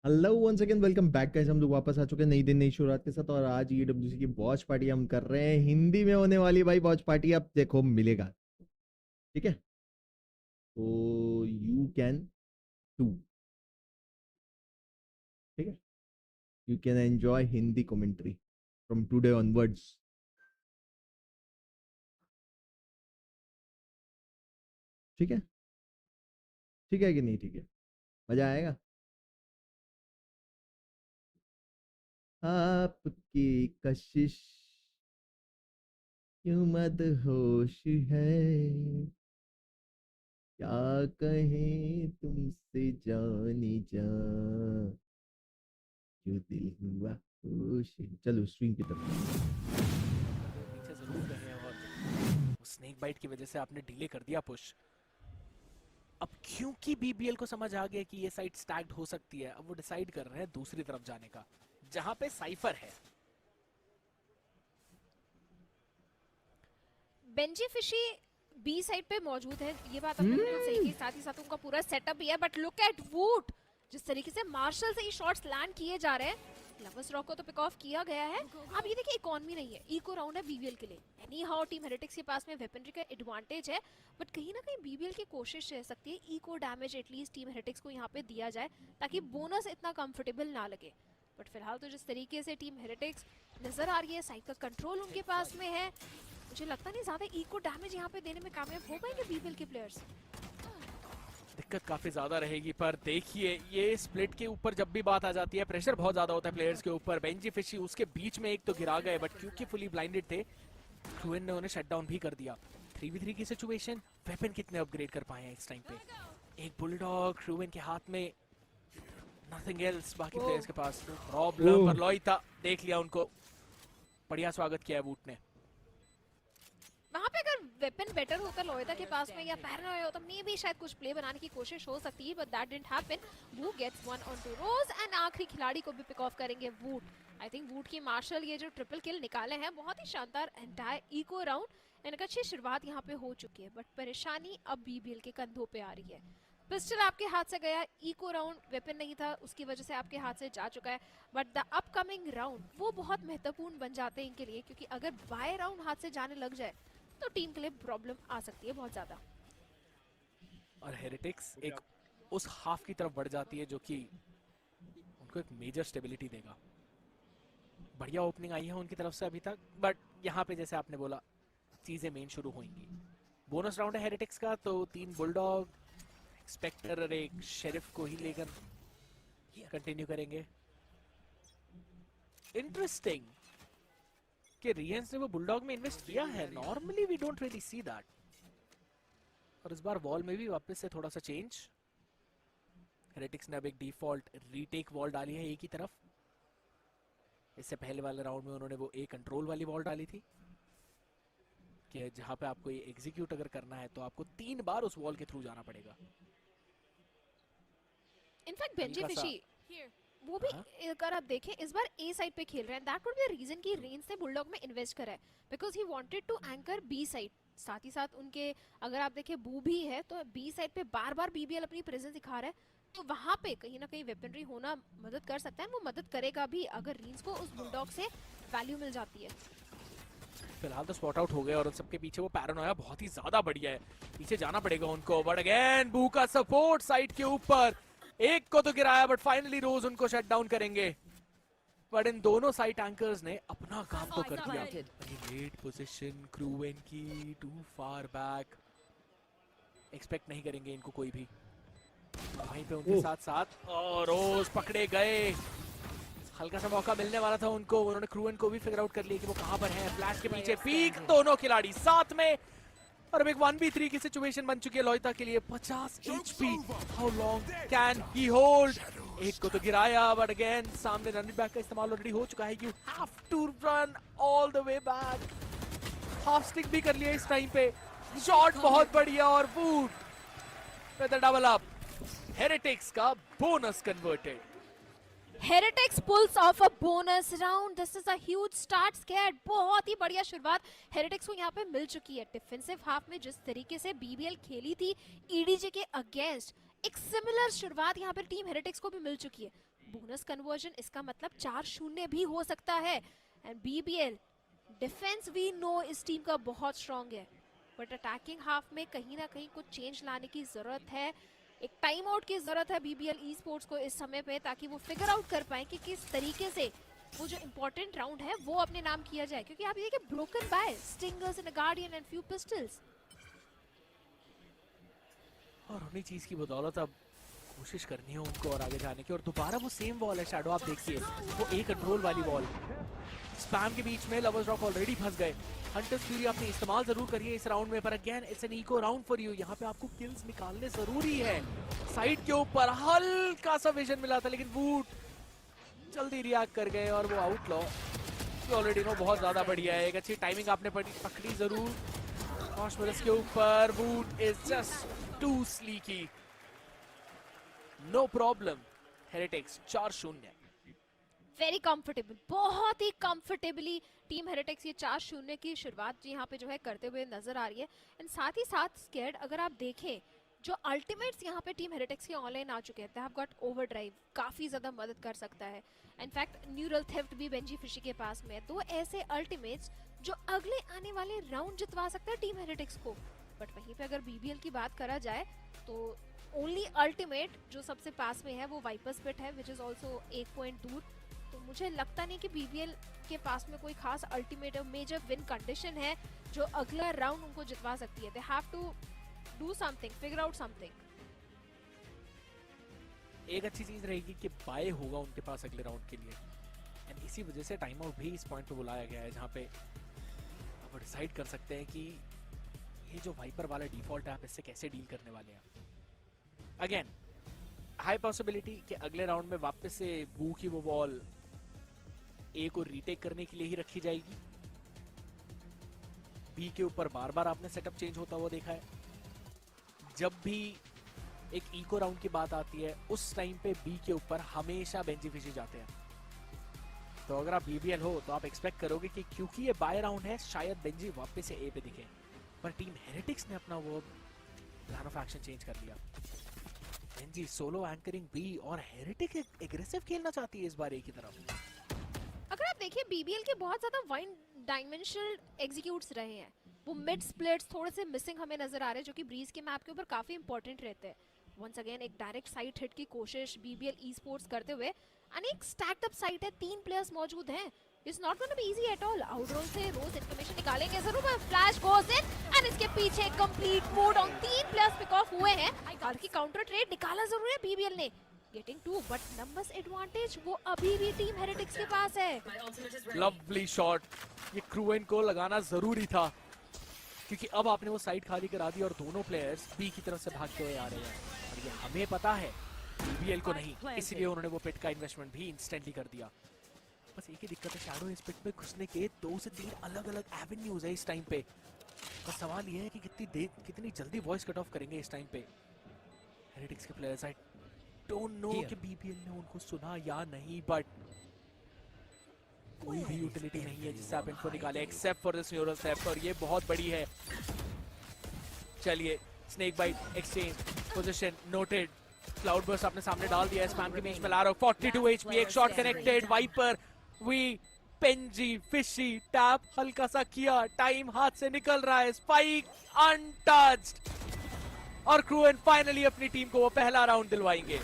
Hello once again welcome back guys. हम लोग वापस आ चुके हैं नई दिन नई शुरुआत के साथ और आज EWC की वॉच पार्टी हम कर रहे हैं। हिंदी में होने वाली भाई वॉच पार्टी, अब देखो मिलेगा। ठीक है, तो यू कैन डू, ठीक है, you can enjoy Hindi commentary from today onwards. ठीक है, ठीक है कि नहीं? ठीक है, मजा आएगा। आपकी कशिश क्यों मदहोश है, क्या कहें तुमसे जानी जा, जो दिल हुआ खुश। चलो स्ट्रीम की तरफ। पीछे जरूर गए हैं और वो स्नेक बाइट की वजह से आपने डिले कर दिया पुश। अब क्योंकि बीबीएल को समझ आ गया कि ये साइड स्टैग्ड हो सकती है, अब वो डिसाइड कर रहे हैं दूसरी तरफ जाने का जहां पे साइफर है। बेंजी फिशी बी साइड पे मौजूद है, ये बात आपने बिल्कुल सही की। साथ ही साथ उनका पूरा सेटअप भी है, बट लुक एट वूट, जिस तरीके से मार्शल से ये शॉट्स लैंड किए जा रहे हैं। लवर्स रॉक को तो पिक ऑफ किया गया है। अब ये देखिए, इकोनॉमी नहीं है, इको राउंड है बीबीएल के लिए। एनी हाउ टीम हेरेटिक्स के पास में वेपनरी का एडवांटेज है, बट कहीं ना कहीं बीबीएल की कोशिश रह सकती है eco damage at least team heretics को यहाँ पे दिया जाए, ताकि बोनस इतना कंफर्टेबल ना लगे। बट फिलहाल तो जिस तरीके से टीम हेरेटिक्स नजर आ रही है, साइड का कंट्रोल उनके पास में है, मुझे लगता नहीं ज्यादा इको डैमेज यहाँ पे देने में कामयाब हो पाएंगे बीबीएल के प्लेयर्स। दिक्कत काफी ज्यादा रहेगी, पर देखिए ये स्प्लिट के ऊपर जब भी बात आ जाती है प्रेशर बहुत ज्यादा होता है प्लेयर्स के ऊपर। बेंजी फिशी उसके बीच में एक तो गिरा गए, बट क्योंकि फुली ब्लाइंडेड थे क्रूएन ने उन्हें शट डाउन भी कर दिया। 3v3 की सिचुएशन, वेपन कितने अपग्रेड कर पाए हैं इस टाइम पे। एक बुलडॉग क्रूएन के हाथ में, नथिंग एल्स बाकी प्लेयर्स के पास। प्रॉब्लम पर लॉयता देख लिया उनको, बढ़िया स्वागत किया है वूट ने। वहाँ पे अगर वेपन बेटर होता लोयता के पास में या पैरानोया होता, मे भी शायद कुछ प्ले बनाने की कोशिश हो सकती है, बट दैट डिडंट हैपन। वू गेट्स वन ऑन टू रोज एंड आखिरी खिलाड़ी को भी पिक ऑफ करेंगे वूट। आई थिंक वूट की मार्शल ये जो ट्रिपल किल निकाले हैं, बहुत ही शानदार एंटायर इको राउंड, इनका अच्छी शुरुआत यहाँ पे हो चुकी है। बट परेशानी अब बीबीएल के कंधों पे आ रही है। पिस्टल आपके हाथ से गया, इको राउंड वेपन नहीं था, उसकी वजह से आपके हाथ से जा चुका है। बट द अपकमिंग राउंड वो बहुत महत्वपूर्ण बन जाते हैं इनके लिए, क्योंकि अगर बाय राउंड हाथ से जाने लग जाए तो टीम के लिए प्रॉब्लम आ सकती है बहुत ज्यादा। और हेरिटिक्स एक उस हाफ की तरफ बढ़ जाती है जो कि उनको एक मेजर स्टेबिलिटी देगा। बढ़िया ओपनिंग आई है उनकी तरफ से अभी तक, बट यहाँ पे जैसे आपने बोला चीजें मेन शुरू होंगी। बोनस राउंड है हेरिटिक्स का, तो 3 बुलडॉग, स्पेक्टर और एक शेरिफ को ही लेकर कंटिन्यू करेंगे। इंटरेस्टिंग कि रियंस ने वो बुलडॉग में इन्वेस्ट किया है, normally we don't really see that. और इस बार वॉल में भी वापस से थोड़ा सा चेंज। हेरेटिक्स ने अब एक डिफॉल्ट रीटेक वॉल डाली है ए की तरफ। इससे पहले वाले राउंड में उन्होंने वो ए कंट्रोल वाली वॉल डाली थी कि जहां पे आपको ये एग्जीक्यूट अगर करना है तो आपको 3 बार उस वॉल के थ्रू जाना पड़ेगा। इनफैक्ट बेंजी फिशी वो भी अगर आप देखें इस बार ए साइड पे खेल रहे हैं, that would be the reason कि रेंज ने बुलडॉग में इन्वेस्ट करा है, because he wanted to anchor B side. साथ ही साथ उनके अगर आप देखें बू भी है, तो बी साइड पे बार बार बीबीएल अपनी प्रेजेंस दिखा रहा है, तो वहां पे कहीं ना कहीं वेपनरी होना मदद कर सकता है। वो मदद करेगा भी अगर रेंज को उस बुलडॉग से वैल्यू मिल जाती है। फिलहाल तो स्पॉट आउट हो गए और उन सबके पीछे वो पैरानोया बहुत ही ज्यादा बढ़िया है, पीछे जाना पड़ेगा उनको। बट अगेन बू का सपोर्ट साइड के ऊपर, एक को तो गिराया बट फाइनली रोज उनको शट डाउन करेंगे। बट इन दोनों साइड टैंकर्स ने अपना काम तो कर दिया। लेट पोजीशन क्रूएन की, टू फार बैक, एक्सपेक्ट नहीं करेंगे इनको कोई भी। वहीं पे उनके साथ साथ और रोज पकड़े गए, हल्का सा मौका मिलने वाला था उनको। उन्होंने क्रूएन को भी फिगर आउट कर लिया कि वो कहां पर हैं। फ्लैश के पीछे फीक, दोनों खिलाड़ी साथ में, और अब एक 1v3 की सिचुएशन बन चुकी है लॉयता के लिए। 50 HP, how long can he hold. एक को तो गिराया, बट अगेन सामने रन बैक का इस्तेमाल ऑलरेडी हो चुका है। You have to run all the way back. Half stick भी कर लिया इस टाइम पे, शॉट बहुत बढ़िया और boot with the double up. Heretics का bonus converted. Heretics pulls off a bonus round. This is a huge start scared. बहुत ही बढ़िया शुरुआत Heretics को यहाँ पे मिल चुकी है। डिफेंसिव हाफ में जिस तरीके से BBL खेली थी EDG के अगेंस्ट, एक सिमिलर शुरुआत यहाँ पर टीम Heretics को भी मिल चुकी है। बोनस कन्वर्जन, इसका मतलब 4-0 भी हो सकता है। And BBL defence we know इस टीम का बहुत स्ट्रांग है, बट अटैकिंग हाफ में कहीं ना कहीं कुछ चेंज लाने की जरूरत है। एक टाइम आउट की जरूरत है BBL esports को इस समय पे, ताकि वो फिगर आउट कर पाए कि किस तरीके से वो जो इंपॉर्टेंट राउंड है वो अपने नाम किया जाए। क्योंकि आप ये देखिए, broken by stingers and a guardian and few pistols, और उन्हीं चीज की बदौलत अब कोशिश करनी है उनको और आगे जाने की। और दोबारा वो सेम बॉल है शैडो, आप देखिए वो ए कंट्रोल वाली बॉल, स्पैम के बीच में लवर्स रॉक ऑलरेडी फंस गए। हंटर्स फ्यूरी आपने इस्तेमाल जरूर करिए इस राउंड में, पर again it's an eco round for you. यहाँ पे आपको किल्स निकालने जरूरी है। साइड के ऊपर हल्का सा विजन मिला था, लेकिन वूट जल्दी रिएक्ट कर गए और वो आउटलॉ ऑलरेडी नो बहुत ज्यादा बढ़िया है। एक अच्छी टाइमिंग आपने पकड़ी जरूर। कॉस्मोरस के ऊपर woot is just too slicky, no problem. Heretics 4-0। Very comfortable, बहुत ही कंफर्टेबली टीम हेरिटिक्स ये 4-0 की शुरुआत यहाँ पे जो है करते हुए नजर आ रही है। एंड साथ ही साथ स्केर्ड, अगर आप देखें जो अल्टीमेट्स यहाँ पे टीम हेरिटिक्स के ऑनलाइन आ चुके हैं, दे हैव गॉट ओवरड्राइव, काफी ज्यादा मदद कर सकता है। इनफैक्ट न्यूरल थेफ्ट भी बेंजी फिशी के पास में है। तो ऐसे अल्टीमेट्स जो अगले आने वाले राउंड जितवा सकता है टीम हेरिटिक्स को। बट वहीं पे अगर BBL की बात करा जाए तो ओनली अल्टीमेट जो सबसे पास में है वो वाइपर स्पिट है, विच इज ऑल्सो 1 पॉइंट दूर। तो मुझे लगता नहीं कि BBL के पास में कोई खास अल्टीमेट मेजर विन कंडीशन है जो अगला राउंड उनको जितवा सकती है। They have to do something, figure out something. एक अच्छी चीज रहेगी कि बाय होगा उनके पास अगले राउंड के लिए, एंड इसी वजह से टाइम आउट भी इस पॉइंट पे बुलाया गया है, जहां पे आप डिसाइड कर सकते हैं कि ये जो वाइपर वाला डिफॉल्ट है आप इससे कैसे डील करने वाले हैं। अगेन हाई पॉसिबिलिटी कि अगले राउंड में वापस से बू की वो बॉल ए को रीटेक करने के लिए ही रखी जाएगी। बी के ऊपर बार बार आपने सेटअप चेंज होता हुआ देखा है। जब भी एक इको राउंड की बात आती है उस टाइम पे बी के ऊपर हमेशा बेंजी फिशी जाते हैं। तो अगर आप BBL हो तो आप एक्सपेक्ट करोगे कि क्योंकि ये बाय राउंड है शायद बेंजी वापस से ए पे दिखे, पर टीम हेरिटिक्स ने अपना वो प्लान ऑफ एक्शन चेंज कर लिया। बेंजी सोलो एंकरिंग बी, और हेरिटिक्स एग्रेसिव खेलना चाहती है इस बार ए की तरफ। अगर आप देखिए BBL के बहुत ज्यादा वाइन डायमेंशनल एग्जीक्यूट्स रहे हैं, वो मिड स्प्लिट्स थोड़े से मिसिंग हमें नजर आ रहे हैं, जो कि ब्रीज के मैप के ऊपर काफी इंपॉर्टेंट रहते हैं। वंस अगेन एक डायरेक्ट साइट हिट की कोशिश BBL esports करते हुए, अनेक स्टैक्ड अप साइट है, 3 प्लेयर्स मौजूद हैं। It's not gonna be easy at all. Outroll से रोज इंफॉर्मेशन निकालेंगे जरूर, पर फ्लैश गोस इन एंड इसके पीछे complete mode on, 3 players pick off हुए हैं। हालांकि काउंटर ट्रेड निकाला जरूर है BBL ने, गेटिंग 2, बट नंबर्स एडवांटेज वो अभी भी टीम हेरिटिक्स के पास है। लवली शॉट, ये क्रूएन को लगाना जरूरी था, क्योंकि अब आपने वो साइड खाली करा दी और दोनों प्लेयर्स बी की तरफ से भागते हुए आ रहे हैं। और ये हमें पता है, BBL को नहीं, इसलिए उन्होंने वो पिट का इन्वेस्टमेंट भी इंस्टेंटली कर दिया। बस एक ही दिक्कत है, शैडो इस पिट में घुसने के 2 से 3 अलग अलग एवेन्यूज है इस टाइम पे। बस सवाल ये है कि कितनी जल्दी वॉइस कट ऑफ करेंगे इस टाइम पे हेरिटिक्स के प्लेयर्स। आई डोंट नो कि BBL ने उनको सुना या नहीं, बट कोई भी यूटिलिटी नहीं है जिससे आप इनको निकाले except for this neural theft, और ये बहुत बड़ी है। चलिए snake bite exchange, position noted, cloud burst आपने सामने डाल दिया, स्पैम के बीच में ला रहा 42 HP, एक शॉट कनेक्टेड, वाइपर वी पेंजी फिशी टैप हल्का सा किया, टाइम हाथ से निकल रहा है, स्पाइक अनटच्ड, और क्रूएन फाइनली अपनी टीम को वो पहला राउंड दिलवाएंगे।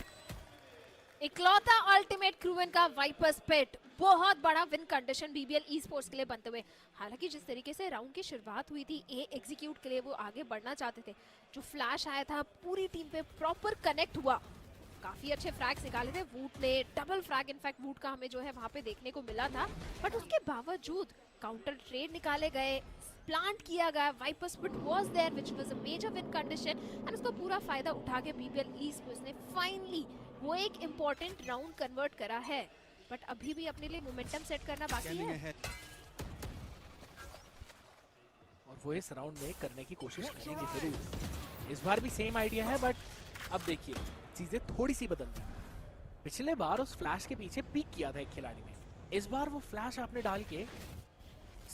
इकलौता अल्टीमेट क्रूएन का वाइपर स्पिट, बहुत बड़ा विन कंडीशन BBL esports के लिए बनते हुए। हालांकि जिस तरीके से राउंड की शुरुआत हुई थी ए एग्जीक्यूट के लिए, वो आगे बढ़ना चाहते थे, जो फ्लैश आया था पूरी टीम पे प्रॉपर कनेक्ट हुआ, काफी अच्छे फ्रैग्स निकाले थे वूट ने, डबल फ्रैग इनफैक्ट वूट का हमें जो है वहां पे देखने को मिला था। बट उसके बावजूद काउंटर ट्रेड निकाले गए, प्लांट किया गया, viper spit was there which was a major win condition, and उसका पूरा फायदा उठा के BBL esports ने फाइनली वो एक इम्पोर्टेंट राउंड कन्वर्ट करा है। बट अभी भी अपने लिए मोमेंटम सेट करना बाकी है, और वो इस राउंड में करने की कोशिश करेंगे जरूर। इस बार भी सेम आइडिया है, बट अब देखिए चीजें थोड़ी सी बदल गई। पिछले बार उस फ्लैश के पीछे पीक किया था एक खिलाड़ी ने, इस बार वो फ्लैश आपने डाल के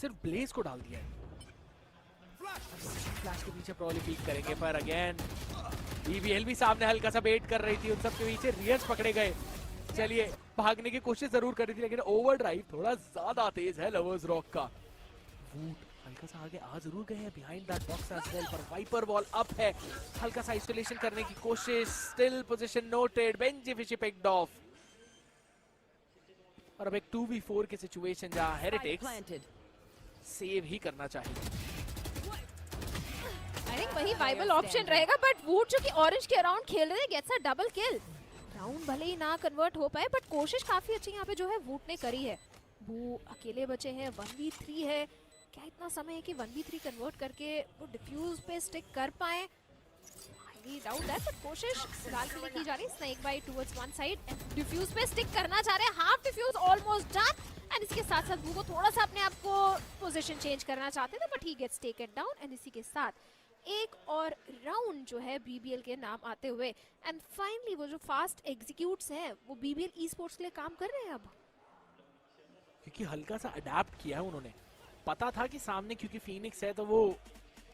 सिर्फ ब्लेज को डाल दिया है। फ्लैश के पीछे प्रॉब्ली पीक करेंगे, पर अगेन BBL भी सामने हल्का सा वेट कर रही थी, उन सब के पीछे रियर्स पकड़े गए। चलिए भागने की कोशिश जरूर करी थी, लेकिन ओवरड्राइव थोड़ा ज्यादा तेज है लवर्स रॉक का। वूट हल्का सा आगे आ जरूर गए हैं behind that box as well, पर वाइपर वॉल अप है, हल्का सा आइसोलेशन करने की कोशिश, still position noted, Benjy Fishy picked off. और अब एक 2v4 की सिचुएशन जहां हेरिटिक्स सेव ही करना चाहिए। आई थिंक वही वाइबल ऑप्शन रहेगा, बट वुड जो कि ऑरेंज के अराउंड खेल रहे हैं gets a double kill. Round भले ही ना कन्वर्ट हो पाए, बट कोशिश काफी अच्छी यहाँ पे जो है वुड ने करी है। वो अकेले बचे हैं, 1v3 है, क्या इतना समय है कि 1v3 कन्वर्ट करके वो डिफ्यूज पे स्टिक कर पाए? आई डाउट दैट, बट कोशिश फिलहाल के लिए की जा रही है। Snake bite towards one side, defuse पे स्टिक करना चाह रहे हैं, half defuse almost done. And इसके साथ साथ वो थोड़ा सा अपने आप को पोजीशन चेंज करना चाहते थे, but he gets taken down. And इसी के साथ एक और राउंड जो है बीबीएल के नाम आते हुए, एंड फाइनली वो जो फास्ट एग्जीक्यूट्स हैं वो बीबीएल ई स्पोर्ट्स के लिए काम कर रहे हैं अब, क्योंकि हल्का सा अडेप्ट किया है उन्होंने। पता था कि सामने क्योंकि फीनिक्स है तो वो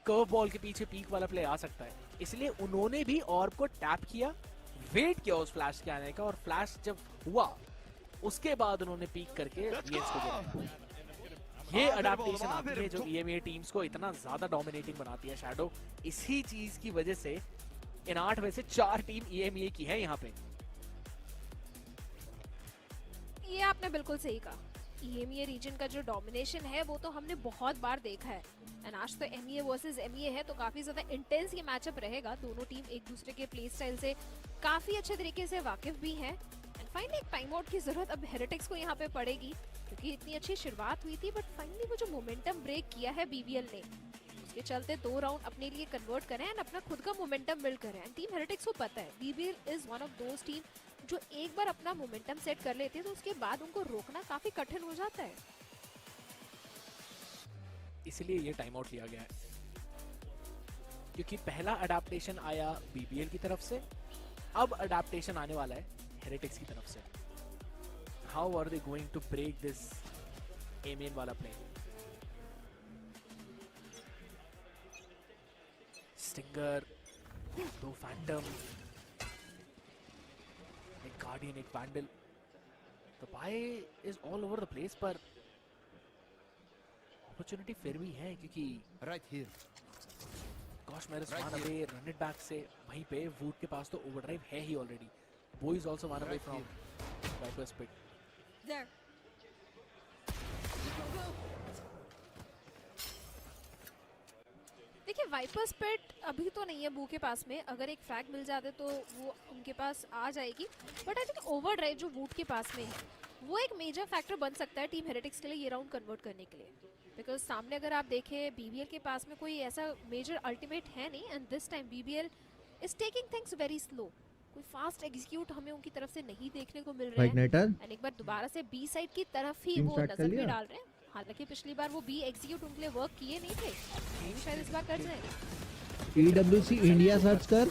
कर्व बॉल के पीछे पीक वाला प्ले आ सकता है, इसलिए उन्होंने भी ऑर्ब को टैप किया, वेट किया उस फ्लैश के आने का, और फ्लैश जब हुआ उसके बाद उन्होंने पीक करके वीएस को गिराया। ये अडेप्टेशन आती है जो EMEA टीम्स को इतना ज्यादा डोमिनेटिंग बनाती है। शैडो इसी चीज की वजह से इन 8 में से 4 टीम EMEA की है यहाँ पे। ये आपने बिल्कुल सही कहा। EMEA रीजन का जो डोमिनेशन है वो तो हमने बहुत बार देखा है, एंड आज तो MEA वर्सेस MEA है, तो काफी ज्यादा इंटेंस ये मैचअप रहेगा। दोनों टीम एक दूसरे के प्ले स्टाइल से काफी अच्छे तरीके से वाकिफ भी है। एंड फाइनली एक टाइम आउट की जरूरत अब हेरिटिक्स को यहाँ पे पड़ेगी, क्योंकि इतनी अच्छी शुरुआत हुई थी, बट फाइनली वो जो मोमेंटम ब्रेक किया है BBL ने, उसके चलते 2 राउंड अपने लिए कन्वर्ट करें एंड अपना खुद का मोमेंटम बिल्ड करें। एंड टीम हेरिटिक्स को पता है BBL is one of those team जो एक बार अपना मोमेंटम सेट कर लेते हैं तो उसके बाद उनको रोकना काफी कठिन हो जाता है। इसलिए ये टाइम आउट लिया गया है, क्योंकि पहला अडेप्टेशन आया BBL की तरफ से, अब अडेप्टेशन आने वाला है हेरिटिक्स की तरफ से। How are they going to break this एमियन वाला प्ले? स्टिंगर, 2 फैंटम, एक गार्डियन, एक vandal. The buy is all over the place, पर अपॉर्चुनिटी फिर भी है, क्योंकि राइट हियर गॉश मेरे one away, run it back से वहीं पे वुड के पास तो ओवरड्राइव है ही already. Boo is also one away from Viper's pit. There. देखिए वाइपर्स पिट अभी तो नहीं है बू के पास में, अगर एक फ्रैग मिल जाते तो वो उनके पास आ जाएगी, बट आई थिंक ओवरड्राइव जो वुड के पास में है वो एक मेजर फैक्टर बन सकता है टीम हेरिटिक्स के लिए ये राउंड कन्वर्ट करने के लिए, बिकॉज सामने अगर आप देखें BBL के पास में कोई ऐसा मेजर अल्टीमेट है नहीं, and this time BBL is taking things very slow. कोई फास्ट एग्जीक्यूट हमें उनकी तरफ से नहीं देखने को मिल रहा है, एंड एक बार दोबारा से बी साइड की तरफ ही वो नजर भी डाल रहे हैं। हालांकि पिछली बार वो बी एग्जीक्यूट उनके लिए वर्क किए नहीं थे, शायद इस बार कर जाएंगे। EWC इंडिया सर्च कर,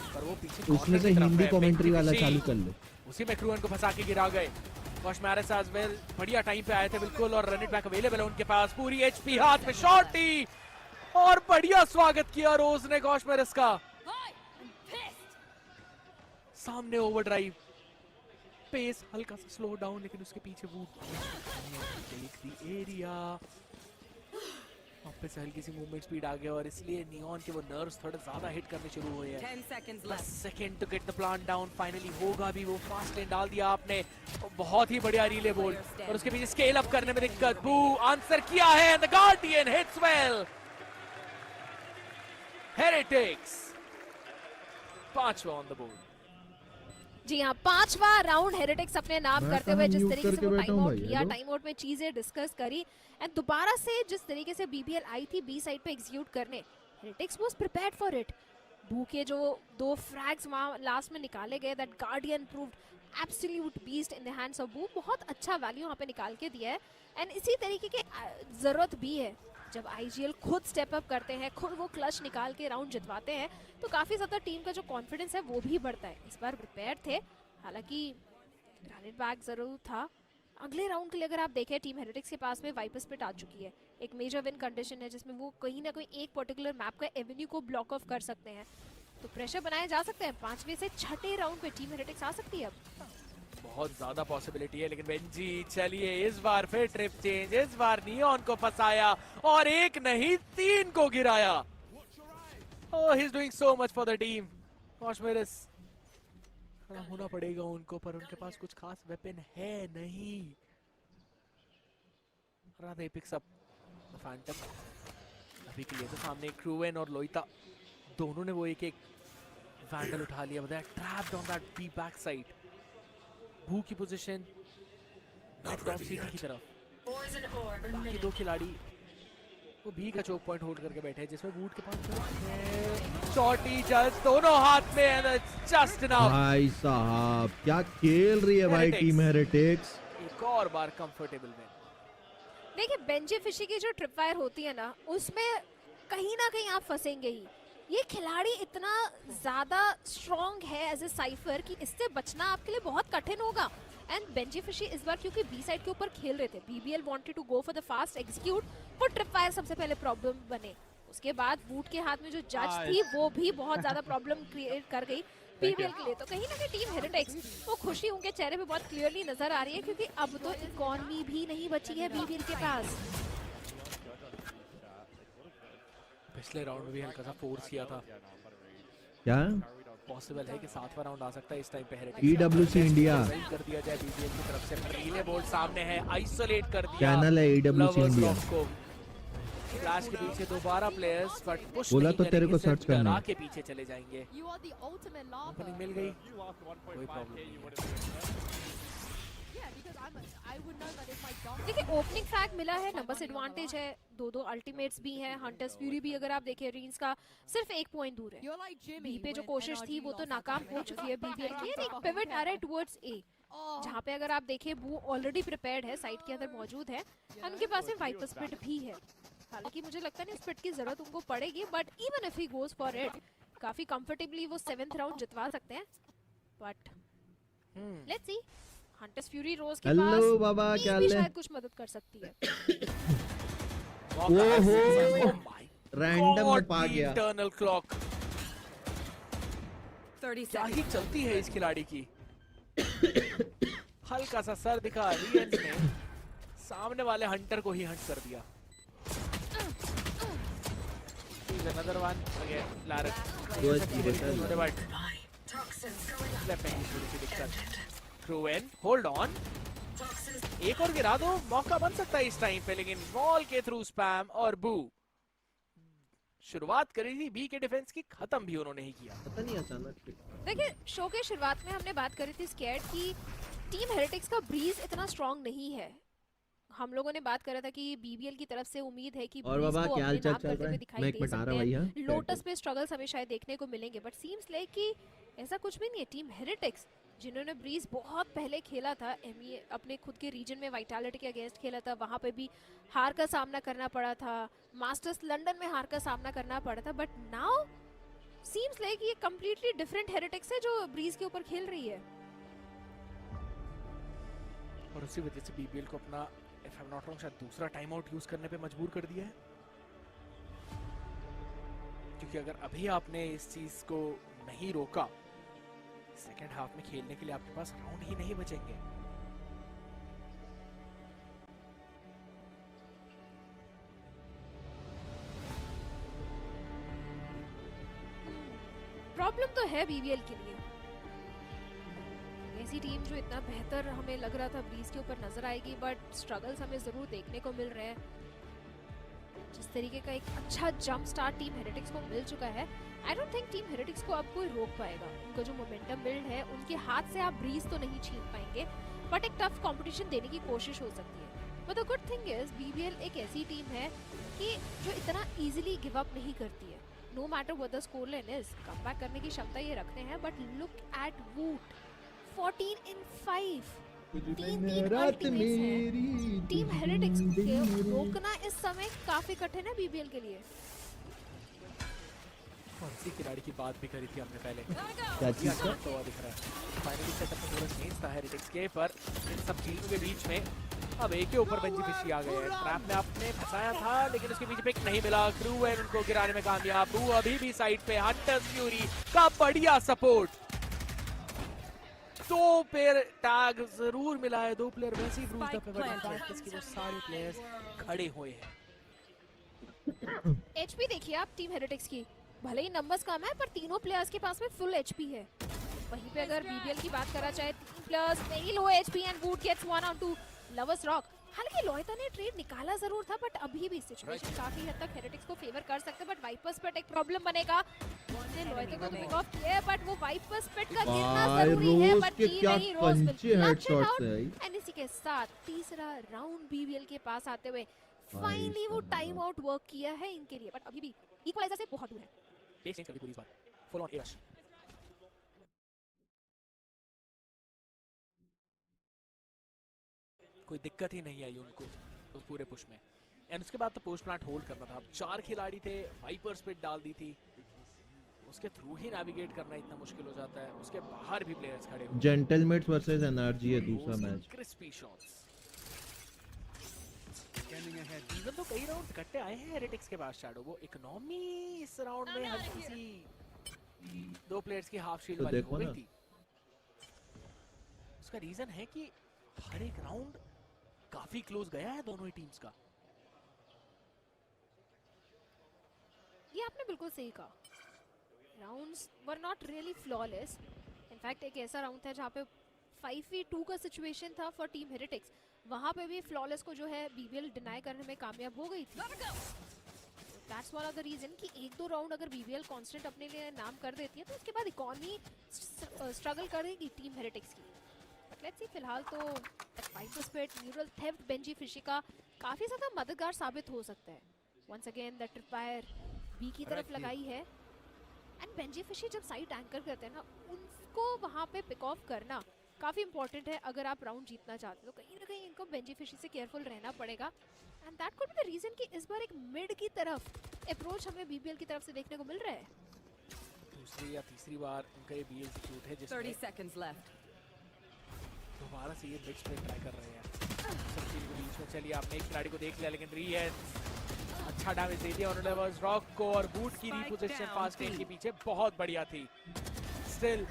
उसमें से हिंदी कमेंट्री वाला चालू कर लो। उसी में क्रूअन को फंसा के गिरा गए। गॉश मैरिस एज वेल बढ़िया टाइम पे आए थे बिल्कुल, और रन इट बैक अवेलेबल है उनके पास, पूरी HP हाथ में, शॉटी, और बढ़िया स्वागत किया रोज ने गॉश मैरिस का। सामने ओवरड्राइव, पेस हल्का सा स्लो डाउन, लेकिन उसके पीछे वुड टेक द एरिया। वापस से हल्की सी मूवमेंट स्पीड आ गया, और इसलिए नियॉन के वो नर्व्स थोड़े ज्यादा हिट करने शुरू हुए हैं। 10 seconds बस left. Second to get the plan down, finally होगा भी वो। फास्ट लेन डाल दिया आपने, बहुत ही बढ़िया रिले बोल, और उसके पीछे स्केल अप करने में दिक्कत। बू आंसर किया है, the guardian hits well. Heretics 5वां ऑन द बोर्ड। जी हाँ, 5वां राउंड हेरिटिक्स अपने नाम करते हुए जिस तरीके से वो टाइम आउट लिया, टाइम आउट में चीजें डिस्कस करी, एंड दोबारा से जिस तरीके से BBL आई थी बी साइड पे एग्जीक्यूट करने, heretics was prepared for it. बू के जो 2 फ्रैग्स वहाँ लास्ट में निकाले गए, that guardian proved absolute beast in the hands of बू, बहुत अच्छा वैल्यू यहाँ पे निकाल के दिया है। एंड इसी तरीके की जरूरत भी है जब IGL खुद स्टेप अप करते हैं, खुद वो क्लच निकाल के राउंड जितवाते हैं, तो काफी ज्यादा टीम का जो कॉन्फिडेंस है वो भी बढ़ता है। इस बार प्रिपेयर थे, हालांकि रन इट बैक जरूर था। अगले राउंड के लिए अगर आप देखें, टीम हेरिटिक्स के पास में वाइपर्स पिट आ चुकी है, एक मेजर विन कंडीशन है जिसमें वो कहीं ना कहीं एक पर्टिकुलर मैप का एवेन्यू को ब्लॉक ऑफ कर सकते हैं, तो प्रेशर बनाए जा सकते हैं। 5वें से 6ठे राउंड पे टीम हेरिटिक्स आ सकती है अब। बहुत ज्यादा पॉसिबिलिटी है, लेकिन बेंजी चलिए इस बार फिर ट्रिप चेंज, इस बार नियॉन को फंसाया और एक नहीं 3 को गिराया। Oh he is doing so much for the team. Cosmeros खड़ा होना पड़ेगा उनको, पर उनके पास कुछ खास वेपन है नहीं। Radhe picks up the Phantom. अभी के लिए तो सामने क्रूवेन और लोइता दोनों ने वो एक वैंडल उठा लिया, but trapped on that be back side. भू की पोजीशन टॉप सिटी की तरफ। बाकी 2 खिलाड़ी वो भी का चोक पॉइंट होल्ड करके बैठे हैं, जिसमें बूट के पास शॉटी जस्ट दोनों हाथ में है, जस्ट नाउ। भाई साहब क्या खेल रही है भाई टीम हेरेटिक्स। एक और बार कंफर्टेबल विन। देखिए बेंजी फिशी की जो ट्रिप फायर होती है ना, उसमें कहीं ना कहीं आप फंसेंगे ही। ये खिलाड़ी इतना ज्यादा स्ट्रॉन्ग है एज ए साइफर कि इससे बचना आपके लिए बहुत कठिन होगा। एंड बेंजी फिशी इस बार क्योंकि बी साइड के ऊपर खेल रहे थे, BBL wanted to go for the fast execute, वो ट्रिप फायर सबसे पहले प्रॉब्लम बने। उसके बाद बूट के हाथ में जो जज थी वो भी बहुत ज्यादा प्रॉब्लम क्रिएट कर गई बीबीएल के लिए। तो कहीं ना कहीं टीम हेरेटिक्स वो खुशी उनके चेहरे पे बहुत क्लियरली नजर आ रही है, क्योंकि अब तो इकोनॉमी भी नहीं बची है बीबीएल के पास। पिछले राउंड में भी हल्का सा फोर्स किया था, क्या पॉसिबल है कि 7वां राउंड आ सकता है इस टाइम पे हेरेटिक्स। EWC इंडिया कर दिया जाए बीबीएल की तरफ से। रिले बोर्ड सामने है, आइसोलेट कर दिया चैनल है EWC इंडिया। फ्लैश के पीछे दोबारा प्लेयर्स, बट पुश बोला नहीं तो तेरे को करेंगे, सर्च करना है। के पीछे चले जाएंगे। ओपनिंग मिल गई, कोई प्रॉब्लम नहीं। देखिए ओपनिंग फ्रैग मिला है, नंबर्स एडवांटेज है, 2-2 अल्टीमेट्स भी हैं। हंटर्स फ्यूरी भी अगर आप देखें रीन्स का सिर्फ 1 पॉइंट दूर है। बी पे जो कोशिश थी वो तो नाकाम हो चुकी है बीबीएल की। एक पिवट आ रहा है टुवर्ड्स ए, जहाँ पे अगर आप देखें बू ऑलरेडी प्रिपेयर्ड है, साइड के अंदर मौजूद है और उनके पास में वाइपर स्पिट भी है। हालांकि मुझे लगता नहीं स्पिट की जरूरत उनको पड़ेगी, but even if he goes for it काफी कंफर्टेबली वो 7th राउंड जितवा सकते हैं। But let's see, Hunter's Fury Rose के पास बाबा क्या भी शायद कुछ मदद कर सकती है। ओहो रैंडम में पा गया। इंटरनल क्लॉक क्या ही चलती है इस खिलाड़ी की। हल्का सा सर दिखा रियंस ने, सामने वाले हंटर को ही हंट कर दिया। Another one again, hold on, एक और गिरा दो, मौका बन सकता है इस टाइम पे, लेकिन वॉल के थ्रू स्पैम और बू। शुरुआत करी थी बी के डिफेंस की, खत्म भी उन्होंने ही किया। पता नहीं अचानक। देखिए शो के शुरुआत में हमने बात करी थी स्कैर्ड की, टीम हेरेटिक्स का ब्रीज इतना स्ट्रॉन्ग नहीं है। हम लोगों ने बात करा था कि बीबीएल की तरफ से उम्मीद है कि और बाबा क्या हाल चाल चल रहा है? मैं एक मिनट आ रहा भाई। हां लोटस पे स्ट्रगल्स हमें शायद देखने को मिलेंगे, बट सीम्स लाइक कि ऐसा कुछ भी नहीं है। टीम हेरेटिक्स जिन्होंने ब्रीज बहुत पहले खेला था, एमई अपने खुद के रीजन में वाइटैलिटी के अगेंस्ट खेला था, वहां पे भी हार का सामना करना पड़ा था, मास्टर्स लंदन में हार का सामना करना पड़ा था, बट नाउ सीम्स लाइक ये कंप्लीटली डिफरेंट हेरेटिक्स है जो ब्रीज के ऊपर खेल रही है। और उसी वजह से बीबीएल को अपना if I am not wrong शायद दूसरा टाइम आउट यूज करने पे मजबूर कर दिया है, क्योंकि अगर अभी आपने इस चीज को नहीं रोका, सेकेंड हाफ में खेलने के लिए आपके पास राउंड ही नहीं बचेंगे। प्रॉब्लम तो है बीबीएल के लिए। ऐसी टीम जो इतना बेहतर हमें लग रहा था ब्रीज के ऊपर नजर आएगी, बट स्ट्रगल्स हमें जरूर देखने को मिल रहे हैं। जिस तरीके का एक अच्छा जंप स्टार्ट टीम हेरेटिक्स को मिल चुका है, I don't think team heretics को अब कोई रोक पाएगा। उनका जो मोमेंटम बिल्ड है, उनके हाथ से आप ब्रीज तो नहीं छीन पाएंगे, बट एक टफ कंपटीशन देने की कोशिश हो सकती है। But the good thing is BBL एक ऐसी टीम है कि जो इतना इजीली गिव अप नहीं करती है। No matter what the scoreline is, comeback करने की क्षमता ये रखते हैं। बट लुक एट वूट, 14 in 5, तीन अल्टीमेट्स। टीम हेरेटिक्स को रोकना इस समय काफी कठिन है बीबीएल के लिए। कौन सी खिलाड़ी की बात भी करी थी हमने पहले, क्या चीज का तो दिख रहा है। फाइनली सेटअप में पूरा चेंज था हेरेटिक्स के, पर इन सब चीजों के बीच में अब एक के ऊपर बेंजी फिशी आ गए हैं। ट्रैप में आपने फंसाया था, लेकिन उसके बीच पिक नहीं मिला। क्रू है उनको गिराने में कामयाब। ब्रू अभी भी साइड पे, हंटर्स फ्यूरी का बढ़िया सपोर्ट। 2 पेयर टैग जरूर मिला है, 2 प्लेयर वैसे ही ब्रूस्ड अप है, बट इसके वो सारे प्लेयर्स खड़े हुए हैं। एचपी देखिए आप टीम हेरिटिक्स की, भले ही नंबर्स कम है पर तीनों प्लेयर्स के पास में फुल एचपी है। वहीं पे अगर बीबीएल की बात करा जाए, 3 players very low HP and वुड गेट्स 1 ऑन 2 लवर्स रॉक। हालांकि लोयता ने ट्रेड निकाला जरूर था, बट अभी भी सिचुएशन काफी हद तक हेरिटिक्स को फेवर कर सकते हैं, बट वाइपर्स पेट एक प्रॉब्लम बनेगा। उन्होंने लोयता को पिक ऑफ किया है, बट वो वाइपर्स पेट का गिरना जरूरी है, बट की नहीं, रोज विल हेडशॉट। एंड इसी के साथ तीसरा राउंड बीबीएल के पास आते हुए फाइनली वो टाइम आउट वर्क किया है इनके लिए, बट अभी भी इक्वलाइजर से बहुत दूर है। पेस चेंज कर दी पूरी इस बार, फुल ऑन ए रश। कोई दिक्कत ही नहीं आई उनको तो पूरे पुश में, एंड उसके बाद तो पोस्ट प्लांट होल्ड करना था। अब 4 खिलाड़ी थे, वाइपर्स पे डाल दी थी, उसके थ्रू ही नेविगेट करना इतना मुश्किल हो जाता है। उसके बाहर भी प्लेयर्स खड़े हुए, जेंटलमेट्स वर्सेस एनआरजी है दूसरा मैच। क्रिस्पी शॉट्स, इवन तो कई राउंड कट्टे आए हैं हेरिटिक्स के पास। शैडो वो इकोनॉमी इस राउंड में हल्की सी 2 प्लेयर्स की हाफ शील्ड वाली हो गई थी। उसका रीजन है कि हर एक राउंड काफी क्लोज गया है दोनों ही टीम्स का। ये आपने बिल्कुल सही कहा, rounds were not really flawless. In fact एक ऐसा राउंड था जहाँ पे 5v2 का सिचुएशन था फॉर टीम हेरिटिक्स, वहाँ पे भी फ्लॉलेस को जो है बीबीएल डिनाई करने में कामयाब हो गई थी। That's one of the reason कि 1-2 राउंड अगर बीबीएल कांस्टेंट अपने लिए नाम कर देती है तो उसके बाद इकोनॉमी स्ट्रगल करेगी टीम हेरिटिक्स की। बट लेट्स सी, फिलहाल तो viper spirit, neural theft, Benjy Fishy का काफी ज्यादा मददगार साबित हो सकता है। Once again the tripwire B की तरफ लगाई है, एंड बेंजी फिशी जब साइड एंकर करते हैं ना, उनको वहाँ पे पिक ऑफ करना काफी इंपॉर्टेंट है। अगर आप राउंड जीतना चाहते हो तो कहीं ना कहीं इनको बेंजी फिशी से केयरफुल रहना पड़ेगा, and that could be the reason कि इस बार एक मिड की तरफ अप्रोच हमें बीबीएल की तरफ से देखने को मिल रहा है। दूसरी या तीसरी बार उनका ये बी एग्जीक्यूट है जिसमें 30 seconds left. दोबारा से ये मिक्स प्ले ट्राई कर रहे हैं। सब चीज के बीच में चलिए, आपने एक खिलाड़ी को देख लिया, लेकिन अच्छा डैमेज दे दिया उन्होंने बस रॉक को, और बूट की रिपोजिशन फास्ट गेम के पीछे बहुत बढ़िया थी। स्टिल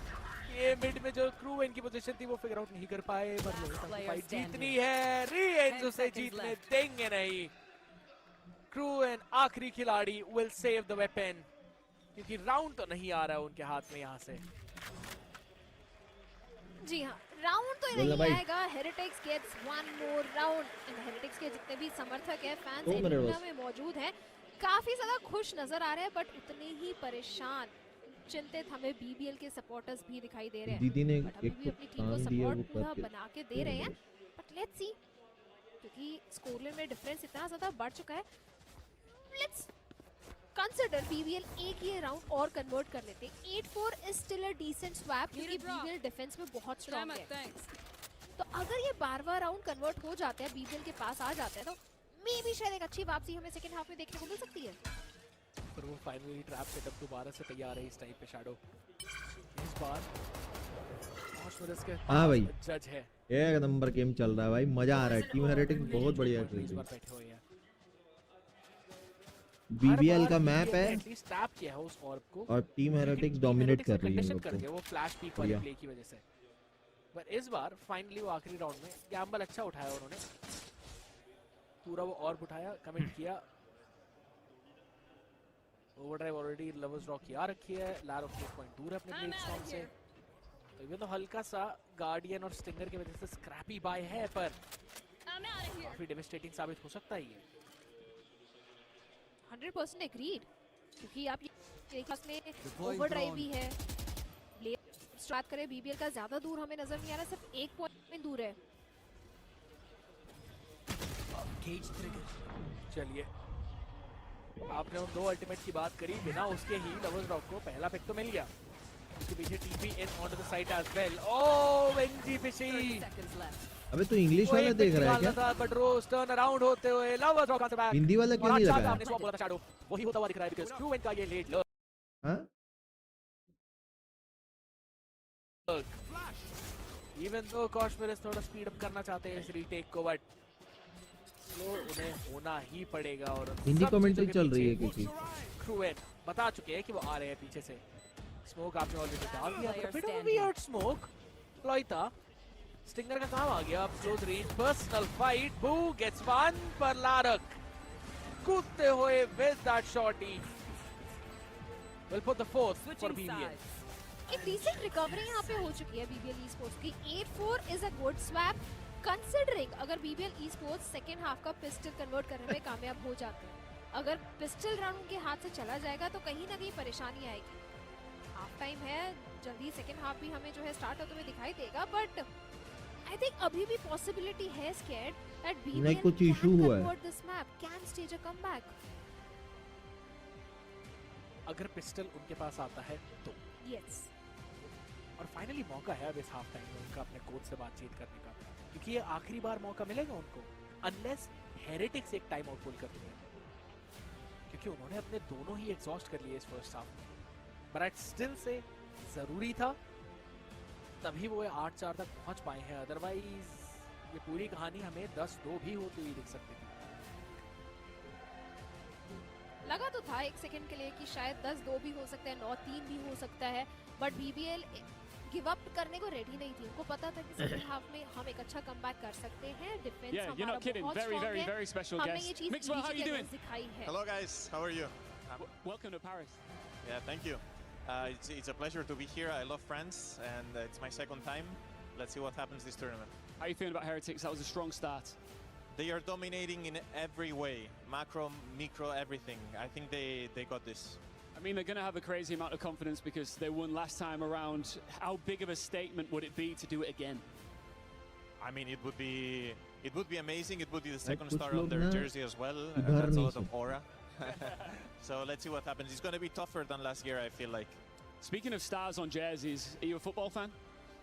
ये मिड में जो क्रू इनकी पोजीशन थी वो फिगर आउट नहीं कर पाए, पर फाइट जीतनी है, रीएंज उसे जीतने देंगे नहीं। क्रू एंड आखिरी खिलाड़ी विल सेव द वेपन, क्योंकि राउंड तो नहीं आ रहा है उनके हाथ में यहाँ से। जी हाँ, राउंड तो नहीं आएगा। Heretics gets 1 more round, and heretics के जितने भी समर्थक हैं, फैंस इंडिया में मौजूद हैं, काफी ज्यादा खुश नजर आ रहे हैं, बट उतने ही परेशान, चिंतित हमें बीबीएल के सपोर्टर्स भी दिखाई दे रहे हैं। दीदी ने एक अपनी टीम को सपोर्ट पूरा बना के दे रहे हैं, बट लेट्स सी, क्योंकि स्कोरलाइन में डिफरेंस इतना ज्यादा बढ़ चुका है। लेट्स कंसीडर बीबीएल एक ये राउंड और कन्वर्ट कर लेते हैं। 8-4 is still a decent swap, क्योंकि बीबीएल डिफेंस में बहुत स्ट्रांग है। तो अगर ये 12वां राउंड कन्वर्ट हो जाता है, बीबीएल के पास आ जाता है, तो मे बी शायद एक अच्छी वापसी हमें सेकंड हाफ में देखने को मिल सकती है। पर वो फाइनली ट्रैप सेटअप दोबारा से तैयार है इस टाइम पे। शैडो इस बार हाँ भाई, जज है, एक नंबर गेम चल रहा है भाई, मजा आ रहा है। टीम हेरिटिक्स बहुत बढ़िया खेल रही है। बीबीएल का मैप है एटलीस्ट टैप किया है उस ऑर्ब को, और टीम हेरिटिक्स डोमिनेट कर रही है उनको वो फ्लैश पीक वाली प्ले की वजह से। पर इस बार फाइनली वो आखिरी राउंड में गैम्बल अच्छा उठाया उन्होंने, पूरा वो ऑर्ब उठाया, कमिट किया। ओवरड्राइव ऑलरेडी लवर्स रॉक किया रखी है, लैर ऑफ 1 पॉइंट दूर है अपने ब्लेड स्टॉर्म से। तो इवन तो हल्का सा गार्डियन और स्टिंगर की वजह से स्क्रैपी बाय है, पर काफी डेविस्टेटिंग साबित हो सकता है ये। 100% एग्रीड, क्योंकि आप ये क्लास में ओवरड्राइव भी है, ब्लेड स्टार्ट करे, बीबीएल का ज्यादा दूर हमें नजर नहीं आ रहा, सिर्फ 1 पॉइंट में दूर है। चलिए, आपने उन 2 अल्टीमेट की बात करी, बिना उसके ही लवर्स रॉक को पहला पिक तो मिल गया। उसके पीछे TP in on to the site as well. Oh Benjy Fishy, अबे तू इंग्लिश वाला देख रहा है क्या? बट रोज टर्न अराउंड होते हुए लवर्स रॉक बैक। हिंदी वाला क्यों नहीं लगा? आपने स्वैप बोला था शैडो, वही होता हुआ दिख रहा है, बिकॉज़ क्रू का ये लेट लर्क। हां, इवन दो कॉस्मोरस थोड़ा स्पीड अप करना चाहते हैं इस रीटेक को, बट स्लो उन्हें होना ही पड़ेगा। और हिंदी कमेंट्री चल रही है क्योंकि क्रूएन बता चुके हैं कि वो आ रहे हैं पीछे से। स्मोक आपने ऑलरेडी डाल दिया, बिट ऑफ वियर्ड स्मोक, लोइता स्टिंगर का काम आ गया, अब close range personal fight, Boo gets one पर लारक कूदते हुए with that shotty will put the fourth for BBL. एक decent recovery यहाँ पे हो चुकी है BBL Esports की. 8-4 is a good swap considering अगर BBL Esports second half का pistol convert करने में कामयाब हो जाते हैं. अगर पिस्टल रन उनके हाथ से चला जाएगा तो कहीं ना कहीं परेशानी आएगी. हाफ टाइम है, जल्दी सेकेंड हाफ भी हमें जो है स्टार्ट होते हुए दिखाई देगा, बट आई थिंक अभी भी पॉसिबिलिटी है स्केर्ड दैट बीबीएल कुछ इशू हुआ है. Convert this map, can stage a comeback. अगर पिस्टल उनके पास आता है तो यस, और फाइनली मौका है अब इस हाफ टाइम में उनका अपने कोच से बातचीत करने का, क्योंकि ये आखिरी बार मौका मिलेगा उनको अनलेस हेरेटिक्स एक टाइम आउट पुल करते हैं, क्योंकि उन्होंने अपने दोनों ही एग्जॉस्ट कर लिए इस फर्स्ट हाफ में. बट एट स्टिल से जरूरी था, तभी वो 8-4 तक पहुंच पाए हैं. अदरवाइज ये पूरी कहानी हमें 10-2 भी होती हुई दिख सकती थी. लगा तो था एक सेकंड के लिए कि शायद 10-2 भी हो सकता है, 9-3 भी हो सकता है, बट बीबीएल गिव अप करने को रेडी नहीं थी. उनको पता था कि सेकंड हाफ में हम एक अच्छा कमबैक कर सकते हैं. डिफेंस हमारा बहुत स्ट्रांग है. very special हमने guest. ये चीज Mixwell, how are you doing? दिखाई है. Hello guys, how are you? Welcome to Paris. Yeah, thank you. It's a pleasure to be here. I love France and it's my second time. Let's see what happens this tournament. How are you feeling about Heretics? That was a strong start. They are dominating in every way, macro, micro, everything. I think they got this. I mean, they're going to have a crazy amount of confidence because they won last time around. How big of a statement would it be to do it again? I mean, it would be amazing. It would be the second कुछ star लोग on their ना jersey as well. इधर That's a नहीं lot of aura. So let's see what happens. It's going to be tougher than last year, I feel like. Speaking of stars on jerseys, are you a football fan?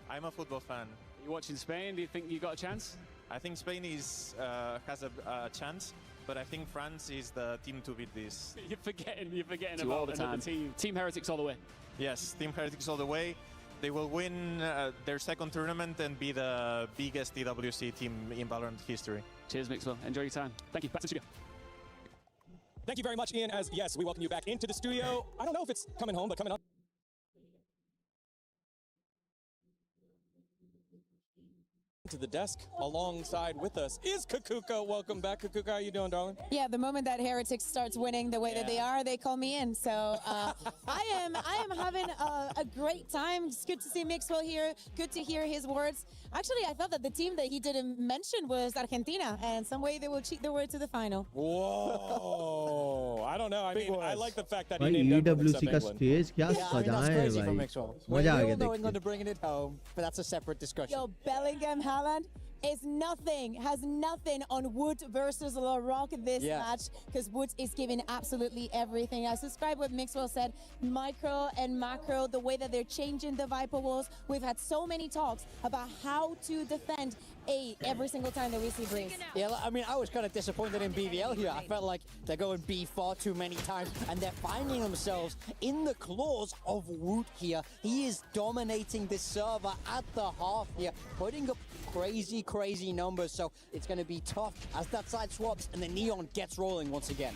I'm a football fan. Are you watching Spain? Do you think you got a chance? I think Spain has a chance, but I think France is the team to beat this. You're forgetting all about the another time. team. Team Heretics all the way. Yes, Team Heretics all the way. They will win their second tournament and be the biggest EWC team in Valorant history. Cheers, Mixwell. Enjoy your time. Thank you. Back to the studio. Thank you very much, Ian. As yes, we welcome you back into the studio. I don't know if it's coming home, but coming up. To the desk alongside with us is Kakuka. Welcome back, Kakuka. How you doing, darling? Yeah, the moment that Heretics starts winning the way that they are, they call me in. So I am having a great time. It's good to see Mixwell here. Good to hear his words. Actually, I thought that the team that he didn't mention was Argentina, and some way they will cheat their way to the final. Whoa! I don't know. I mean, I like the fact that he भाई named EWC का England. Stage क्या Yeah, I mean, that's सजाए crazy हैं from भाई. Mixwell. मजा आ We गया all know देख England के. are bringing it home, but that's a separate discussion. Yo, Bellingham Haaland is has nothing on Wood versus LaRock this Yeah. match, because Wood is giving absolutely everything. I subscribe what Mixwell said, micro and macro, the way that they're changing the Viper walls. We've had so many talks about how to defend A every single time that we see Breeze. Yeah, I mean, I was kind of disappointed in BBL here. I felt like they're going B far too many times, and they're finding themselves in the claws of Wood here. He is dominating this server at the half here, putting up crazy numbers, so it's going to be tough as that side swaps and the Neon gets rolling once again.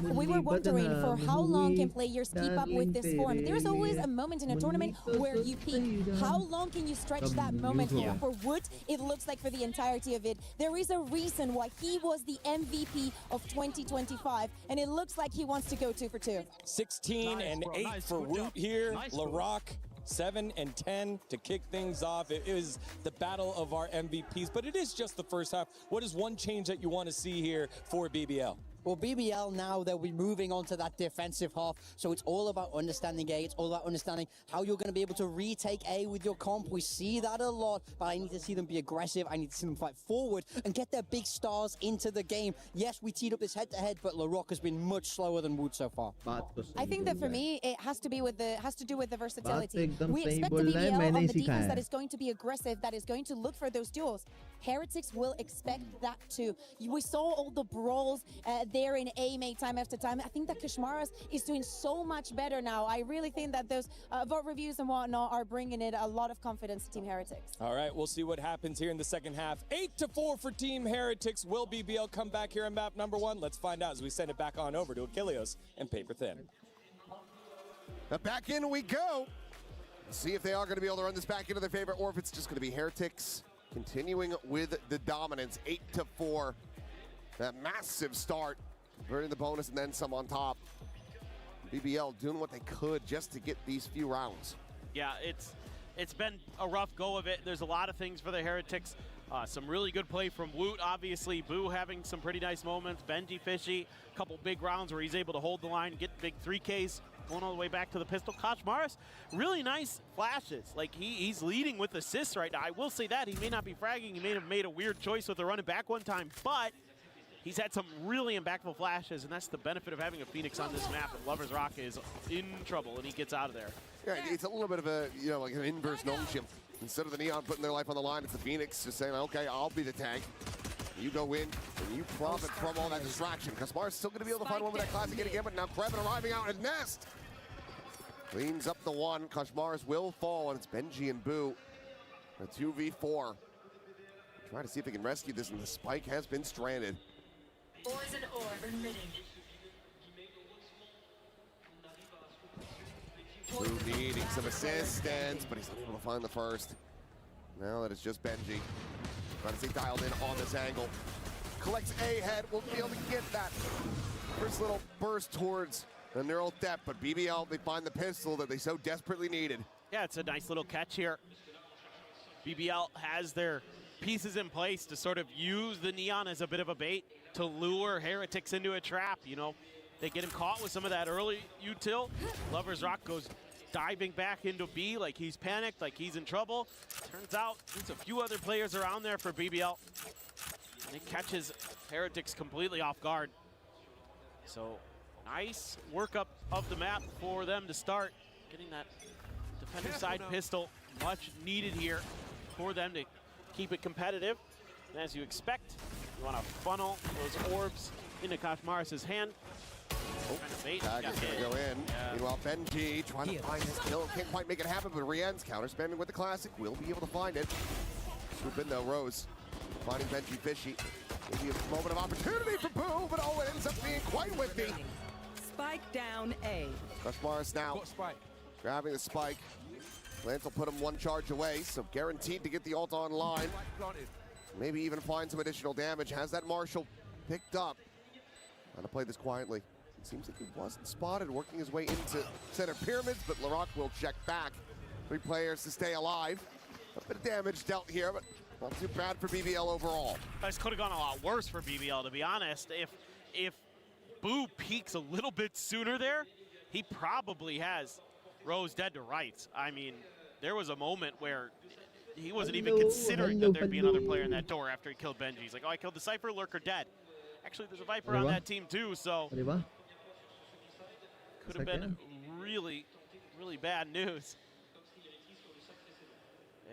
We were wondering for how long can players keep up with this form. There's always a moment in a tournament where you peak. How long can you stretch that moment for? For Wood, it looks like for the entirety of it. There is a reason why he was the MVP of 2025, and it looks like he wants to go 2 for 2. 16 and 8 for Woot here. LaRock 7 and 10 to kick things off. It is the battle of our MVPs, but it is just the first half. What is one change that you want to see here for BBL? Well, BBL now, they'll be moving on to that defensive half, so it's all about understanding A. It's all about understanding how you're going to be able to retake A with your comp. We see that a lot, but I need to see them be aggressive. I need to see them fight forward and get their big stars into the game. Yes, we teed up this head-to-head, but LaRock has been much slower than Wood so far. I think that for me, it has to do with the versatility. एकदम We सही expect a बोल रहा है, BBL मैंने on he the सिखाया defense है. that is going to be aggressive, that is going to look for those duels. Heretics will expect that too. We saw all the brawls there in A made time after time. I think that Kashmaras is doing so much better now. I really think that those vote reviews and whatnot are bringing it a lot of confidence to Team Heretics. All right, we'll see what happens here in the second half. 8-4 for Team Heretics. Will BBL come back here on map number 1? Let's find out as we send it back on over to Achilles and Paper Thin. Back in we go. See if they are going to be able to run this back into their favor, or if it's just going to be Heretics continuing with the dominance, 8-4. That massive start, converting the bonus and then some on top. BBL doing what they could just to get these few rounds. Yeah, it's been a rough go of it. There's a lot of things for the Heretics. Some really good play from Woot, obviously. Boo having some pretty nice moments. Benji Fishy, a couple big rounds where he's able to hold the line, get big 3Ks, going all the way back to the pistol. Kochmaris, really nice flashes. Like, he's leading with assists right now. I will say that. He may not be fragging. He may have made a weird choice with the running back one time, but he's had some really impactful flashes, and that's the benefit of having a Phoenix on this map. And Lovers Rock is in trouble, and he gets out of there. Yeah, it's a little bit of a, you know, like an inverse ownership. Instead of the Neon putting their life on the line, it's the Phoenix just saying, okay, I'll be the tank. You go in, and you profit from all that distraction. Kaspar's still going to be able to find one with that classic again, but now Krevin arriving out at Nest. Cleans up the one. Kashmars will fall, and it's Benji and Boo. A 2v4. Try to see if they can rescue this, and the spike has been stranded. Poison orb emitting. Boo needing some assistance, but he's not able to find the first. Now that it's just Benji. Trying to stay dialed in on this angle. Collects a head, will be able to get that first little burst towards the neural depth, but BBL, they find the pistol that they so desperately needed. Yeah, it's a nice little catch here. BBL has their pieces in place to sort of use the Neon as a bit of a bait to lure Heretics into a trap. You know, they get him caught with some of that early util. Lovers Rock goes diving back into B like he's panicked, like he's in trouble. Turns out there's a few other players around there for BBL. And it catches Heretics completely off guard. So nice workup of the map for them to start. Getting that defender side pistol, much needed here for them to keep it competitive. And as you expect, you want to funnel those orbs into Kochmaris' hand. Tag is going to go in. Yeah. Meanwhile, Benji trying to find his kill. Can't quite make it happen, but Rien's counter spamming with the classic. Will be able to find it. Swoop in though, Rose. Finding Benji Fishy. Maybe a moment of opportunity for Boo, but oh, it ends up being quite whippy. Spike down A. Kochmaris now grabbing the spike. Lance will put him one charge away, so guaranteed to get the ult online. Maybe even find some additional damage. Has that Marshall picked up. Trying to play this quietly. It seems like he wasn't spotted working his way into center pyramids, but Laroc will check back. 3 players to stay alive. A bit of damage dealt here, but not too bad for BBL overall. This could have gone a lot worse for BBL, to be honest. If Boo peaks a little bit sooner there, he probably has Rose dead to rights. I mean, there was a moment where he wasn't even considering that there'd be another player in that door after he killed Benji. He's like, oh, I killed the Cypher, Lurker dead. Actually, there's a Viper on that team too, so could have been really, really bad news.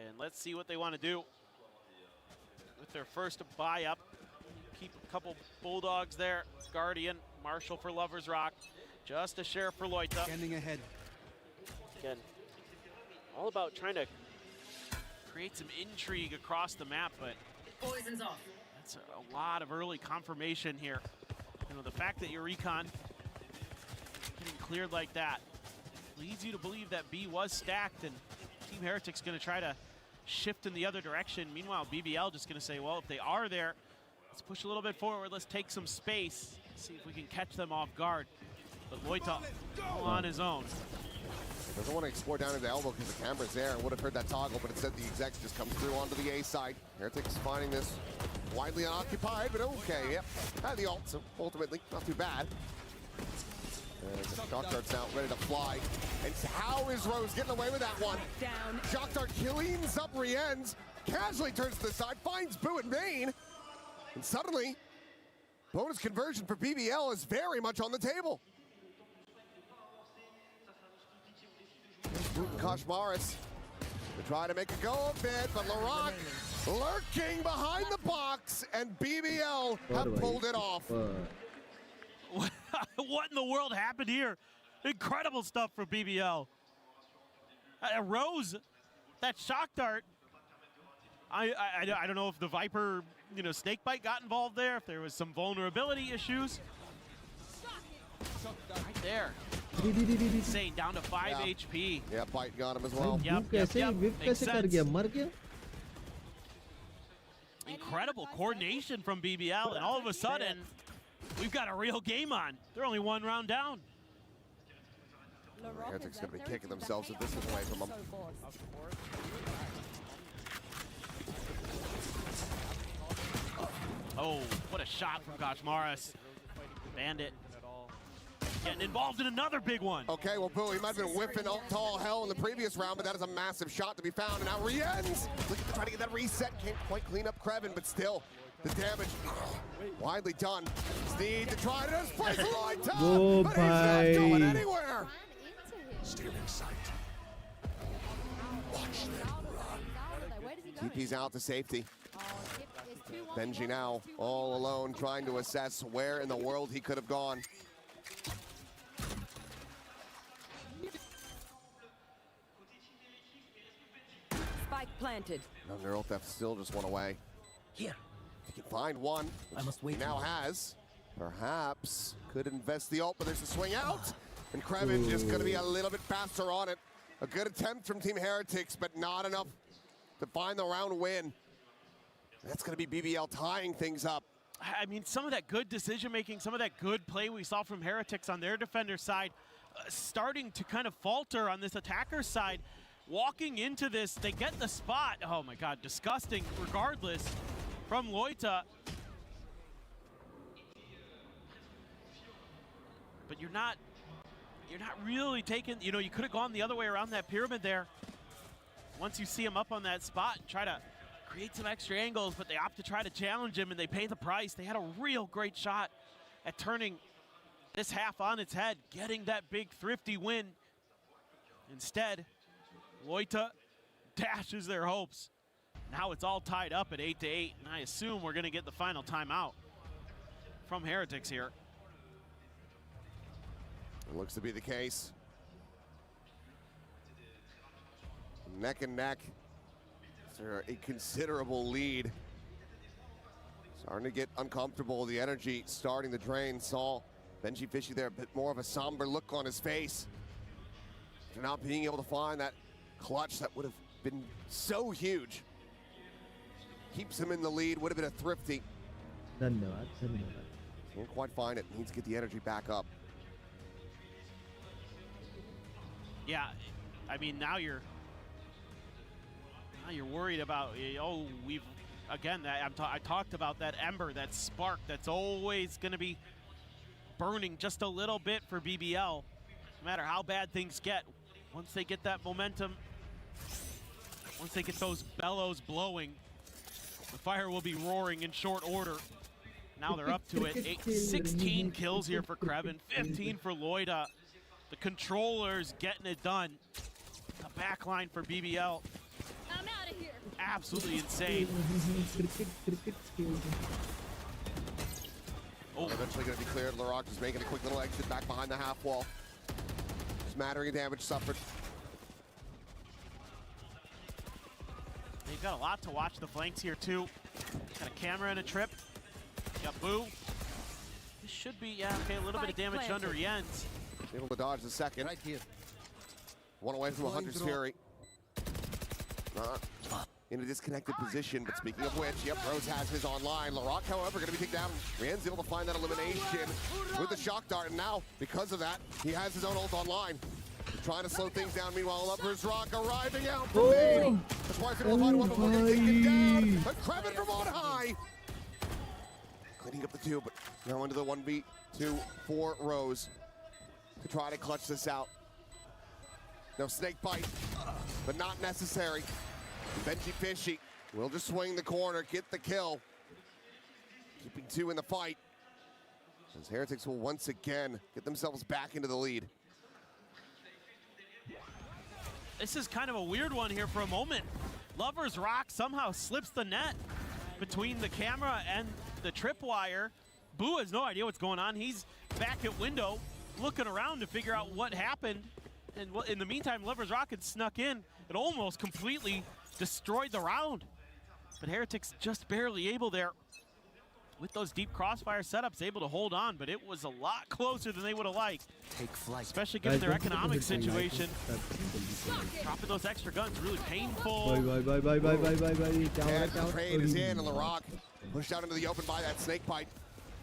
And let's see what they want to do with their first buy up. Keep a couple Bulldogs there. Guardian, Marshall for Lovers Rock. Just a share for Loita. Standing ahead. Again, all about trying to create some intrigue across the map, but Poison's off. that's a lot of early confirmation here. You know, the fact that your recon getting cleared like that leads you to believe that B was stacked, and Team Heretics going to try to shift in the other direction. Meanwhile, BBL just going to say, well, if they are there, let's push a little bit forward. Let's take some space. See if we can catch them off guard. But Loita on his own. Doesn't want to explore down into elbow because the camera's there. Would have heard that toggle, but instead the execs just comes through onto the A side. Heretics finding this widely unoccupied, but okay, yep. Had the ult, so ultimately not too bad. And the Shock Dart's now ready to fly. And how is Rose getting away with that one? Down. Shock Dart cleans up Rien's, casually turns to the side, finds Boo in vain. And suddenly, bonus conversion for BBL is very much on the table. Kochmaris to try to make a go of it, but Laroc lurking behind the box, and BBL have pulled it off. What in the world happened here? Incredible stuff for BBL. Rose, that shock dart. I don't know if the Viper, you know, snakebite got involved there, if there was some vulnerability issues. Right there. Insane, down to 5 HP. Yeah, Bite got him as well. Yep, makes sense. Incredible coordination from BBL, and all of a sudden, we've got a real game on. They're only 1 round down. Heretics going to be kicking themselves if this is away from them. Oh, what a shot from Gosh Morris. Bandit getting involved in another big one. Okay, well, Boo, he might have been whipping up tall hell in the previous round, but that is a massive shot to be found. And now Rienz looking to try to get that reset. Can't quite clean up Krevin, but still, the damage widely done. Sneed to try to displace Loita, but he's not going anywhere. Stealing sight. Watch them run. TP's out to safety. Benji now all alone trying to assess where in the world he could have gone. Spike planted. No, Neural Theft still just one away. Here. He can find one. I must wait. He now has. Perhaps could invest the ult, but there's a swing out. And Krevin just going to be a little bit faster on it. A good attempt from Team Heretics, but not enough to find the round win. That's going to be BBL tying things up. I mean, some of that good decision-making, some of that good play we saw from Heretics on their defender side, starting to kind of falter on this attacker side. Walking into this, they get the spot. Oh my God, disgusting regardless from Loita. But you're not really taking, you know, you could have gone the other way around that pyramid there. Once you see him up on that spot, try to create some extra angles, but they opt to try to challenge him and they pay the price. They had a real great shot at turning this half on its head, getting that big thrifty win. Instead, Loita dashes their hopes. Now it's all tied up at 8-8, and I assume we're gonna get the final timeout from Heretics here. It looks to be the case. Neck and neck. They're a considerable lead. Starting to get uncomfortable. The energy starting to drain. Saw Benji Fishy there, a bit more of a somber look on his face. After not being able to find that clutch that would have been so huge. Keeps him in the lead, would have been a thrifty. Can't quite find it, needs to get the energy back up. Yeah, I mean, now you're worried about, oh, we've, again, I talked about that ember, that spark that's always going to be burning just a little bit for BBL, no matter how bad things get. Once they get that momentum, once they get those bellows blowing, the fire will be roaring in short order. Now they're up to it. 16 kills here for Krevin, 15 for Loita. The controllers getting it done. The back line for BBL. I'm out of here. Absolutely insane. Oh, eventually going to be cleared. Laroc is making a quick little exit back behind the half wall. Smattering of damage suffered. They've got a lot to watch the flanks here too. Got a camera and a trip. Got Boo. This should be, yeah, okay, a little bit of damage under Jens. Able to dodge the second. Right here. One away from 100's Fury. In a disconnected position, but speaking of which, yep, Rose has his online. Laroc, however, going to be taken down. Rien's able to find that elimination with the shock dart, and now, because of that, he has his own ult online. He's trying to slow things down. Meanwhile, Lovers Rock arriving out from lead. That's why he's able to find one before getting taken down. But Krevin from on high. Cleaning up the two, but now into the 1v2 for Rose to try to clutch this out. No snake bite, but not necessary. Benji Fishy will just swing the corner, get the kill. Keeping two in the fight. As Heretics will once again get themselves back into the lead. This is kind of a weird one here for a moment. Lovers Rock somehow slips the net between the camera and the tripwire. Boo has no idea what's going on. He's back at window looking around to figure out what happened. And in the meantime, Lovers Rock had snuck in. It almost completely destroyed the round. But Heretics just barely able there with those deep crossfire setups, able to hold on, but it was a lot closer than they would have liked. Take flight. Especially given their economic situation. Dropping those extra guns, really painful. And the trade is in, and LaRock pushed out into the open by that snake bite.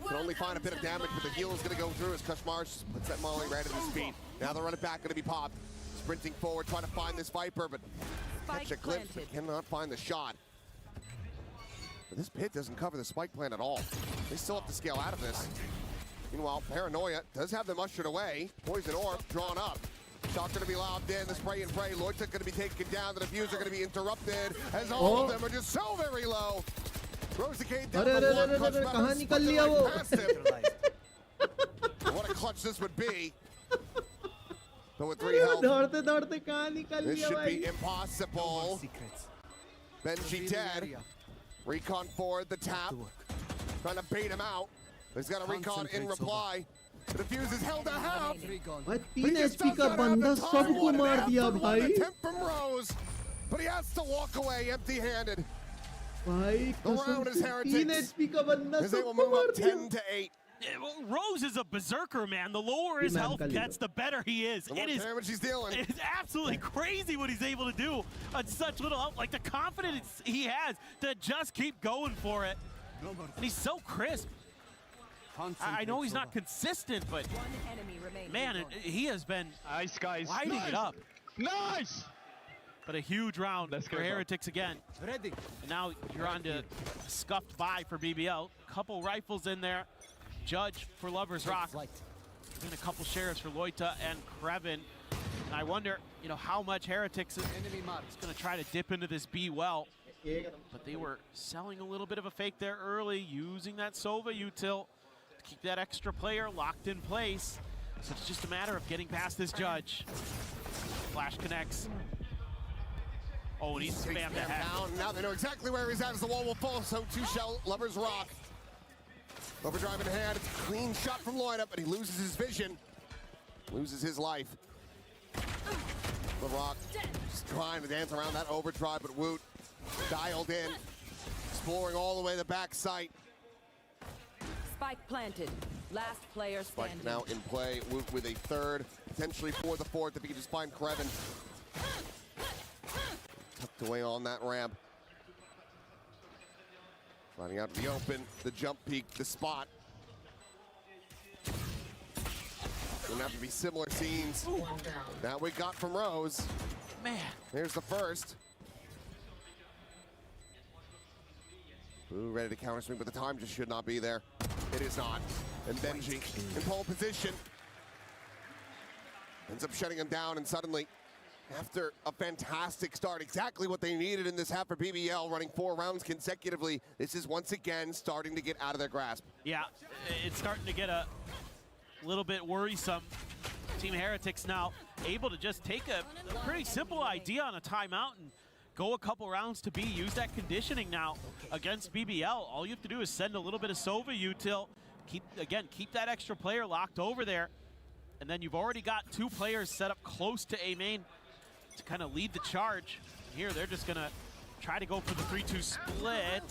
Can only find a bit of damage, but the heal is going to go through as Kushmarsh puts that Molly right at his feet. Now the run it back going to be popped. Sprinting forward, trying to find this Viper, but catch a glimpse, but cannot find the shot. But this pit doesn't cover the spike plant at all. They still have to scale out of this. Meanwhile, Paranoia does have them ushered away. Poison Orb drawn up. Shot going to be lobbed in, the spray and pray. Loita going to be taken down, the diffuser going to be interrupted, as all of them are just so very low. Throws the Cade down the one, Kushmarsh past him. What a clutch this would be. But with 3 health, this should be impossible. Benji dead. Recon forward, the tap. Trying to bait him out. He's got a recon in reply. The defuse is held to half. भाई 3 HP का बंदा सबको मार दिया भाई. Attempt from Rose, but he has to walk away empty-handed. भाई The round is Heretics. 3 HP का बंदा As they will सबको move मार up दिया. 10 to 8. Yeah, well, Rose is a berserker, man. The lower his health gets, the better he is. The more damage he's dealing. It is absolutely crazy what he's able to do on such little health. Like the confidence he has to just keep going for it. And he's so crisp. I know he's not consistent, but man, he has been lighting it up. Nice! But a huge round for Heretics again. Ready. And now you're on to scuffed by for BBL. Couple rifles in there. Judge for Lover's Rock. And a couple shares for Loita and Kreven. And I wonder, how much Heretics is going to try to dip into this B well. But they were selling a little bit of a fake there early, using that Sova util to keep that extra player locked in place. So it's just a matter of getting past this Judge. Flash connects. Oh, and he's spammed ahead. Now they know exactly where he's at as the wall will fall, so 2 shell, Lover's Rock. Overdrive in hand, it's a clean shot from Loita, but he loses his vision. Loses his life. LaRock just trying to dance around that overdrive, but Woot dialed in, exploring all the way the back site. Spike planted. Last player standing. Spike now in play. Woot with a third, potentially for the fourth if he can just find Kreven. Tucked away on that ramp. Finding out the open, the jump peak, the spot. Gonna have to be similar scenes that we got from Rose. Man. Here's the first. Ooh, ready to counter swing, but the time just should not be there. It is not. And Benji in pole position. Ends up shutting him down, and suddenly, after a fantastic start, exactly what they needed in this half for BBL, running 4 rounds consecutively, this is once again starting to get out of their grasp. Yeah, it's starting to get a little bit worrisome. Team Heretics now able to just take a pretty simple idea on a timeout and go a couple rounds to B. Use that conditioning now against BBL. All you have to do is send a little bit of Sova util. Keep that extra player locked over there. And then you've already got 2 players set up close to A main to kind of lead the charge. Here, they're just gonna try to go for the 3-2 split.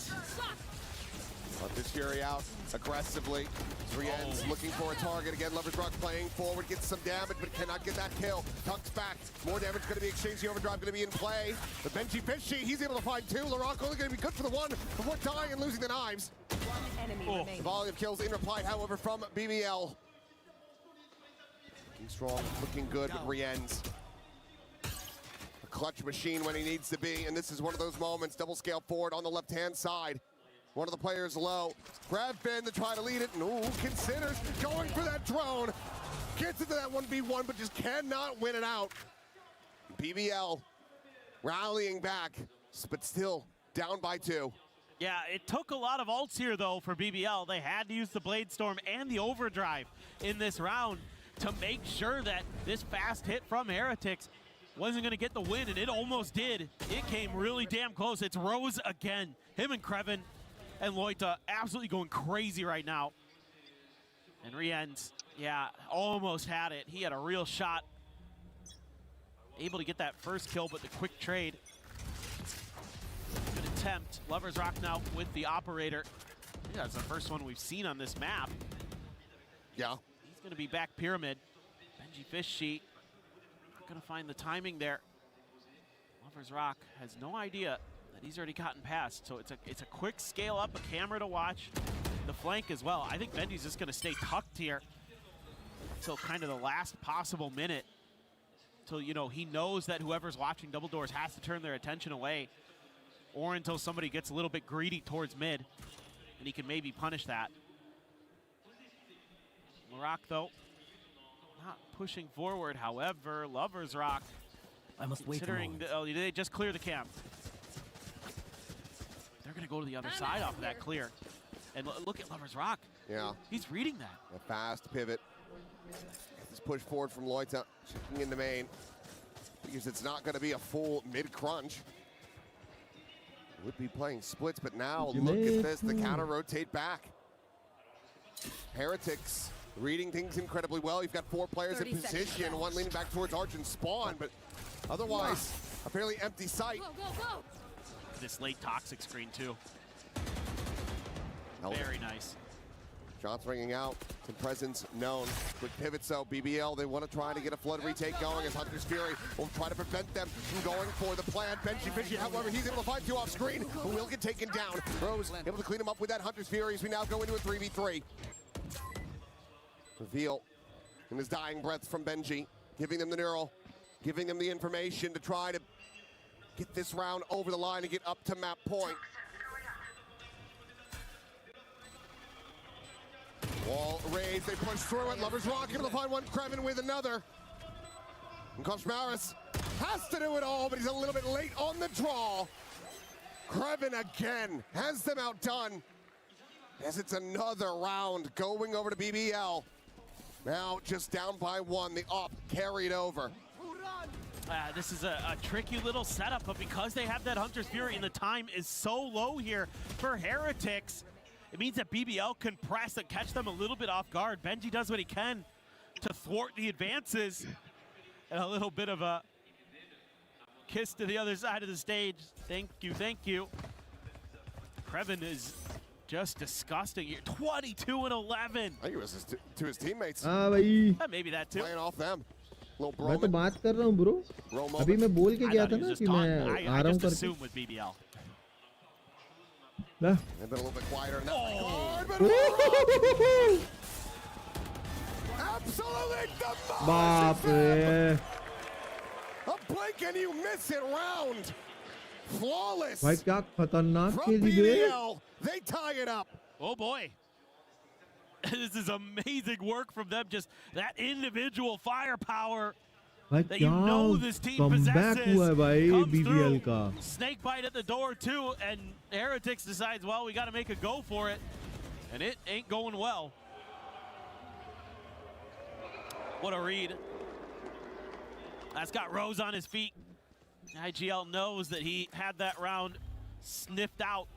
Let this Fury out aggressively. Rien's looking for a target again. Lover's Rock playing forward, gets some damage, but cannot get that kill. Tucks back. More damage going to be exchanged. The overdrive going to be in play. The Benji Fishy, he's able to find 2. LaRock only going to be good for the 1 before dying and losing the knives. The volley of kills in reply, however, from BBL. Looking strong, looking good with Rien's. A clutch machine when he needs to be, and this is one of those moments. Double scale forward on the left-hand side. One of the players low. Grab Finn to try to lead it. And ooh, considers going for that drone. Gets into that 1v1, but just cannot win it out. BBL rallying back, but still down by 2. Yeah, it took a lot of ults here, though, for BBL. They had to use the Blade Storm and the Overdrive in this round to make sure that this fast hit from Heretics wasn't going to get the win, and it almost did. It came really damn close. It's Rose again. Him and Kreven and Loita absolutely going crazy right now. And Rien's, yeah, almost had it. He had a real shot. Able to get that first kill, but the quick trade. Good attempt. Lover's Rock now with the operator. Yeah, that's the first one we've seen on this map. Yeah. He's going to be back pyramid. Benji Fish Sheet. Not going to find the timing there. Lover's Rock has no idea that he's already gotten past. So it's a quick scale up, a camera to watch. The flank as well. I think Benji's just going to stay tucked here until kind of the last possible minute. Until, you know, he knows that whoever's watching Double Doors has to turn their attention away. Or until somebody gets a little bit greedy towards mid. And he can maybe punish that. Larock, though, not pushing forward. However, Lover's Rock, I must wait. Considering, they just clear the camp. They're going to go to the other side off of that clear. And look at Lover's Rock. Yeah. He's reading that. A fast pivot. This push forward from Loita, checking into main. Because it's not going to be a full mid-crunch. Would be playing splits, but now look at this, the counter rotate back. Heretics reading things incredibly well. You've got 4 players in position, one leaning back towards Arch and Spawn, but otherwise a fairly empty site. Go, go, go. This late toxic screen too. Very nice. Shots ringing out, some presence known. Quick pivots though, BBL, they want to try to get a flood retake going as Hunter's Fury will try to prevent them from going for the plan. Benji Fishy, however, he's able to find 2 off screen, who will get taken down. Rose able to clean him up with that Hunter's Fury as we now go into a 3v3. Reveal in his dying breath from Benji, giving them the neural, giving them the information to try to get this round over the line and get up to map point. Wall raised, they push through it. Lover's Rock able to find one, Krevin with another. And Koshmaris has to do it all, but he's a little bit late on the draw. Krevin again has them outdone as it's another round going over to BBL. Now just down by 1, the up carried over. This is a tricky little setup, but because they have that Hunter's Fury and the time is so low here for Heretics, it means that BBL can press and catch them a little bit off guard. Benji does what he can to thwart the advances. And a little bit of a kiss to the other side of the stage. Thank you, thank you. Krevin is just disgusting here. 22 and 11. I think it was to his teammates. Maybe that too. Playing off them. मैं तो बात कर रहा हूँ bro. अभी मैं बोल के गया था ना कि मैं आ रहा हूँ करके. with BBL. They've been a little bit quieter in that regard, absolutely demolishes a blink and you miss it round. Flawless. भाई क्या खतरनाक from खेली गई. BBL, they tie it up. Oh boy. This is amazing work from them. Just that individual firepower that you know this team possesses हुआ है भाई comes BBL through. का. Snake bite at the door too, and Heretics decides, well, we got to make a go for it, and it ain't going well. What a read. That's got Rose on his feet. IGL knows that he had that round sniffed out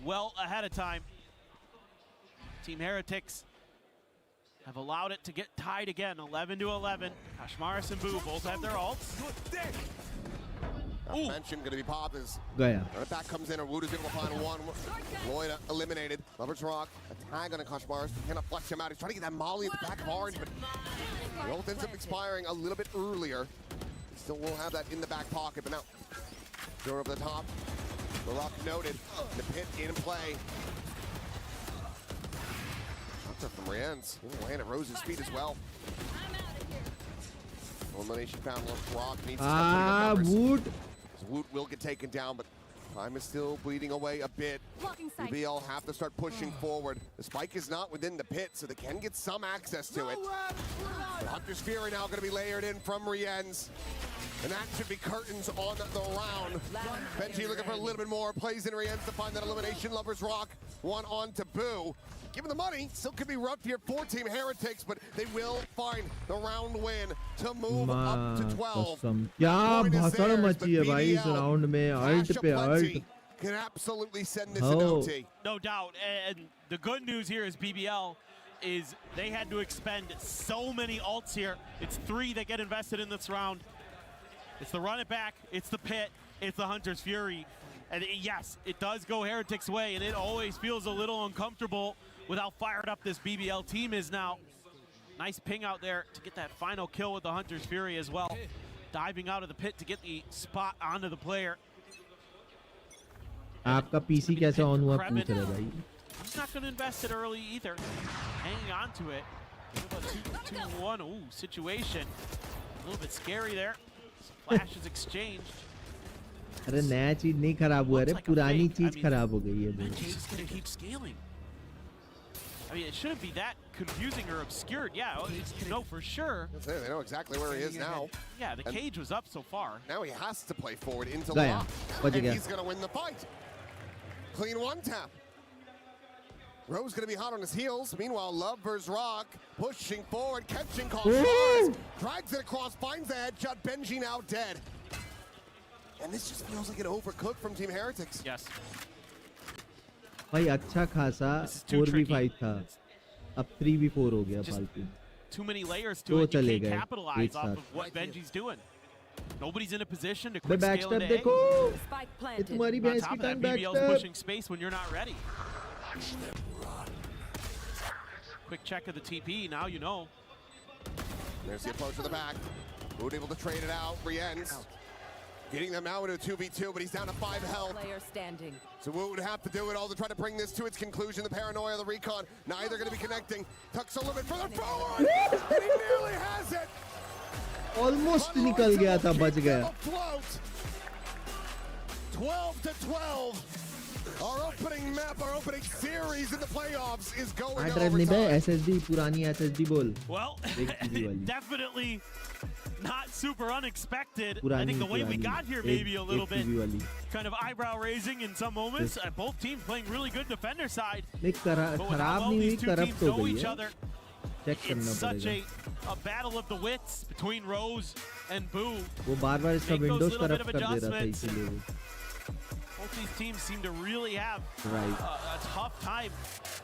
well ahead of time. Team Heretics have allowed it to get tied again, 11 to 11. Kashmaris and Boo both have their ults. Mention going to be popped as गया. back comes in, and Wood is able to find one. Loida eliminated. Lover's Rock, a tag on a Kashmaris. Cannot flush him out. He's trying to get that molly at the back of Orange, but the ult ends up expiring a little bit earlier. Still will have that in the back pocket, but now throw over the top. The Rock noted. The pit in play. From Rienz, laying at Rose's feet as well. Elimination found. Rock needs to start putting up numbers. Wood. Wood will get taken down, but time is still bleeding away a bit. BBL have to start pushing forward. The spike is not within the pit, so they can get some access to it. But Hunter's Fury now going to be layered in from Rienz. And that should be curtains on the round. Benji looking for a little bit more. Plays in Rienz to find that elimination. Lover's Rock, one on to Boo. Given the money, still could be rough here for Team Heretics, but they will find the round win to move up to 12. क्या भसड़ मची है भाई इस round में. Alt पे alt. Can absolutely send this in OT. No doubt, and the good news here is BBL is they had to expend so many ults here. It's 3 that get invested in this round. It's the run it back, it's the pit, it's the Hunter's Fury. And yes, it does go Heretics' way, and it always feels a little uncomfortable with how fired up this BBL team is now. Nice ping out there to get that final kill with the Hunter's Fury as well. Diving out of the pit to get the spot onto the player. आपका PC कैसे on हुआ पूछ रहे भाई? He's not going to invest it early either. Hanging on to it. 2-1 situation. A little bit scary there. Some flashes exchanged. अरे नया चीज नहीं खराब हुआ रे, पुरानी चीज खराब हो गई है भाई. NRG's going to keep scaling. I mean, it shouldn't be that confusing or obscured. Yeah, you know for sure. They know exactly where he is now. Yeah, the cage was up so far. Now he has to play forward into Gaya. lock. And he's going to win the fight. Clean one tap. Rose going to be hot on his heels. Meanwhile, Love vs. Rock pushing forward, catching calls. Drags it across, finds the headshot. Benji now dead. And this just feels like an overcook from Team Heretics. Yes. भाई अच्छा खासा 4v5 था, अब 3v4 हो गया फालतू. Too many layers to it. You can't capitalize off of what Benji's doing. Nobody's in a position to quick scale into A. देखो, ये तुम्हारी भैंस की टंग BBL's pushing space when you're not ready. Quick check of the TP, now you know. There's the approach to the back. Wood able to trade it out, re-ends. Getting them now into a 2v2, but he's down to 5 health. Player standing. So Wood would have to do it all to try to bring this to its conclusion. The paranoia, the recon, neither going to be connecting. Tucks a little bit further forward, and he nearly has it. Almost निकल गया था, बच गया. 12-12. Our opening map, our opening series in the playoffs is going I to drive नहीं overtime. बे, SSD पुरानी SSD बोल. Well, definitely not super unexpected. I think the way we got here maybe a little bit kind of eyebrow raising in some moments. Both teams playing really good defender side. नहीं खराब नहीं हुई, corrupt हो गई है. Check करना It's such पड़ेगा. a battle of the wits between Rose and Boo. वो बार-बार इसका Windows corrupt कर दे रहा था इसीलिए. Both these teams seem to really have a tough time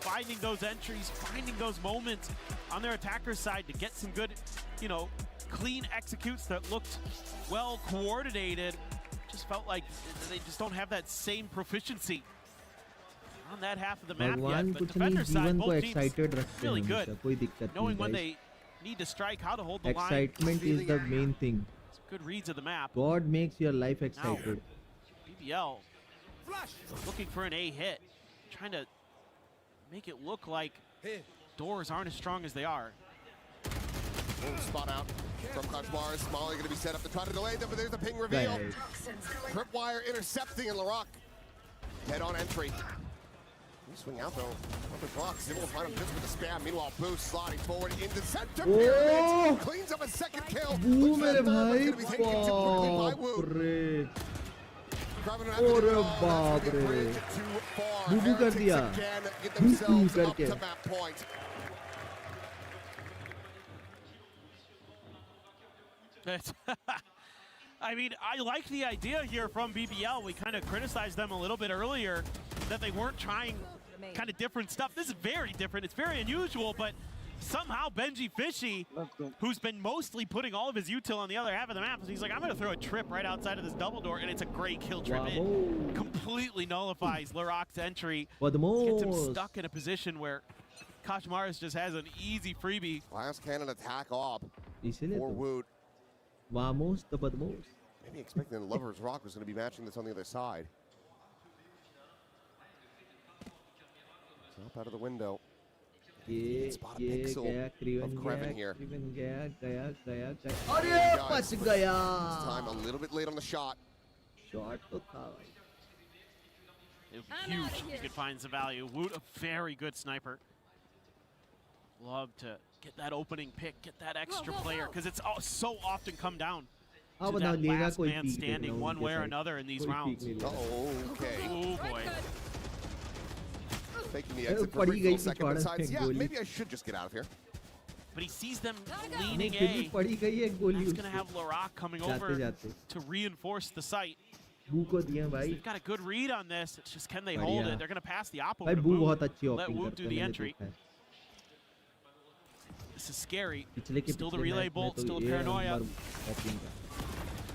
finding those entries, finding those moments on their attacker's side to get some good, you know, clean executes that looked well coordinated. Just felt like they just don't have that same proficiency on that half of the map yet. But defender side, both teams really good, knowing when they need to strike, how to hold the line. Excitement is the main thing. Some good reads of the map. God makes your life excited. BBL looking for an A hit, trying to make it look like doors aren't as strong as they are. Spot out from Kashmar. Smalley going to be set up to try to delay them, but there's a ping reveal. Tripwire intercepting, and Laroc head on entry. Swing out though. Upper blocks, able to find him just with the spam. Meanwhile, Boo sliding forward into center pyramid. Cleans up a second kill. Boo मेरे भाई. अरे बाप रे. बूबू कर दिया. बूबू करके. I mean, I like the idea here from BBL. We kind of criticized them a little bit earlier that they weren't trying kind of different stuff. This is very different. It's very unusual, but somehow Benji Fishy, who's been mostly putting all of his util on the other half of the map, he's like, I'm going to throw a trip right outside of this double door, and it's a great kill trip. It completely nullifies Laroc's entry. Gets him stuck in a position where Kashmaris just has an easy freebie. Last cannon attack op for Woot. Vamos, the Badmos. Maybe expecting that Lover's Rock was going to be matching this on the other side. Up out of the window. Spot a pixel of Kreven here. This time a little bit late on the shot. It would be huge if you could find some value. Woot, a very good sniper. Love to get that opening pick, get that extra player, because it's so often come down to that last man standing one way or another in these rounds. Okay. Oh boy. Taking the exit for free second decides, yeah, maybe I should just get out of here. But he sees them leaning A. He's going to have Laroc coming over to reinforce the site. They've got a good read on this. It's just, can they hold it? They're going to pass the op over to Boo. Let Woot do the entry. This is scary. Still the relay bolt, still the paranoia.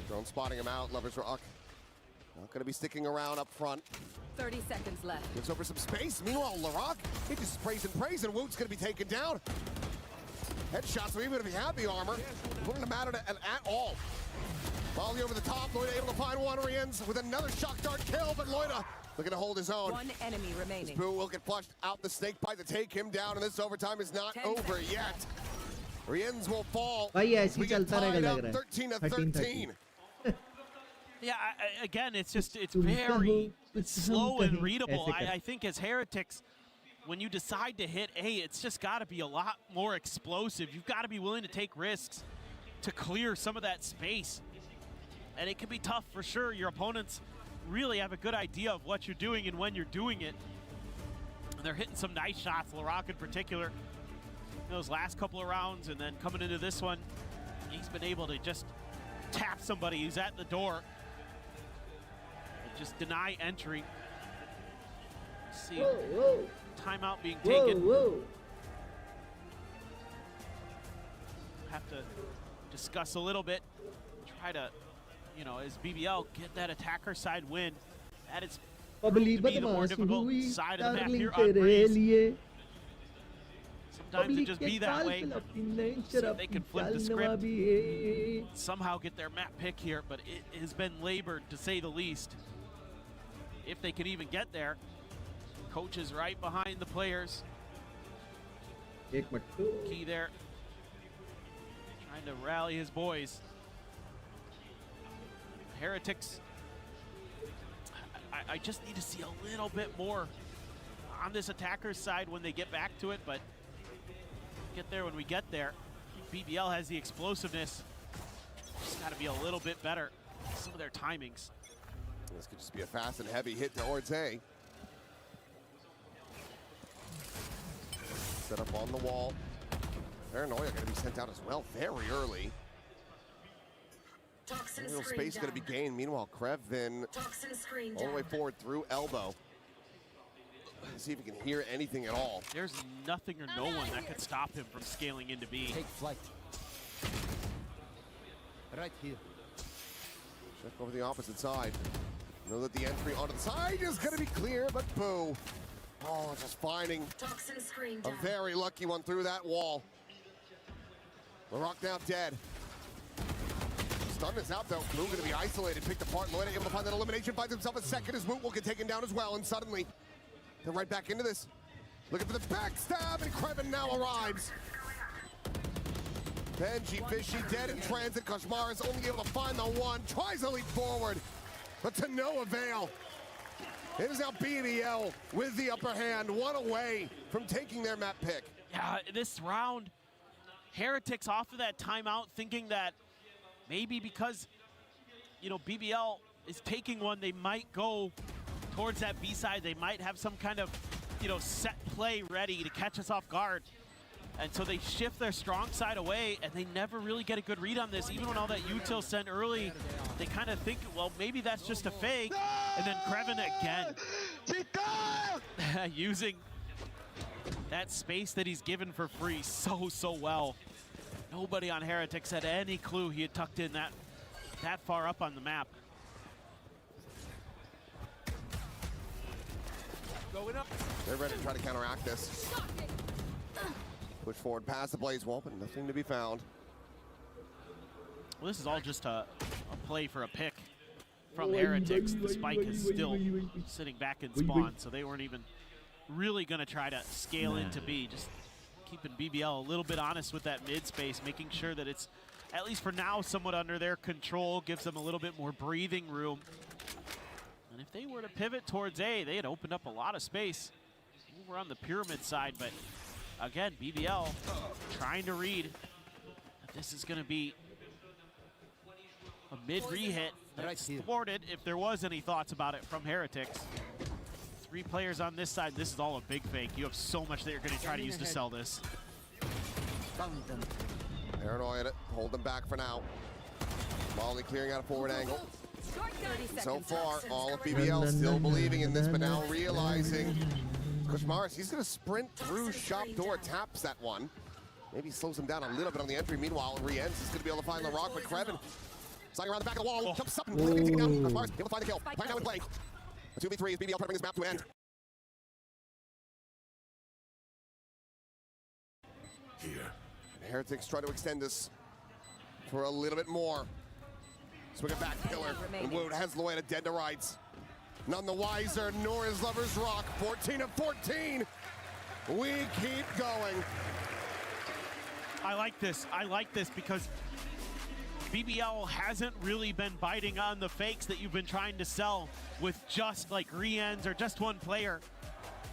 Drone spotting him out. Lover's Rock Not going to be sticking around up front. 30 seconds left. Gives over some space. Meanwhile, Larocque, he just sprays and prays, and Woot's going to be taken down. Headshots, so even if he had the armor, it wouldn't have mattered at all. Volley over the top, Loida able to find one. Riens with another shock dart kill, but Loida looking to hold his own. One enemy remaining. Boo will get flushed out the snake bite to take him down, and this overtime is not over yet. Riens will fall. भाई ऐसे We he get चलता रहेगा tied लग up रहा है 13-13. Yeah, again, it's very slow and readable. I think as Heretics, when you decide to hit A, it's just got to be a lot more explosive. You've got to be willing to take risks to clear some of that space. And it can be tough for sure. Your opponents really have a good idea of what you're doing and when you're doing it. And they're hitting some nice shots, Larocque in particular. Those last couple of rounds, and then coming into this one, he's been able to just tap somebody who's at the door and just deny entry. See, timeout being taken. Have to discuss a little bit, try to, you know, as BBL get that attacker side win. That is to be the more difficult side of the map here on Breeze. Sometimes it just be that way. See if they can flip the script, somehow get their map pick here, but it has been labored to say the least. If they can even get there. Coach is right behind the players. Key there. Trying to rally his boys. Heretics. I just need to see a little bit more on this attacker's side when they get back to it, but get there when we get there. BBL has the explosiveness. Just got to be a little bit better. Some of their timings. This could just be a fast and heavy hit towards A. Set up on the wall. Paranoia going to be sent out as well very early. Real space going to be gained. Meanwhile, Krevin all the way forward through elbow. Let's see if he can hear anything at all. There's nothing or no one that could stop him from scaling into B. Take flight. Right here. Check over the opposite side. Know that the entry onto the side is going to be clear, but Boo. Oh, just finding a very lucky one through that wall. Larocque now dead. Stun is out though. Boo going to be isolated, picked apart. Loida able to find that elimination, finds himself a second as Woot will get taken down as well, and suddenly they're right back into this. Looking for the backstab, and Krevin now arrives. Benji Fishy dead in transit. Koshmar is only able to find the one. Tries to leap forward, but to no avail. It is now BBL with the upper hand, one away from taking their map pick. Yeah, this round, Heretics off of that timeout thinking that maybe because, you know, BBL is taking one, they might go towards that B side. They might have some kind of, you know, set play ready to catch us off guard. And so they shift their strong side away, and they never really get a good read on this. Even when all that util sent early, they kind of think, well, maybe that's just a fake. And then Krevin again, using that space that he's given for free so well. Nobody on Heretics had any clue he had tucked in that far up on the map. Going up. They're ready to try to counteract this. Push forward past the blaze wall, but nothing to be found. Well, this is all just a play for a pick from Heretics. The spike is still sitting back in spawn, so they weren't even really going to try to scale into B. Just keeping BBL a little bit honest with that mid space, making sure that it's, at least for now, somewhat under their control, gives them a little bit more breathing room. And if they were to pivot towards A, they had opened up a lot of space. We're on the pyramid side, but again, BBL trying to read that this is going to be a mid-re-hit that's thwarted, if there was any thoughts about it from Heretics. 3 players on this side. This is all a big fake. You have so much that you're going to try to use to sell this. Paranoia, hold them back for now. Molly clearing out a forward angle. So far, all of BBL still believing in this, but now realizing Koshmaris, he's going to sprint through shop door, taps that one. Maybe slows him down a little bit on the entry. Meanwhile, Riens is going to be able to find Larocque, but Krevin Sliding around the back of the wall, jumps up and taking down. Mars able to find the kill. Playing now in play. A 2v3 is BBL trying to bring this map to end. Here. And Heretics try to extend this for a little bit more. Swing it back pillar. And Wood has Loida dead to rights. None the wiser, nor is Lovers Rock. 14 of 14. We keep going. I like this. I like this because BBL hasn't really been biting on the fakes that you've been trying to sell with just like re-ends or just one player.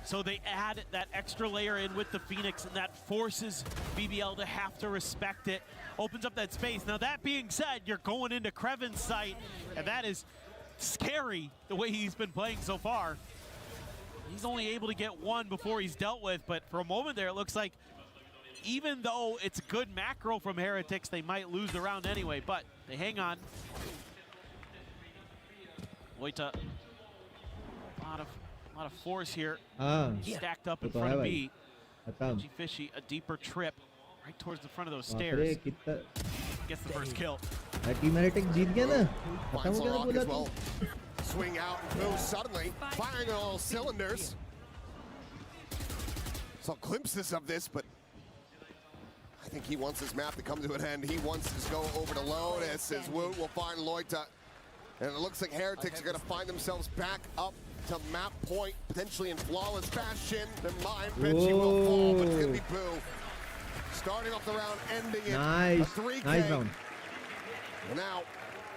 So they add that extra layer in with the Phoenix, and that forces BBL to have to respect it. Opens up that space. Now that being said, you're going into Kreven's site, and that is scary the way he's been playing so far. He's only able to get one before he's dealt with, but for a moment there, it looks like even though it's good macro from Heretics, they might lose the round anyway, but they hang on. Loita, a lot of force here. Stacked up in front of B. G Fishy, a deeper trip right towards the front of those stairs. Gets the first kill. Team Heretics जीत गया ना? Finds LaRock as well. Swing out and boost suddenly, firing on all cylinders. Saw glimpses of this, but I think he wants his map to come to an end. He wants to go over to Lotus as Woot will find Loita. And it looks like Heretics are going to find themselves back up to map point, potentially in flawless fashion. The mind Benji will fall, but it's going to be Boo. Starting off the round, ending it. Nice. A 3K. Nice round. And now,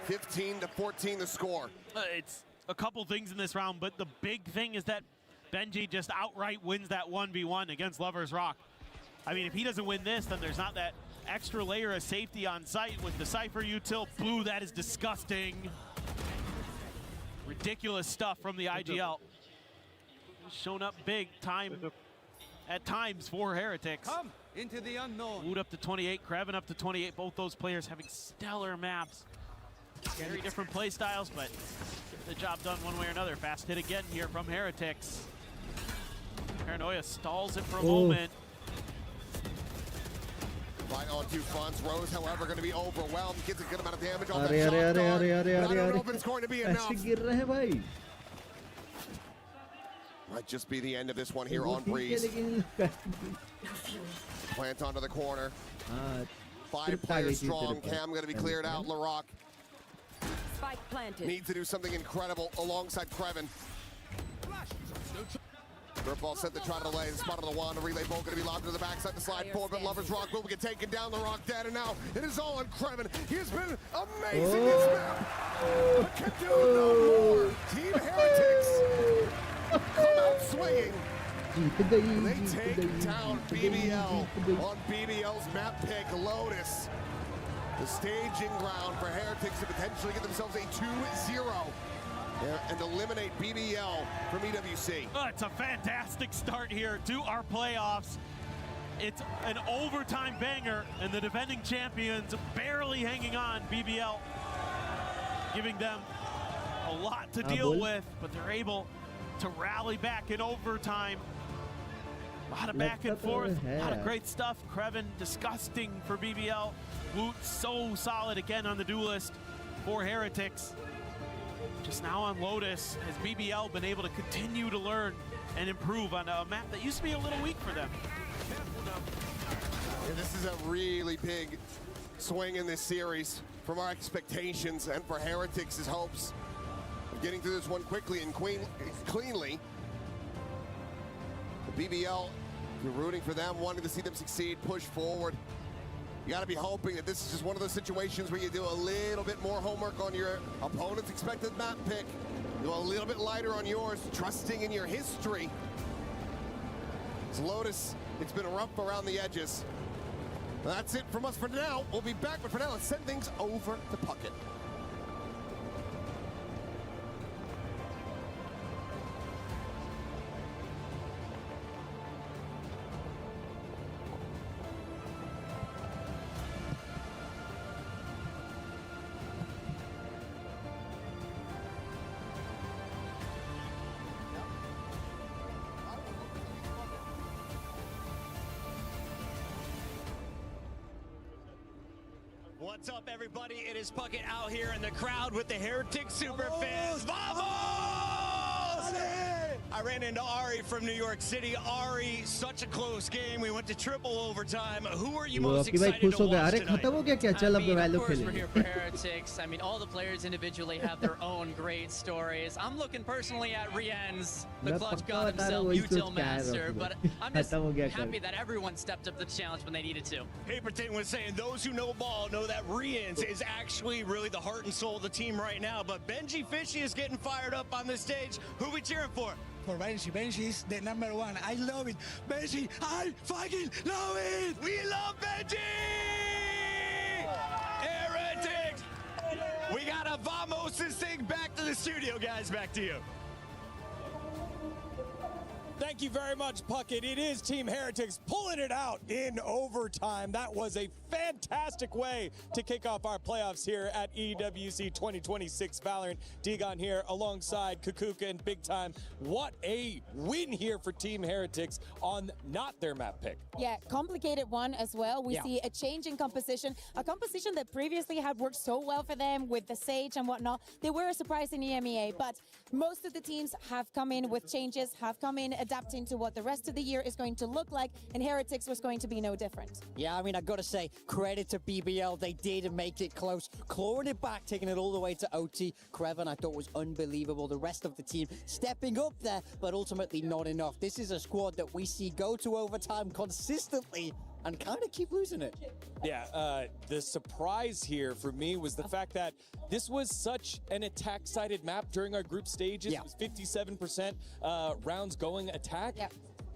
15 to 14 the score. It's a couple things in this round, but the big thing is that Benji just outright wins that 1v1 against Lovers Rock. I mean, if he doesn't win this, then there's not that extra layer of safety on site with the Cypher util. Blue, that is disgusting. Ridiculous stuff from the IGL. Shown up big time at times for Heretics. Come into the unknown. Wood up to 28, Kreven up to 28. Both those players having stellar maps. Very different play styles, but get the job done one way or another. Fast hit again here from Heretics. Paranoia stalls it for a moment. Right on two fronts. Rose, however, going to be overwhelmed. Gets a good amount of damage on that shotgun. I don't know if it's going to be enough. Might just be the end of this one here on Breeze. Plant onto the corner. 5 players strong. Cam going to be cleared out. LaRock Spike planted. needs to do something incredible alongside Kreven. Dirtball sent the try to delay. The spot on the wand. The relay ball going to be lobbed to the backside to slide forward, but Lovers Rock will get taken down. LaRock dead, and now it is all on Kreven. He has been amazing this map, but can do no more. Team Heretics come out swinging. They take down BBL on BBL's map pick, Lotus. The staging ground for Heretics to potentially get themselves a 2-0 and eliminate BBL from EWC. It's a fantastic start here to our playoffs. It's an overtime banger, and the defending champions barely hanging on. BBL giving them a lot to deal with, but they're able to rally back in overtime. A lot of back and forth, a lot of great stuff. Kreven, disgusting for BBL. Woot, so solid again on the duelist for Heretics. Just now on Lotus, has BBL been able to continue to learn and improve on a map that used to be a little weak for them. And this is a really big swing in this series from our expectations and for Heretics' hopes of getting through this one quickly and cleanly. The BBL, you're rooting for them, wanting to see them succeed, push forward. You gotta be hoping that this is just one of those situations where you do a little bit more homework on your opponent's expected map pick, go a little bit lighter on yours, trusting in your history. It's Lotus, it's been rough around the edges. That's it from us for now. We'll be back, but for now, let's send things over to Puckett. What's up, everybody? It is Puckett out here in the crowd with the Heretics super fans. Vamos! I ran into Ari from New York City. Ari, such a close game. We went to triple overtime. Who are you most excited to watch tonight? Of course, we're here for Heretics. I mean, all the players individually have their own great stories. I'm looking personally at Rien's, the clutch god himself, util master, but I'm just happy that everyone stepped up to the challenge when they needed to. Paperton was saying those who know ball know that Rien's is actually really the heart and soul of the team right now, but Benji Fishy is getting fired up on the stage. Who we cheering for? For Benji. Benji is the #1. I love it. Benji, I fucking love it. We love Benji! Heretics! We got to vamos this thing back to the studio, guys. Back to you. Thank you very much, Puckett. It is Team Heretics pulling it out in overtime. That was a fantastic way to kick off our playoffs here at EWC 2026 Valorant. Degon here alongside Kukuka and Big Time. What a win here for Team Heretics on not their map pick. Yeah, complicated one as well. We see a change in composition, a composition that previously had worked so well for them with the Sage and whatnot. They were a surprise in EMEA, but most of the teams have come in with changes, have come in adapting to what the rest of the year is going to look like, and Heretics was going to be no different. Yeah, I mean, I gotta say, credit to BBL. They did make it close, clawing it back, taking it all the way to OT. Creven, I thought, was unbelievable. The rest of the team stepping up there, but ultimately not enough. This is a squad that we see go to overtime consistently and kind of keep losing it. Yeah, the surprise here for me was the fact that this was such an attack-sided map during our group stages. It was 57% rounds going attack.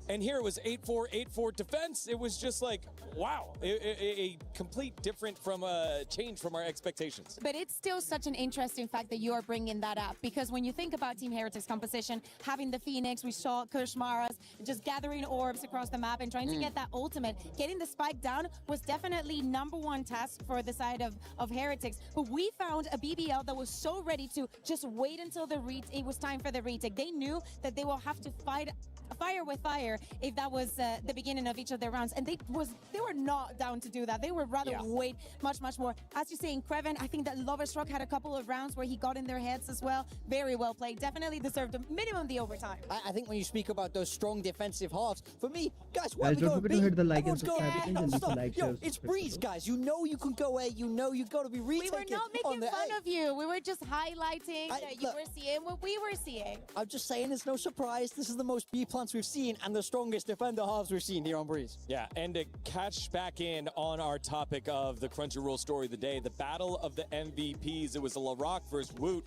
And here it was 8-4, 8-4 defense. It was just like, wow, a complete different from change from our expectations. But it's still such an interesting fact that you are bringing that up, because when you think about Team Heretics composition, having the Phoenix, we saw Kushmaras just gathering orbs across the map and trying to get that ultimate. Getting the spike down was definitely #1 task for the side of Heretics. But we found a BBL that was so ready to just wait until it was time for the retake. They knew that they will have to fight fire with fire if that was the beginning of each of their rounds, and they were not down to do that. They would rather wait much more. As you say, in Creven, I think that Loverstruck had a couple of rounds where he got in their heads as well. Very well played. Definitely deserved a minimum the overtime. I think when you speak about those strong defensive halves, for me, guys, what Guys, don't forget to hit the like and subscribe. Yo, it's Breeze, guys. You know you can go A. You know you've got to be retaking. We were not making fun of you. We were just highlighting that you were seeing what we were seeing. I'm just saying it's no surprise. This is the most B plants we've seen and the strongest defender halves we've seen here on Breeze. Yeah, and to catch back in on our topic of the Crunchyroll story of the day, the battle of the MVPs. It was a LaRock versus Woot.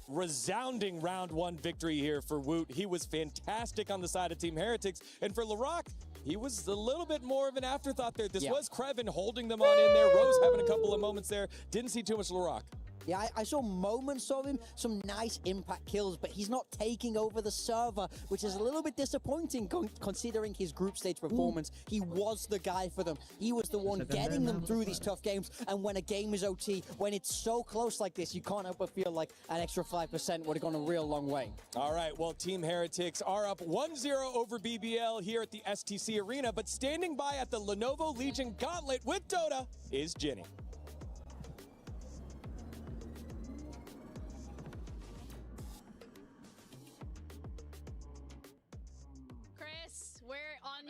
Resounding round 1 victory here for Woot. He was fantastic on the side of Team Heretics. And for LaRock, he was a little bit more of an afterthought there. This was Creven holding them on in there. Rose having a couple of moments there. Didn't see too much LaRock. Yeah, I saw moments of him, some nice impact kills, but he's not taking over the server, which is a little bit disappointing considering his group stage performance. He was the guy for them. He was the one getting them through these tough games, and when a game is OT, when it's so close like this, you can't help but feel like an extra 5% would have gone a real long way. All right, well, Team Heretics are up 1-0 over BBL here at the STC Arena, but standing by at the Lenovo Legion Gauntlet with Dota is Jenny.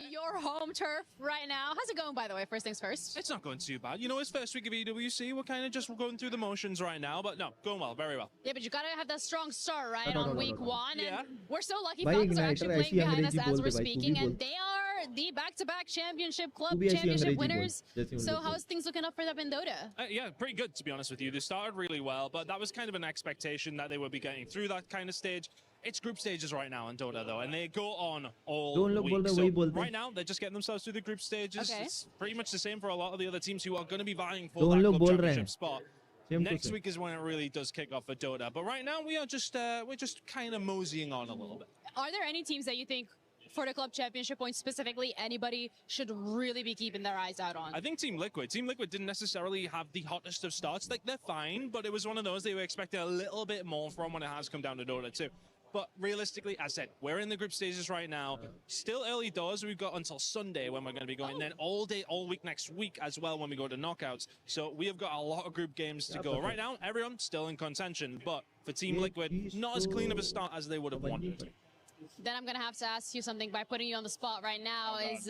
Your home turf right now. How's it going, by the way? First things first. It's not going too bad. You know, it's first week of EWC. We're kind of just going through the motions right now, but no, going well, very well. Yeah, but you got to have that strong start, right, on week 1. Yeah. And we're so lucky Falcons are actually playing behind us as we're speaking, and they are the back-to-back championship club championship winners. So how's things looking up for them in Dota? Yeah, pretty good, to be honest with you. They started really well, but that was kind of an expectation that they would be getting through that kind of stage. It's group stages right now in Dota, though, and they go on all week. So right now, they're just getting themselves through the group stages. Okay. It's pretty much the same for a lot of the other teams who are going to be vying for that club championship spot. Next week is when it really does kick off for Dota. But right now, we are just we're just kind of moseying on a little bit. Are there any teams that you think, for the club championship points specifically, anybody should really be keeping their eyes out on? I think Team Liquid didn't necessarily have the hottest of starts. Like, they're fine, but it was one of those they were expecting a little bit more from when it has come down to Dota 2. But realistically, as I said, we're in the group stages right now. Still early doors. We've got until Sunday when we're going to be going. Then all day, all week next week as well when we go to knockouts. So we have got a lot of group games to go. Right now, everyone still in contention. But for Team Liquid, not as clean of a start as they would have wanted. Then I'm going to have to ask you something by putting you on the spot right now. Is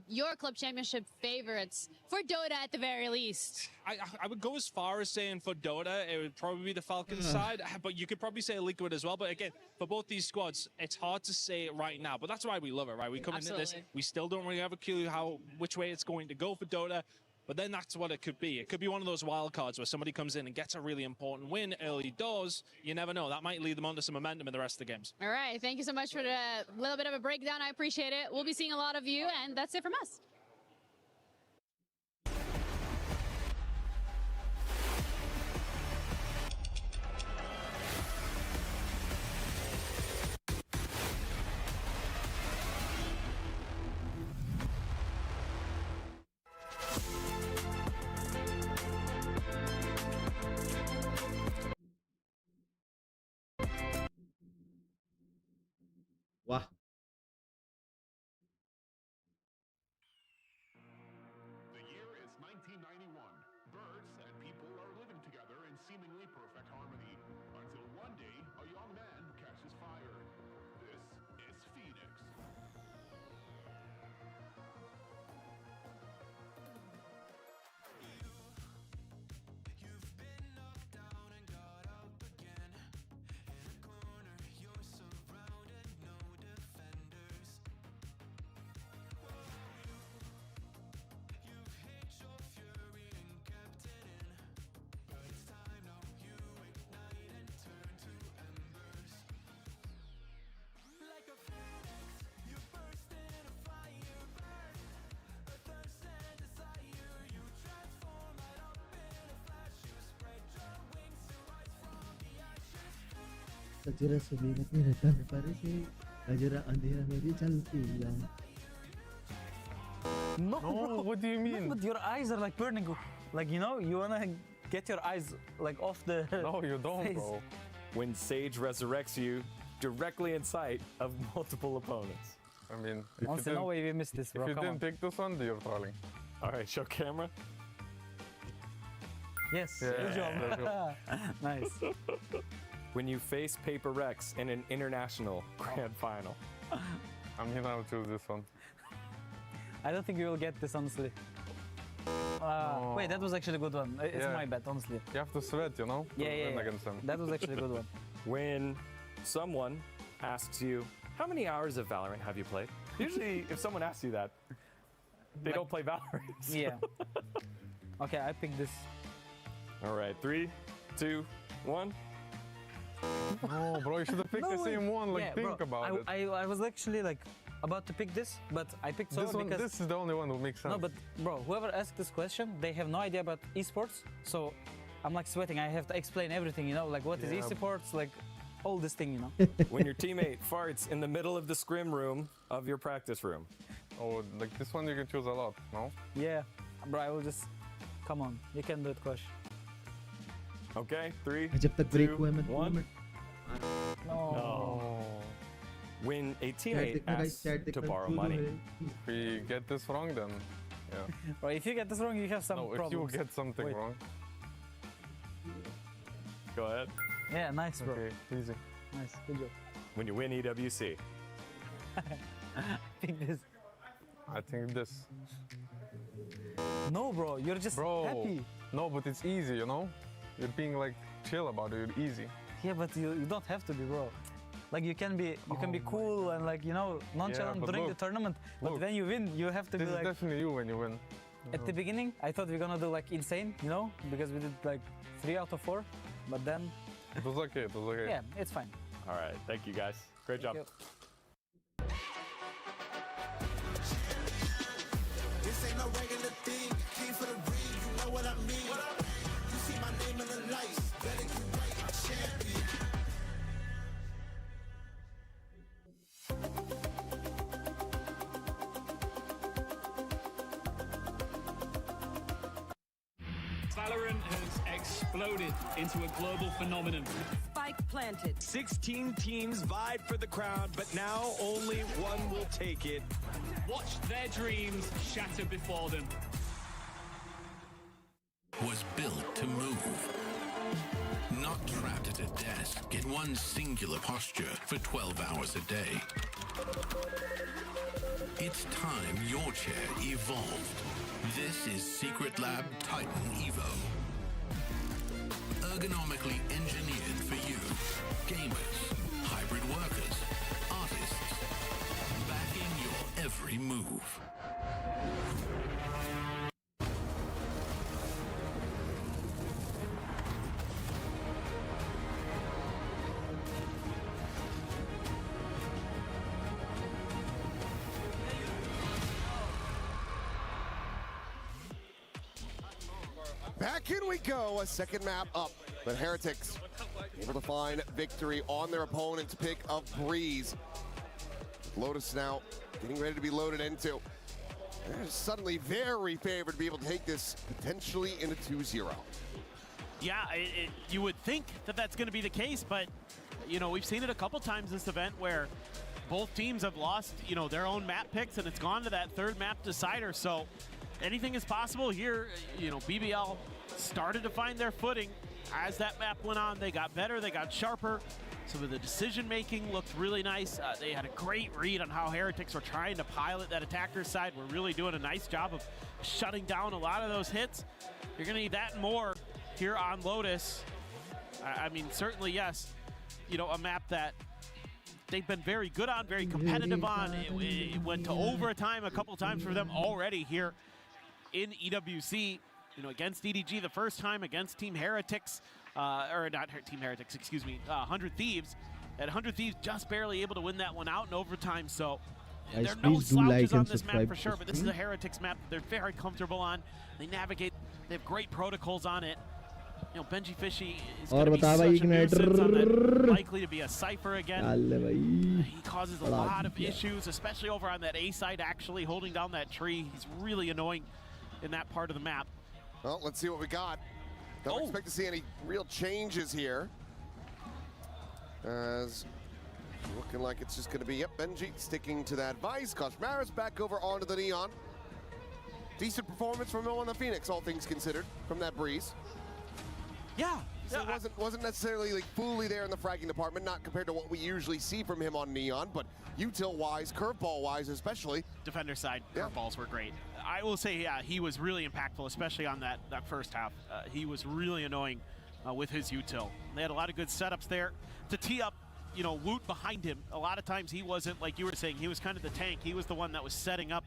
your club championship favorites for Dota at the very least? I would go as far as saying for Dota, it would probably be the Falcons side, but you could probably say Liquid as well. But again, for both these squads, it's hard to say right now. But that's why we love it, right? We come into this, we still don't really have a clue which way it's going to go for Dota. But then that's what it could be. It could be one of those wild cards where somebody comes in and gets a really important win early doors. You never know. That might lead them onto some momentum in the rest of the games. All right. Thank you so much for the little bit of a breakdown. I appreciate it. We'll be seeing a lot of you, and that's it from us. Wow. The year is 1991. Birds and people are living together in seemingly perfect harmony. Until one day, a young man catches fire. This is Phoenix. सजरा सवेरा तेरे तन पर से अजरा अंधेरा मेरी चलती है. No, what do you mean? No, but your eyes are like burning. Like, you know, you wanna get your eyes like off the. No, you don't, face. bro. When Sage resurrects you directly in sight of multiple opponents. I mean, honestly, no way we missed this, bro. If you Come didn't on. pick this one, you're trolling. All right, show camera. Yes, good job. Nice. When you face Paper Rex in an international grand final. I'm gonna choose this one. I don't think you will get this, honestly. Wait, that was actually a good one. It's my bet, honestly. You have to sweat, you know? Yeah. That was actually a good one. When someone asks you, how many hours of Valorant have you played? Usually, if someone asks you that, they don't play Valorant. So. Yeah. Okay, I picked this. All right, 3, 2, 1. No, bro, you should have picked the same one. Like, think about it. I was actually like about to pick this, but I picked Sova because this is the only one who makes sense. No, but bro, whoever asked this question, they have no idea about esports. So I'm like sweating. I have to explain everything, you know, like what is esports, like all this thing, you know. When your teammate farts in the middle of the scrim room of your practice room. Oh, like this one you can choose a lot, no? Yeah, bro, I will just come on. You can do it, Kosh. Okay, 3, जब तक break 2, हुआ मैं 1. No. When a teammate asks to borrow money. If we get this wrong, then yeah. Well, if you get this wrong, you have some problems. If you get something wrong. Go ahead. Yeah, nice, bro. Okay, easy. Nice, good job. When you win EWC. Pick this. I think this. No, bro, you're just happy. No, but it's easy, you know? You're being like chill about it, you're easy. Yeah, but you don't have to be, bro. Like you can be cool and like, you know, nonchalant during the tournament. But when you win, you have to be like. This is definitely you when you win. At the beginning, I thought we were gonna do like insane, you know, because we did like 3 out of 4. But then. It was okay. It was okay. Yeah, it's fine. All right, thank you guys. Great job. This ain't no regular thing. Came for the ring, you know what I mean. You see my name in the lights. Better get right, I'm champion. Valorant has exploded into a global phenomenon. Spike planted. 16 teams vied for the crown, but now only one will take it. Watch their dreams shatter before them. Was built to move. Not trapped at a desk in one singular posture for 12 hours a day. It's time your chair evolved. This is Secret Lab Titan Evo. Ergonomically engineered for you, gamers, hybrid workers, artists, backing your every move. Back in we go, a second map up. But Heretics able to find victory on their opponent's pick of Breeze. Lotus now getting ready to be loaded into. They're suddenly very favored to be able to take this potentially into 2-0. Yeah, you would think that that's going to be the case, but, you know, we've seen it a couple times this event where both teams have lost, you know, their own map picks, and it's gone to that third map decider. So anything is possible here. You know, BBL started to find their footing as that map went on. They got better, they got sharper. Some of the decision making looked really nice. They had a great read on how Heretics were trying to pilot that attacker side. We're really doing a nice job of shutting down a lot of those hits. You're gonna need that and more here on Lotus. I mean, certainly, yes, you know, a map that they've been very good on, very competitive on. It went to overtime a couple times for them already here in EWC. You know, against EDG the first time, against Team Heretics, or not Team Heretics, excuse me, 100 Thieves. And 100 Thieves just barely able to win that one out in overtime. So there are no slouches on this map for sure, but this is a Heretics map they're very comfortable on. They navigate, they have great protocols on it. You know, Benji Fishy is going to be such a nuisance on that, likely to be a Cypher again. He causes a lot of issues, especially over on that A side, actually holding down that tree. He's really annoying in that part of the map. Well, let's see what we got. Don't expect to see any real changes here. As looking like it's just going to be, yep, Benji sticking to that vice. Koshmaris back over onto the Neon. Decent performance from Noah on the Phoenix, all things considered, from that Breeze. Yeah. So it wasn't necessarily like fully there in the fragging department, not compared to what we usually see from him on Neon, but util-wise, curveball-wise especially. Defender side, curveballs were great. I will say, yeah, he was really impactful, especially on that first half. He was really annoying with his util. They had a lot of good setups there to tee up, you know, Woot behind him. A lot of times he wasn't, like you were saying, he was kind of the tank. He was the one that was setting up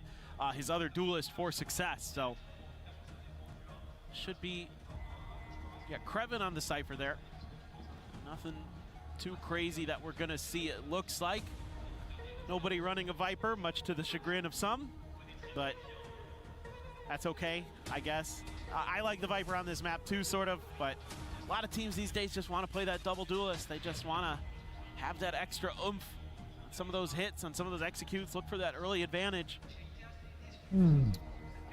his other duelist for success. So should be, yeah, Krevin on the Cypher there. Nothing too crazy that we're gonna see, it looks like. Nobody running a Viper, much to the chagrin of some, but that's okay, I guess. I like the Viper on this map too, sort of, but a lot of teams these days just want to play that double duelist. They just want to have that extra oomph on some of those hits, on some of those executes, look for that early advantage.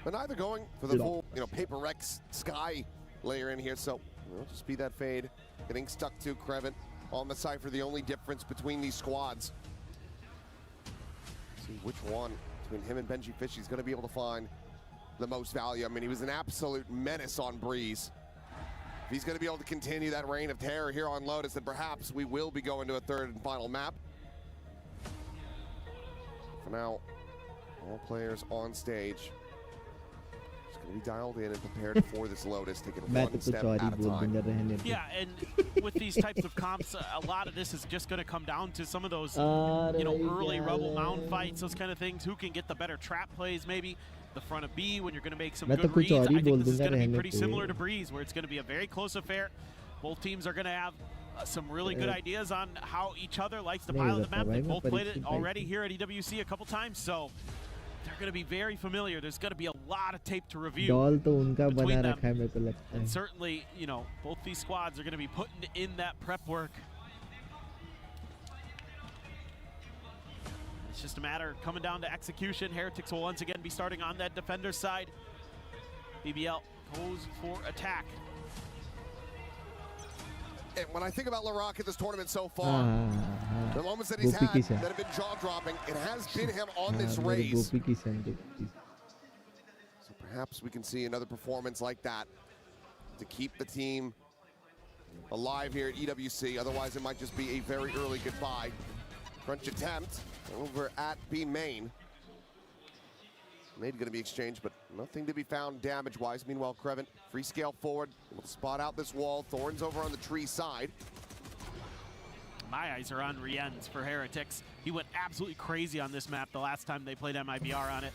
But neither going for the full, you know, Paper Rex Sky layer in here, so it'll just be that fade. Getting stuck to Krevin on the Cypher, the only difference between these squads. See which one between him and Benji Fishy is going to be able to find the most value. I mean, he was an absolute menace on Breeze. If he's going to be able to continue that reign of terror here on Lotus, then perhaps we will be going to a third and final map. For now, all players on stage. Just going to be dialed in and prepared for this Lotus, taking one step at a time. Yeah, and with these types of comps, a lot of this is just going to come down to some of those, you know, early Rebel Mound fights, those kind of things. Who can get the better trap plays, maybe? The front of B when you're going to make some good reads. I think this is going to be pretty similar to Breeze, where it's going to be a very close affair. Both teams are going to have some really good ideas on how each other likes to pilot the map. They both played it already here at EWC a couple times, so they're going to be very familiar. There's going to be a lot of tape to review between them. And certainly, you know, both these squads are going to be putting in that prep work. It's just a matter of coming down to execution. Heretics will once again be starting on that defender side. BBL goes for attack. And when I think about LaRock at this tournament so far, the moments that he's had that have been jaw-dropping, it has been him on this race. So perhaps we can see another performance like that to keep the team alive here at EWC. Otherwise, it might just be a very early goodbye. Crunch attempt over at B main. Nade going to be exchanged, but nothing to be found damage-wise. Meanwhile, Creven, free scale forward, able to spot out this wall. Thorns over on the tree side. My eyes are on Rienz for Heretics. He went absolutely crazy on this map the last time they played MIBR on it.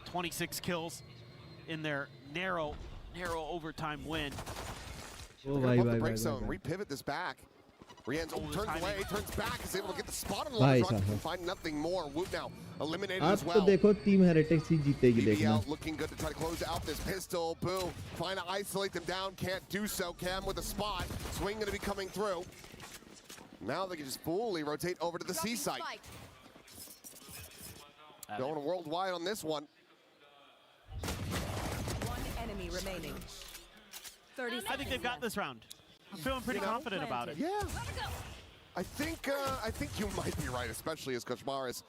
26 kills in their narrow overtime win. Break zone, repivot this back. Rienz turns away, turns back, is able to get the spot on the left run, find nothing more. Woot now eliminated as well. देखो team Heretics ही जीतेगी देखना. BBL looking good to try to close out this pistol. Boo trying to isolate them down, can't do so. Cam with a spot, swing going to be coming through. Now they can just fully rotate over to the C site. Going worldwide on this one. One enemy remaining. 30 seconds. I think they've got this round. I'm feeling pretty confident about it. Yeah. I think you might be right, especially as Koshmaris,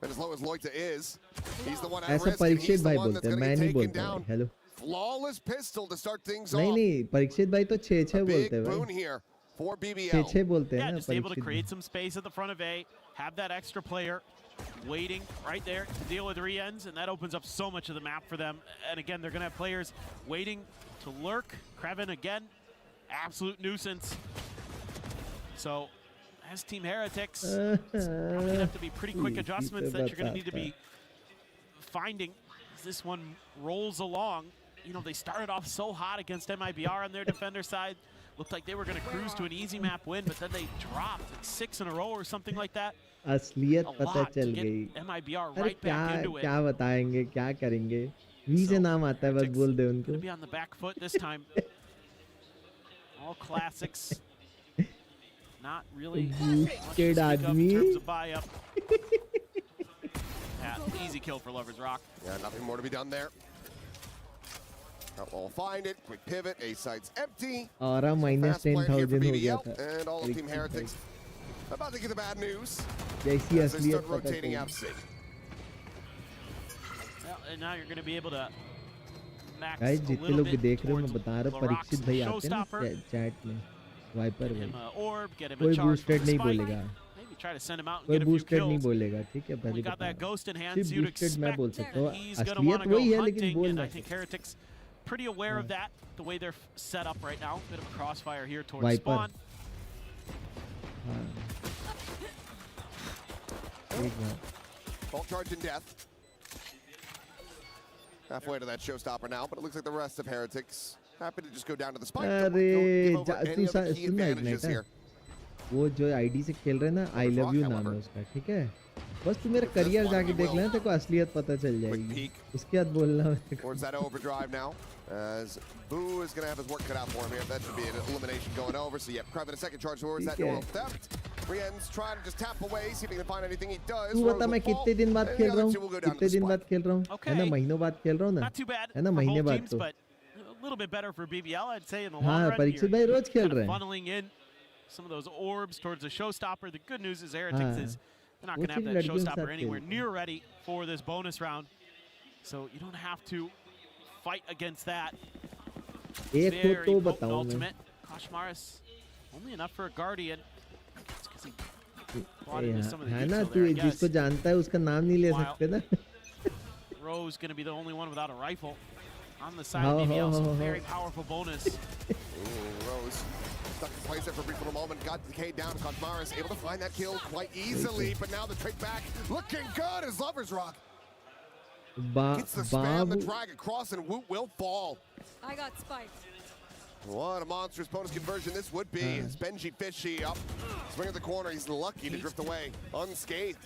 and as low as Loita is, he's the one at risk, and he's the one that's going to get taken down. Hello. Flawless pistol to start things off. नहीं परीक्षित भाई तो 6-6 बोलते हैं भाई. Big boon here for BBL. 6-6 बोलते हैं Yeah, ना just able to create some space at the front of A, have that extra player waiting right there to deal with Rienz, and that opens up so much of the map for them. And again, they're going to have players waiting to lurk. Creven again, absolute nuisance. So as Team Heretics, probably have to be pretty quick adjustments that you're going to need to be finding as this one rolls along. You know, they started off so hot against MIBR on their defender side. Looked like they were going to cruise to an easy map win, but then they dropped like 6 in a row or something like that. असलियत पता चल गई. MIBR अरे right back into it. क्या बताएंगे, क्या करेंगे? We से नाम आता है, बस बोल दे उनको. Going to be on the back foot this time. All classics. Not really Kid आदमी. in terms of buy up. Yeah, easy kill for Lover's Rock. Yeah, nothing more to be done there. I'll find it. Quick pivot. A site's empty. और minus 10,000 हो गया था. And all of Team Heretics about to get the bad news. जैसी as they असलियत start पता rotating चली. out C. Well, and now you're going to be able to max Guys, a जितने little लोग bit देख रहे हो मैं towards बता रहा हूँ, LaRock's परीक्षित भाई आते हैं ना showstopper. चैट में. वाइपर Get him भाई. a orb, get him a कोई charge boosted from the नहीं spike. बोलेगा. Maybe try to send him out and कोई get a few boosted नहीं kills. बोलेगा, ठीक है? When पहले we got बता that रहा हूँ. ghost in hand, सिर्फ so you'd boosted मैं बोल expect सकता हूँ. he's going to असलियत want to go वही है लेकिन hunting, बोल and I रहा think हूँ. Heretics pretty aware of that, the way they're set up right now. Bit of a crossfire here towards Viper. spawn. Full charge in death. Halfway to that showstopper now, but it looks like the rest of Heretics happy to just go down to the spike. Don't give over any of the key advantages here. वो जो ID से खेल रहे हैं ना, I love you नाम है उसका, ठीक है? बस तू मेरा करियर जाके देख लेना, तेरे को असलियत पता चल जाएगी. उसके बाद बोलना मेरे को. Towards that overdrive now, as Boo is going to have his work cut out for him here. That should be an elimination going over. So yeah, Creven a second charge towards that neural theft. Rienz trying to just tap away, see if he can find anything. He does. तू बता मैं कितने दिन बाद खेल रहा हूँ? कितने दिन बाद खेल रहा हूँ? है ना महीनों बाद खेल रहा हूँ ना? Not too bad है ना for महीने both बाद teams, तो. but a little bit better for BBL, I'd say, in the long हाँ, run. परीक्षित भाई रोज खेल रहे हैं. Funneling in some of those orbs towards the showstopper. The good news is Heretics is they're not going to have वो that सिर्फ लड़कियों के showstopper साथ anywhere खेलते हैं. near ready for this bonus round. So you don't have to fight against that. एक हो Very तो potent बताऊँ मैं. ultimate. Koshmaris only enough for a guardian. It's 'cause he bought into some of the है ना detail तू there, I guess. जिसको जानता है उसका नाम नहीं ले Wow. सकते ना. Rose going to be the only one without a rifle on the side How, of BBL. how, So how, very how. powerful bonus. Ooh, Rose stuck in place there for a brief little moment. Got the K down. Koshmaris able to find that kill quite easily. But now the trick back looking good as Lover's Rock gets the spam, the drag across, and Woot will fall. I got spiked. What a monstrous bonus conversion this would be. As Benji Fishy up, swing at the corner. He's lucky to drift away unscathed.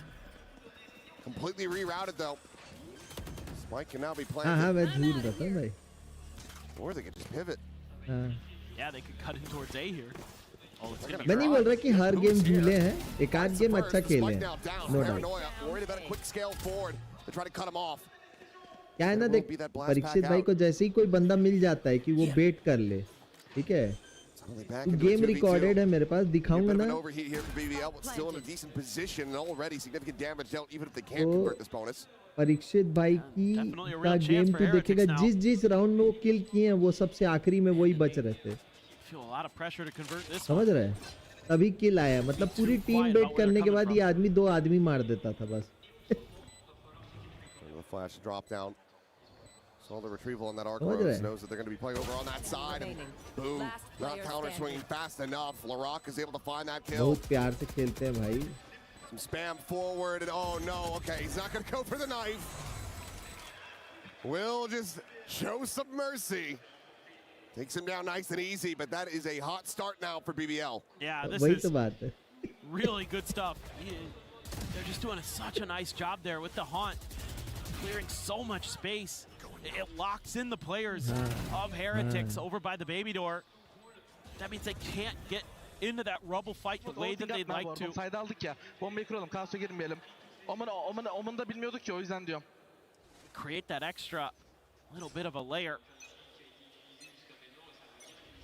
Completely rerouted though. Spike can now be planted. हाँ मैं झूठ बताऊँ भाई. Or they could just pivot. Yeah, they could cut in towards A here. Oh, it's gonna be मैं नहीं बोल रहा कि हर गेम झूले हैं. एक आध गेम अच्छा खेले हैं. No doubt. Paranoia, worried about a quick scale forward to try to cut him off. क्या है ना देख परीक्षित भाई को जैसे ही कोई बंदा मिल जाता है कि वो बेट कर ले, ठीक है? गेम रिकॉर्डेड है मेरे पास, दिखाऊंगा ना। Overheat here for BBL, but still in a decent position and already significant damage dealt, even if they can't convert this bonus. Parikshit भाई की का गेम तो देखेगा, जिस राउंड में वो किल किए हैं वो सबसे आखिरी में वही बच रहे थे, समझ रहे हैं? तभी किल आया, मतलब पूरी टीम बेट करने के बाद ये आदमी 2 आदमी मार देता था बस। Flash drop down. Saw the retrieval on that arc. Rose knows that they're going to be playing over on that side. And boom, not counter swinging fast enough. LaRock is able to find that kill. बहुत प्यार से खेलते हैं भाई। Some spam forward and oh no, okay, he's not going to go for the knife. Will just show some mercy. Takes him down nice and easy, but that is a hot start now for BBL. Yeah, this is really good stuff. They're just doing such a nice job there with the haunt, clearing so much space. It locks in the players of Heretics over by the baby door. That means they can't get into that rubble fight the way that they'd like to. Sayda aldık ya. Bombayı kuralım, kaosa girmeyelim. Omen da bilmiyorduk ki, o yüzden diyorum. Create that extra little bit of a layer.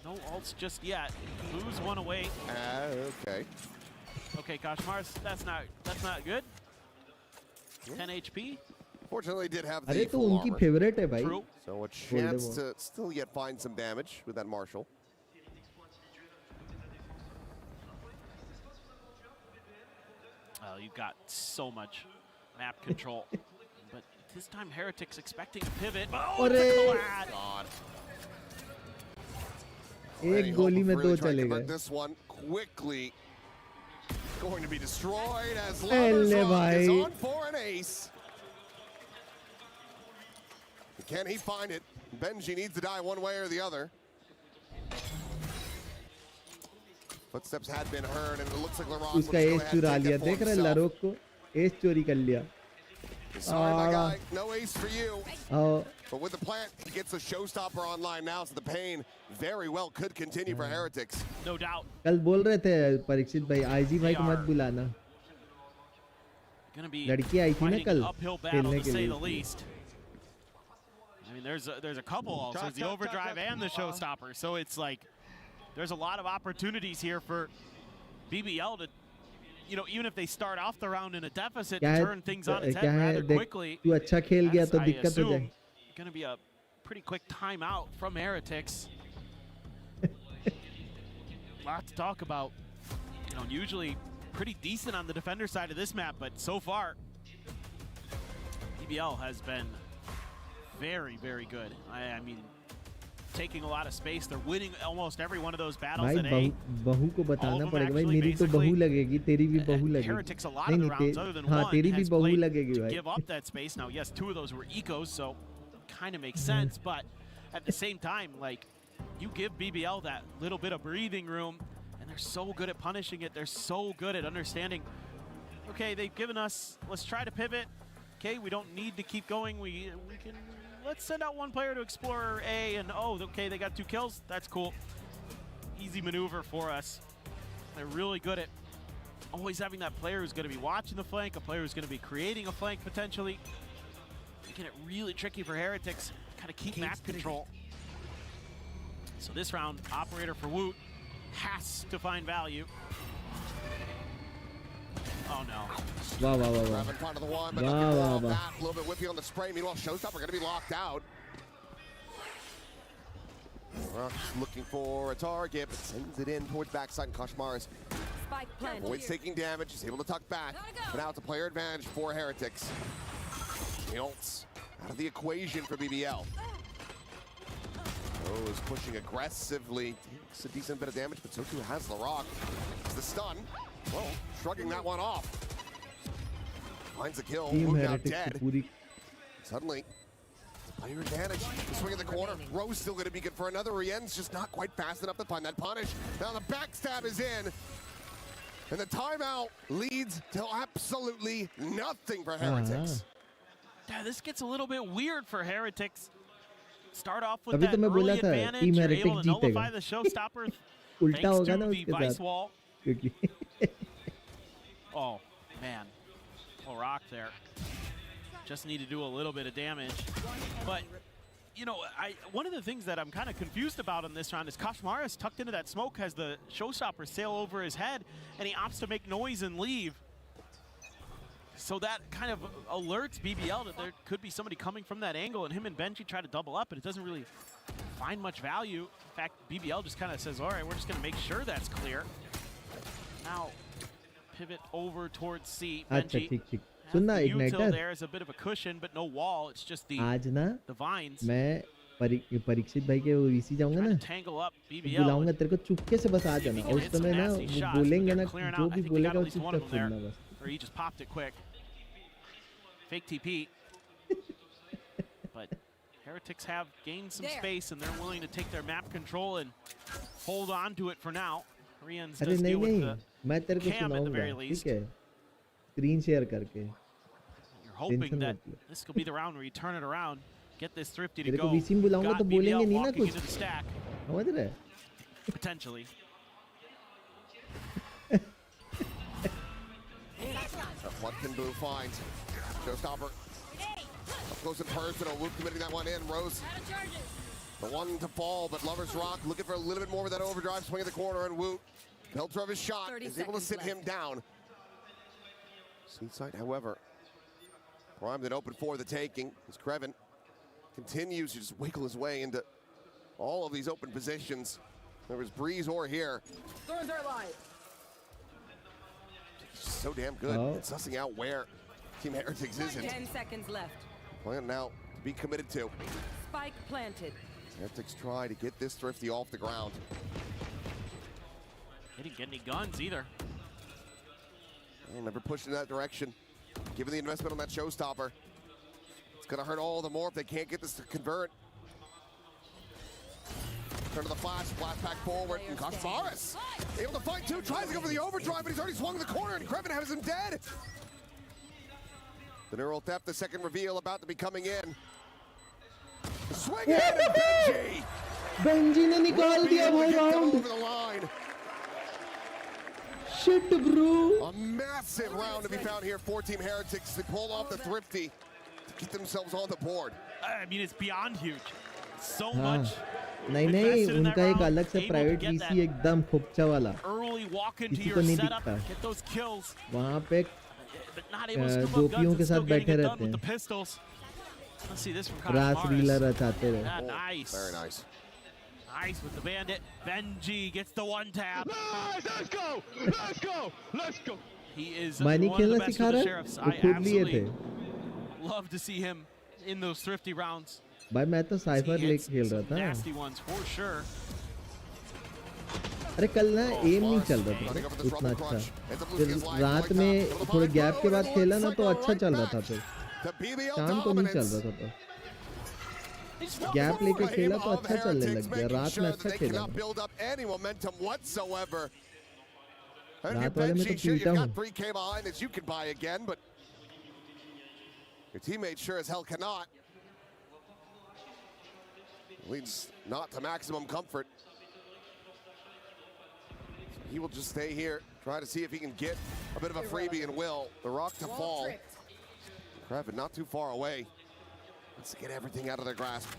No ults just yet. Lose one away. Okay. Okay, Kashmars, that's not good. 10 HP. Fortunately, did have the अरे तो full उनकी armor. Favourite है भाई। So a chance to still yet find some damage with that Marshall. You've got so much map control. But this time Heretics expecting a pivot. Oh, it's a collab. God. एक गोली में 2 चले गए। This one quickly going to be destroyed as Lovers Rock is on for an ace. Can he find it? Benji needs to die one way or the other. Footsteps had been heard, and it looks like LaRock will go ahead and take that for देख रहे LaRock को S चोरी कर लिया। Sorry, my guy, no ace for you. But with the plant, he gets a showstopper online now, so the pain very well could continue for Heretics. No doubt. कल बोल रहे थे परीक्षित भाई, आईजी भाई को मत बुलाना। लड़की आई थी ना कल खेलने के लिए। I mean, there's a couple also. There's the overdrive and the showstopper. So it's like there's a lot of opportunities here for BBL to, even if they start off the round in a deficit, to turn things on its head rather quickly. तू अच्छा खेल गया तो दिक्कत हो जाए। Going to be a pretty quick timeout from Heretics. Lot to talk about. Usually pretty decent on the defender side of this map, but so far BBL has been very, very good. I mean, taking a lot of space. They're winning almost every one of those battles at A. बहू को बताना पड़ेगा भाई, मेरी तो बहू लगेगी, तेरी भी बहू लगेगी। Heretics a lot of the rounds other than one तेरी भी has बहू played लगेगी to भाई। give up that space. Now, yes, 2 of those were ecos, so kind of makes sense, but at the same time, like, you give BBL that little bit of breathing room, and they're so good at punishing it. They're so good at understanding, okay, they've given us, let's try to pivot. Okay, we don't need to keep going. We can, let's send out one player to explore A, and oh, okay, they got 2 kills. That's cool. Easy maneuver for us. They're really good at always having that player who's going to be watching the flank, a player who's going to be creating a flank potentially. Making it really tricky for Heretics. Kind of keep map control. So this round, operator for Woot has to find value. Oh no. Wow. Grabbing front of the one, but not gonna pull back. A little bit whippy on the spray. Meanwhile, Showstopper going to be locked out. Rock's looking for a target, but sends it in towards backside, and Kashmars always taking damage. He's able to tuck back, but now it's a player advantage for Heretics. The ults out of the equation for BBL. Oh, is pushing aggressively. Takes a decent bit of damage, but so too has LaRock. It's the stun. Well, shrugging that one off. Finds the kill. Moved out dead. Suddenly, player advantage. The swing in the corner. Rose still going to be good for another. Rien's just not quite fast enough to find that punish. Now the backstab is in. And the timeout leads to absolutely nothing for Heretics. Yeah, this gets a little bit weird for Heretics. Start off with that early advantage. You're able to nullify the showstopper thanks to the vice wall. Oh, man. LaRock there. Just need to do a little bit of damage. But you know, one of the things that I'm kind of confused about in this round is Kashmara's tucked into that smoke, has the showstopper sail over his head, and he opts to make noise and leave. So that kind of alerts BBL that there could be somebody coming from that angle, and him and Benji try to double up, but it doesn't really find much value. In fact, BBL just kind of says, all right, we're just going to make sure that's clear. Now, pivot over towards C. Benji ठीक. has सुनना the util Igniter. there as a bit of a cushion, but no wall. It's just the आज ना vines. मैं परीक्षित भाई के VC जाऊंगा ना, Tangle up BBL. बुलाऊंगा तेरे को, चुपके से बस आ जाना, और उस समय ना वो बोलेंगे ना, जो भी बोलेगा वो चुपचाप सुनना बस. Or he just popped it quick. Fake TP. But Heretics have gained some space, and they're willing to take their map control and hold on to it for now. Rians does deal with the मैं तेरे को cam at the very सुनाऊंगा, least. ठीक है? Screen share करके. You're hoping that this could be the round where you turn it around, get this Thrifty to तेरे को go. VC में बुलाऊंगा तो Got बोलेंगे BBL नहीं ना walking कुछ. into the stack, समझ रहे? potentially. What can Boo find? Showstopper. Up close and personal. Luke committing that one in. Rose. The one to fall, but Lover's Rock looking for a little bit more with that overdrive swing at the corner, and Woot, filter of his shot, is able to sit him down. Seaside, however, primed and open for the taking as Kreven continues to just wiggle his way into all of these open positions. There was Breeze or here. Thorns are alive. So damn good at sussing out where Team Heretics isn't. 10 seconds left. Plan now to be committed to. Spike planted. Heretics try to get this Thrifty off the ground. They didn't get any guns either. Well, never pushed in that direction. Given the investment on that showstopper, it's going to hurt all the more if they can't get this to convert. Turn to the flash back forward, and Kashmaris able to fight too, tries to go for the overdrive, but he's already swung the corner, and Kreven has him dead. The neural theft, the second reveal about to be coming in. Swing in, and Benji! Benji ने निकाल दिया वो round. Over the line. Shit, bro. A massive round to be found here for Team Heretics. They pull off the Thrifty to get themselves on the board. I mean, it's beyond huge. So much. नहीं उनका एक अलग से private VC एकदम खोपचा वाला. किसी को नहीं दिखता. वहाँ पे गोपियों के साथ बैठे रहते हैं. रास रीला रचाते रहे. Nice. Very nice. Nice with the bandit. Benji gets the one tap. Nice, let's go! Let's go! Let's go! He is मानी one of the खेलना best सिखा for the रहा है. Sheriffs. वो I खुद लिए absolutely थे. love to see him in those thrifty rounds. भाई मैं तो साइफर लेके खेल रहा था. Nasty ones for sure. अरे कल ना एम नहीं चल रहा था उतना अच्छा. फिर रात में थोड़े गैप के बाद खेला ना तो अच्छा चल रहा था. फिर शाम को नहीं चल रहा था. तो गैप लेके खेला तो अच्छा चलने लग गया. रात में अच्छा खेला. रात वाले में तो पीटा हूँ. 3K behind as you can buy again, but your teammates sure as hell cannot. Leads not to maximum comfort. He will just stay here, try to see if he can get a bit of a freebie, and will. The rock to fall. Kreven not too far away. Let's get everything out of their grasp.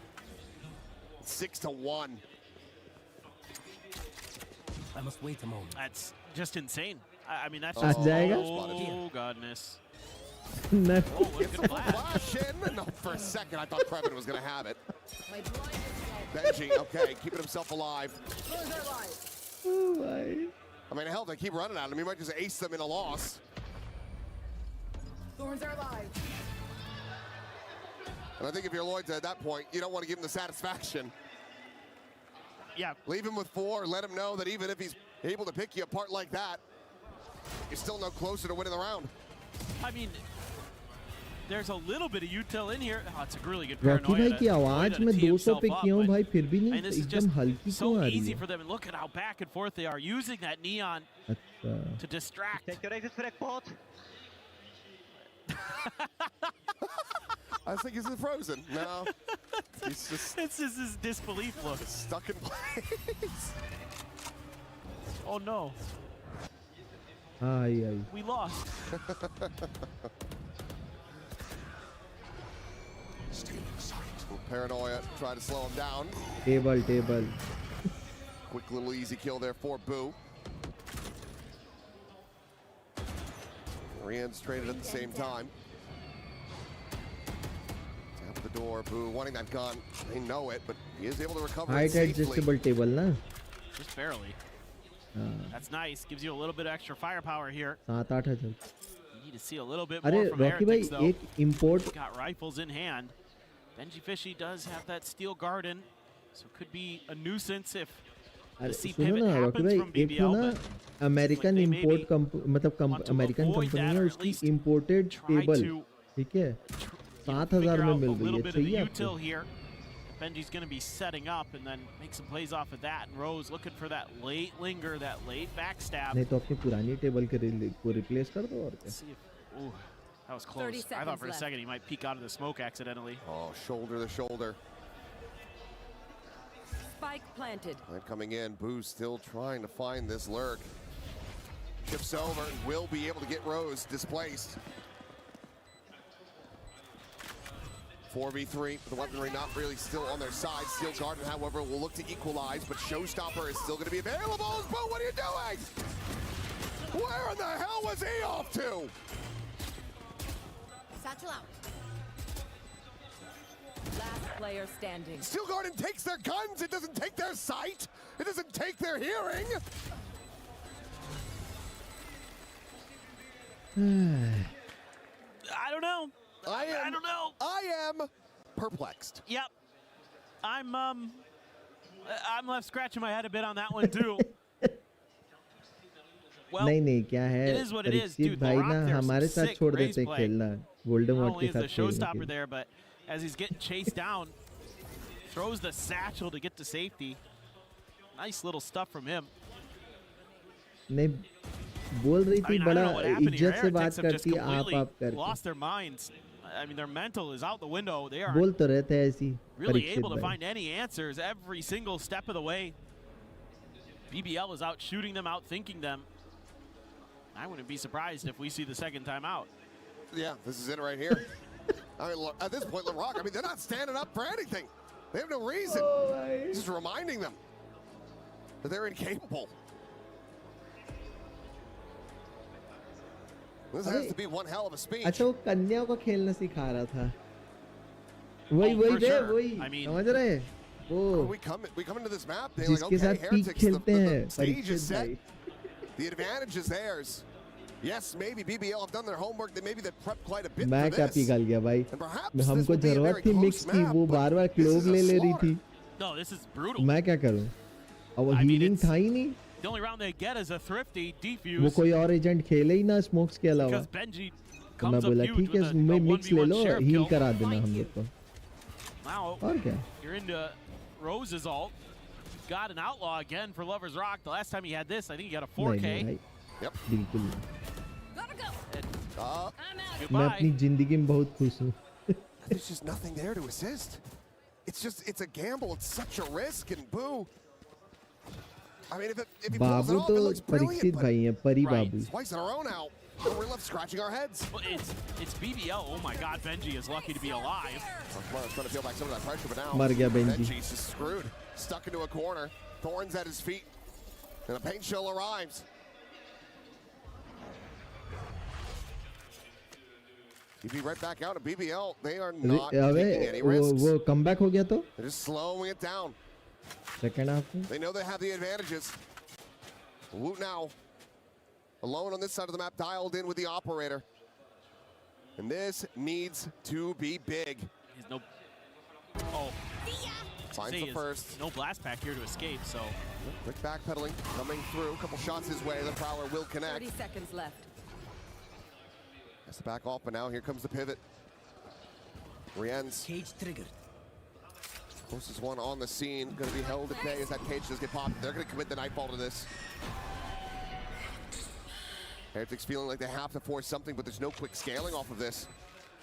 6-1. I must wait a moment. That's just insane. I mean, that's आ just जाएगा? oh godness. No. Gets the flash in. No, for a second I thought Kreven was going to have it. Benji, okay, keeping himself alive. Oh my. I mean, hell, they keep running at him. He might just ace them in a loss. Thorns are alive. And I think if you're Lloyd at that point, you don't want to give him the satisfaction. Yeah. Leave him with 4. Let him know that even if he's able to pick you apart like that, you're still no closer to winning the round. I mean, there's a little bit of util in here. Oh, it's a really good Rocky paranoia. भाई की आवाज में 200 पे किया हूँ भाई, फिर भी नहीं एकदम हल्की क्यों आ रही easy है? for them, and look at how back and forth they are using that neon to distract. Take your exit for export. I think he's frozen. No, he's just. It's just his disbelief look. Stuck in place. Oh no. Ay, ay. We lost. Stealing sight. Paranoia, try to slow him down. Table. Quick little easy kill there for Boo. Rian's traded at the same time. Tap the door, Boo wanting that gun. They know it, but he is able to recover Height it safely. adjustable table, na? Just barely. That's nice. Gives you a little bit of extra firepower here. 7-8 You need to see a little bit more अरे from Rocky भाई Heretics, though. एक import Got rifles in hand. Benji Fishy does have that steel garden, so it could be a nuisance if अरे the C सुनो pivot ना Rocky happens भाई from एक तो BBL. ना but American they import maybe मतलब American avoid company that, है or at उसकी least इंपोर्टेड टेबल to, ठीक है figure 7,000 में out मिल a रही little है bit of the चाहिए util आपको here. Benji's going to be setting up and then make some plays off of that. And Rose looking for that late linger, that late backstab. नहीं तो अपनी पुरानी table को replace कर दो और क्या See if, ooh, that was close. I thought for a second he might peek out of the smoke accidentally. Oh, shoulder to shoulder. Spike planted. And coming in, Boo still trying to find this lurk. Chips over and will be able to get Rose displaced. 4v3, the weaponry not really still on their side. Steel Garden, however, will look to equalize, but Showstopper is still going to be available. Boo, what are you doing? Where in the hell was he off to? Satchel out. Last player standing. Steel Garden takes their guns. It doesn't take their sight. It doesn't take their hearing. I don't know. I don't know. I am perplexed. Yep. I'm left scratching my head a bit on that one too. Well, नहीं क्या है it is what it is, Parikshit dude. भाई LaRock ना there's हमारे some साथ sick छोड़ raise देते play. खेलना गोल्डन Not वॉट only के is the साथ खेलने showstopper के there, but as he's getting chased down, throws the satchel to get to safety. Nice little stuff from him. नहीं बोल रही I थी mean, I बड़ा don't know what happened here. इज्जत से बात Heretics have just करती आप completely करके lost their minds. I mean, their mental is out the window. They are बोल तो रहते हैं ऐसी really परीक्षित able to भाई find any answers every single step of the way. BBL is out shooting them, out thinking them. I wouldn't be surprised if we see the second time out. Yeah, this is it right here. I mean, look, at this point, LaRock, I mean, they're not standing up for anything. They have no reason. Just reminding them that they're incapable. This has to be one hell of a speech. अच्छा वो कन्या को खेलना सिखा रहा था वही for रे sure. वही I mean- समझ रहे वो We come into this map, they're like, जिसके okay, साथ पीक Heretics, खेलते हैं the stage Parikshit is set. भाई The advantage is theirs. Yes, maybe BBL have done their homework. Maybe they've prepped quite a bit मैं for क्या this. पिघल गया भाई And perhaps this हमको will be a जरूरत very थी close मिक्स की map, वो but bar bar this clove is a ले रही slaughter. थी No, this is brutal. मैं क्या करूं अब वो I mean, हीलिंग it's- था ही नहीं The only round they get is a thrifty वो defuse कोई और एजेंट खेले ही ना स्मोक्स के अलावा because Benji तो मैं comes up बोला huge ठीक है with a मैं मिक्स ले 1v1 लो sheriff हील kill. करा देना हम लोग को Now और क्या you're into Rose's ult. Got an outlaw again for Lover's Rock. The last time he had this, I think he got a 4K. नहीं भाई Yep. बिल्कुल नहीं। मैं Goodbye. अपनी जिंदगी में बहुत खुश हूँ There's just nothing there to assist. It's a gamble. It's such a risk, and Boo. I mean, if he pulls it Babu off, तो it looks brilliant. Parikshit But भाई हैं परी Right. Babu twice in a row now, and we're left scratching our heads. Well, it's BBL. Oh my God, Benji is lucky to be alive. Tomorrow's trying to feel back some of that pressure, but now मर गया Benji Benji's just screwed, stuck into a corner. Thorns at his feet, and a paint chill arrives. He'd be right back out of BBL. They are not अबे taking any risks. वो comeback हो गया तो They're just slowing it down. Second half में They know they have the advantages. Woot now, alone on this side of the map, dialed in with the operator. And this needs to be big. He's no. Oh. Finds Say the is first. No blast pack here to escape, so. Quick backpedaling, coming through. A couple shots his way. The Prowler will connect. 30 seconds left. Has to back off, but now here comes the pivot. Rien's Cage triggered. closest one on the scene. Going to be held at bay as that cage does get popped. They're going to commit the nightfall to this. Heretics feeling like they have to force something, but there's no quick scaling off of this.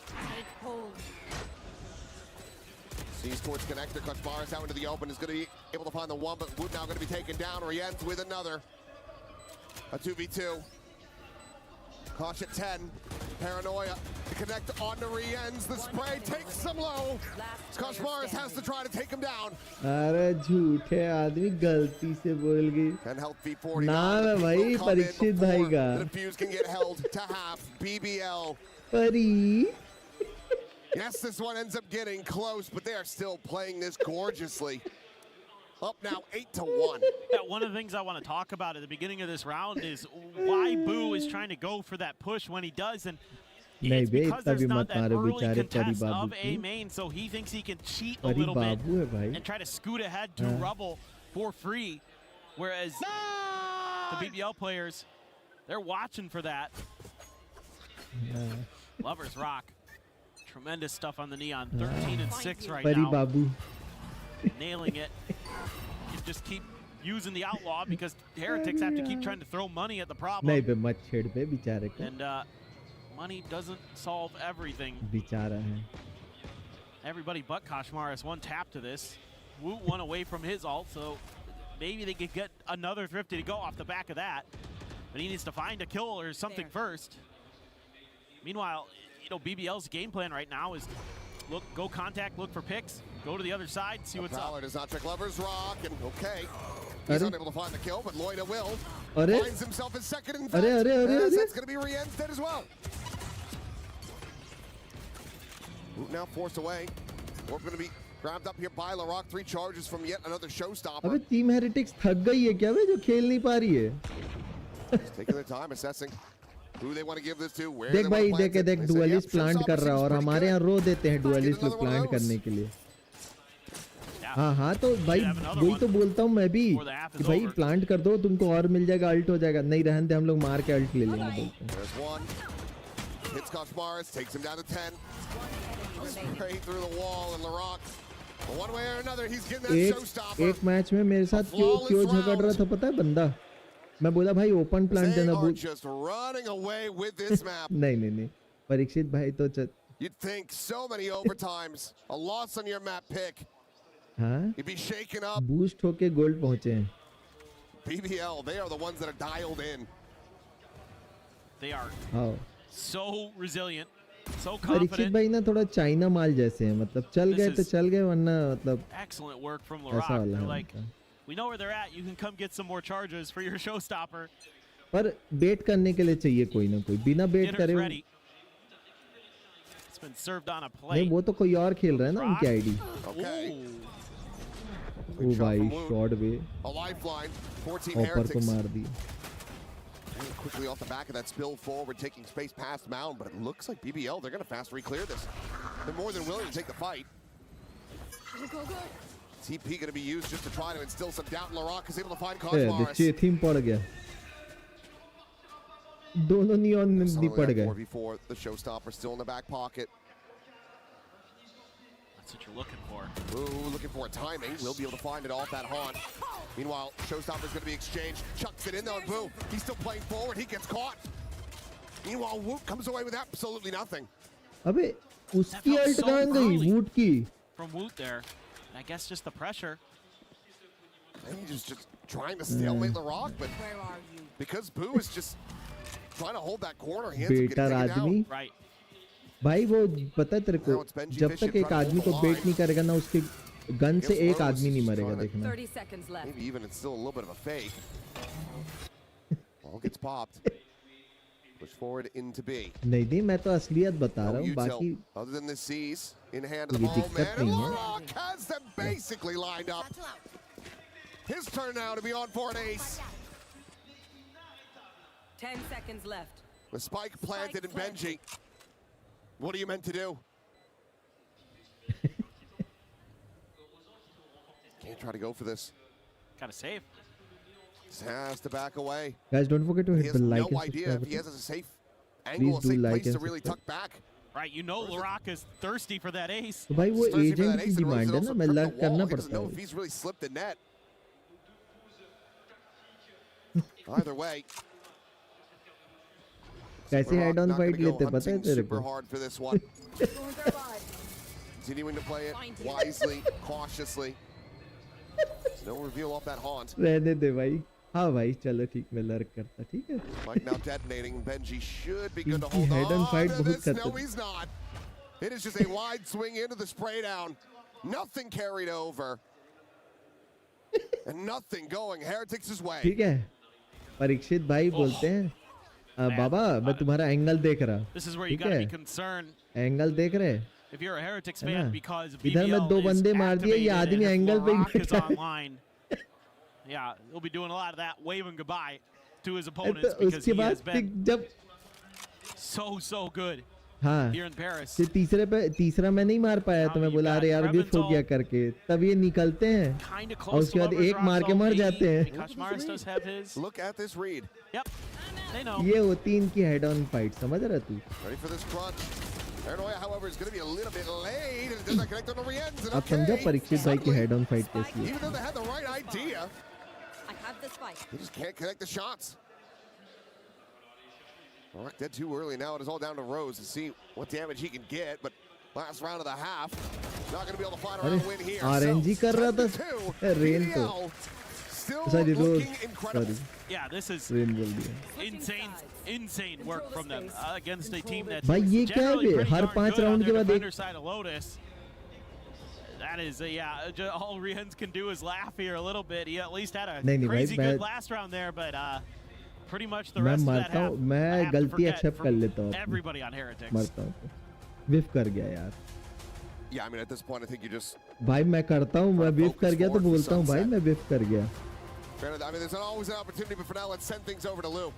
Take hold. Sees towards connector. Koshmaris out into the open. Is going to be able to find the one, but Wood now going to be taken down. Rien's with another. A 2v2. Kosh at 10. Paranoia to connect on to Rien's. The spray takes him low. Koshmaris has to try to take him down. अरे झूठे आदमी गलती से बोल गई. And health V49. नाम है भाई परीक्षित भाई का. The defuse can get held to half. BBL. परी. Yes, this one ends up getting close, but they are still playing this gorgeously. Up now 8-1. Yeah, one of the things I want to talk about at the beginning of this round is why Boo is trying to go for that push when he does, and it's because there's not that early contest of A main, so he thinks he can cheat a little bit and try to scoot ahead to Rubble for free, whereas the BBL players, they're watching for that. Lovers rock. Tremendous stuff on the Neon. 13-6 right now. Babu. Nailing it. You just keep using the outlaw because Heretics have to keep trying to throw money at the problem. नहीं बे मत छेड़ बे बेचारे को. And money doesn't solve everything. बेचारा है. Everybody but Koshmaris one tap to this. Woot one away from his ult, so maybe they could get another Thrifty to go off the back of that. But he needs to find a kill or something first. Meanwhile, you know, BBL's game plan right now is go contact, look for picks, go to the other side, see what's up. Does not check Lovers Rock, and okay. He's unable to find the kill, but Loida will. Finds himself his second in fact. That's going to be Rien's dead as well. Woot now forced away. We're going to be grabbed up here by LaRock. 3 charges from yet another showstopper. अबे team heretics थक गई है क्या बे जो खेल नहीं पा रही है? Taking their time assessing who they want to give this to, where देख भाई देख डुअलिस्ट प्लांट कर रहा है और हमारे यहाँ रो देते हैं डुअलिस्ट लोग प्लांट करने के लिए. हाँ तो भाई वही तो बोलता हूँ मैं भी कि भाई प्लांट कर दो तुमको और मिल जाएगा अल्ट हो जाएगा. नहीं रहने दे हम लोग मार के अल्ट ले लेंगे बोलते हैं. Hits Koshmaris, takes him down to 10. Straight through the wall and LaRock. One way or another, he's getting that showstopper. एक मैच में मेरे साथ क्यों झगड़ रहा था पता है बंदा? मैं बोला भाई ओपन प्लांट देना बोल. Just running away with this map. नहीं परीक्षित भाई तो You'd think so many overtimes, a loss on your map pick. हाँ? You'd be shaken up. Boost होके गोल्ड पहुंचे हैं. BBL, they are the ones that are dialed in. They are so resilient, so Parikshit confident. भाई ना थोड़ा China माल जैसे हैं मतलब चल गए तो चल गए वरना मतलब Excellent work from LaRock. They're like, we know where they're at. You can come get some more charges for your showstopper. पर बेट करने के लिए चाहिए कोई ना कोई बिना बेट करे वो. It's been served on a plate. नहीं वो तो कोई और खेल रहा है ना उनकी आईडी. ओ भाई शॉट वे. A lifeline. 14 ऊपर को Heretics. मार दी. Quickly off the back of that spill forward, taking space past Mound, but it looks like BBL, they're going to fast re-clear this. They're more than willing to take the fight. TP going to be used just to try to instill some doubt. LaRock is able to find Koshmaris. ये theme पड़ गया. दोनों neon भी पड़ गए. 4v4, the showstopper still in the back pocket. That's what you're looking for. Ooh, looking for a timing. We'll be able to find it off that haunt. Meanwhile, showstopper's going to be exchanged. Chucks it in there, and Boo. He's still playing forward. He gets caught. Meanwhile, Woot comes away with absolutely nothing. अबे उसकी alt कहाँ गई वूट की? From Woot there. I guess just the pressure. And he's just trying to stalemate LaRock, but because Boo is just trying to hold that corner, he ends up getting taken down. Right. भाई वो पता है तेरे को जब तक एक आदमी को बेट नहीं करेगा ना उसके गन से एक आदमी नहीं मरेगा देखना. 30 seconds left. Maybe even it's still a little bit of a fake. Ball gets popped. Push forward into B. नहीं मैं तो असलियत बता रहा हूँ बाकी. Other than the C's in hand of the ball man, and LaRock has them basically lined up. His turn now to be on for an ace. 10 seconds left. The spike planted in Benji. What are you meant to do? Can't try to go for this. Gotta save. Just has to back away. Guys, don't forget to hit the like and no idea if he has a safe angle, a Please do safe like place to and really tuck back. Right, you know LaRock is thirsty for that ace. तो भाई वो agent की demand है ना मैं learn करना He doesn't पड़ता know है. if he's really slipped the net. Either way. कैसे हेड ऑन फाइट लेते पता है तेरे Super को? hard for this one. Continuing to play it wisely, cautiously. No reveal off that haunt. रहने दे भाई हाँ भाई चलो ठीक, मैं लर्क करता, ठीक है. Spike now detonating. Benji should be good to इनकी hold head on on fight to बहुत this. No, खतरनाक. he's not. It is just a wide swing into the spray down. Nothing carried over. And nothing going Heretics' way. ठीक है. परीक्षित भाई बोलते हैं बाबा मैं तुम्हारा एंगल देख रहा. This is where you gotta be concerned. Angle देख रहे. If you're a Heretics fan, because इधर मैं 2 बंदे मार दिए, ये आदमी एंगल पे ही बैठा है. Yeah, he'll be doing a lot of that, waving goodbye to his opponents because he has been जब so good हाँ here in Paris. तीसरा मैं नहीं मार पाया तो मैं बोला अरे यार विफ हो गया करके, तब ये निकलते हैं और उसके बाद एक मार के मर जाते हैं. Look at this read. Yep. They know. ये होती इनकी हेड ऑन फाइट, समझ रहा तू. Ready for this crunch. Paranoia, however, is going to be a little bit late, and it doesn't connect on the Rienz. अब समझा परीक्षित भाई की हेड ऑन फाइट कैसी है. Even though they had the right idea, I have the spike. they just can't connect the shots. Rock dead too early. Now it is all down to Rose to see what damage he can get, but last round of the half, not going to be able to find around a win here. RNG कर रहा था rain तो. Sorry, Rose. Sorry. Yeah, this is rain बोल दिया. insane work from them against a team that's भाई ये क्या है हर 5 राउंड के बाद एक. That is, all Rienz can do is laugh here a little bit. He at least had a नहीं, crazy भाई, good last round there, but pretty much the मैं rest of that मारता half, हूँ, मैं गलती एक्सेप्ट कर लेता हूँ. everybody on Heretics. मरता हूँ. विफ कर गया यार. Yeah, I mean at this point I think you just. भाई मैं करता हूँ, मैं विफ कर गया तो बोलता हूँ भाई मैं विफ कर गया. I mean there's always an opportunity, but for now let's send things over to Lou.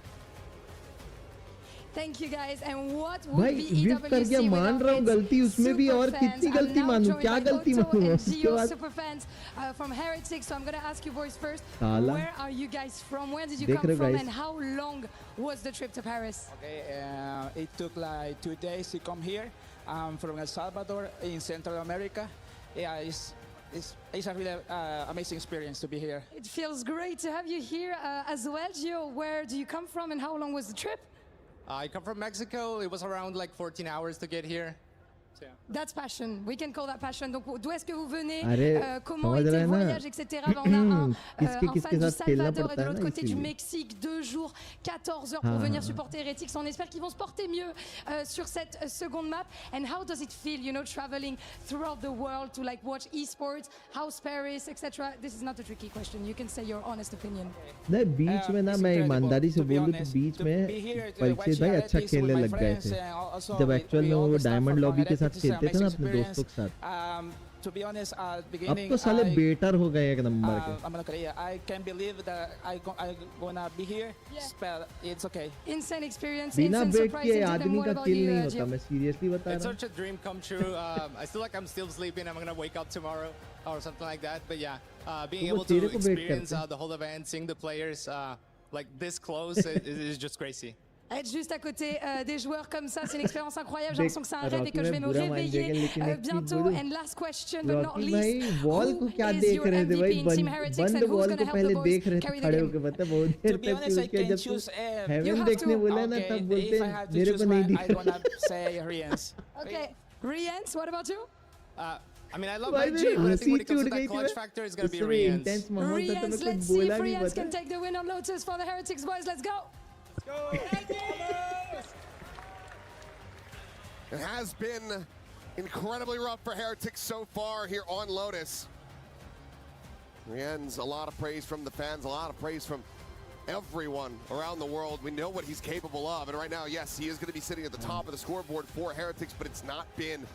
Thank you guys. And what भाई would be विफ कर गया, मान रहा हूँ गलती उसमें भी, और कितनी गलती मानूं, क्या गलती मानूं उसके बाद. super fans from Heretics, so I'm going to ask you boys first. साला. Where are you guys from? Where did you देख come रहे from guys. and how long was the trip to Paris? Okay, it took like 2 days to come here. I'm from El Salvador in Central America. Yeah, it's a really amazing experience to be here. It feels great to have you here as well. Gio, where do you come from and how long was the trip? I come from Mexico. It was around like 14 hours to get here. So, yeah. That's passion. We can call that passion. Donc, d'où est-ce que vous venez? Comment समझ était रहे le हैं ना? voyage, etc. Ben, on a un किसके fan du साथ खेलना Salvador et पड़ता de है l'autre ना côté du इसीलिए. Mexique. 2 jours, 14 heures pour venir supporter Heretics. On espère qu'ils vont se porter mieux sur cette seconde map. And how does it feel, you know, traveling throughout the world to like watch esports, house Paris, etc. This is not a tricky question. You can say your honest opinion. नहीं बीच में ना मैं ईमानदारी से बोलूँ तो बीच में परीक्षित भाई अच्छा खेलने लग गए थे जब एक्चुअल में वो डायमंड लॉबी के साथ खेलते थे ना अपने दोस्तों के साथ. To be honest, at the अब beginning, तो साले बेटर हो गए एक नंबर के. I'm gonna I can't believe that I'm gonna be here. But it's okay. Insane experience. बिना insane बेट surprise. के Indeed. And आदमी what का about किल you, नहीं होता, Gio? मैं सीरियसली बता it's रहा हूँ. such a dream come true. I feel like I'm still sleeping. I'm gonna wake up tomorrow or something like that. But yeah, being तो वो able to तेरे को बेट experience करते हैं. the whole event, seeing the players like this close, it is just crazy. Être juste à côté des joueurs comme ça, c'est une expérience incroyable. J'ai देख, l'impression que c'est un rêve et que Rocky je vais में me बुरा मान réveiller जाएगा, लेकिन एक चीज bientôt. बोलूं. And last question, but not Rocky least, भाई वॉल को क्या who is देख your रहे थे MVP भाई, in Team Heretics बंद and who's वॉल going को to help पहले the boys देख रहे carry थे the खड़े game? होकर, पता बहुत देर To be तक honest, I उसके can जब choose. तू You हेवन have देखने to. बोला ना Okay, तब बोलते if I had to मेरे choose को नहीं one, दिख I'm gonna say Rienz. Okay, Rienz, what about you? I mean, I love भाई NRG, मेरी but I हंसी think when it comes छूट to गई that थी. clutch factor, it's gonna be उस समय Rienz. इंटेंस माहौल था तो मैं Rienz, कुछ let's see बोला if नहीं Rienz पता. can take the win on Lotus for the Heretics boys. Let's go. It has been incredibly rough for Heretics so far here on Lotus. Rienz, a lot of praise from the fans, a lot of praise from everyone around the world. We know what he's capable of, and right now, yes, he is going to be sitting at the top of the scoreboard for Heretics, but it's not been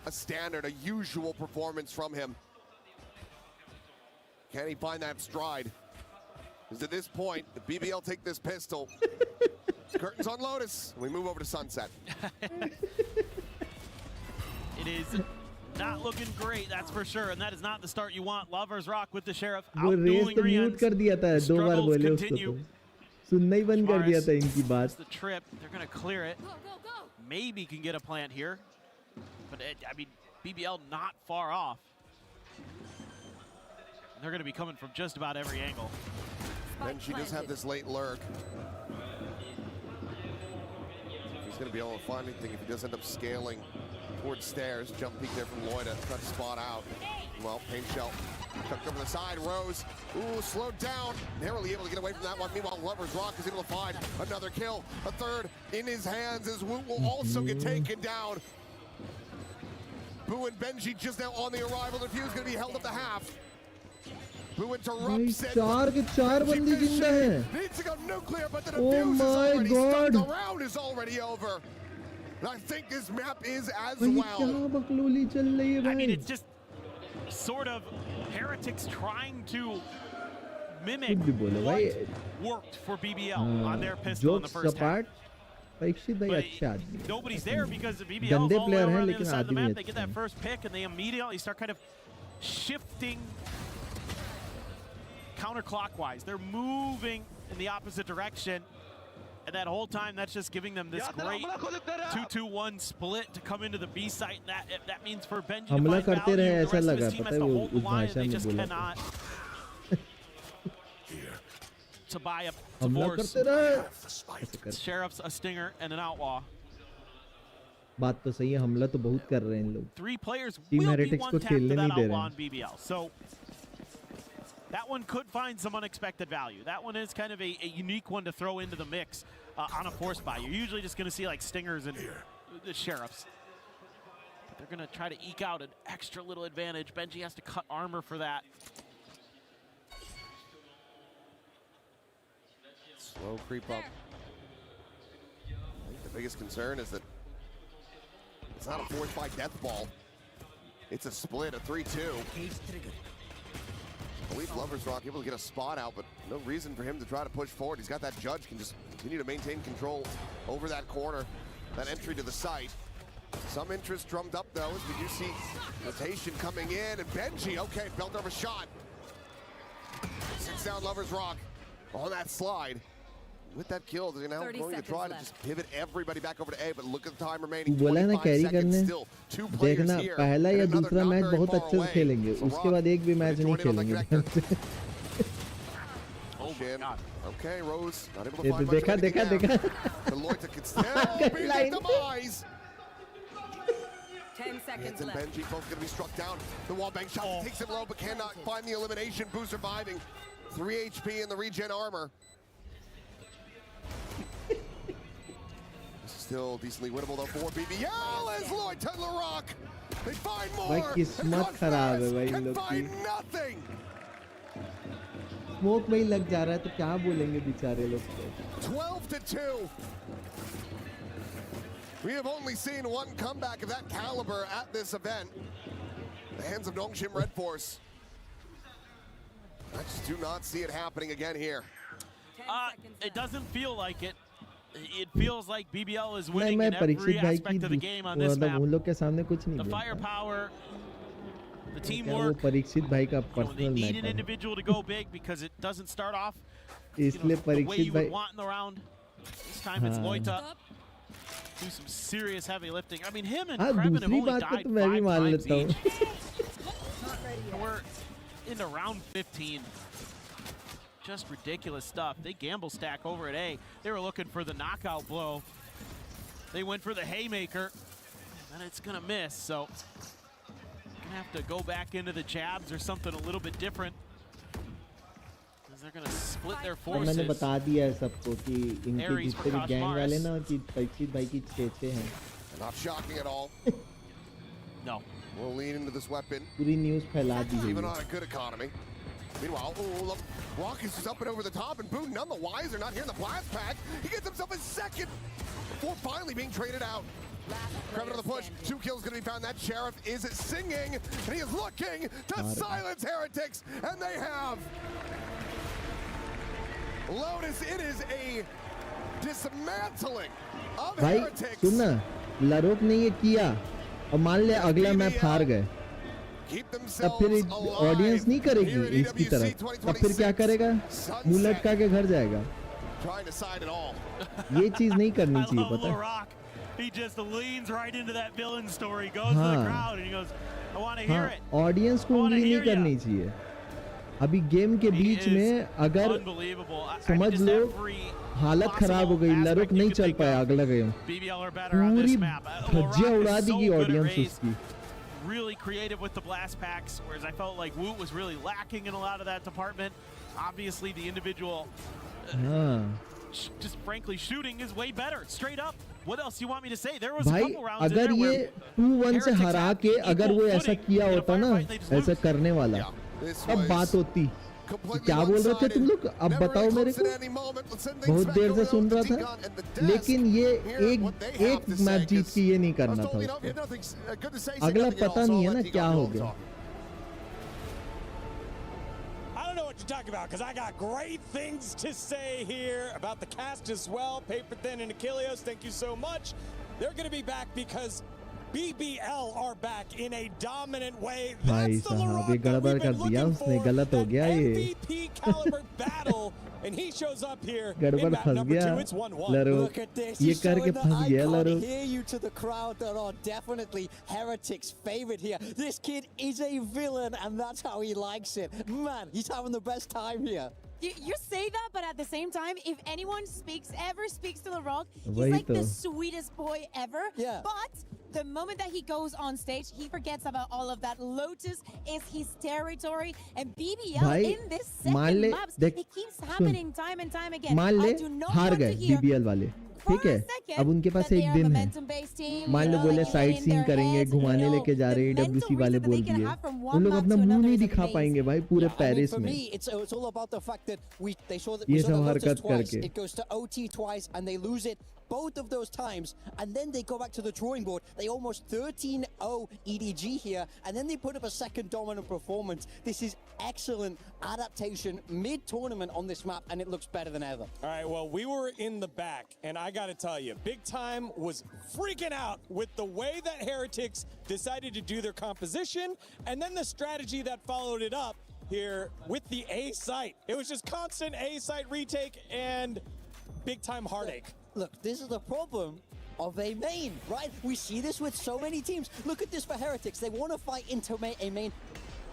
a standard, a usual performance from him. Can he find that stride? Because at this point, the BBL take this pistol. Curtains on Lotus, and we move over to Sunset. It is not looking great, that's for sure, and that is not the start you want. Lovers Rock with the Sheriff वो race outdueling तो mute Rienz. कर दिया था, 2 बार Struggles बोले उसको continue. तो सुनना ही बंद कर दिया था इनकी बात. The trip, they're going to clear it. Maybe can get a plant here, but I mean, BBL not far off. They're going to be coming from just about every angle. And she does have this late lurk. He's going to be able to find anything if he does end up scaling towards stairs. Jump peek there from Loida. Trying to spot out. Well, Pain Shell tucked over the side. Rose, ooh, slowed down. Narrowly able to get away from that one. Meanwhile, Lover's Rock is able to find another kill. A third in his hands as Woot will also get taken down. Boo and Benji just now on the arrival. The Fuse going to be held at the half. Boo interrupts it. चार बंदे जिंदा हैं. Needs to go nuclear, but the Oh defuse is my already God. stuck. The round is already over. And I think this map is as भाई well. क्या बकलोली चल रही है भाई. I mean, it's just sort of Heretics trying to mimic कुछ भी बोलो भाई. what worked for BBL on their pistol in the Jokes first half. apart, Parikshit भाई But अच्छे आदमी हैं. nobody's there because the BBL is गंदे all the player way हैं around the लेकिन other side of the आदमी map. They get अच्छे that हैं. first pick and they immediately start kind of shifting counterclockwise. They're moving in the opposite direction. And that whole time, that's just giving them this great 2-2-1 split to come into the B site. That means for Benji to हमला find करते value, रहे the ऐसा rest of लगा. his team पता has है to वो hold the उस line. भाषा They में just बोला. cannot to buy up to हमला force. करते रहे. ऐसे कर. Sheriff's a stinger and an outlaw. बात तो सही है. हमला तो बहुत कर रहे हैं इन लोग. 3 players Team will be Heretics one को tap to खेलने that नहीं दे outlaw रहे on BBL. So that one could find some unexpected value. That one is kind of a unique one to throw into the mix on a force buy. You're usually just going to see like stingers and the sheriffs. But they're going to try to eke out an extra little advantage. Benji has to cut armor for that. Slow creep up. I think the biggest concern is that it's not a force by death ball. It's a split, a 3-2. I believe Lover's Rock able to get a spot out, but no reason for him to try to push forward. He's got that Judge, can just continue to maintain control over that corner, that entry to the site. Some interest drummed up though, as we do see rotation coming in, and Benji, okay, felt over shot. Sits down Lover's Rock on that slide. With that kill, they're now going to try to just pivot everybody back over to A, but look at the time remaining. बोला ना 25 carry seconds करने. still. 2 players देखना here. पहला या and another दूसरा not match very बहुत far अच्छे से away. खेलेंगे. So उसके Rock बाद एक भी मैच नहीं joining on the खेलेंगे. connector. Shin. Okay, Rose not able to ये find तो much देखा anything देखा down. देखा. Deloitte can still be the demise. 10 seconds and left. Benji both going to be struck down. The wall bank shot takes him low, but cannot find the elimination. Boo surviving. 3 HP in the regen armor. Still decently winnable though for BBL as Lloyd to LaRock. They find more. भाई किस्मत खराब है भाई इन Can लोग की. find nothing. Smoke में ही लग जा रहा है तो क्या बोलेंगे बेचारे लोग को. 12-2. We have only seen one comeback of that caliber at this event. The hands of Nongshim Red Force. I just do not see it happening again here. It doesn't feel like it. It feels like BBL is नहीं winning मैं in every Parikshit भाई aspect of the की game on this मतलब map. उन लोग के सामने कुछ नहीं The बोलता. firepower, the क्या वो teamwork. परीक्षित भाई का They personal need an matter है. individual to go big because it doesn't start off इसलिए the way परीक्षित you भाई. would want in the round. This time it's हाँ. Loita. Do some serious heavy lifting. I mean, him and हाँ Krebin have दूसरी only बात को died तो मैं भी 5 मान times लेता हूँ. each. We're into round 15. Just ridiculous stuff. They gamble stack over at A. They were looking for the knockout blow. They went for the haymaker, and it's gonna miss. So, gonna have to go back into the jabs or something a little bit different. Because they're gonna split their forces. मैंने बता दिया है सबको कि इनके Aries जितने भी Prakash gang वाले Maris. ना कि परीक्षित भाई की चेचे हैं. Not shocking at all. No. We'll lean into this weapon. पूरी न्यूज़ फैला दी है. Even on a good economy. Meanwhile, oh, look, Rock is just up and over the top, and Boone none the wiser, not here in the blast pack. He gets himself a second before finally being traded out. Krebin on the push, 2 kills gonna be found. That Sheriff is singing, and he is looking to silence Heretics, and they have. Lotus, it is a dismantling of भाई Heretics. सुनना, लरोक ने ये किया और मान ले अगला match हार गए. तब फिर ऑडियंस नहीं करेगी इसकी तरफ. तब फिर क्या करेगा? मुंह लटका के घर जाएगा. ये चीज नहीं करनी चाहिए पता है. He just leans right into that villain story, goes to the crowd, and he goes, I want to hear it. Audience को उंगली नहीं करनी चाहिए. अभी गेम के बीच में अगर समझ लो हालत खराब हो गई, लरुक नहीं चल पाया अगला गेम, पूरी धज्जियां उड़ा देगी ऑडियंस उसकी. Really creative with the blast packs, whereas I felt like Woot was really lacking in a lot of that department. Obviously, the individual, just frankly, shooting is way better. Straight up. What else do you want me to say? There was a couple rounds in there where 2-1 से हरा के अगर वो ऐसा किया होता ना, ऐसा करने वाला, अब बात होती. क्या बोल रहे थे तुम लोग? अब बताओ मेरे को. बहुत देर से सुन रहा था, लेकिन ये एक मैच जीत के ये नहीं करना था उसको. अगला पता नहीं है ना क्या हो गया. I don't know what you're talking about, because I got great things to say here about the cast as well. Paper Thin and Achilles, thank you so much. They're going to be back because BBL are back in a dominant way. भाई साहब ये गड़बड़ कर दिया उसने, गलत हो गया ये. MVP caliber battle, and he shows up here. गड़बड़ फंस गया लरो, ये करके फंस गया लरो. I can hear you to the crowd that are definitely Heretics favorite here. This kid is a villain, and that's how he likes it. Man, he's having the best time here. You say that, but at the same time, if anyone ever speaks to LaRock, he's like the sweetest boy ever. Yeah. But the moment that he goes on stage, he forgets about all of that. Lotus is his territory, and BBL in this second maps, it keeps happening time and time again. मान ले हार गए BBL वाले, ठीक है, अब उनके पास एक दिन है. मान लो बोले साइट सीइंग करेंगे, घुमाने लेके जा रहे हैं, EWC वाले बोल दिए, उन लोग अपना मुंह नहीं दिखा पाएंगे भाई पूरे पेरिस में. ये सब हरकत करके. It goes to OT twice and they lose it both of those times, and then they go back to the drawing board. They almost 13-0 EDG here, and then they put up a second dominant performance. This is excellent adaptation mid-tournament on this map, and it looks better than ever. All right, well, we were in the back, and I got to tell you, Big Time was freaking out with the way that Heretics decided to do their composition, and then the strategy that followed it up here with the A site. It was just constant A site retake and Big Time heartache. Look, this is the problem of a main, right? We see this with so many teams. Look at this for Heretics. They want to fight into a main.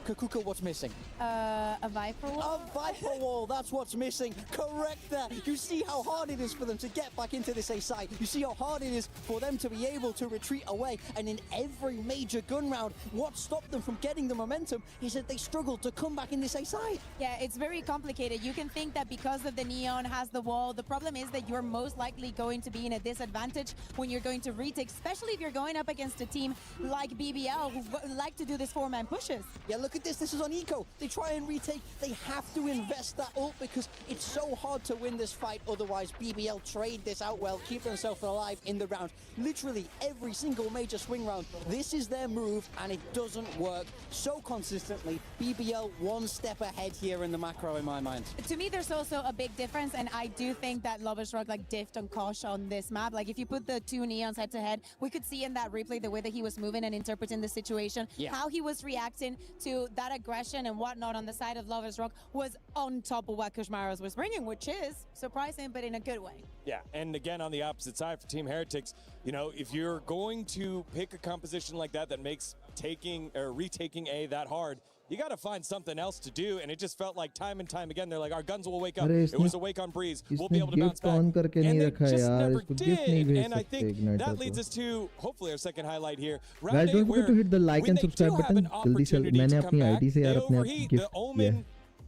Kakuka, what's missing? A Viper wall? A Viper wall, that's what's missing. Correct that. You see how hard it is for them to get back into this A site. You see how hard it is for them to be able to retreat away. And in every major gun round, what stopped them from getting the momentum is that they struggled to come back in this A site. Yeah, it's very complicated. You can think that because of the Neon has the wall, the problem is that you're most likely going to be in a disadvantage when you're going to retake, especially if you're going up against a team like BBL who like to do this 4-man pushes. Yeah, look at this. This is on Eco. They try and retake. They have to invest that ult because it's so hard to win this fight. Otherwise, BBL trade this out well, keep themselves alive in the round. Literally every single major swing round, this is their move, and it doesn't work so consistently. BBL one step ahead here in the macro, in my mind. To me, there's also a big difference, and I do think that Lovers Rock like diffed on Kosh on this map. Like if you put the two Neons head to head, we could see in that replay the way that he was moving and interpreting the situation, how he was reacting to that aggression and whatnot on the side of Lovers Rock was on top of what Kushmaros was bringing, which is surprising, but in a good way. Yeah, and again, on the opposite side for Team Heretics, you know, if you're going to pick a composition like that that makes taking or retaking A that hard, you got to find something else to do, and it just felt like time and time again, they're like, our guns will wake up. It was a wake on Breeze. We'll be able to bounce back. And they just never did, and I think that leads us to, hopefully, our second highlight here. Guys, don't forget to hit the like and subscribe button. जल्दी से मैंने अपनी ID से यार अपने gift किया.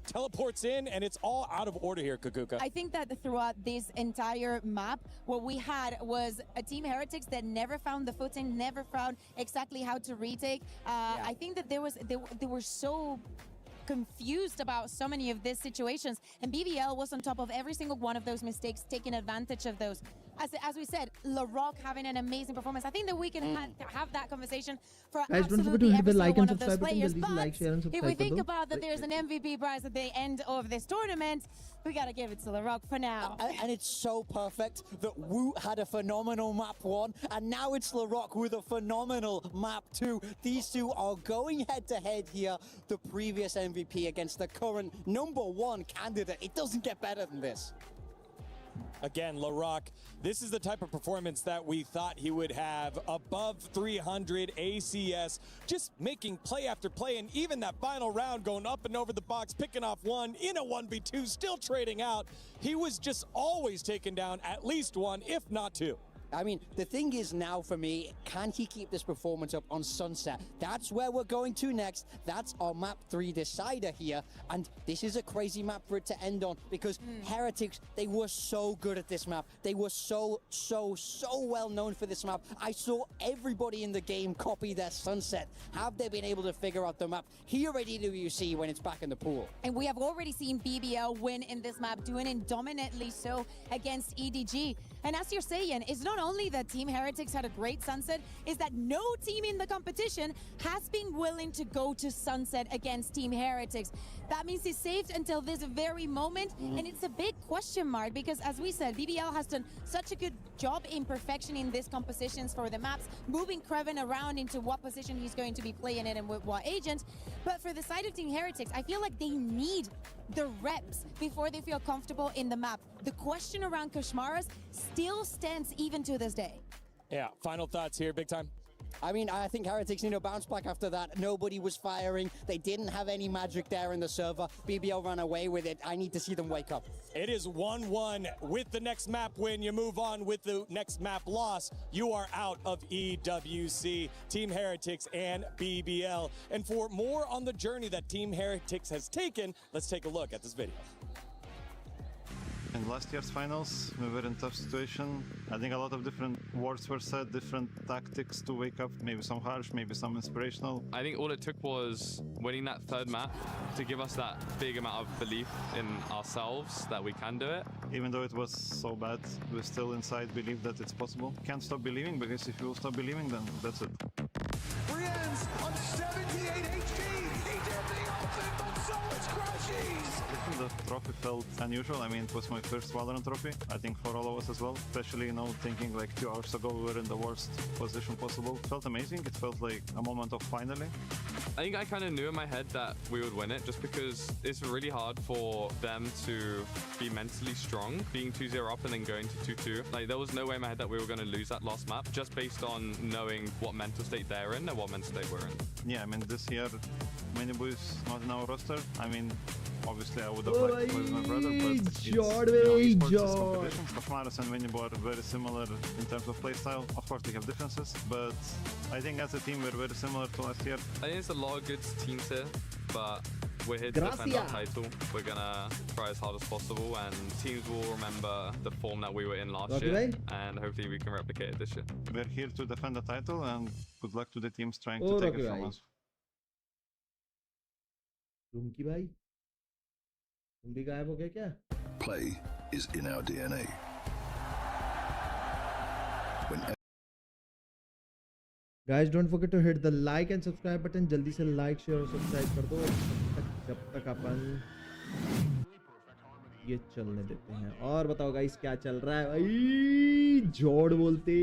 Teleports in, and it's all out of order here, Kakuka. I think that throughout this entire map, what we had was a Team Heretics that never found the footing, never found exactly how to retake. I think that they were so confused about so many of these situations, and BBL was on top of every single one of those mistakes, taking advantage of those. As we said, LaRock having an amazing performance. I think that we can have that conversation for absolutely every single one of those players. But if we think about that there's an MVP prize at the end of this tournament, we gotta give it to LaRock for now. And it's so perfect that Woot had a phenomenal map 1, and now it's LaRock with a phenomenal map 2. These two are going head to head here. The previous MVP against the current #1 candidate. It doesn't get better than this. Again, LaRock, this is the type of performance that we thought he would have. Above 300 ACS, just making play after play, and even that final round going up and over the box, picking off one in a 1v2, still trading out. He was just always taking down at least one, if not two. I mean, the thing is now for me, can he keep this performance up on Sunset? That's where we're going to next. That's our map 3 decider here. And this is a crazy map for it to end on, because Heretics, they were so good at this map. They were so well known for this map. I saw everybody in the game copy their Sunset. Have they been able to figure out the map here at EWC when it's back in the pool? And we have already seen BBL win in this map, doing it dominantly so against EDG. And as you're saying, it's not only that Team Heretics had a great Sunset, is that no team in the competition has been willing to go to Sunset against Team Heretics. That means it's saved until this very moment, and it's a big question mark because, as we said, BBL has done such a good job in perfectioning these compositions for the maps, moving Kreven around into what position he's going to be playing in and with what agent. But for the side of Team Heretics, I feel like they need the reps before they feel comfortable in the map. The question around Koshmaras still stands even to this day. Yeah, final thoughts here, big time. I mean, I think Heretics need a bounce back after that. Nobody was firing. They didn't have any magic there in the server. BBL ran away with it. I need to see them wake up. It is 1-1 with the next map win. You move on with the next map loss. You are out of EWC, Team Heretics and BBL. And for more on the journey that Team Heretics has taken, let's take a look at this video. In last year's finals, we were in a tough situation. I think a lot of different words were said, different tactics to wake up, maybe some harsh, maybe some inspirational. I think all it took was winning that third map to give us that big amount of belief in ourselves that we can do it. Even though it was so bad, we still inside believe that it's possible. Can't stop believing, because if you stop believing, then that's it. Brienne's on 78 HP. He did the ultimate, but so much crashes. The trophy felt unusual. I mean, it was my first Valorant trophy. I think for all of us as well. Especially, you know, thinking like 2 hours ago we were in the worst position possible. It felt amazing. It felt like a moment of finally. I think I kind of knew in my head that we would win it, just because it's really hard for them to be mentally strong, being 2-0 up and then going to 2-2. Like, there was no way in my head that we were going to lose that last map, just based on knowing what mental state they're in and what mental state we're in. Yeah, I mean, this year, Minibu is not in our roster. I mean, obviously I would have liked to play with my brother, but it's, you know, esports is competition. Koshmaras and Minibu are very similar in terms of playstyle. Of course, they have differences, but I think as a team we're very similar to last year. I think there's a lot of good teams here, but we're here to defend our title. We're gonna try as hard as possible, and teams will remember the form that we were in last year, and hopefully we can replicate it this year. We're here to defend the title, and good luck to the teams trying to take it from us. रुमकी भाई तुम भी गायब हो गए क्या? Play is in our DNA. Guys, don't forget to hit the like and subscribe button. जल्दी से like, share और subscribe कर दो जब तक अपन ये चलने देते हैं. और बताओ गाइस क्या चल रहा है भाई? जोड़ बोलते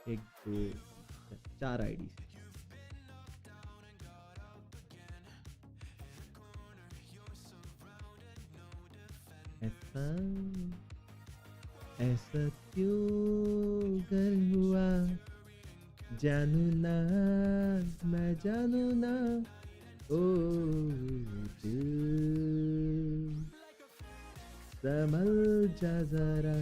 1 2 4 आईडी. ऐसा क्यों कर हुआ? जानू ना, मैं जानू ना. ओ दिल संभल जा जरा,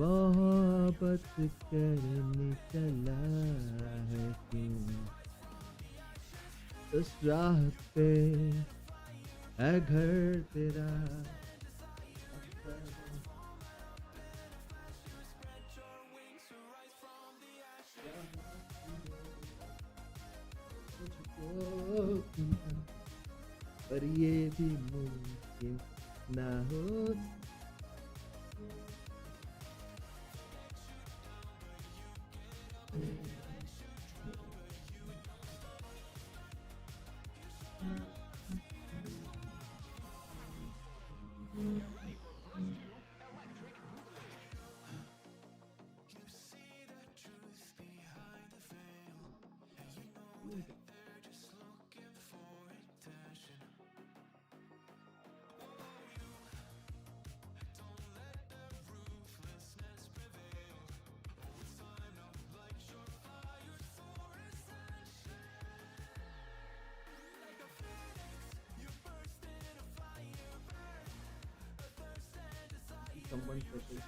मोहब्बत करने चला है क्यों? उस राह पे है घर तेरा. पर ये भी मुमकिन ना हो. someone special.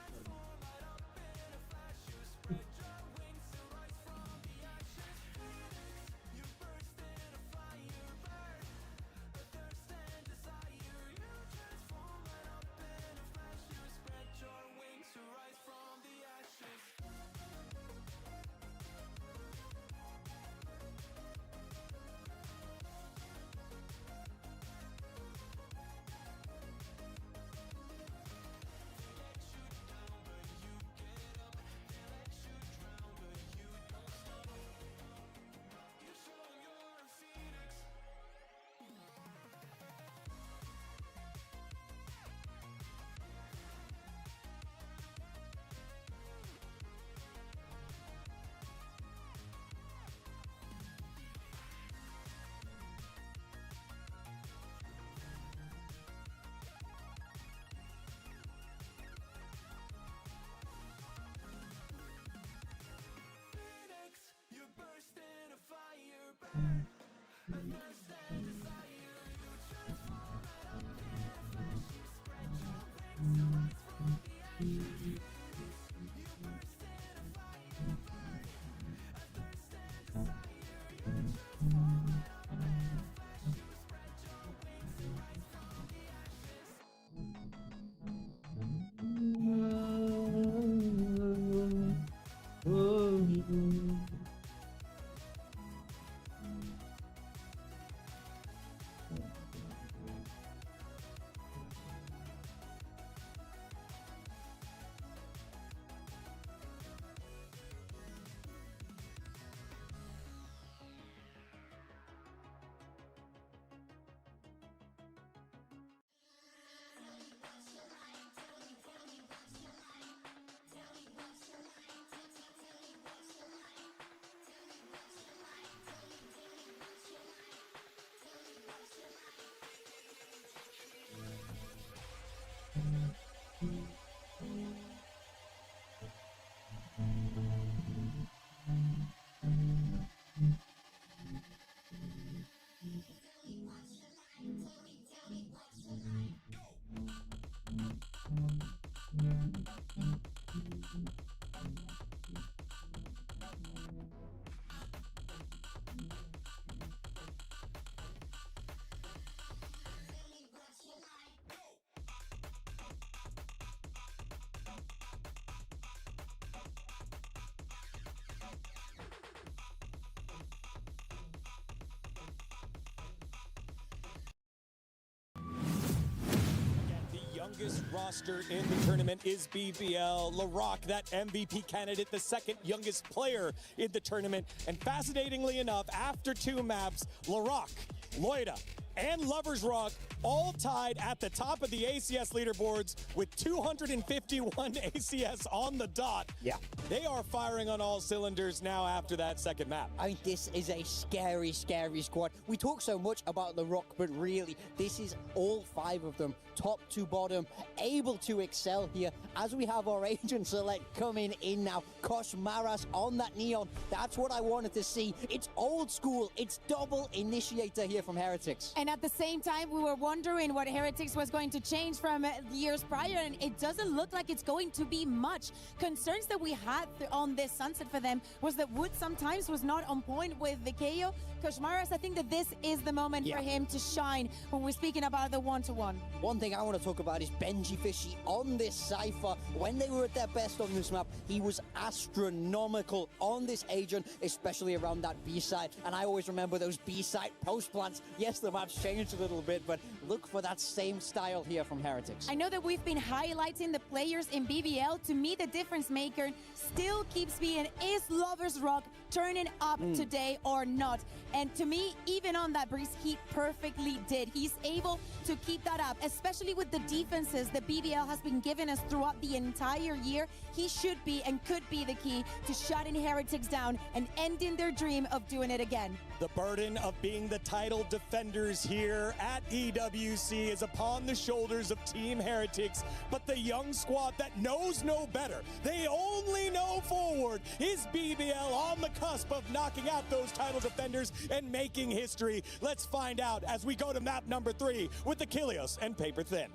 Youngest roster in the tournament is BBL. LaRock, that MVP candidate, the second youngest player in the tournament. And fascinatingly enough, after 2 maps, LaRock, Loida, and Lover's Rock all tied at the top of the ACS leaderboards with 251 ACS on the dot. Yeah. They are firing on all cylinders now after that second map. I mean, this is a scary, scary squad. We talk so much about LaRock, but really, this is all 5 of them, top to bottom, able to excel here. As we have our agent select coming in now, Kosh Maras on that Neon. That's what I wanted to see. It's old school. It's double initiator here from Heretics. And at the same time, we were wondering what Heretics was going to change from years prior, and it doesn't look like it's going to be much. Concerns that we had on this sunset for them was that Wood sometimes was not on point with the KO. Koshmaras, I think that this is the moment for him to shine when we're speaking about the one-to-one. One thing I want to talk about is Benji Fishy on this Cypher. When they were at their best on this map, he was astronomical on this agent, especially around that B-side. And I always remember those B-side post plants. Yes, the map's changed a little bit, but look for that same style here from Heretics. I know that we've been highlighting the players in BBL. To me, the difference maker still keeps being, is Lover's Rock turning up today or not? And to me, even on that breeze, he perfectly did. He's able to keep that up, especially with the defenses that BBL has been giving us throughout the entire year. He should be and could be the key to shutting Heretics down and ending their dream of doing it again. The burden of being the title defenders here at EWC is upon the shoulders of Team Heretics, but the young squad that knows no better, they only know forward, is BBL on the cusp of knocking out those title defenders and making history. Let's find out as we go to map number 3 with the Kilios and Paper Thin.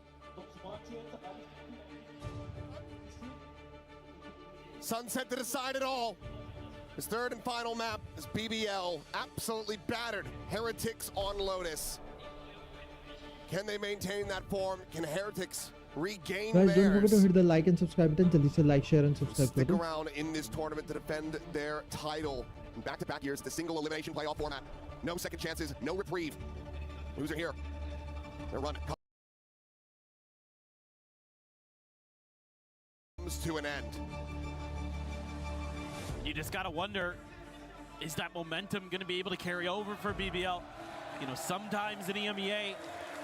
Sunset to decide it all. His third and final map is BBL. Absolutely battered Heretics on Lotus. Can they maintain that form? Can Heretics regain Guys, theirs? don't forget to hit the like and subscribe button. Jaldi se like, share and subscribe. Stick around in this tournament to defend their title. In back-to-back years, the single elimination playoff format. No second chances, no reprieve. Loser here. Their run comes to an end. You just gotta wonder, is that momentum gonna be able to carry over for BBL? You know, sometimes in EMEA,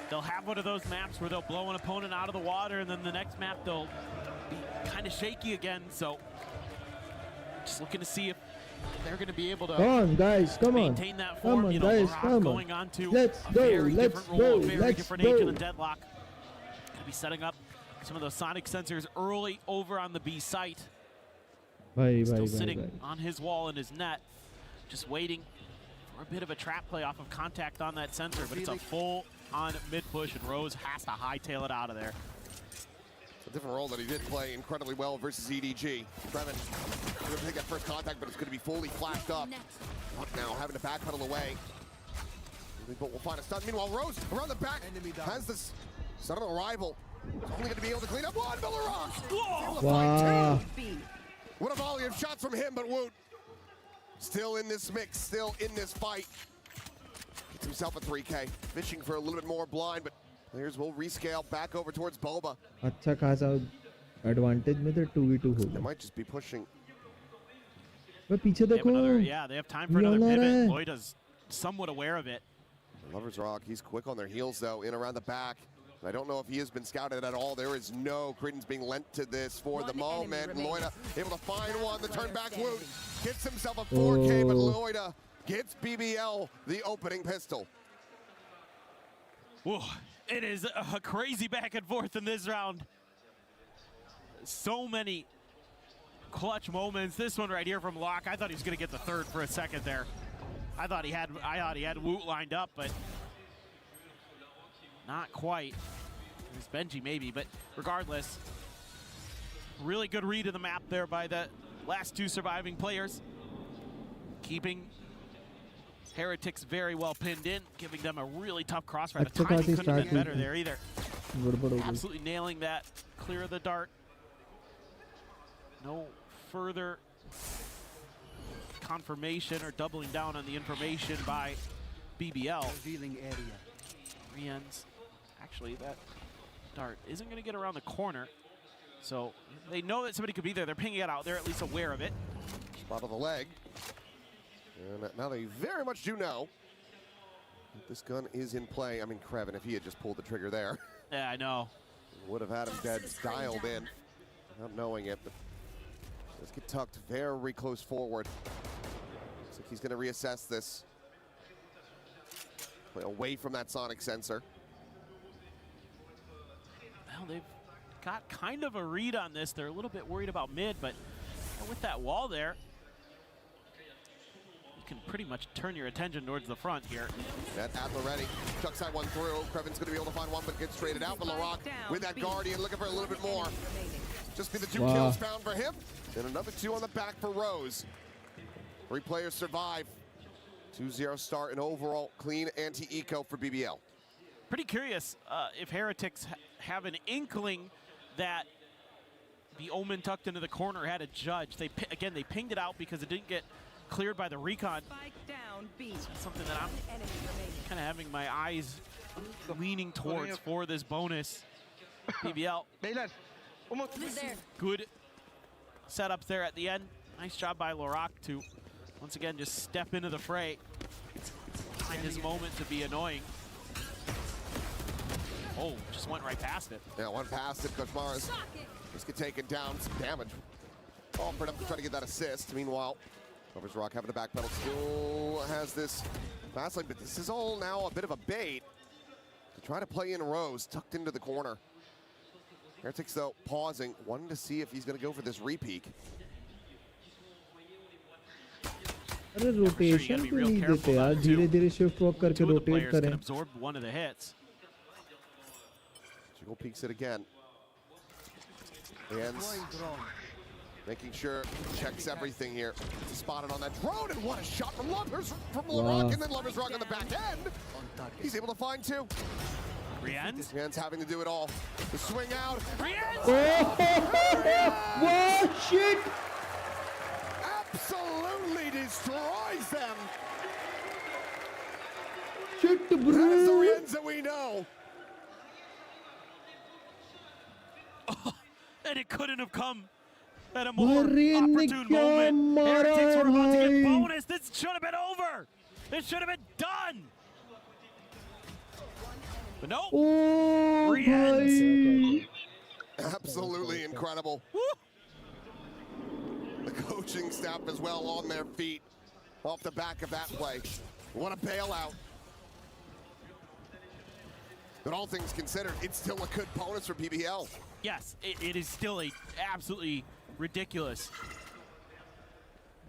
they'll have one of those maps where they'll blow an opponent out of the water, and then the next map they'll be kind of shaky again. So, just looking to see if they're going to be able to Come on, guys, come on. maintain that form. Come on, you know, guys, Larock come going on. on to Let's a go, very let's different go, role, a very let's different go. age in the deadlock. Going to be setting up some of those sonic sensors early over on the B site. Still sitting on his wall in his net, just waiting for a bit of a trap play off of contact on that sensor, but it's a full-on mid-push, and Rose has to hightail it out of there. It's a different role that he did play incredibly well versus EDG. Trevin going to take that first contact, but it's going to be fully flashed up. Now having to backpedal away. But we'll find a stun. Meanwhile, Rose around the back has this sudden arrival. He's only going to be able to clean up one. Valorant! Wow. What a volley of shots from him, but Woot still in this mix, still in this fight. Gets himself a 3K. Fishing for a little bit more blind, but players will rescale back over towards Boba. अच्छा खासा advantage में तो 2v2 हो They गया. might just be pushing. मैं पीछे They have देखो. another, yeah, they have time for another pivot. Lloyda's somewhat aware of it. Lovers Rock, he's quick on their heels though, in around the back. I don't know if he has been scouted at all. There is no credence being lent to this for the moment. Lloyda able to find one. The turn back Woot gets himself a 4K, but Lloyda gets BBL the opening pistol. Whoa, it is a crazy back and forth in this round. So many clutch moments. This one right here from Locke. I thought he was going to get the third for a second there. I thought he had Woot lined up, but not quite. It was Benji maybe, but regardless, really good read of the map there by the last two surviving players. Keeping Heretics very well pinned in, giving them a really tough crossfire. The timing couldn't have been better there either. Absolutely nailing that. Clear the dart. No further confirmation or doubling down on the information by BBL. Revealing area. Rien's. Actually, that dart isn't going to get around the corner. So they know that somebody could be there. They're pinging it out. They're at least aware of it. Spot of the leg. And now they very much do know that this gun is in play. I mean, Krevin, if he had just pulled the trigger there. Yeah, I know. Would have had him dead, dialed in, not knowing it. But let's get tucked very close forward. Looks like he's going to reassess this. Play away from that sonic sensor. Well, they've got kind of a read on this. They're a little bit worried about mid, but with that wall there, you can pretty much turn your attention towards the front here. That at the ready. Chucks that one through. Krevin's going to be able to find one, but gets traded out. But Larock with that Guardian looking for a little bit more. Just be the two kills found for him. And another two on the back for Rose. 3 players survive. 2-0 start, an overall clean anti-eco for BBL. Pretty curious if Heretics have an inkling that the Omen tucked into the corner had a judge. They pinged it out because it didn't get cleared by the recon. That's something that I'm kind of having my eyes leaning towards for this bonus. BBL. Good setups there at the end. Nice job by Larock to once again just step into the fray. Find his moment to be annoying. Oh, just went right past it. Yeah, one past it. Koshmaras just get taken down. Some damage. All for him to try to get that assist. Meanwhile, Lovers Rock having to backpedal. Still has this fast lane, but this is all now a bit of a bait to try to play in Rose, tucked into the corner. Heretics, though, pausing, wanting to see if he's going to go for this repeak. अरे rotation क्यों नहीं देते यार धीरे-धीरे shift walk करके rotate करें. Absorb one of the hits. Jiggle peeks it again. Ends. Making sure checks everything here. Spotted on that drone, and what a shot from Lovers from LaRock, and then Lovers Rock on the back end. He's able to find two. Rienz? Rienz having to do it all. The swing out. Rienz! What shit? Absolutely destroys them. Shit, bro. That is the Rienz that we know. And it couldn't have come at a more opportune moment. Heretics were about to get bonus. This should have been over. This should have been done. But no. Rienz. Absolutely incredible. The coaching staff as well on their feet off the back of that play. What a bailout. But all things considered, it's still a good bonus for BBL. Yes, it is still a absolutely ridiculous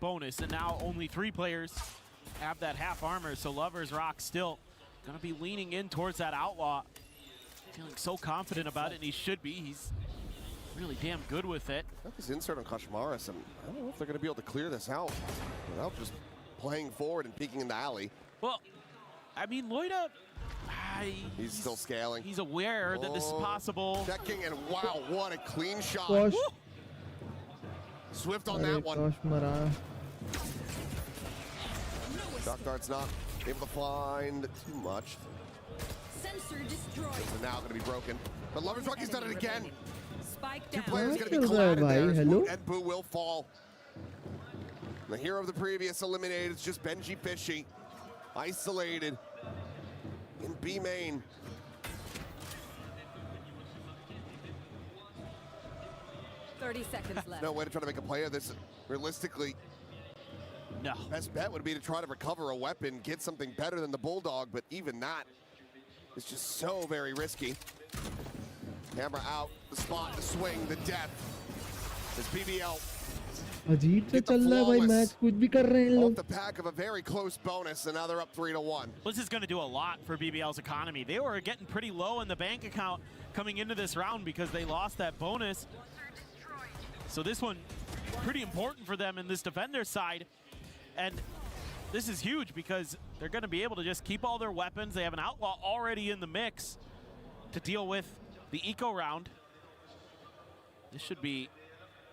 bonus, and now only 3 players have that half armor, so Lovers Rock still gonna be leaning in towards that outlaw, feeling so confident about it, and he should be. He's really damn good with it. Got this insert on Kashmaris, and I don't know if they're gonna be able to clear this out without just playing forward and peeking in the alley. Well, I mean, Loida, he's still scaling. He's aware that this is possible. Checking, and wow, what a clean shot. Gosh. Swift on that one. Mara. Shock Dart's not able to find too much. Sensor destroyed. They're now going to be broken. But Lovers Rock, he's done it again. Spike 2 down. players going to be collided there. And Boo will fall. The hero of the previous eliminated is just Benji Fishy. Isolated in B main. Seconds left. No way to try to make a play of this. Realistically, no. Best bet would be to try to recover a weapon, get something better than the Bulldog, but even that is just so very risky. Camera out, the spot, the swing, the death. This BBL. अजीब से चल रहा है भाई match कुछ भी कर रहे हैं लोग. Off the back of a very close bonus, and now they're up 3-1. This is going to do a lot for BBL's economy. They were getting pretty low in the bank account coming into this round because they lost that bonus. So this one, pretty important for them in this defender side. And this is huge because they're going to be able to just keep all their weapons. They have an outlaw already in the mix to deal with the eco round. This should be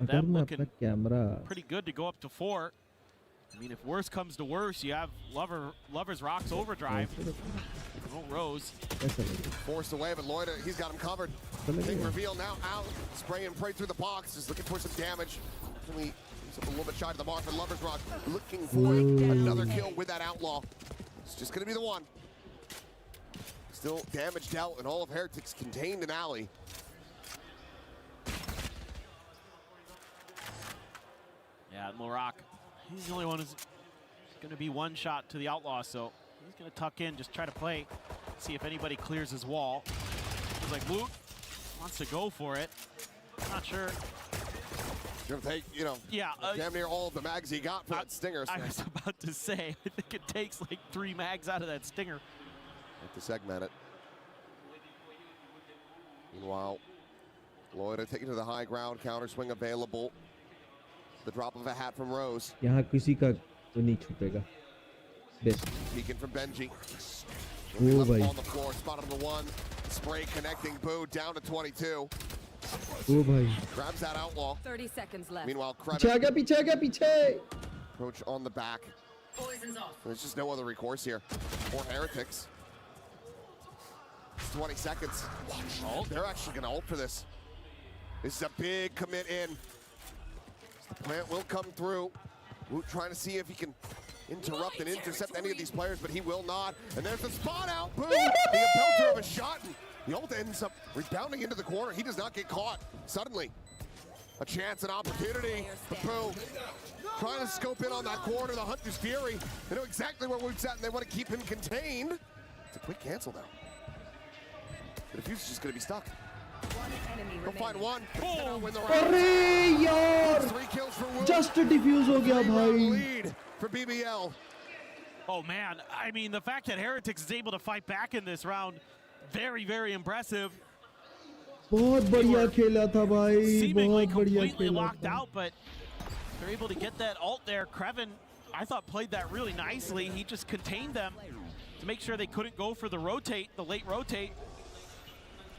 them looking pretty good to go up to 4. I mean, if worse comes to worse, you have Lovers Rock's overdrive. No Rose. Forced away, but Lloyd, he's got him covered. Big reveal now out. Spraying right through the box. Just looking for some damage. He's up a little bit shy to the mark for Lovers Rock. Looking for another kill with that outlaw. It's just going to be the one. Still damaged out, and all of Heretics contained in alley. Yeah, LaRock, he's the only one who's going to be one shot to the outlaw, so he's going to tuck in, just try to play, see if anybody clears his wall. He's like, Luke wants to go for it. Not sure. You're going to take, you know, damn near all of the mags he got for that stinger. I was about to say, I think it takes like 3 mags out of that stinger. Have to segment it. Meanwhile, Lloyd taking to the high ground, counter swing available. The drop of a hat from Rose. यहाँ किसी का तो नहीं छूटेगा. Best. Peeking from Benji. Oh भाई. On the floor, spot on the 1. Spray connecting. Boo down to 22. Oh भाई. Grabs that outlaw. 30 seconds left. Meanwhile, पीछे आ गया पीछे. Approach on the back. Poison's off. There's just no other recourse here for Heretics. 20 seconds. Oh, they're actually going to ult for this. This is a big commit in. The plant will come through. Woot trying to see if he can interrupt and intercept any of these players, but he will not. And there's the spot out. Boom! The belter of a shot. And the ult ends up rebounding into the corner. He does not get caught. Suddenly, a chance, an opportunity. Boo trying to scope in on that corner. The Hunter's Fury. They know exactly where Woot's at, and they want to keep him contained. It's a quick cancel now. The defuse is just going to be stuck. Go find one. Win the round. अरे यार. 3 kills for Woot. Just a defuse हो गया भाई. Lead for BBL. Oh man, I mean, the fact that Heretics is able to fight back in this round, very, very impressive. बहुत बढ़िया खेला था भाई, seemingly बहुत बढ़िया completely खेला locked था. out, but they're able to get that ult there. Kreven, I thought, played that really nicely. He just contained them to make sure they couldn't go for the rotate, the late rotate.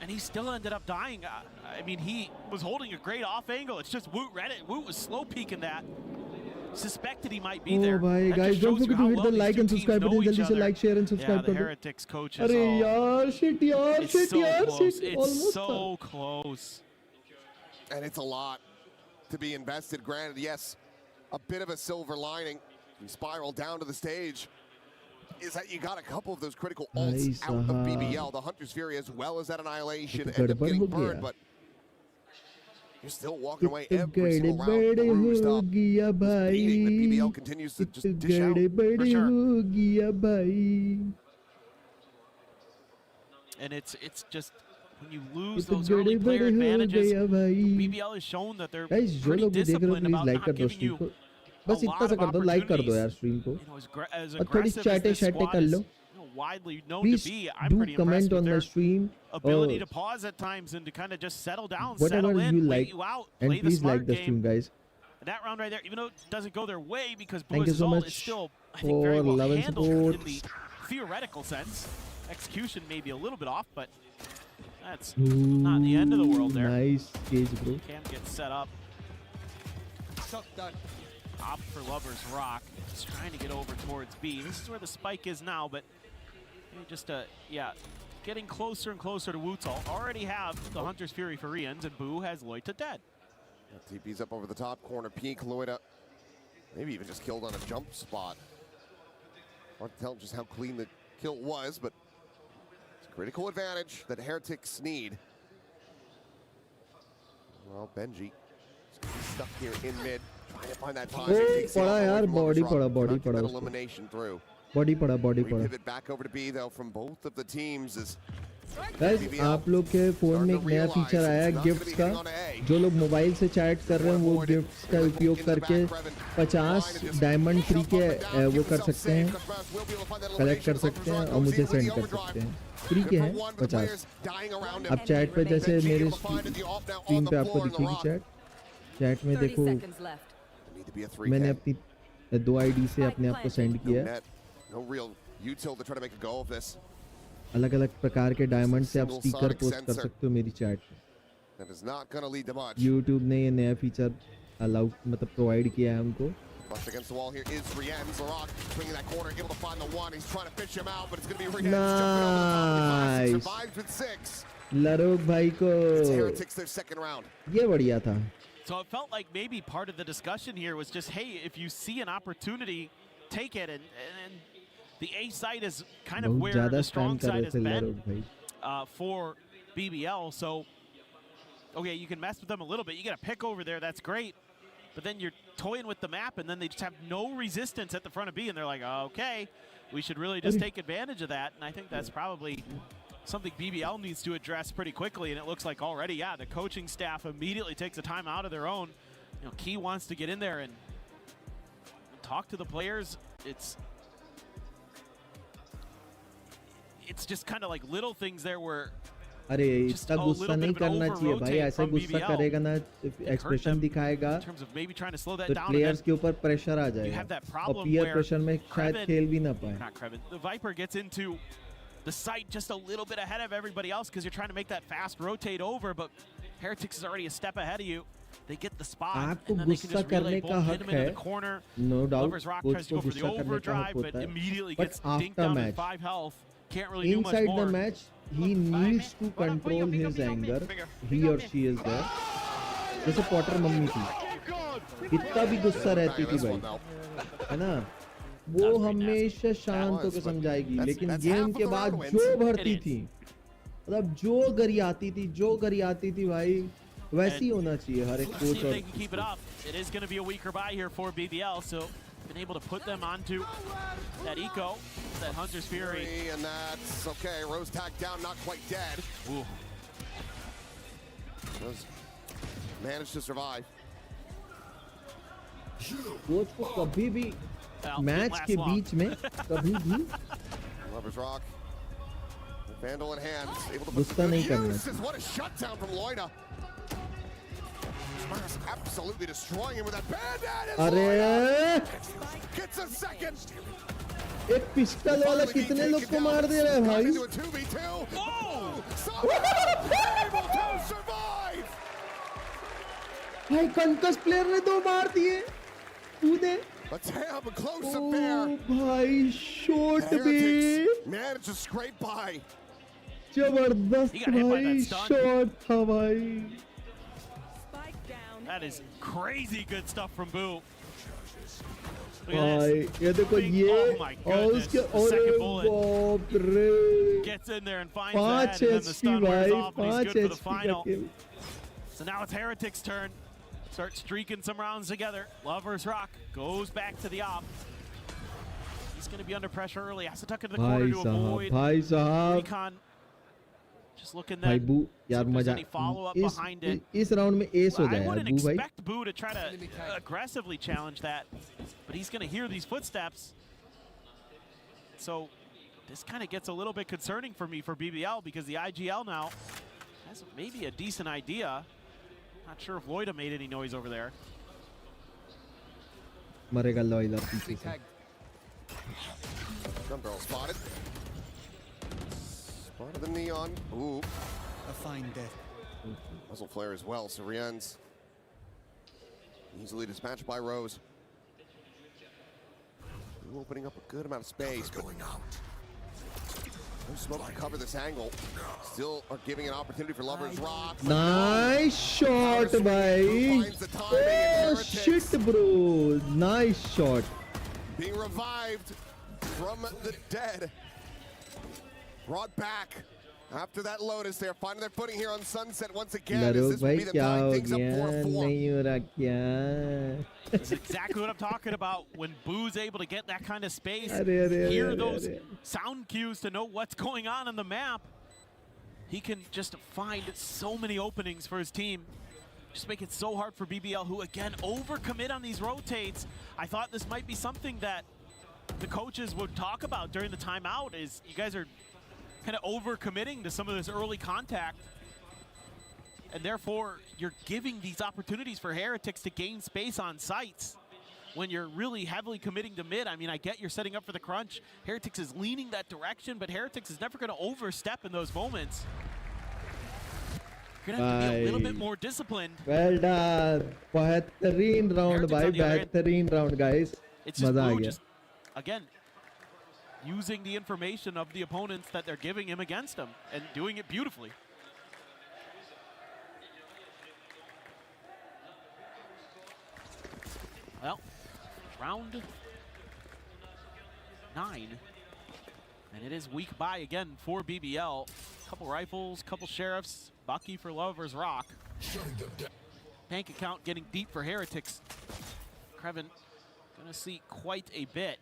And he still ended up dying. I mean, he was holding a great off angle. It's just Woot read it. Woot was slow peeking that. Suspected he might be there. Oh भाई, That guys, just don't shows you forget to how hit well the these like two and teams subscribe know button. each जल्दी से other. like, share and subscribe Yeah, the कर दो. Heretics coaches. अरे oh, यार, shit यार, it's shit so यार, close. shit. It's Almost so था. close. And it's a lot to be invested. Granted, yes, a bit of a silver lining. You spiral down to the stage. Is that you got a couple of those critical ults out of BBL. The Hunter's Fury, as well as that Annihilation, end up getting burned, but you're still walking away every single round bruised up. This beating that BBL continues to just dish out. For sure. And it's just when you lose those early player advantages, BBL has shown that they're Guys, जो pretty लोग भी देख रहे हो disciplined please about like not कर दो giving stream you को. बस इतना सा कर दो, लाइक कर दो यार स्ट्रीम को. और थोड़ी चैटे कर लो. widely known Please to be. I'm do pretty impressed comment with on their the stream. ability to pause at times and to kind of just settle down, Whatever settle in, you wait like, you out, and play the please smart like the game. stream, guys. That round right there, even though it doesn't go their way because Thank you Blue's so ult much is still, I think, very for well love and handled support. in the theoretical sense. Execution may be a little bit off, but that's Ooh, not the end of the world there. Nice cage, bro. Cam gets set up. Opt for Lover's Rock. Just trying to get over towards B. This is where the spike is now, but just, yeah, getting closer and closer to Wutal. Already have the Hunter's Fury for Rians, and Boo has Loita dead. TP's up over the top corner. Peek, Loita, maybe even just killed on a jump spot. Hard to tell just how clean the kill was, but it's a critical advantage that Heretics need. Well, Benji stuck here in mid, trying to find that time. पड़ा यार, body पड़ा elimination through. Body पड़ा. Pivot back over to B though from both of the teams is Guys, आप लोग के phone में एक नया फीचर आया है गिफ्ट्स का. जो लोग मोबाइल से चैट कर रहे हैं वो गिफ्ट्स का उपयोग करके 50 डायमंड फ्री के वो कर सकते हैं, कलेक्ट कर सकते हैं और मुझे सेंड कर सकते हैं. फ्री के हैं 50. अब चैट पे जैसे मेरे स्क्रीन पे आपको दिखेगी चैट में देखो मैंने अपनी 2 आईडी से अपने आप को सेंड किया है. अलग-अलग प्रकार के डायमंड से आप स्टिकर पोस्ट कर सकते हो मेरी चैट पे. YouTube ने ये नया फीचर अलाउ मतलब प्रोवाइड किया है हमको. against the wall here is Rian. Zarok swinging that corner, able to find the one. He's trying to fish him out, but it's going to be Rian jumping over the top. He survives with 6. लरोक भाई को It's Heretics their second round. ये बढ़िया था. So it felt like maybe part of the discussion here was just, hey, if you see an opportunity, take it. And the A side is kind of where the strong side has been for BBL. So, okay, you can mess with them a little bit. You get a pick over there, that's great. But then you're toying with the map, and then they just have no resistance at the front of B, and they're like, okay, we should really just take advantage of that. And I think that's probably something BBL needs to address pretty quickly. And it looks like already, yeah, the coaching staff immediately takes a time out of their own. You know, Key wants to get in there and talk to the players. It's just kind of like little things there where अरे इसका गुस्सा नहीं करना चाहिए भाई. ऐसे गुस्सा करेगा ना, एक्सप्रेशन दिखाएगा तो प्लेयर्स के ऊपर प्रेशर आ जाएगा और पीयर प्रेशर में शायद खेल भी ना पाए. The Viper gets into the site just a little bit ahead of everybody else because you're trying to make that fast rotate over, but Heretics is already a step ahead of you. They get the spot, आपको and then they can गुस्सा just relay करने का both, hit हक him into the है, corner. no doubt. Lover's Rock tries to go for the overdrive, but immediately gets dinked down to 5 health. Can't really do much more. Inside the match, he needs to control his anger. He or she is there. जैसे Potter mummy थी, इतना भी गुस्सा रहती थी भाई, है ना? वो हमेशा शांत होकर समझाएगी, लेकिन गेम के बाद जो भरती थी, मतलब जो गरियाती थी भाई, वैसी होना चाहिए हर एक कोच. और It is going to be a weaker buy here for BBL, so been able to put them onto that eco, that Hunter's Fury. And that's okay. Rose tagged down, not quite dead. Ooh. Rose managed to survive. Coach को कभी भी match के बीच में कभी भी Lover's Rock Vandal in hand, able to गुस्सा नहीं करना uses. What a shutdown from Loida. Smash absolutely destroying him with that bandit. अरे Gets a second. एक पिस्टल वाला कितने लोग को मार दे रहा है भाई? Into a 2v2. Oh! Able to survive. भाई कंकस प्लेयर ने 2 मार दिए कूदे। A damn close affair. भाई शॉट भी managed to scrape by. जबरदस्त भाई शॉट था भाई। That is crazy good stuff from Boo. भाई ये देखो ये और उसके और बाप रे Gets in there and finds 5 that, and then the HP stun wears भाई off, and he's 5 good for the HP का final. kill। So now it's Heretics' turn. Start streaking some rounds together. Lovers Rock goes back to the op. He's going to be under pressure early. Has to tuck into the corner to avoid भाई साहब recon. Just looking भाई then. बू यार मजा Any follow-up behind it. इस round में S हो I जाए यार wouldn't बू भाई। expect Boo to try to aggressively challenge that, but he's going to hear these footsteps. So this kind of gets a little bit concerning for me for BBL, because the IGL now has maybe a decent idea. Not sure if Loida made any noise over there. मरेगा Loyola पीछे से। Gun barrel spotted. Spotted the neon. Ooh. A fine death. Muzzle flare as well. Sorien's easily dispatched by Rose. Opening up a good amount of space. Going out. No smoke to cover this angle. Still are giving an opportunity for Lovers Rock. Nice shot भाई। Oh shit bro, nice shot. Being revived from the dead. Brought back after that Lotus. They're finding their footing here on Sunset once again. लड़ो This भाई would be the क्या time हो things up गया 4-4. नहीं हो रहा क्या? That's exactly what I'm talking about. When Boo's able to get that kind of space, अरे hear those sound cues to know what's going on the map, he can just find so many openings for his team. Just make it so hard for BBL, who again overcommit on these rotates. I thought this might be something that the coaches would talk about during the timeout, is you guys are kind of overcommitting to some of this early contact. And therefore, you're giving these opportunities for Heretics to gain space on sites when you're really heavily committing to mid. I mean, I get you're setting up for the crunch. Heretics is leaning that direction, but Heretics is never going to overstep in those moments. You're going to have to be a little bit more disciplined. Well done. बेहतरीन round भाई, बेहतरीन round guys. It's just मजा आ Blue गया। just, again, using the information of the opponents that they're giving him against him and doing it beautifully. Well, round 9, and it is weak by again for BBL. Couple rifles, couple sheriffs, Bucky for Lovers Rock. Bank account getting deep for Heretics. Krevin gonna see quite a bit.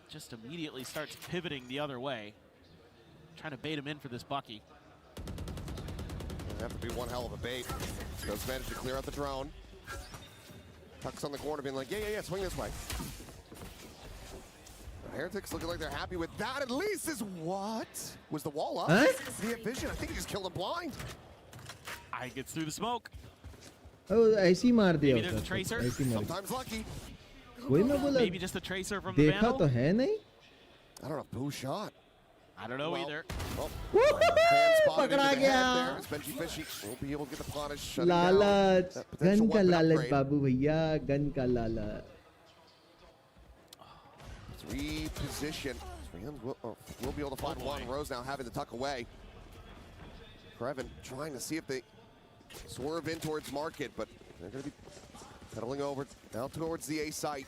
Just immediately starts pivoting the other way, trying to bait him in for this Bucky. It'll have to be one hell of a bait. Does manage to clear out the drone. Tucks on the corner, being like, yeah, swing this way. Heretics looking like they're happy with that. At least is what? Was the wall up? Huh? He had vision. I think he just killed him blind. I gets through the smoke. Oh, ऐसी मार दिया Maybe there's a होता, tracer. ऐसी मार दिया। Sometimes lucky. वही मैं बोला Maybe just a tracer from the देखा Vandal. तो है नहीं? I don't know. Boo shot. I don't know either. Oh, पकड़ा गया। Benji Fishy won't be able to get the punish. Shutting लालच, down that potential गन का weapon लालच upgrade. बाबू भैया, गन का लालच। Reposition. We'll be able to find one. Rose now having to tuck away. Krevin trying to see if they swerve in towards market, but they're going to be pedaling over now towards the A site.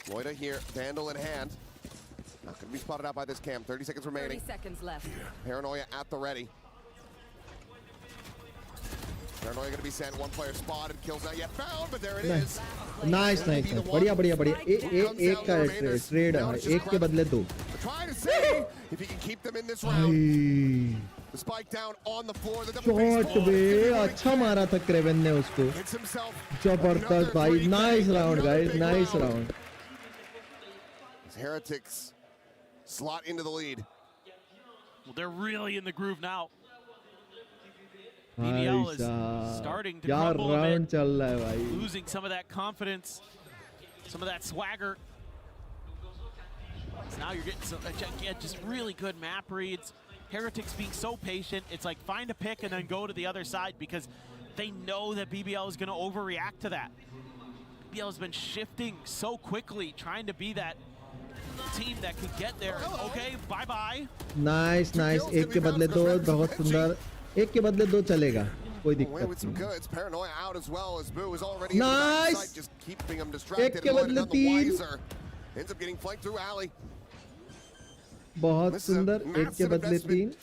Loida here, Vandal in hand. Not going to be spotted out by this cam. 30 seconds remaining. 30 seconds left. Paranoia at the ready. Paranoia going to be sent. One player spotted. Kills not yet found, but there it is. Nice. बढ़िया एक का trade है, एक के बदले दो। Trying to see if he can keep them in this round. भाई The spike down on the floor. The double shot बे अच्छा मारा था क्रेवन ने उसको। hits himself. जबरदस्त भाई, nice round guys, nice round. Heretics slot into the lead. Well, they're really in the groove now. BBL is starting to crumble a bit, चल रहा है भाई. losing some of that confidence, some of that swagger. So now you're getting some, again, just really good map reads. Heretics being so patient. It's like find a pick and then go to the other side because they know that BBL is going to overreact to that. BBL has been shifting so quickly, trying to be that team that could get there. Okay, bye-bye. Nice. एक के बदले दो, बहुत सुंदर. एक के बदले दो चलेगा. कोई दिक्कत नहीं. Goods. Paranoia out as well as Boo is already nice. in the backside, just keeping him distracted. एक के बदले तीन. Ends up getting flanked through alley. बहुत सुंदर. एक के बदले तीन.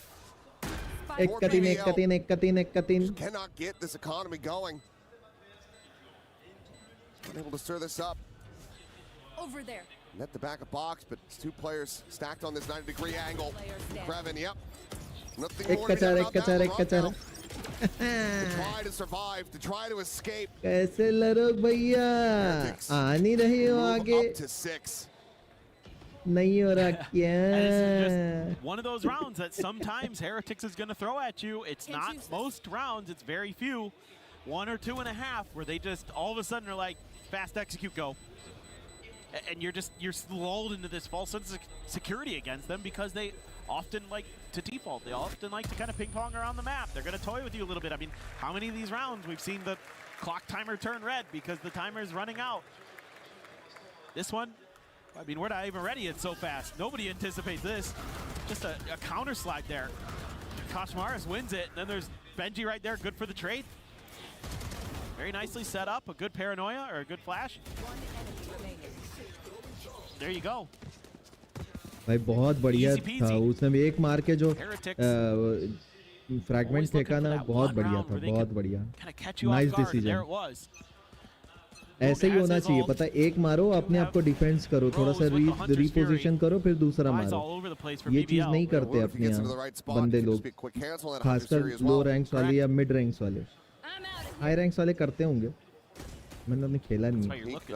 एक का तीन. Cannot get this economy going. Unable to stir this up. Over there. Net the back of box, but it's two players stacked on this 90-degree angle. Krevin, yep. Nothing more to get about that one right now. To try to survive, to try to escape. कैसे लड़ो भैया? आ नहीं रही हो आगे. Up to 6. नहीं हो रहा क्या? And this is just one of those rounds that sometimes Heretics is going to throw at you. It's not most rounds, it's very few. 1 or 2.5 where they just all of a sudden are like, fast execute, go. And you're lulled into this false sense of security against them because they often like to default. They often like to kind of ping pong around the map. They're going to toy with you a little bit. I mean, how many of these rounds we've seen the clock timer turn red because the timer is running out? This one, I mean, we're not even ready. It's so fast. Nobody anticipates this. Just a counter slide there. Koshmaris wins it. Then there's Benji right there, good for the trade. Very nicely set up. A good paranoia or a good flash. There you go. भाई बहुत बढ़िया था. उसने भी एक मार के जो फ्रैगमेंट फेंका ना, बहुत बढ़िया था. बहुत बढ़िया. Nice decision. ऐसे ही होना चाहिए. पता है, एक मारो, अपने आप को डिफेंस करो, थोड़ा सा रीपोजिशन करो, फिर दूसरा मारो. ये चीज नहीं करते अपने यहाँ बंदे लोग, खासकर लो रैंक्स वाले या मिड रैंक्स वाले. हाई रैंक्स वाले करते होंगे, मैंने अपने खेला नहीं.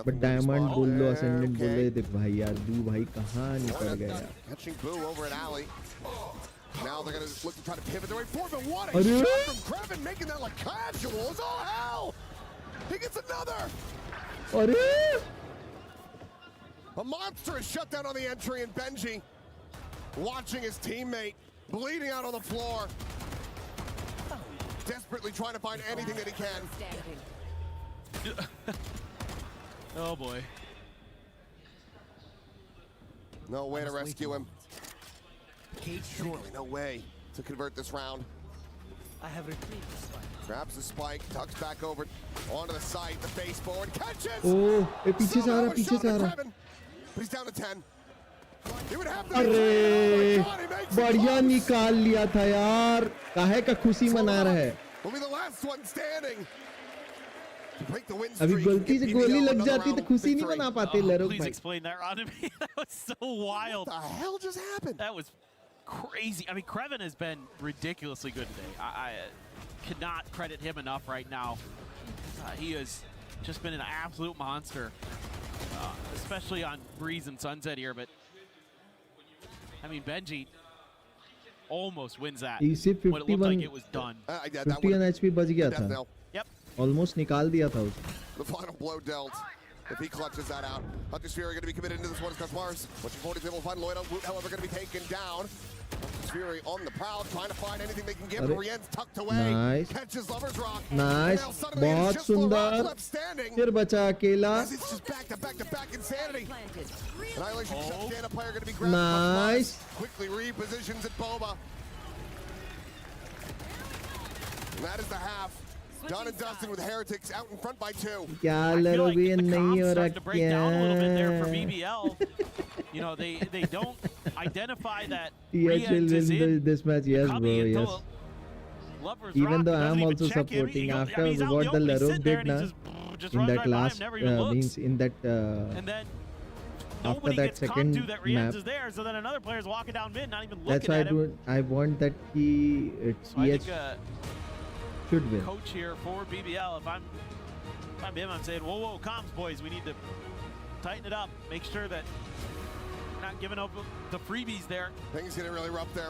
बट डायमंड बोल लो, असेंडेंट बोल लो, देख भाई यार, दू भाई कहाँ निकल गया यार. Now they're going to look to try to pivot their way forward, but what a shot from Krevin, making that look casual. Oh hell! He gets another. A monster is shut down on the entry, and Benji watching his teammate bleeding out on the floor, desperately trying to find anything that he can. Oh boy. No way to rescue him. Surely no way to convert this round. I have retrieved the spike. Grabs the spike, tucks back over onto the site, the face forward, catches! Oh, पीछे से आ रहा, पीछे से आ रहा. But he's down to 10. He would have to. अरे, बढ़िया निकाल लिया था यार. काहे का खुशी मना रहा है. Will be the last one standing. अभी गलती से गोली लग जाती तो खुशी नहीं मना पाते लड़ो भाई. Please explain that on me. That was so wild. What the hell just happened? That was crazy. I mean, Krevin has been ridiculously good today. I cannot credit him enough right now. He has just been an absolute monster, especially on Breeze and Sunset here. But I mean, Benji almost wins that. When it looked like it was done. 51 HP बच गया था. Yep. Almost निकाल दिया था उसको. The final blow dealt. If he clutches that out, Hunter's Fury going to be committed into this one as Cosmars. Watching 40 people find Lloyd on Woot, however, going to be taken down. Hunter's Fury on the prowl, trying to find anything they can get. Rien's tucked away. Nice. Catches Lover's Rock. Nice. बहुत सुंदर. फिर बचा अकेला. It's just back to back insanity. Annihilation shuts down a player going to be grabbed. Nice. Quickly repositions at Boba. And that is the half. Done and dusted with Heretics out in front by 2. क्या लड़ोगे नहीं हो रहा क्या? You know, they don't identify that. TH will win this match, yes bro, yes. Even though I am also supporting after what the Larok did now, in that last means in that after that second map. So then another player's walking down mid, not even looking That's why at him. I want that he TH should win. Coach here for BBL. If I'm him, I'm saying, whoa, comms boys, we need to tighten it up. Make sure that we're not giving up the freebies there. Things getting really rough there.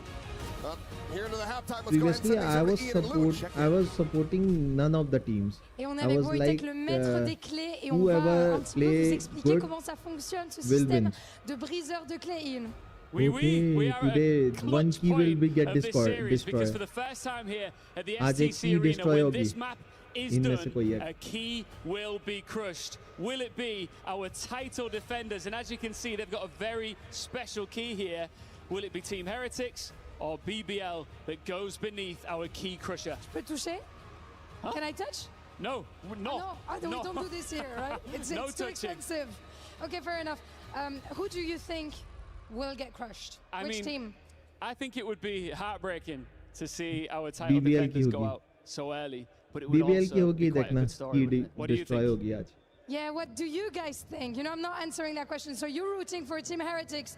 Here into the halftime. Previously, I was supporting none of the teams. Et on est I avec was Wojtek, like, le maître des clés, et on va whoever un petit peu vous play expliquer good comment ça fonctionne, ce will système win. de briseur de clés. Ian. Okay, today one key will be get destroyed. Because for the first time here at the आज एक STC key arena, destroy when होगी. this map is इनमें से कोई done, एक. a key will be crushed. Will it be our title defenders? And as you can see, they've got a very special key here. Will it be Team Heretics or BBL that goes beneath our key crusher? Je peux toucher? Can I touch? No, no. Ah, no, we don't do this here, right? It's No too touching. expensive. Okay, fair enough. Who do you think will get crushed? Which team? I think it would be heartbreaking to see our title BBL defenders की go होगी. out so early, but it would BBL की also होगी be quite a देखना good story. key What do you destroy think? होगी आज. Yeah, what do you guys think? You know, I'm not answering that question. So you're rooting for Team Heretics.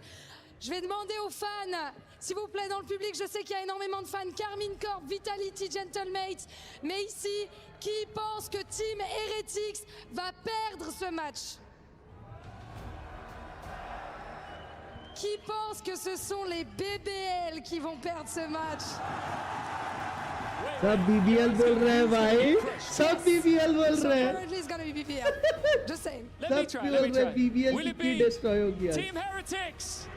Je vais demander aux fans, s'il vous plaît, dans le public, je sais qu'il y a énormément de fans. Carmine Corp, Vitality, Gentlemate. Mais ici, qui pense que Team Heretics va perdre ce match? Qui pense que ce sont les BBL qui vont perdre ce match? सब BBL बोल रहे हैं भाई. सब BBL बोल So रहे हैं. apparently it's gonna be BBL. Just saying. Let me सब try. बोल Let me रहे हैं try. BBL Will की it key be destroy होगी आज. Team Heretics?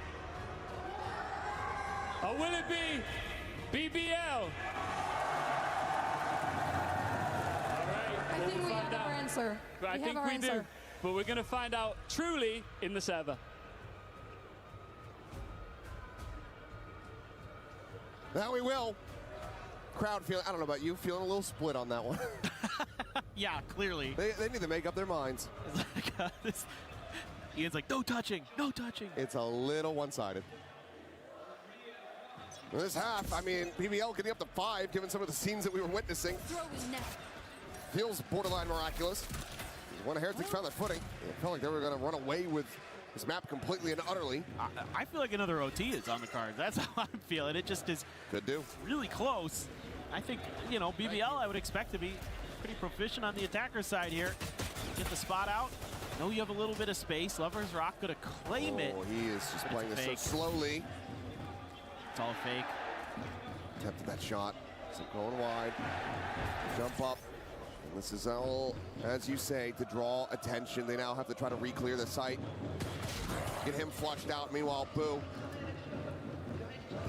Or will it be BBL? I think we have our answer. But I We have think our we do. answer. But we're going to find out truly in the server. Now we will. Crowd feeling, I don't know about you, feeling a little split on that one. Yeah, clearly. They need to make up their minds. Ian's like, no touching, no touching. It's a little one-sided. This half, I mean, BBL getting up to 5, given some of the scenes that we were witnessing. Feels borderline miraculous. When Heretics found their footing, it felt like they were going to run away with this map completely and utterly. I feel like another OT is on the cards. That's how I'm feeling. It just is Could do. really close. I think, you know, BBL I would expect to be pretty proficient on the attacker side here. Get the spot out. Know you have a little bit of space. Lover's Rock gonna claim it. Oh, he is just But playing it's this so fake. slowly. It's all fake. Attempted that shot. So going wide. Jump up. And this is all, as you say, to draw attention. They now have to try to re-clear the site. Get him flushed out. Meanwhile, Boo.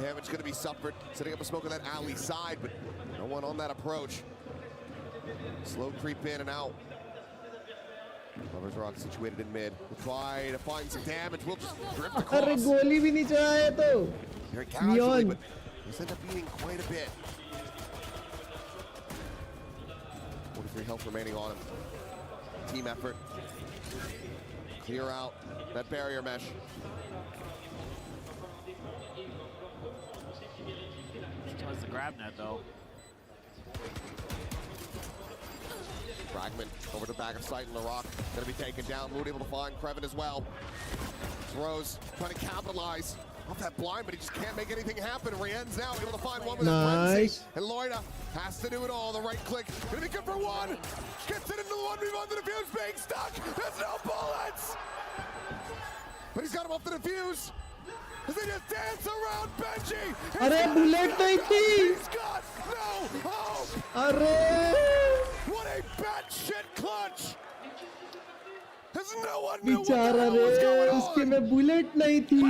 Damage going to be suffered. Setting up a smoke on that alley side, but no one on that approach. Slow creep in and out. Lover's Rock situated in mid. We'll try to find some damage. We'll just drift across. अरे गोली भी नहीं चढ़ाया तो. Very casually, Leon. but he's ended up beating quite a bit. 43 health remaining on him. Team effort. Clear out that barrier mesh. Tries to grab net though. Fragment over the back of sight in the rock. Gonna be taken down. Mood able to find Krevin as well. Throws, trying to capitalize off that blind, but he just can't make anything happen. Rien's now able to find one with a Nice. frenzy. And Loida has to do it all. The right click. Gonna be good for one. Gets it into the 1v1. The defuse being stuck. There's no bullets. But he's got him off the defuse. As they just dance around Benji. अरे bullet नहीं थी. He's got no hope. अरे. What a batshit clutch. There's no one knew what the बेचारा hell was रे going on. उसके में bullet नहीं थी.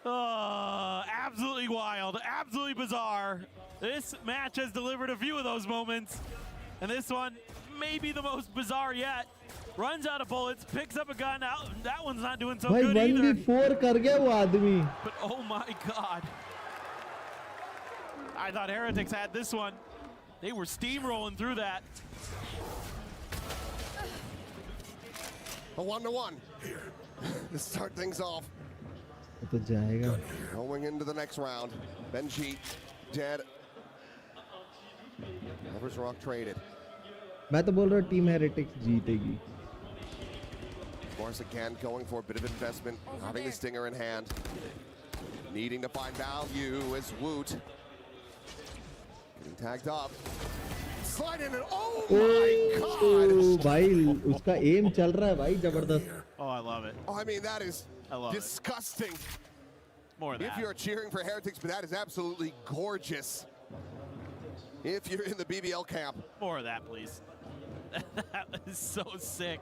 Absolutely wild, absolutely bizarre. This match has delivered a few of those moments. And this one, maybe the most bizarre yet. Runs out of bullets, picks up a gun out. That one's not doing so भाई good either. 1v4 कर गया वो आदमी. But oh my god. I thought Heretics had this one. They were steamrolling through that. A 1-1 to start things off. तो जाएगा. Going into the next round. Benji dead. Lover's Rock traded. मैं तो बोल रहा हूँ टीम हेरेटिक्स जीतेगी. Morris again going for a bit of investment, having the stinger in hand. Needing to find value as Woot. Getting tagged up. Slide in and oh my god! भाई उसका M चल रहा है भाई जबरदस्त. Oh, I love it. Oh, I mean, that is I love disgusting. More of that. If you're cheering for Heretics, but that is absolutely gorgeous. If you're in the BBL camp. More of that, please. That is so sick.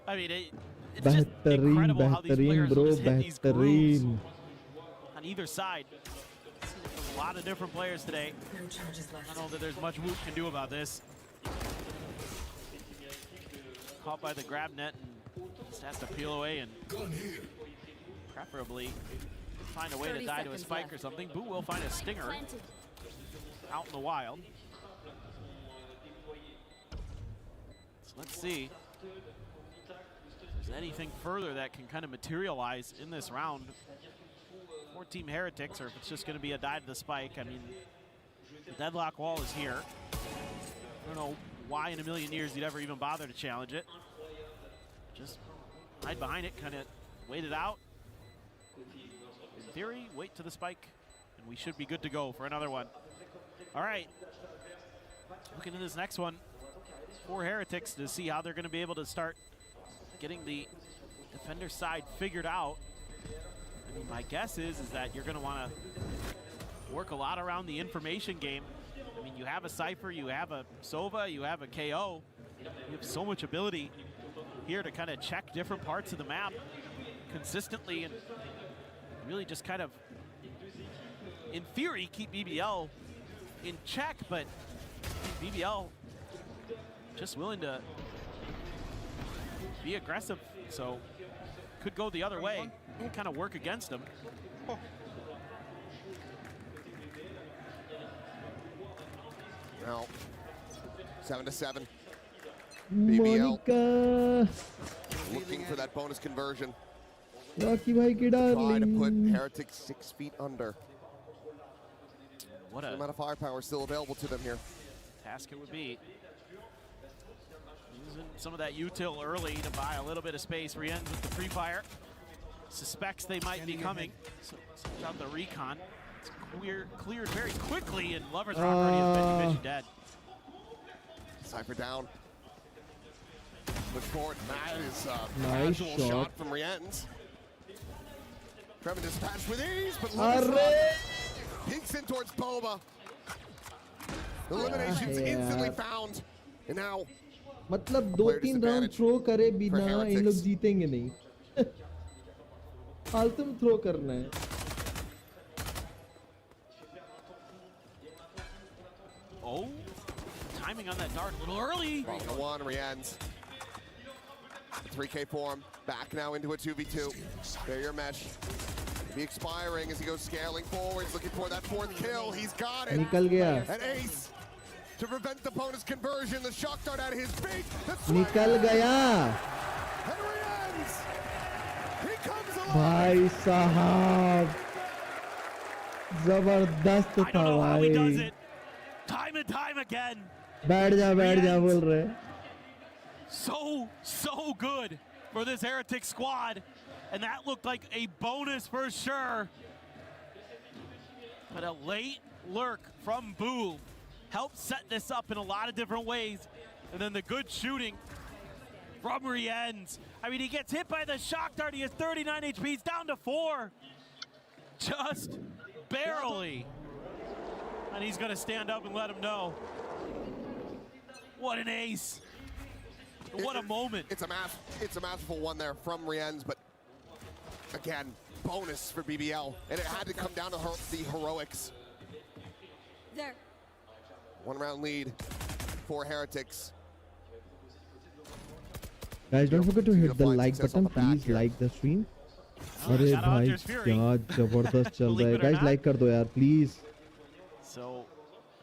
I mean, it's just incredible how these players will just hit these grooves on either side. A lot of different players today. I don't know that there's much Woot can do about this. Caught by the grab net and just has to peel away and preferably find a way to die to a spike or something. Boo will find a stinger out in the wild. So let's see if there's anything further that can kind of materialize in this round for Team Heretics, or if it's just going to be a die to the spike. I mean, the deadlock wall is here. I don't know why in a million years you'd ever even bother to challenge it. Just hide behind it, kind of wait it out. In theory, wait to the spike, and we should be good to go for another one. All right, looking at this next one for Heretics to see how they're going to be able to start getting the defender side figured out. I mean, my guess is that you're going to want to work a lot around the information game. I mean, you have a Cypher, you have a Sova, you have a KO. You have so much ability here to kind of check different parts of the map consistently and really just kind of, in theory, keep BBL in check, but BBL just willing to be aggressive, so could go the other way and kind of work against them. Now, 7-7. Monica. Looking for that bonus conversion. Rocky bhai ki darling. Try to put Heretics 6 feet under. What a amount of firepower still available to them here. Task it would be. Using some of that util early to buy a little bit of space. Rienz with the free fire. Suspects they might be coming. So sends out the recon. It's cleared very quickly, and Lover's Rock already has been division dead. Cypher down. Push forward. That is a Nice casual shot from Rienz. Trevor dispatched with ease, but peeks in towards Boba. Elimination's instantly found. And now मतलब 2-3 round throw करे बिना इन लोग जीतेंगे नहीं. फालतू में throw करना है. Oh, timing on that dart a little early. 1 Rienz. 3K form. Back now into a 2v2. Barrier mesh. Be expiring as he goes scaling forwards, looking for that 4th kill. He's got it. निकल गया. An ace to prevent the bonus conversion. The shock dart out of his feet. निकल गया. And Rienz. He comes alive. भाई साहब. जबरदस्त था भाई. Time and time again. बैठ जा बोल रहे. So good for this Heretic squad. And that looked like a bonus for sure. But a late lurk from Boo helped set this up in a lot of different ways. And then the good shooting from Rienz. I mean, he gets hit by the shock dart. He has 39 HP. He's down to 4. Just barely. And he's going to stand up and let him know. What an ace. What a moment. It's a masterful one there from Rienz, but again, bonus for BBL. And it had to come down to the heroics. There. 1 round lead for Heretics. Guys, don't forget to hit the like button. Please like the stream. अरे भाई क्या जबरदस्त चल रहा है. Guys, like कर दो यार, please. So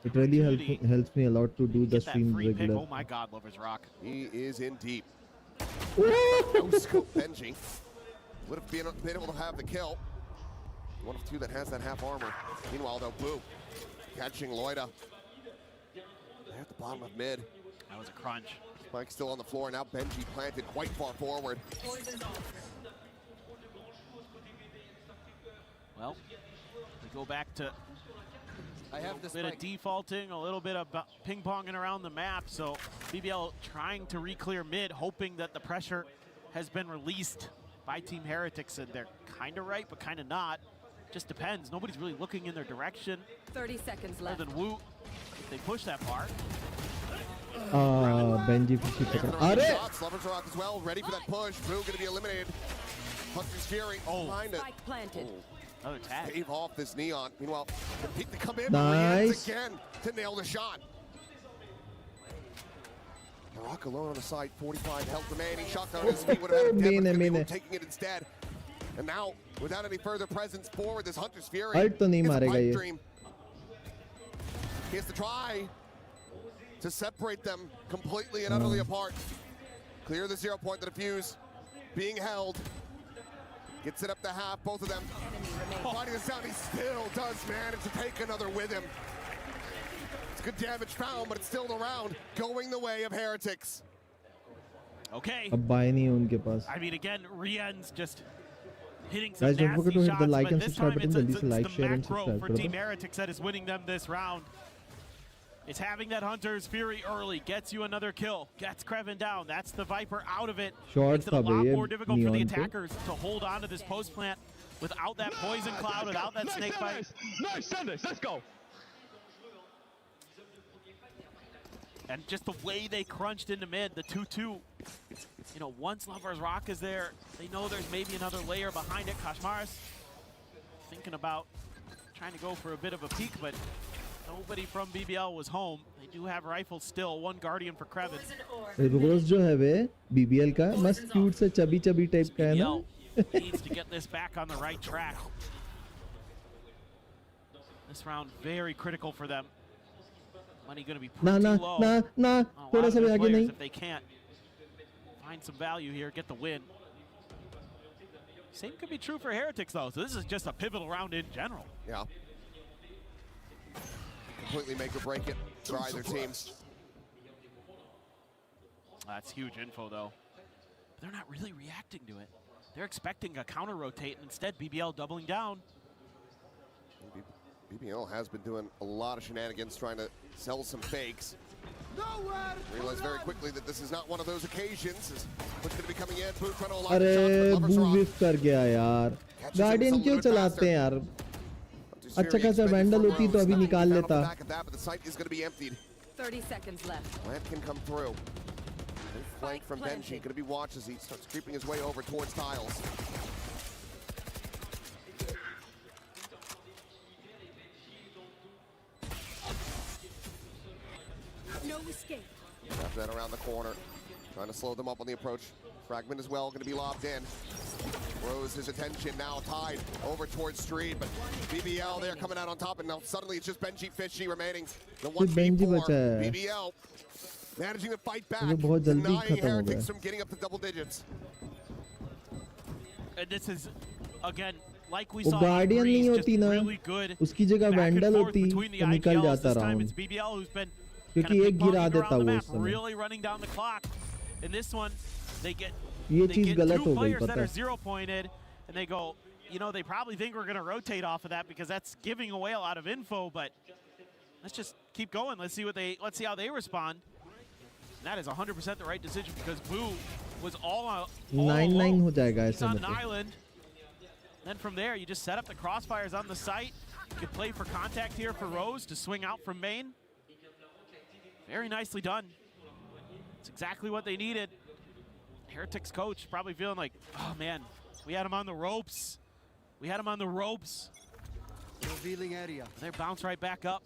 It really helps me a lot to do the stream regular. Oh my God, Lover's Rock. He is in deep. No scope Benji. Would have been able to have the kill. One of two that has that half armor. Meanwhile, though, Boo catching Loida. They're at the bottom of mid. That was a crunch. Spike still on the floor. Now Benji planted quite far forward. Well, we go back to a bit of defaulting, a little bit of ping-ponging around the map. So BBL trying to re-clear mid, hoping that the pressure has been released by Team Heretics. And they're kind of right, but kind of not. Just depends. Nobody's really looking in their direction. 30 seconds left. Other than Woot, if they push that far. Benji fishy पकड़ा. अरे! Lovers Rock as well, ready for that push. Boo going to be eliminated. Hunter's Fury behind it. Spike planted. Another tag. Save off this Neon. Meanwhile, the peak to come in. Nice. Again to nail the shot. Rock alone on the side, 45 health remaining. Shot down his feet would have had a dead, taking it instead. And now, without any further presence forward, this Hunter's Fury Ult तो नहीं मारेगा ये. dream. He has to try to separate them completely and utterly apart. Clear the 0 point, the defuse being held. Gets it up to half, both of them. Finding the sound, he still does manage to take another with him. It's good damage found, but it's still around, going the way of Heretics. Okay. अब buy नहीं है उनके पास. I mean, again, Rien's just hitting some Guys, don't forget to nasty hit the shots, like but and this subscribe time button. it's जल्दी से like, the share and macro subscribe for करो. Team Heretics that is winning them this round. It's having that Hunter's Fury early, gets you another kill, gets Kreven down. That's the Viper out of it. Short Makes it a था lot भैया more difficult for the Neon को. attackers to hold on to this post plant without that poison cloud, without that snake bite. Nice, Sanders, let's go. And just the way they crunched into mid, the 2-2. You know, once Lovers Rock is there, they know there's maybe another layer behind it. Kashmaris thinking about trying to go for a bit of a peek, but nobody from BBL was home. They do have rifles still, one Guardian for Kreven. रोज जो है वे BBL का मस्त cute सा chubby chubby type का है ना. Needs to get this back on the right track. This round very critical for them. Money going to be pretty low. ना थोड़ा सा भी आगे नहीं. If they can't find some value here, get the win. Same could be true for Heretics though. So this is just a pivotal round in general. Yeah. Completely make or break it for either team. That's huge info though. They're not really reacting to it. They're expecting a counter rotate, and instead BBL doubling down. BBL has been doing a lot of shenanigans trying to sell some fakes. Realize very quickly that this is not one of those occasions. What's going to be coming in? Boo trying to align the shot, अरे but Lovers बू Rock विफ कर गया यार. Guardian क्यों चलाते हैं यार? अच्छा खासा वैंडल होती तो अभी निकाल लेता. But the site is going to be emptied. 30 seconds left. Plant can come through. Flank from Benji, going to be watched as he starts creeping his way over towards tiles. No escape. After that around the corner, trying to slow them up on the approach. Fragment as well, going to be lobbed in. Rose his attention now tied over towards Street, but BBL there coming out on top, and now suddenly it's just Benji Fishy remaining. The 1v4, BBL managing to fight back, denying Heretics from getting up to double digits. And this is, again, like we वो saw, guardian नहीं होती ना, really good उसकी जगह vandal होती तो निकल जाता राउंड. BBL who's been क्योंकि एक गिरा देता वो उस समय. really running down the clock. In this one, they get ये चीज गलत हो two गई players पता that are है. 0 pointed, and they go, you know, they probably think we're going to rotate off of that because that's giving away a lot of info. But let's just keep going. Let's see how they respond. And that is 100% the right decision because Boo was all 9-9 हो जाएगा He's ऐसे on में an तो. island. Then from there, you just set up the crossfires on the site. You can play for contact here for Rose to swing out from main. Very nicely done. It's exactly what they needed. Heretics coach probably feeling like, oh man, we had him on the ropes. We had him on the ropes. Revealing area. They bounce right back up.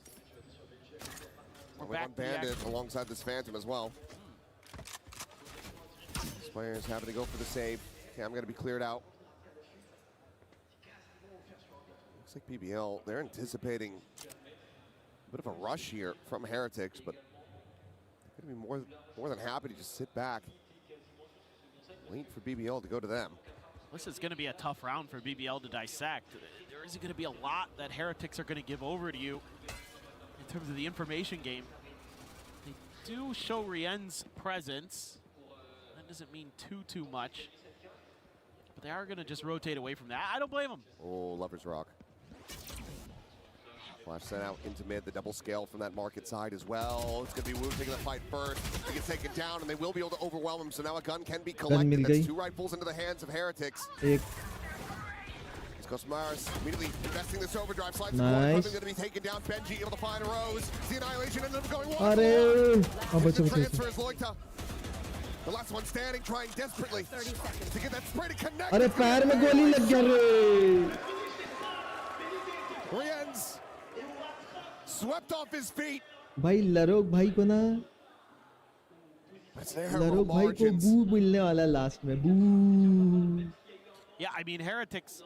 We're With back one to the bandit action. alongside this Phantom as well. This player is having to go for the save. Okay, I'm going to be cleared out. Looks like BBL, they're anticipating a bit of a rush here from Heretics, but they're going to be more than happy to just sit back, wait for BBL to go to them. This is going to be a tough round for BBL to dissect. There isn't going to be a lot that Heretics are going to give over to you in terms of the information game. They do show Rien's presence. That doesn't mean too much. But they are going to just rotate away from that. I don't blame them. Oh, Lovers Rock. Flash sent out into mid, the double scale from that market side as well. It's going to be Wu taking the fight first. He gets taken down, and they will be able to overwhelm him, so now a gun can be collected. That's 2 rifles into the hands of Heretics. He's Cosmaris immediately investing this overdrive. Slides Nice. going to be taken down. Benji able to find Rose. The annihilation ended up going one. Transfers Loita. The last one standing, trying desperately to get that spray to connect. अरे पैर में गोली लग गया रे. Rienz swept off his feet. भाई लरोक भाई को ना लरोक भाई को बू मिलने वाला लास्ट में बू. Yeah, I mean, Heretics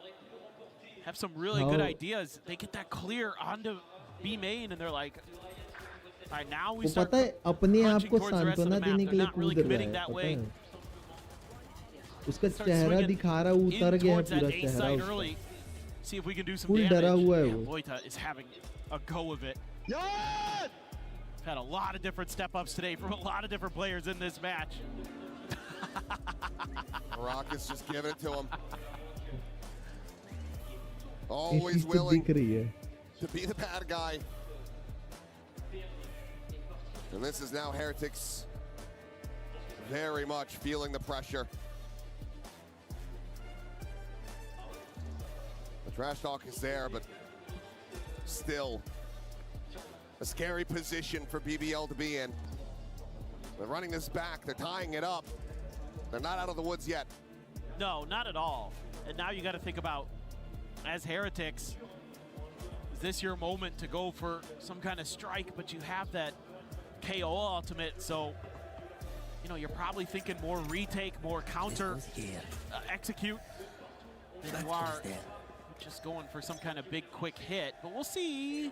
have some really good ideas. They get that clear onto B main, and they're like, all right, now we start punching towards the rest of the map. They're not really committing that way. उसका चेहरा दिखा रहा उतर गया है पूरा चेहरा उसका. See if we can do some Full damage. डरा हुआ है वो. Loita is having a go of it. Had a lot of different step-ups today from a lot of different players in this match. Rockets just giving it to him. Always willing to be the bad guy. And this is now Heretics very much feeling the pressure. The trash talk is there, but still a scary position for BBL to be in. They're running this back, they're tying it up. They're not out of the woods yet. No, not at all. And now you got to think about, as Heretics, is this your moment to go for some kind of strike, but you have that KO ultimate, so you know you're probably thinking more retake, more counter execute than you are just going for some kind of big quick hit. But we'll see.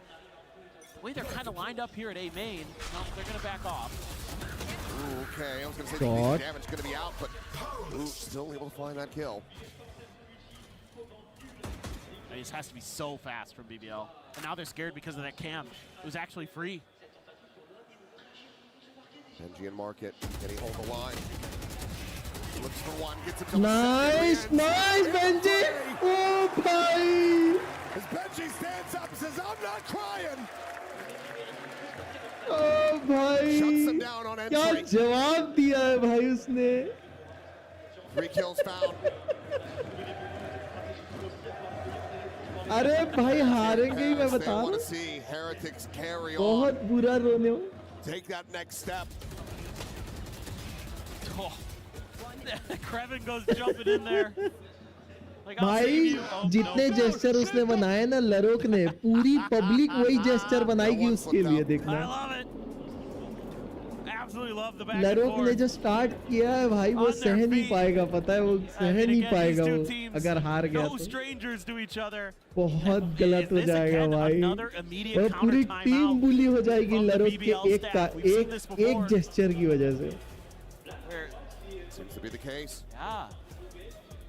The way they're kind of lined up here at A main, no, they're going to back off. Ooh, okay, I was going to say the damage is going to be out, but still able to find that kill. This has to be so fast from BBL. And now they're scared because of that cam. It was actually free. Benji and Market, can he hold the line? Looks for one, gets himself Nice, Benji! Oh, bhai! As Benji stands up and says, I'm not crying! Oh, bhai! Shuts him down on entry. क्या जवाब दिया है भाई उसने? 3 kills found. अरे भाई हारेंगे ही मैं बता They रहा want हूँ. to see Heretics carry on. बहुत बुरा रोने हो. Take that next step. Oh. Krevin goes jumping in there. Like, I'll भाई save you. Oh, जितने no. जेस्चर उसने बनाए ना लरोक ने पूरी पब्लिक वही जेस्चर बनाएगी उसके लिए I देखना. love it. Absolutely love the back and लरोक ने forth. जो स्टार्ट किया है भाई वो सह नहीं पाएगा, पता है वो सह नहीं पाएगा वो अगर हार गया No तो strangers to each other. बहुत गलत हो जाएगा भाई. और पूरी टीम बुली हो जाएगी लरोक के एक जेस्चर की वजह से. Seems to be the case. Yeah.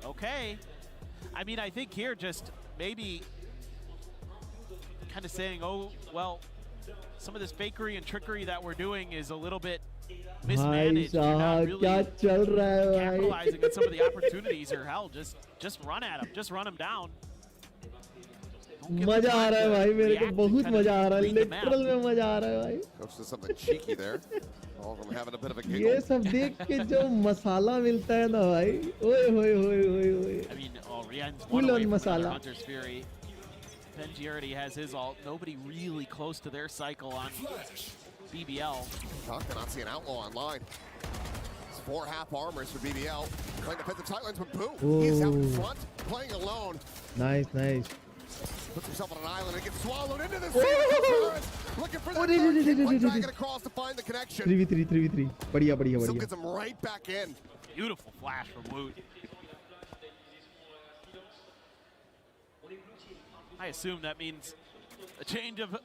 Okay. I mean, I think here just maybe kind of saying, oh, well, some of this fakery and trickery that we're doing is a little bit mismanaged. You're not really capitalizing on some of the opportunities, or hell, just run at them. Just run them down. मजा आ रहा है भाई मेरे को बहुत मजा आ रहा है लिटरल में मजा आ रहा है भाई. Coach did something cheeky there. All of them having a bit of a giggle. ये सब देख के जो मसाला मिलता है ना भाई. ओए होए होए होए होए. I mean, Rien's one away from another Hunter's Fury. Benji already has his ult. Nobody really close to their cycle on BBL. Talk to not see an outlaw online. It's 4 half armors for BBL. Playing defensive sidelines, but boom, he's out in front, playing alone. Nice. Puts himself on an island and gets swallowed into this. Looking for that dragging across to find the connection. 3v3. बढ़िया. Still gets him right back in. Beautiful flash from Woot. I assume that means a change of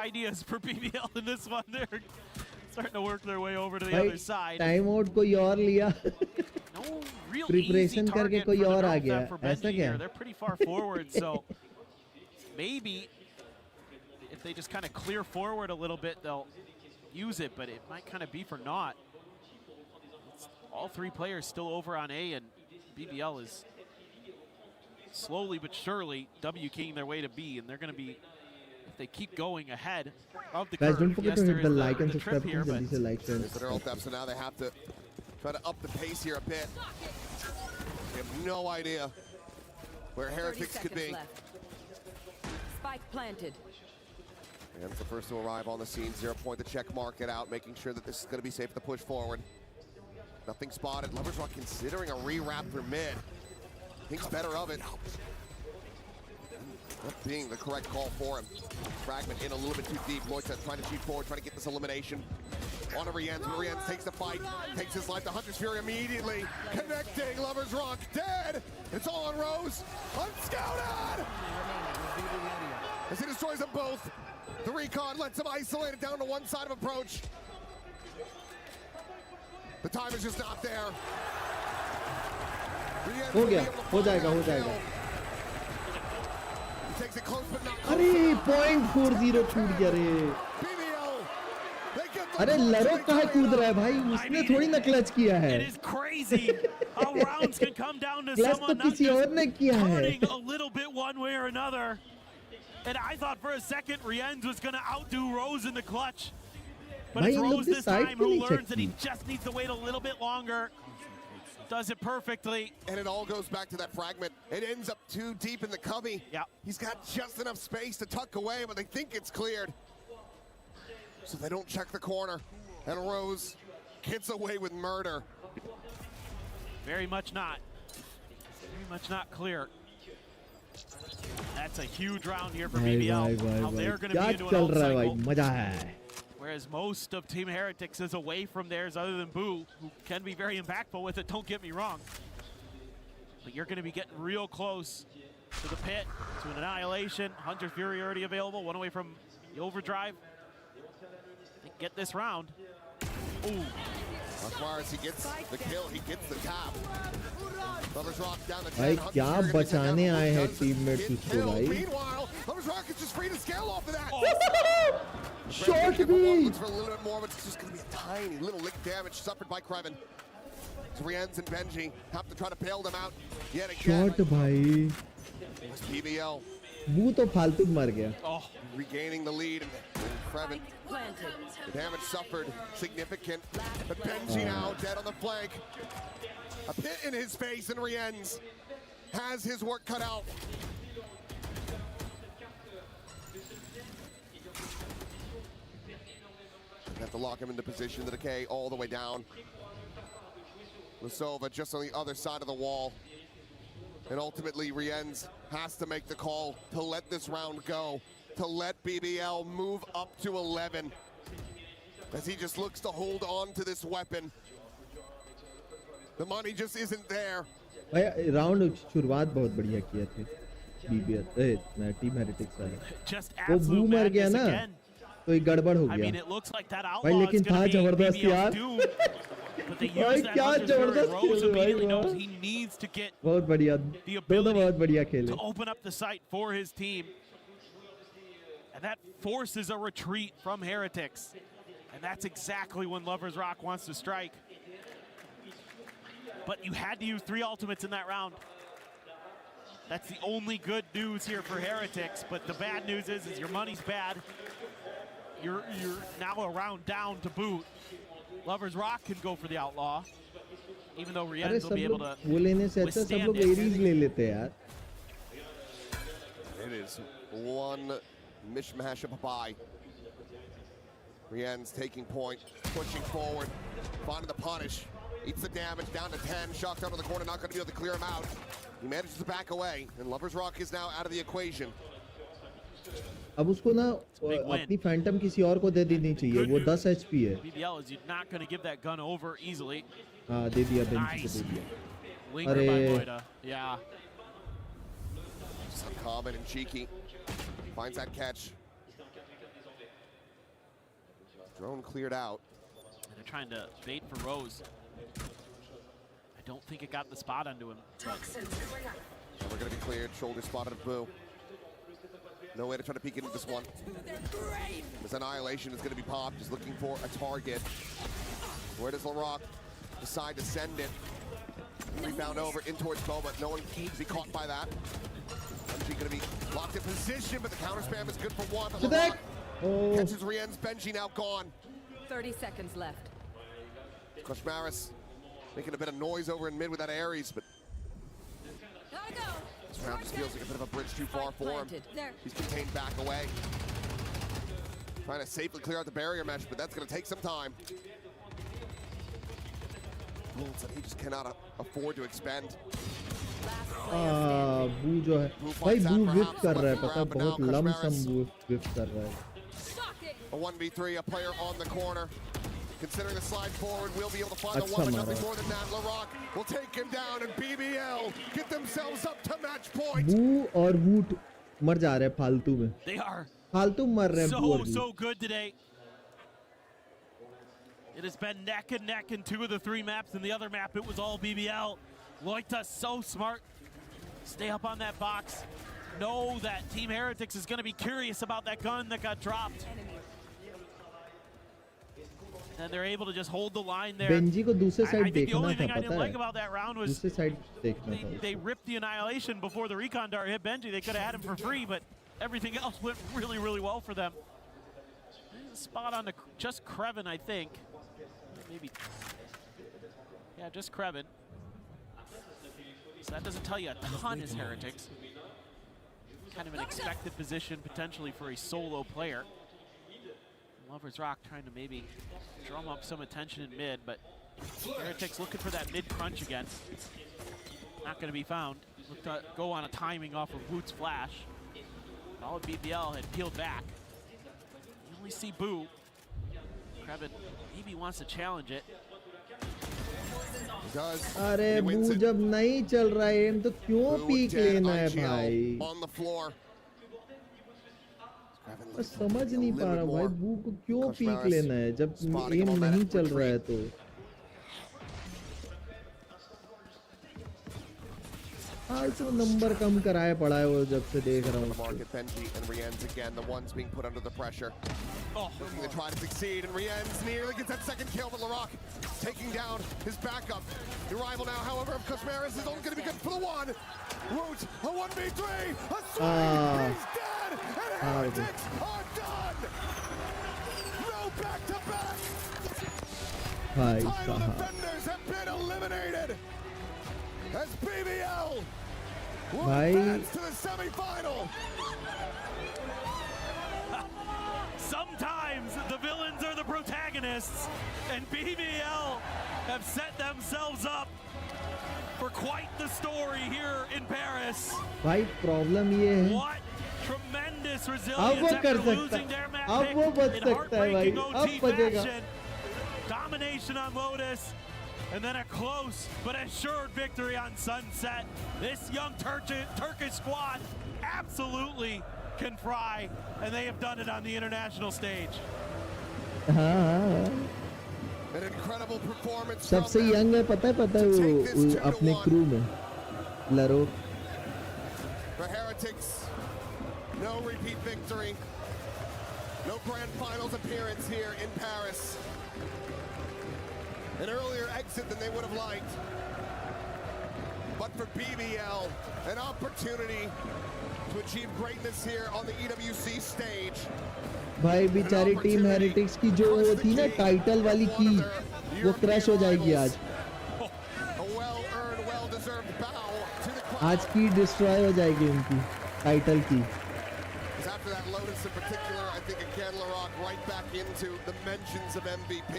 ideas for BBL in this one. They're starting to work their way over to the other side. Time out कोई और लिया. No real Preparation easy करके target कोई for the और आ Nerf गया. for ऐसा Benji क्या? here. They're pretty far forward, so maybe if they just kind of clear forward a little bit, they'll use it, but it might kind of be for naught. It's all 3 players still over on A, and BBL is slowly but surely W-keying their way to B, and they're going to be, if they keep going ahead of the Guys, curve. don't forget to hit the like and the subscribe trip here, button. but Like Their ult up, so now they have to try to up the pace here a bit. They have no idea where Heretics could be. Spike planted. And the first to arrive on the scene, 0 point the check market out, making sure that this is going to be safe to push forward. Nothing spotted. Lovers Rock considering a re-wrap through mid. Thinks better of it. That being the correct call for him. Fragment in a little bit too deep. Moita trying to shoot forward, trying to get this elimination. On to Rienz. Rienz takes the fight, takes his life. The Hunter's Fury immediately connecting. Lovers Rock dead. It's all on Rose. Unscouted! As he destroys them both. The recon lets him isolate it down to one side of approach. The time is just not there. हो गया, हो जाएगा. He takes it close but not अरे .40 छूट गया रे. अरे लरोक कहाँ कूद रहा है भाई? उसने थोड़ी ना क्लच किया है. It is crazy how rounds can come down to clutch तो someone किसी और ने किया है. turning a little bit one way or another. And I thought for a second Rienz was going to outdo Rose in the clutch. But it's Rose this time who learns that he just needs to wait a little bit longer. Does it perfectly. And it all goes back to that fragment. It ends up too deep in the cubby. Yeah. He's got just enough space to tuck away, but they think it's cleared. So they don't check the corner. And Rose gets away with murder. Very much not. Very much not clear. That's a huge round here for BBL. How they're going to be into an ult cycle. मजा है. Whereas most of Team Heretics is away from theirs other than Boo, who can be very impactful with it, don't get me wrong. But you're going to be getting real close to the pit, to an annihilation. Hunter Fury already available, one away from the overdrive. Get this round. Ooh. As far as he gets the kill, he gets the tap. Lovers Rock down to 10. भाई क्या बचाने आए हैं teammates उसको भाई. Meanwhile, Lovers Rock is just free to scale off of that. Short me. For a little bit more, but it's just going to be a tiny little lick damage suffered by Kreven. Rienz and Benji have to try to bail them out yet again. Short भाई. BBL. वो तो फालतू मर गया. Oh, regaining the lead. Kreven. The damage suffered significant. But Benji now dead on the flank. A pit in his face, and Rienz has his work cut out. Have to lock him into position. The decay all the way down. Lusova just on the other side of the wall. And ultimately, Rienz has to make the call to let this round go, to let BBL move up to 11. As he just looks to hold on to this weapon. The money just isn't there. भाई round शुरुआत बहुत बढ़िया किया थे BBL team heretics वाले. वो बू मर गया ना तो एक गड़बड़ हो गया. भाई लेकिन था जबरदस्त यार. भाई क्या जबरदस्त खेल भाई. बहुत बढ़िया. दोनों बहुत बढ़िया खेले. To open up the sight for his team. And that forces a retreat from Heretics. And that's exactly when Lovers Rock wants to strike. But you had to use 3 ultimates in that round. That's the only good news here for Heretics. But the bad news is your money's bad. You're now a round down to boot. Lovers Rock can go for the outlaw, even though Rienz will be able to withstand it. It is one mishmash of a bye. Rienz taking point, pushing forward, finding the punish. Eats the damage, down to 10. Shocked out of the corner, not going to be able to clear him out. He manages to back away, and Lovers Rock is now out of the equation. अब उसको ना अपनी Phantom किसी और को दे देनी चाहिए. वो 10 HP है. BBL is not going to give that gun over easily. हाँ दे दिया बेंच को दे दिया. Linger by Moita. Yeah. Just uncommon and cheeky. Finds that catch. Drone cleared out. And they're trying to bait for Rose. I don't think it got the spot onto him. We're going to be cleared. Shoulder spotted of Boo. No way to try to peek into this one. This annihilation is going to be popped. Just looking for a target. Where does LaRock decide to send it? Rebound over in towards Boba. No one can be caught by that. Benji going to be locked in position, but the counter spam is good for one. But LaRock catches Rienz. Benji now gone. 30 seconds left. Koshmaris making a bit of noise over in mid with that Ares, but Now just feels like a bit of a bridge too far for him. He's contained back away. Trying to safely clear out the barrier mesh, but that's going to take some time. Bullets that he just cannot afford to expend. बू जो है भाई बू whip कर रहा है पता है बहुत लमसम बू विप कर रहा है. A 1v3, a player on the corner. Considering the slide forward, we'll be able to find the one, but nothing more than that. LaRock will take him down, and BBL get themselves up to match point. बू और boot मर जा रहे हैं फालतू में. They are फालतू मर रहे हैं बू और so good today. It has been neck and neck in 2 of the 3 maps. In the other map, it was all BBL. Loita so smart. Stay up on that box. Know that Team Heretics is going to be curious about that gun that got dropped. And they're able to just hold the line there. Benji को दूसरे side I think the देखना only था thing I पता didn't है. like about that round was दूसरे side देखना था. they ripped the annihilation before the recon dart hit Benji. They could have had him for free, but everything else went really, really well for them. Spot on the just Kreven, I think. Maybe. Yeah, just Kreven. So that doesn't tell you a ton as Heretics. Kind of an expected position potentially for a solo player. Lover's Rock trying to maybe drum up some attention in mid, but Heretics looking for that mid crunch again. Not going to be found. Looked to go on a timing off of Woot's flash. All of BBL had peeled back. You only see Boo. Kreven maybe wants to challenge it. अरे बू जब नहीं चल रहा है M तो क्यों peak लेना है भाई. मैं समझ नहीं पा रहा भाई बू को क्यों पीक लेना है जब एम नहीं चल रहा है तो. Also नंबर कम कराया पड़ा है वो जब से देख रहा हूँ. Benji and Rienz again, the ones being put under the pressure. Looking to try to succeed, and Rienz nearly gets that second kill, but LaRock taking down his backup. The rival now, however, of Cosmaris is only going to be good for the one. Woot, a 1v3, a swing, he's dead, and Heretics are done. No back-to-back. Title defenders have been eliminated as BBL will advance to the semi-final. Sometimes the villains are the protagonists, and BBL have set themselves up for quite the story here in Paris. भाई problem ये है. What tremendous अब resilience वो कर after सकता losing है. their map अब वो बच pick in सकता है भाई. heartbreaking अब OT बचेगा. fashion. Domination on Lotus, and then a close but assured victory on Sunset. This young Turkish squad absolutely can fry, and they have done it on the international stage. An incredible performance. सबसे young है पता है वो अपने crew में लरो. For Heretics, no repeat victory, no grand finals appearance here in Paris. An earlier exit than they would have liked. But for BBL, an opportunity to achieve greatness here on the EWC stage. भाई बेचारी team heretics की जो वो थी ना title वाली की वो क्रैश हो जाएगी आज. आज की डिस्ट्रॉय हो जाएगी उनकी टाइटल की. After that Lotus in particular, I think again LaRock right back into the mentions of MVP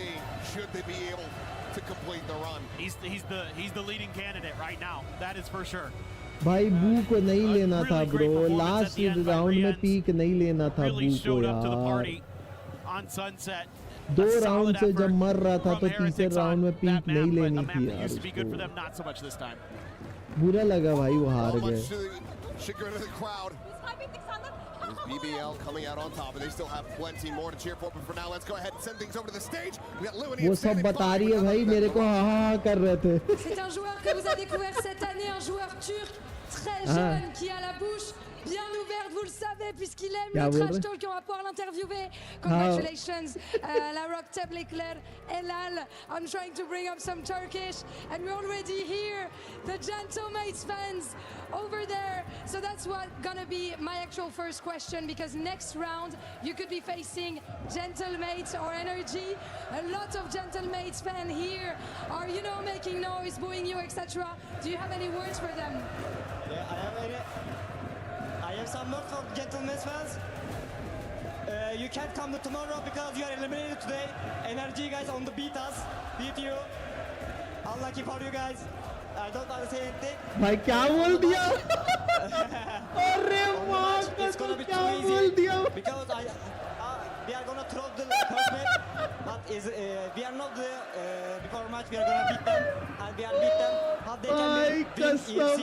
should they be able to complete the run. He's the leading candidate right now. That is for sure. भाई बू को नहीं लेना था bro. Last round में peak नहीं लेना था बू को यार. On Sunset. 2 राउंड से जब मर रहा था तो तीसरे राउंड में पीक नहीं लेनी थी यार Used to be good for उसको. them, not so much this time. बुरा लगा भाई वो हार गए. Chagrin of the crowd. There's BBL coming out on top, and they still have plenty more to cheer for. But for now, let's go ahead and send things over to the stage. We got Lewin वो सब बता रही है भाई मेरे को हाँ कर रहे थे. C'est un joueur que vous avez découvert cette année, un joueur turc très jeune qui a la bouche bien ouverte, vous le savez, puisqu'il aime le trash talk et on va pouvoir l'interviewer. Congratulations, LaRock Teblikler, Elal. I'm trying to bring up some Turkish, and we already hear the Gentlemates fans over there. So that's what gonna be my actual first question, because next round you could be facing Gentlemates or NRG. A lot of Gentlemates fans here are, you know, making noise, booing you, etc. Do you have any words for them? I have some words for gentlemen's fans. You can't come tomorrow because you are eliminated today. NRG guys on the beat you. Unlucky for you guys. I don't understand anything. भाई क्या बोल दिया? अरे वाह कसम क्या बोल दिया? Because we are gonna throw the first match, but we are not before match. We are gonna beat them, and we are beat them. How they can beat EWC?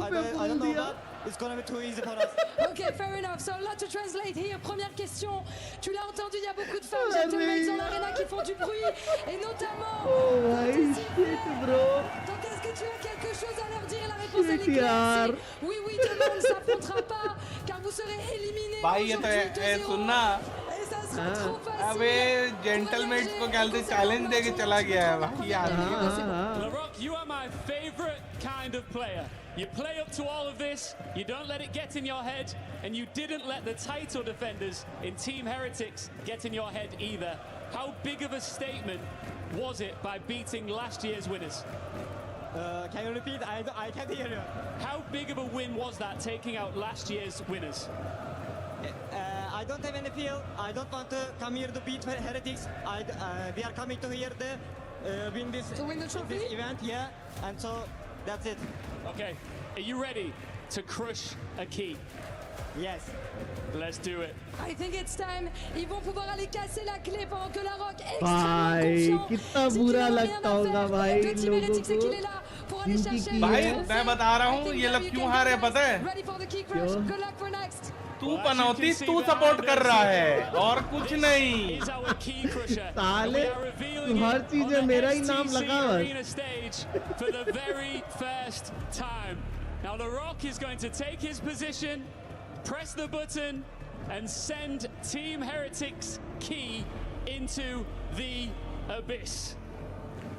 I don't know, but it's gonna be too easy for us. Ok, fair enough. So a lot to translate here. Première question. Tu l'as entendu, il y a beaucoup de femmes gentlemen dans l'arena qui font du bruit, et notamment. Oh my shit, bro. Donc est-ce que tu as quelque chose à leur dire? La réponse est claire. Oui, demain on ne s'affrontera pas, car vous serez éliminés. भाई ये तो सुनना अबे gentleman's को क्या challenge दे के चला गया है भाई LaRock, you are my favorite kind of player. You play up to all of this, you don't let it get in your head, and you didn't let the title defenders in Team Heretics get in your head either. How big of a statement was it by beating last year's winners? Can you repeat? I can't hear you. How big of a win was that, taking out last year's winners? I don't have any feel. I don't want to come here to beat Heretics. We are coming to here to win this event, yeah. And so that's it. Okay, are you ready to crush a key? Yes. Let's do it. I think it's time. Ils vont pouvoir aller casser la clé pendant que LaRock est भाई कितना बुरा लगता होगा भाई लोगों को भाई मैं बता रहा हूँ ये लोग क्यों हारे पता है तू पनौती तू सपोर्ट कर रहा है और कुछ नहीं साले तू हर चीज में मेरा ही नाम लगा for the very first time. Now LaRock is going to take his position, press the button, and send Team Heretics key into the abyss.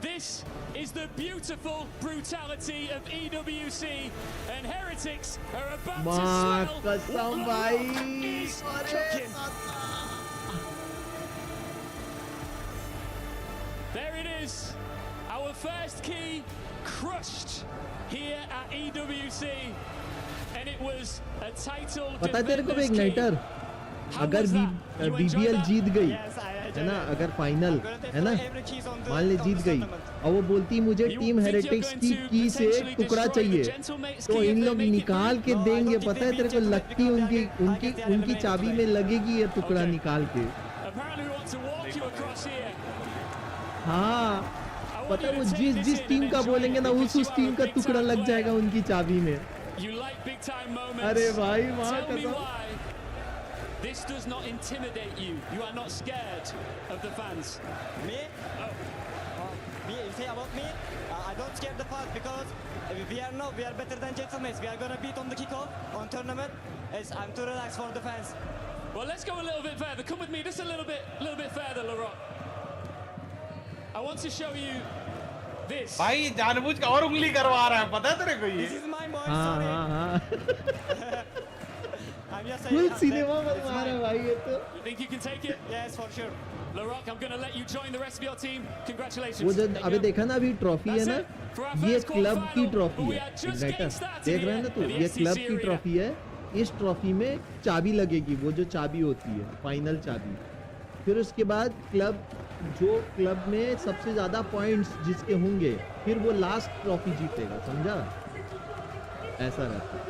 This is the beautiful brutality of EWC, and Heretics are about to smell what LaRock is cooking. There it is, our first key crushed here at EWC, and it was a title पता है तेरे को भी igniter अगर BBL जीत गई है ना अगर फाइनल है ना मान ले जीत गई और वो बोलती मुझे टीम हेरेटिक्स की से टुकड़ा चाहिए तो इन लोग निकाल के देंगे पता है तेरे को लगती उनकी चाबी में लगेगी ये टुकड़ा निकाल के हाँ पता है वो जिस टीम का बोलेंगे ना उस टीम का टुकड़ा लग जाएगा उनकी चाबी में अरे भाई वहाँ का This does not intimidate you. You are not scared of the fans. Me? Me? You say about me? I don't scare the fans because we are better than gentlemen. We are gonna beat on the kickoff on tournament. I'm too relaxed for the fans. Well, let's go a little bit further. Come with me, just a little bit further, LaRock. I want to show you this. भाई जानबूझ के और उंगली करवा रहा है पता है तेरे को ये? This is my boy. हाँ फुल सिनेमा बनवा रहा है भाई ये तो You think you can take it? Yes, for sure. LaRock, I'm going to let you join the rest of your team. Congratulations. वो जो अबे देखा ना अभी ट्रॉफी है ना ये क्लब की ट्रॉफी है इग्नाइटर देख रहा है ना तू ये क्लब की ट्रॉफी है इस ट्रॉफी में चाबी लगेगी वो जो चाबी होती है फाइनल चाबी फिर उसके बाद क्लब में सबसे ज्यादा पॉइंट्स जिसके होंगे फिर वो लास्ट ट्रॉफी जीतेगा समझा ऐसा रहता है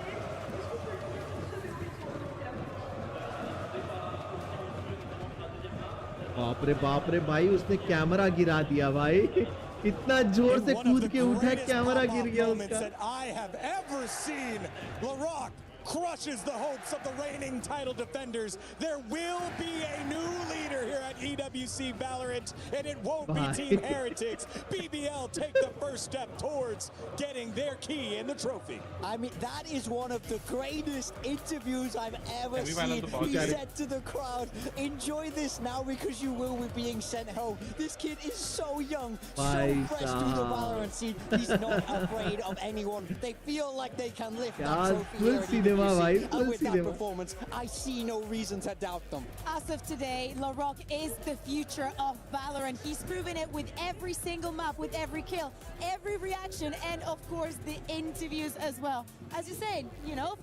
बाप रे भाई उसने कैमरा गिरा दिया भाई इतना जोर से कूद के उठा कैमरा गिर गया उसका crushes the hopes of the reigning title defenders. There will be a new leader here at EWC Valorant, and it won't be Team Heretics. BBL take the first step towards getting their key in the trophy. I mean, that is one of the greatest interviews I've ever seen. He said to the crowd, enjoy this now because you will be being sent home. This kid is so young, so fresh through the Valorant scene. He's not afraid of anyone. They feel like they can lift that trophy here. cinema, bhai. And Full with that cinema. performance, I see no reason to doubt them. As of today, LaRock is the future of Valorant. He's proven it with every single map, with every kill, every reaction, and of course the interviews as well. As you said, you know,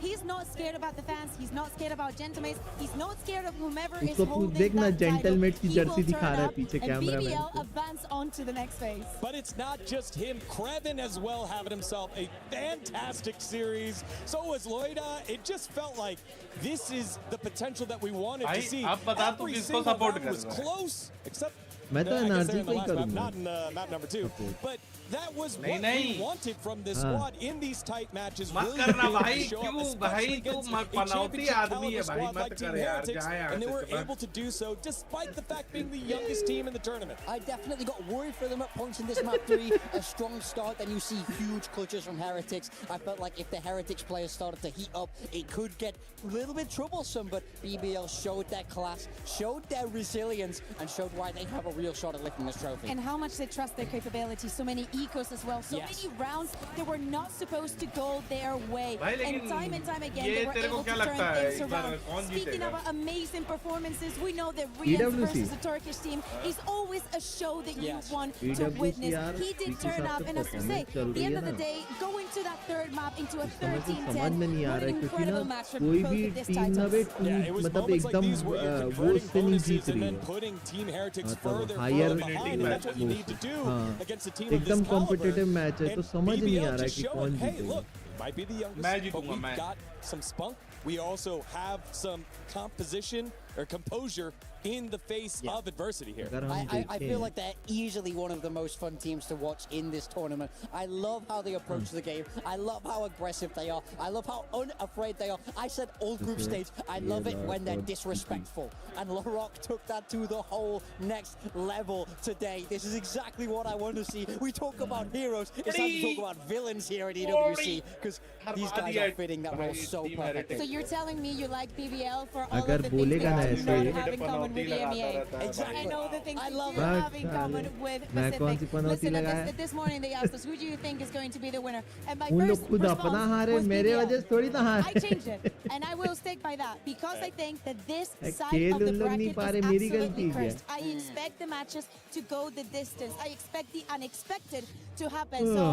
he's not scared about the fans, he's not scared about Gentlemates, he's not scared of whomever is उसको holding देखना that title. Gentlemates की He Jersey will दिखा turn रहा है up, पीछे and cameraman BBL को. advance on to the next phase. But it's not just him. Krevin as well having himself a fantastic series. So was Loida. It just felt like this is the potential that we wanted to see. अब बता तू Every किसको single support round कर was रहा है? close, except मैं तो I guess they're NRG in the को ही last map, करूँगा. not in map number 2. But that was what we नहीं. wanted from this हाँ. squad in these tight matches. मत Really करना being able to भाई, show up, क्यों especially भाई, तू against मत a पनौती championship आदमी है caliber भाई, squad मत like Team कर यार, Heretics, जा यार and they से were चुप able to do so despite the fact being the youngest team in the tournament. I definitely got worried for them at points in this map 3. A strong start, then you see huge clutches from Heretics. I felt like if the Heretics players started to heat up, it could get a little bit troublesome, but BBL showed their class, showed their resilience, and showed why they have a real shot at lifting this trophy. And how much they trust their capabilities. So many ecos as well. So Yes. many rounds that were not supposed to go their way. भाई, लेकिन And time again, ये they were तेरे को able to क्या turn लगता है, things इस बार around. कौन Speaking जीतेगा? about amazing performances, we know that Rian EWC. versus the Turkish team is always a show that Yes. you want to EWC witness. यार, He did इस turn हिसाब up, से and as you say, performance चल at the रही end है of the ना. day, going to that third map into a समझ 13-10, में नहीं आ what रहा an है क्योंकि incredible ना match for कोई both भी of these टीम ना titles. Way Yeah, it was मतलब moments like एकदम these where you're वो converting उससे नहीं bonuses जीत and रही then है. putting Team Heretics मतलब further higher behind, and that's what you need to do हाँ, against a team of this एकदम caliber. कॉम्पिटिटिव मैच है तो And समझ नहीं आ BBL रहा है just कि showing, कौन hey, जीतेगा. look, might be the youngest, मैं but जीतूंगा, we've मैं. got some spunk. We also have some composition or composure in the face of adversity here. अगर हम I feel देखें like they're easily one of the most fun teams to watch in this tournament. I love how they approach the game. I love how aggressive they are. I love how unafraid they are. I said all group stage. I love it when they're disrespectful. And LaRock took that to the whole next level today. This is exactly what I want to see. We talk about heroes. It's time to talk about villains here at EWC because these guys are fitting that role so perfectly. So you're telling me you like BBL for all अगर of the things बोलेगा ना they ऐसे do not have in common with EMEA. Exactly. And all the things I that love you it. have in common with मैं कौन सी Pacific. पनौती Listen, लगाया? this morning they asked us, who do you think is going to be the winner? And my उन first लोग खुद अपना response हारे was मेरे BBL. वजह से थोड़ी ना I हारे. changed it, and I will stick by that because I think that this side खेल of the उन लोग नहीं bracket पा is रहे, मेरी absolutely गलती है. cursed. I expect the matches to go the distance. I expect the unexpected to happen. So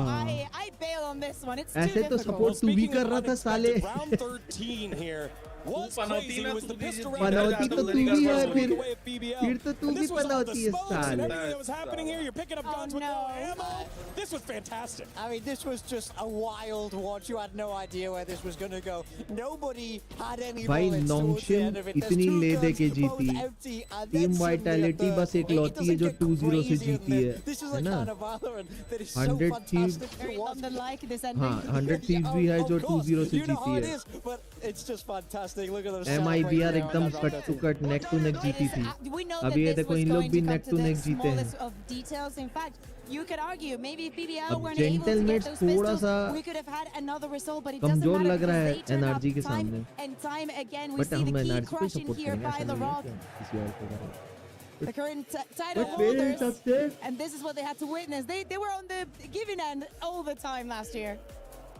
I bail on this one. It's too ऐसे तो difficult. सपोर्ट तू भी कर रहा था साले. Round 13 here was crazy. It was the pistol range पनौती तो तू भी है फिर away of BBL. फिर तो तू And भी this was all the पनौती है smokes and साले. everything that was happening here. You're picking up guns with no ammo. This was fantastic. I mean, this was just a wild watch. You had no idea where this was going to go. Nobody had any भाई bullets towards the नॉक्शन end of it. There's इतनी two ले दे guns, के both जीती. empty, and team then suddenly a vitality third. बस एक It लौती है doesn't जो get 2-0 से crazier than जीती है. this is है a ना? kind of Valorant that is so 100 fantastic to Very watch. London-like this हाँ ending. 100 Thieves भी है जो 2-0 से You know how जीती it है. is, but it's just fantastic. Look at them MIBR celebrating एकदम there on cut that to round cut neck to neck जीती थी. We know अभी ये that this देखो was इन लोग going भी to come neck to to the neck जीते हैं. smallest of details. In fact, you could argue maybe if BBL अब weren't able to get Gentlemates those थोड़ा pistols, सा we could have had another result. But it doesn't कमजोर matter लग रहा है because they turn up NRG के time सामने. and time again. We but see हम the key NRG को crushing सपोर्ट here करेंगे by ऐसा the नहीं है Rock. क्या किसी और को करेंगे. The current title But मेरे holders, हिसाब से and this is what they had to witness. They were on the giving end all the time last year.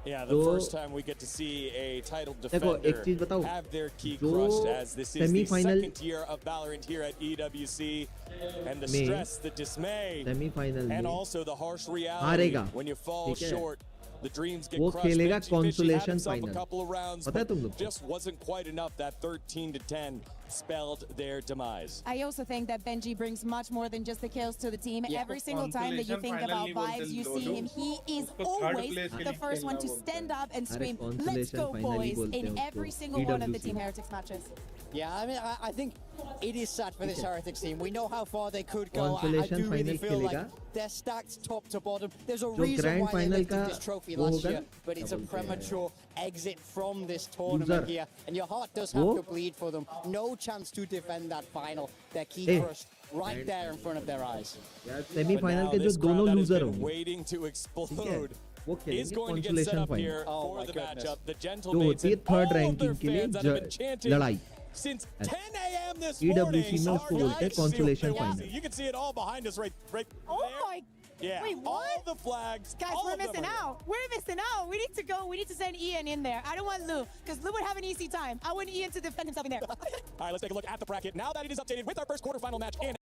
Yeah, the first time we get to see a title देखो एक चीज defender बताओ. have their key जो crushed, as this is the semifinal second year of Valorant here at EWC, and the में stress, the dismay, semifinal and में also the harsh reality हारेगा. when you fall ठीक है. short. The dreams get वो crushed. खेलेगा Benji Fishy had consolation himself a final. couple of rounds, पता है but तुम लोग को? just wasn't quite enough. That 13-10 spelled their demise. I also think that Benji brings much more than just the kills to the team. Yeah. Every single time that you think about vibes, you see him. He is always the first one to stand up and scream, "Let's go, boys!" in every single one of the Team Heretics matches. Yeah, I mean, I think it is sad for this Heretics team. We know how far they could go. I Consolation do really final feel like खेलेगा. they're stacked top to bottom. There's a जो reason grand why they final lifted का this trophy वो last होगा year, ना, but it's क्या a बोलते हैं? premature exit from this tournament Loser. here, and your heart does have वो? to bleed for them. No chance to defend that final. Their key Eh. crushed right there in front of their eyes. यार But semifinal now के जो this crowd दोनों that has loser been होंगे waiting to ठीक है explode वो is खेलेंगे going to get set consolation up final here Oh for my the goodness. matchup. The जो Gentlemates होती है and third all of ranking their के लिए fans that have been chanting लड़ाई. since 10 a.m. this EWC morning. में उसको बोलते हैं Our guys, consolation you can final. see- You can see it all behind us right Oh there. my Yeah. Wait, what? All the flags. Guys, all we're of them missing are here. out. We're missing out. We need to go. We need to send Ian in there. I don't want Lou, because Lou would have an easy time. I want Ian to defend himself in there. All right, let's take a look at the bracket. Now that it is updated with our first quarterfinal match in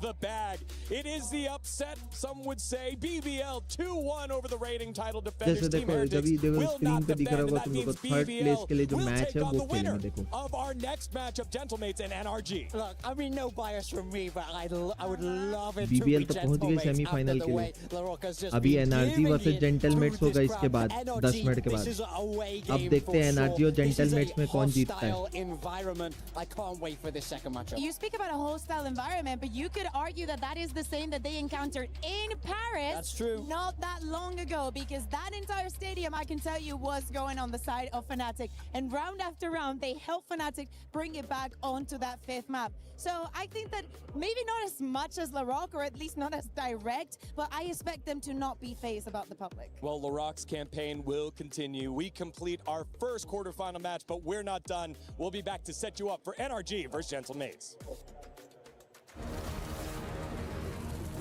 the bag. It is the upset, some would say. BBL 2-1 over the reigning title defenders. जैसे Team देखो Heretics जब will screen not पे दिख रहा defend, होगा and that तुम लोग means को थर्ड प्लेस के लिए जो will मैच take है on वो the winner खेलेंगे देखो of our next matchup, Gentlemates and NRG. Look, I mean, no bias from me, but I would love it BBL to तो be पहुंच गए Gentlemates सेमीफाइनल after के the लिए way LaRocca's just अभी been NRG giving versus it जेंटलमेट्स through होगा this इसके crowd. बाद NRG, 10 minute के this बाद is a away अब game देखते हैं for NRG sure. और This is a जेंटलमेट्स में कौन जीतता है hostile environment. I can't wait for this second matchup. You speak about a hostile environment, but you could argue that that is the same that they encountered in Paris. That's true. Not that long ago, because that entire stadium, I can tell you, was going on the side of Fnatic. And round after round, they helped Fnatic bring it back onto that fifth map. So I think that maybe not as much as LaRock, or at least not as direct, but I expect them to not be phased about the public. Well, LaRock's campaign will continue. We complete our first quarterfinal match, but we're not done. We'll be back to set you up for NRG versus Gentlemates.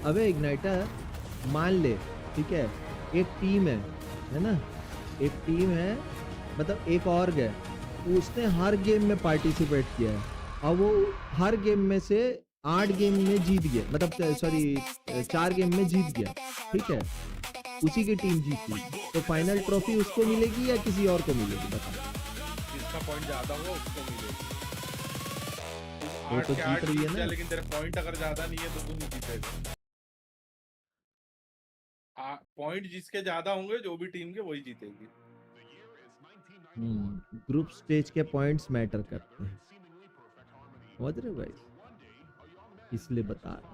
अबे igniter मान ले ठीक है एक team है ना एक team है मतलब एक और है उसने हर गेम में पार्टिसिपेट किया है और वो हर गेम में से 8 गेम में जीत गया मतलब सॉरी 4 गेम में जीत गया ठीक है उसी की टीम जीती तो फाइनल ट्रॉफी उसको मिलेगी या किसी और को मिलेगी बता जिसका पॉइंट ज्यादा होगा उसको मिलेगी वो तो जीत रही है ना लेकिन तेरे पॉइंट अगर ज्यादा नहीं है तो तू नहीं जीतेगा पॉइंट जिसके ज्यादा होंगे जो भी टीम के वही जीतेगी ग्रुप स्टेज के पॉइंट्स मैटर करते हैं समझ रहे हो भाई इसलिए बता रहा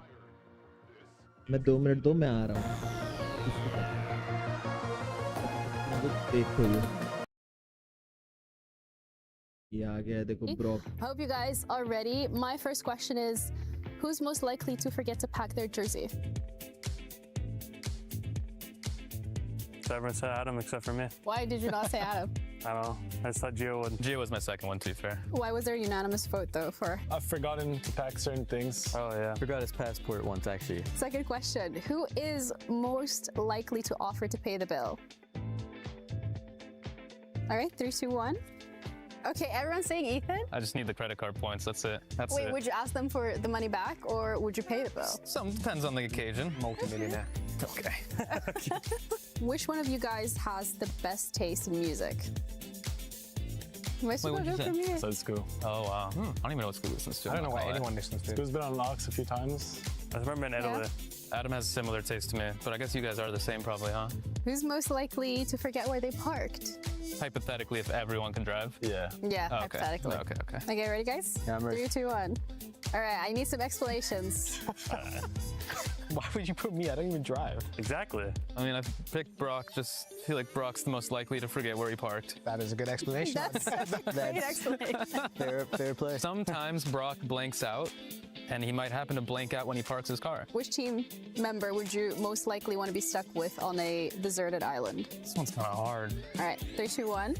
मैं 2 मिनट दो मैं आ रहा हूँ देखो ये आ गया देखो Brock Hope you guys are ready. My first question is, who's most likely to forget to pack their jersey? Everyone said Adam except for me. Why did you not say Adam? I don't know. I just thought Gio would. Gio was my second one, to be fair. Why was there a unanimous vote though for? I've forgotten to pack certain things. Oh yeah. Forgot his passport once, actually. Second question, who is most likely to offer to pay the bill? All right, 3, 2, 1. Okay, everyone's saying Ethan? I just need the credit card points, that's it. That's Wait, it. would you ask them for the money back or would you pay the bill? Some depends on the occasion. Multi-millionaire. Okay. Which one of you guys has the best taste in music? Wait, what'd you say? So it's Scoo. Oh, wow. I don't even know what Scoo listens to. I don't know I'm not what gonna lie. anyone listens to. Scoo's been on Ox a few times. I remember in Italy. Adam has similar taste to me, but I guess you guys are the same probably, huh? Who's most likely to forget where they parked? Hypothetically, if everyone can drive. Yeah. Yeah, Oh, okay. hypothetically. Okay. Okay, ready guys? Yeah, I'm ready. 3, 2, 1. All right, I need some explanations. Why would you put me? I don't even drive. Exactly. I mean, I picked Brock, just feel like Brock's the most likely to forget where he parked. That is a good explanation. That's a great explanation. Fair play. Sometimes Brock blanks out, and he might happen to blank out when he parks his car. Which team member would you most likely want to be stuck with on a deserted island? This one's kind of hard. All right, 3, 2, 1.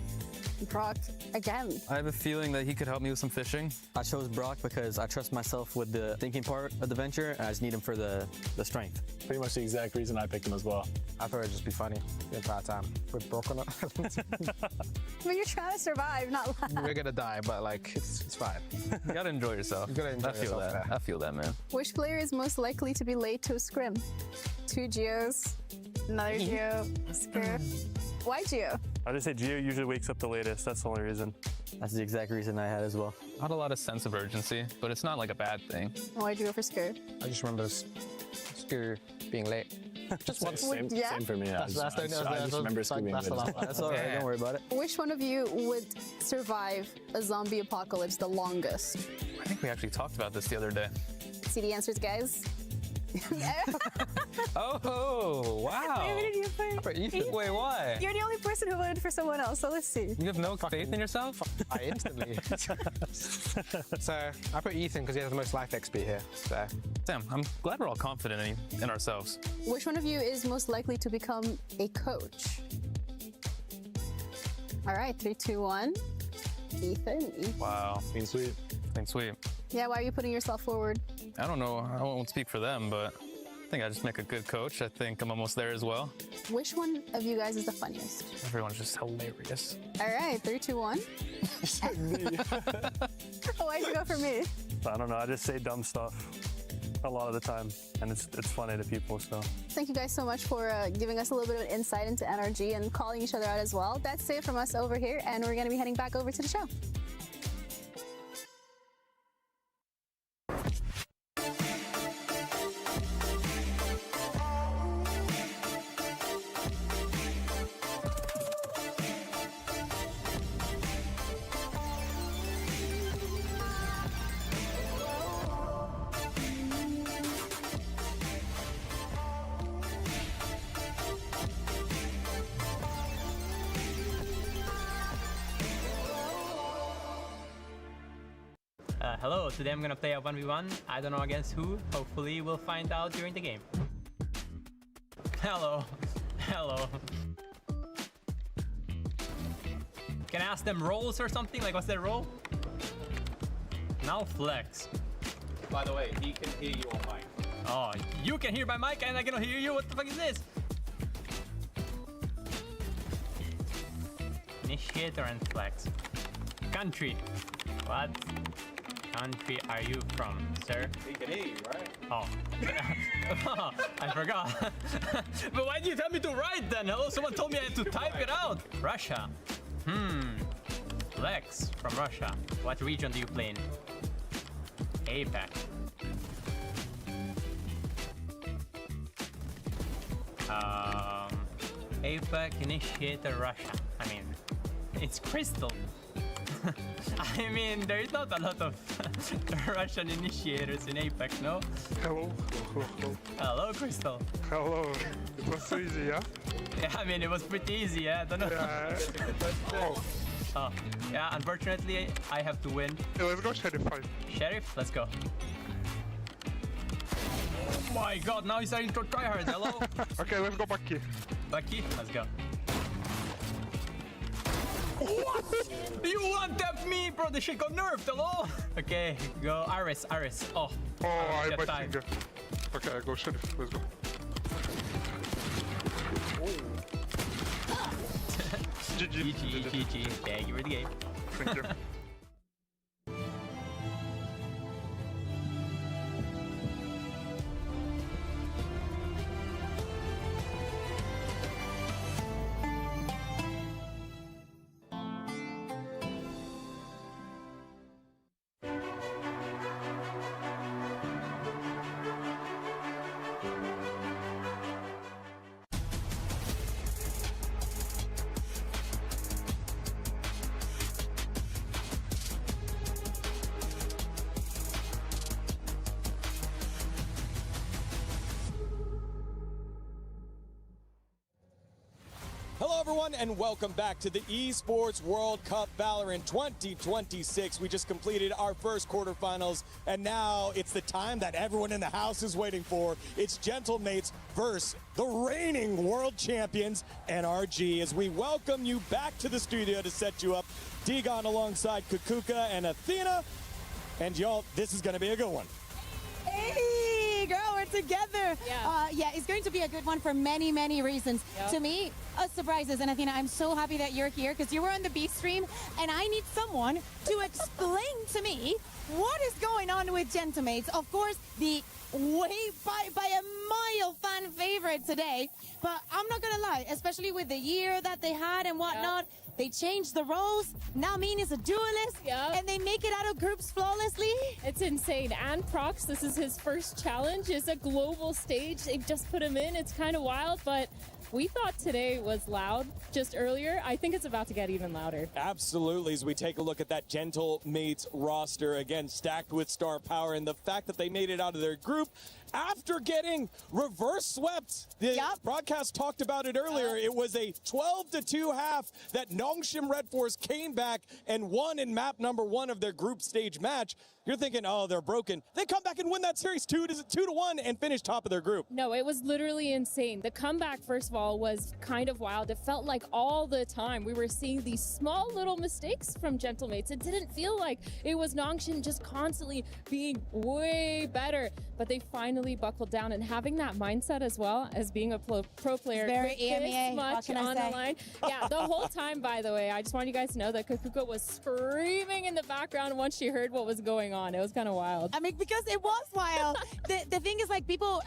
Brock again. I have a feeling that he could help me with some fishing. I chose Brock because I trust myself with the thinking part of the venture, and I just need him for the strength. Pretty much the exact reason I picked him as well. I thought it'd just be funny the entire time. With broken up. But you're trying to survive, not laugh. We're gonna die, but like it's fine. You gotta enjoy yourself. You gotta enjoy yourself. I feel that, man. Which player is most likely to be late to a scrim? 2 Geos, another Geo, scrim. Why Geo? I just say Gio usually wakes up the latest. That's the only reason. That's the exact reason I had as well. Not a lot of sense of urgency, but it's not like a bad thing. Why'd you go for Scur? I just remember Scoo being late. Just once. Same for me. I just remember Scoo being late. That's all right. Don't worry about it. Which one of you would survive a zombie apocalypse the longest? I think we actually talked about this the other day. See the answers, guys? Oh, wow. Wait, why? You're the only person who voted for someone else, so let's see. You have no faith in yourself? I instantly. So I put Ethan because he has the most life XP here. So. Damn, I'm glad we're all confident in ourselves. Which one of you is most likely to become a coach? All right, 3, 2, 1. Ethan. Wow. Clean sweep. Clean sweep. Yeah, why are you putting yourself forward? I don't know. I won't speak for them, but I think I just make a good coach. I think I'm almost there as well. Which one of you guys is the funniest? Everyone's just hilarious. All right, 3, 2, 1. Why'd you go for me? I don't know. I just say dumb stuff a lot of the time, and it's funny to people. So Thank you guys so much for giving us a little bit of an insight into NRG and calling each other out as well. That's it from us over here, and we're going to be heading back over to the show. Hello, today I'm gonna play a 1v1. I don't know against who. Hopefully we'll find out during the game. Hello. Hello. Can I ask them roles or something? Like, what's their role? Now flex. By the way, he can hear you on mic. Oh, you can hear my mic and I cannot hear you? What the fuck is this? Initiator and flex. Country. What country are you from, sir? He can hear you, right? Oh. I forgot. But why did you tell me to write then? Hello, someone told me I had to type it out. Russia. Flex from Russia. What region do you play in? APAC. APAC initiator Russia. I mean, it's Crystal. I mean, there's not a lot of Russian initiators in APAC, no? hello. Hello, Crystal. Hello. It was so easy, yeah? Yeah, I mean, it was pretty easy, yeah? I don't know. Yeah. Oh, yeah, unfortunately, I have to win. Yeah, let's go Sheriff fight. Sheriff, let's go. Oh my god, now he's starting to try hard, hello? Okay, let's go Bucky. Bucky, let's go. What? You one-tapped me, bro. The shit got nerfed, hello? Okay, go Iris. Oh, I got my time. finger. Okay, I go Sheriff. Let's go. GG. Thank you for the game. Thank you. Hello, everyone, and welcome back to the Esports World Cup Valorant 2026. We just completed our first quarterfinals, and now it's the time that everyone in the house is waiting for. It's Gentlemates versus the reigning world champions, NRG, as we welcome you back to the studio to set you up. Digon alongside Kukuka and Athena. And y'all, this is going to be a good one. Hey, girl, we're together. Yeah, it's going to be a good one for many, many reasons. Yep. To me, surprises. And Athena, I'm so happy that you're here because you were on the B stream, and I need someone to explain to me what is going on with Gentlemates. Of course, the by a mile fan favorite today, but I'm not gonna lie, especially with the year that they had and whatnot. They changed the roles. Now Mean is a duelist, and they make it out of groups flawlessly. It's insane. And Prox, this is his first challenge. It's a global stage. They've just put him in. It's kind of wild, but we thought today was loud just earlier. I think it's about to get even louder. Absolutely, as we take a look at that Gentlemates roster, again, stacked with star power, and the fact that they made it out of their group after getting reverse swept. The broadcast talked about it earlier. It was a 12-2 half that Nongshim Red Force came back and won in map number 1 of their group stage match. You're thinking, oh, they're broken. They come back and win that series 2-1 and finish top of their group. No, it was literally insane. The comeback, first of all, was kind of wild. It felt like all the time we were seeing these small little mistakes from Gentlemates. It didn't feel like it was Nongshim just constantly being way better. But they finally buckled down, and having that mindset as well as being a pro player. Very this EMEA, much what can I on say? the line. Yeah, the whole time, by the way, I just want you guys to know that Kakuko was screaming in the background once she heard what was going on. It was kind of wild. I mean, because it was wild. the thing is, like, people,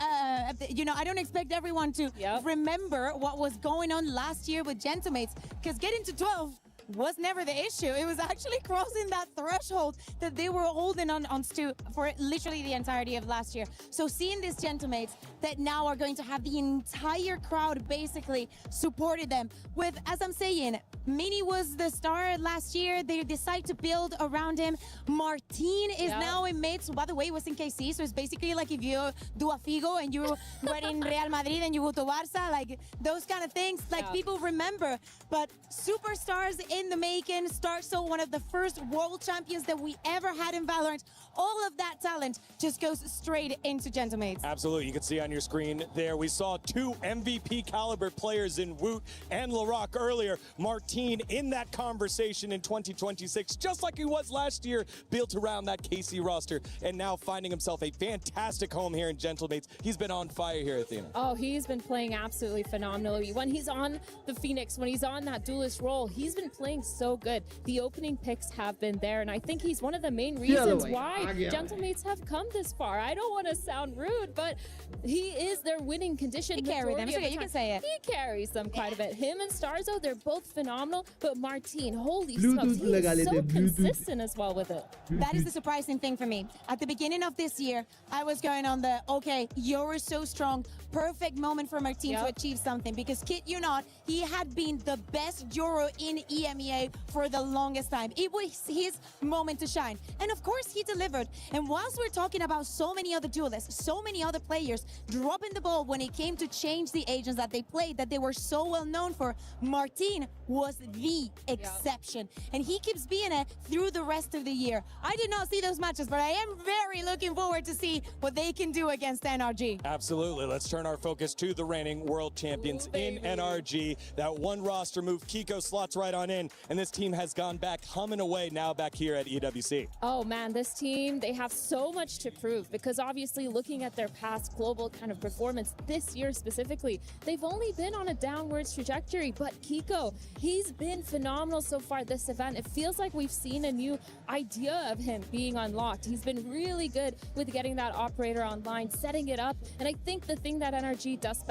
you know, I don't expect everyone to remember what was going on last year with Gentlemates, because getting to 12 was never the issue. It was actually crossing that threshold that they were holding on to for literally the entirety of last year. So seeing these Gentlemates that now are going to have the entire crowd basically supported them with, as I'm saying, Mini was the star last year. They decide to build around him. Martin is now in mid. So by the way, it was in KC. So it's basically like if you do a Figo and you were in Real Madrid and you go to Barca, like those kind of things, like people remember. But superstars in the making. Starso, one of the first world champions that we ever had in Valorant. All of that talent just goes straight into Gentlemates. Absolutely. You can see on your screen there, we saw two MVP caliber players in Woot and LaRock earlier. Martin in that conversation in 2026, just like he was last year, built around that KC roster, and now finding himself a fantastic home here in Gentlemates. He's been on fire here, Athena. Oh, he's been playing absolutely phenomenally. When he's on the Phoenix, when he's on that duelist role, he's been playing so good. The opening picks have been there, and I think he's one of the main reasons why Gentlemates have come this far. I don't want to sound rude, but he is their winning condition. He carries them. You can say it. He carries them quite a bit. Him and Starzo, they're both phenomenal, but Martin, holy smokes, he's so consistent as well with it. That is the surprising thing for me. At the beginning of this year, I was going on the, okay, you're so strong, perfect moment for Martin to achieve something, because kid you not, he had been the best Joro in EMEA for the longest time. It was his moment to shine. And of course he delivered. And whilst we're talking about so many other duelists, so many other players dropping the ball when it came to change the agents that they played, that they were so well known for, Martin was the exception. And he keeps being it through the rest of the year. I did not see those matches, but I am very looking forward to see what they can do against NRG. Absolutely. Let's turn our focus to the reigning world champions in NRG. That one roster move, Kiko slots right on in, and this team has gone back humming away now back here at EWC. Oh man, this team, they have so much to prove, because obviously looking at their past global kind of performance this year specifically, they've only been on a downwards trajectory, but Kiko, he's been phenomenal so far this event. It feels like we've seen a new idea of him being unlocked. He's been really good with getting that operator online, setting it up, and I think the thing that NRG does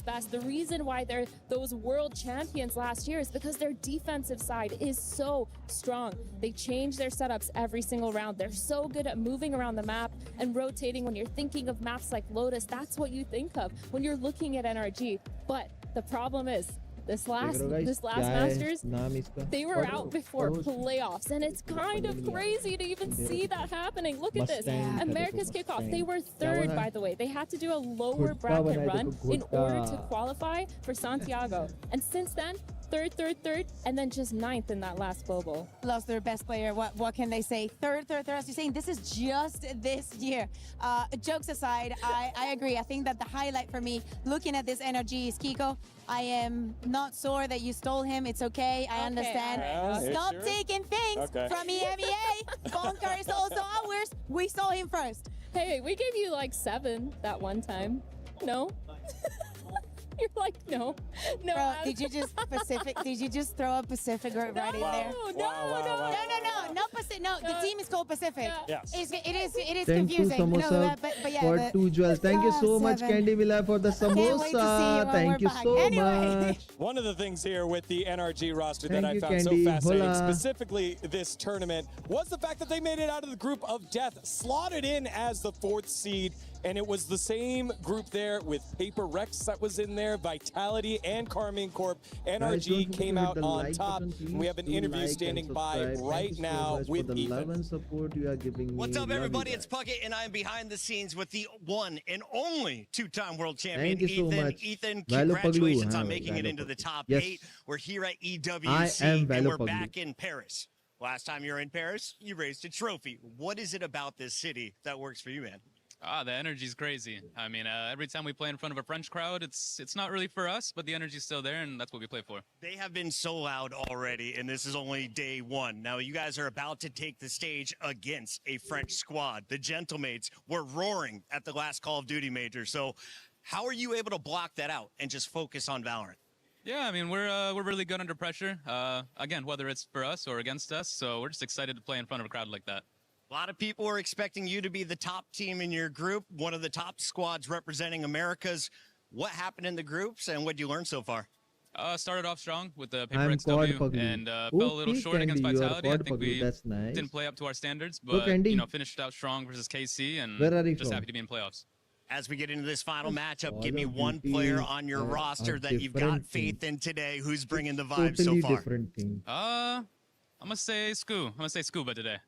best, the reason why they're those world champions last year is because their defensive side is so strong. They change their setups every single round. They're so good at moving around the map and rotating. When you're thinking of maps like Lotus, that's what you think of when you're looking at NRG. But the problem is, this last Masters, they were out before playoffs, and it's kind of crazy to even see that happening. Look at this. America's kickoff, they were third, by the way. They had to do a lower bracket run in order to qualify for Santiago. And since then, third, and then just ninth in that last global. Lost their best player. What can they say? Third. As you're saying, this is just this year. Jokes aside, I agree. I think that the highlight for me, looking at this NRG, is Kiko. I am not sore that you stole him. It's okay. I understand. Stop taking things from EMEA. Bonker is also ours. We saw him first. Hey, we gave you like 7 that one time. No? You're like, no. Bro, did you just throw a Pacific right in there? No, not Pacific. No, the team is called Pacific. Yes. It is Thank confusing. you, Samosa, for 2 jewels. Thank you so much, Candy Villa, for the samosa. Thank you so much. One of the things here with the NRG roster that I Thank you, found Candy. so fascinating, Hola. specifically this tournament, was the fact that they made it out of the group of death, slotted in as the 4th seed. And it was the same group there with Paper Rex that was in there, Vitality and Carmine Corp. NRG came out on top. We have an interview standing by right now with Ethan. Support you are giving What's me. up, everybody? It's Puckett, and I'm behind the scenes with the one and only 2-time world champion, Thank you so Ethan. much. Ethan, Valo congratulations Paglu. on making it Valo into the Paglu. top Yes. 8. We're here at EWC, I am and Valo we're Paglu. back in Paris. Last time you were in Paris, you raised a trophy. What is it about this city that works for you, man? The energy's crazy. I mean, every time we play in front of a French crowd, it's not really for us, but the energy's still there, and that's what we play for. They have been so loud already, and this is only day one. Now, you guys are about to take the stage against a French squad. The Gentlemates were roaring at the last Call of Duty major. So how are you able to block that out and just focus on Valorant? Yeah, I mean, we're really good under pressure. Again, whether it's for us or against us, so we're just excited to play in front of a crowd like that. A lot of people are expecting you to be the top team in your group, one of the top squads representing Americas. What happened in the groups, and what did you learn so far? Started off strong with the Paper XW and fell a little short against Vitality. I think we didn't play up to our standards, but finished out strong versus KC, and just happy to be in playoffs. As we get into this final matchup, give me one player on your roster that you've got faith in today. Who's bringing the vibe so far? I'm gonna say Scoo. I'm gonna say Scuba today.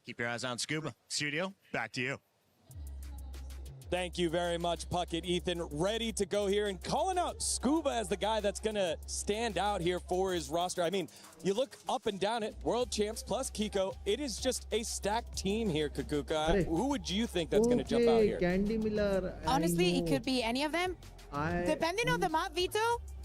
Keep your eyes on Scuba. Studio, back to you. Thank you very much, Puckett. Ethan, ready to go here and calling out Scuba as the guy that's going to stand out here for his roster. I mean, you look up and down it, world champs plus Kiko. It is just a stacked team here, Kakuka. Who would you think that's going to jump out here? Candy Miller. Honestly, it could be any of them. Depending on the map, Vito,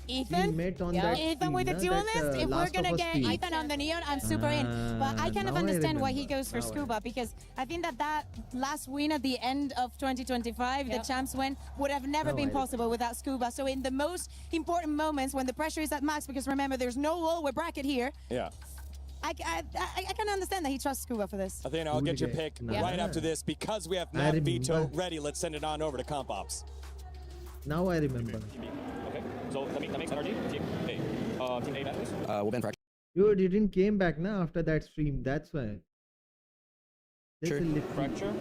Ethan, Ethan with the duelist. If we're gonna get Ethan on the Neon, I'm super in. But I kind of understand why he goes for Scuba, because I think that last win at the end of 2025, the champs win, would have never been possible without Scuba. So in the most important moments when the pressure is at max, because remember, there's no lower bracket here. Yeah. I can understand that he trusts Scuba for this. Athena, I'll get your pick right after this. Because we have Matt Vito ready, let's send it on over to Comp Ops. Now I remember. Okay, so that makes NRG team A. Team A man, please. We'll ban Fracture. You didn't came back now after that stream. That's why. Fracture.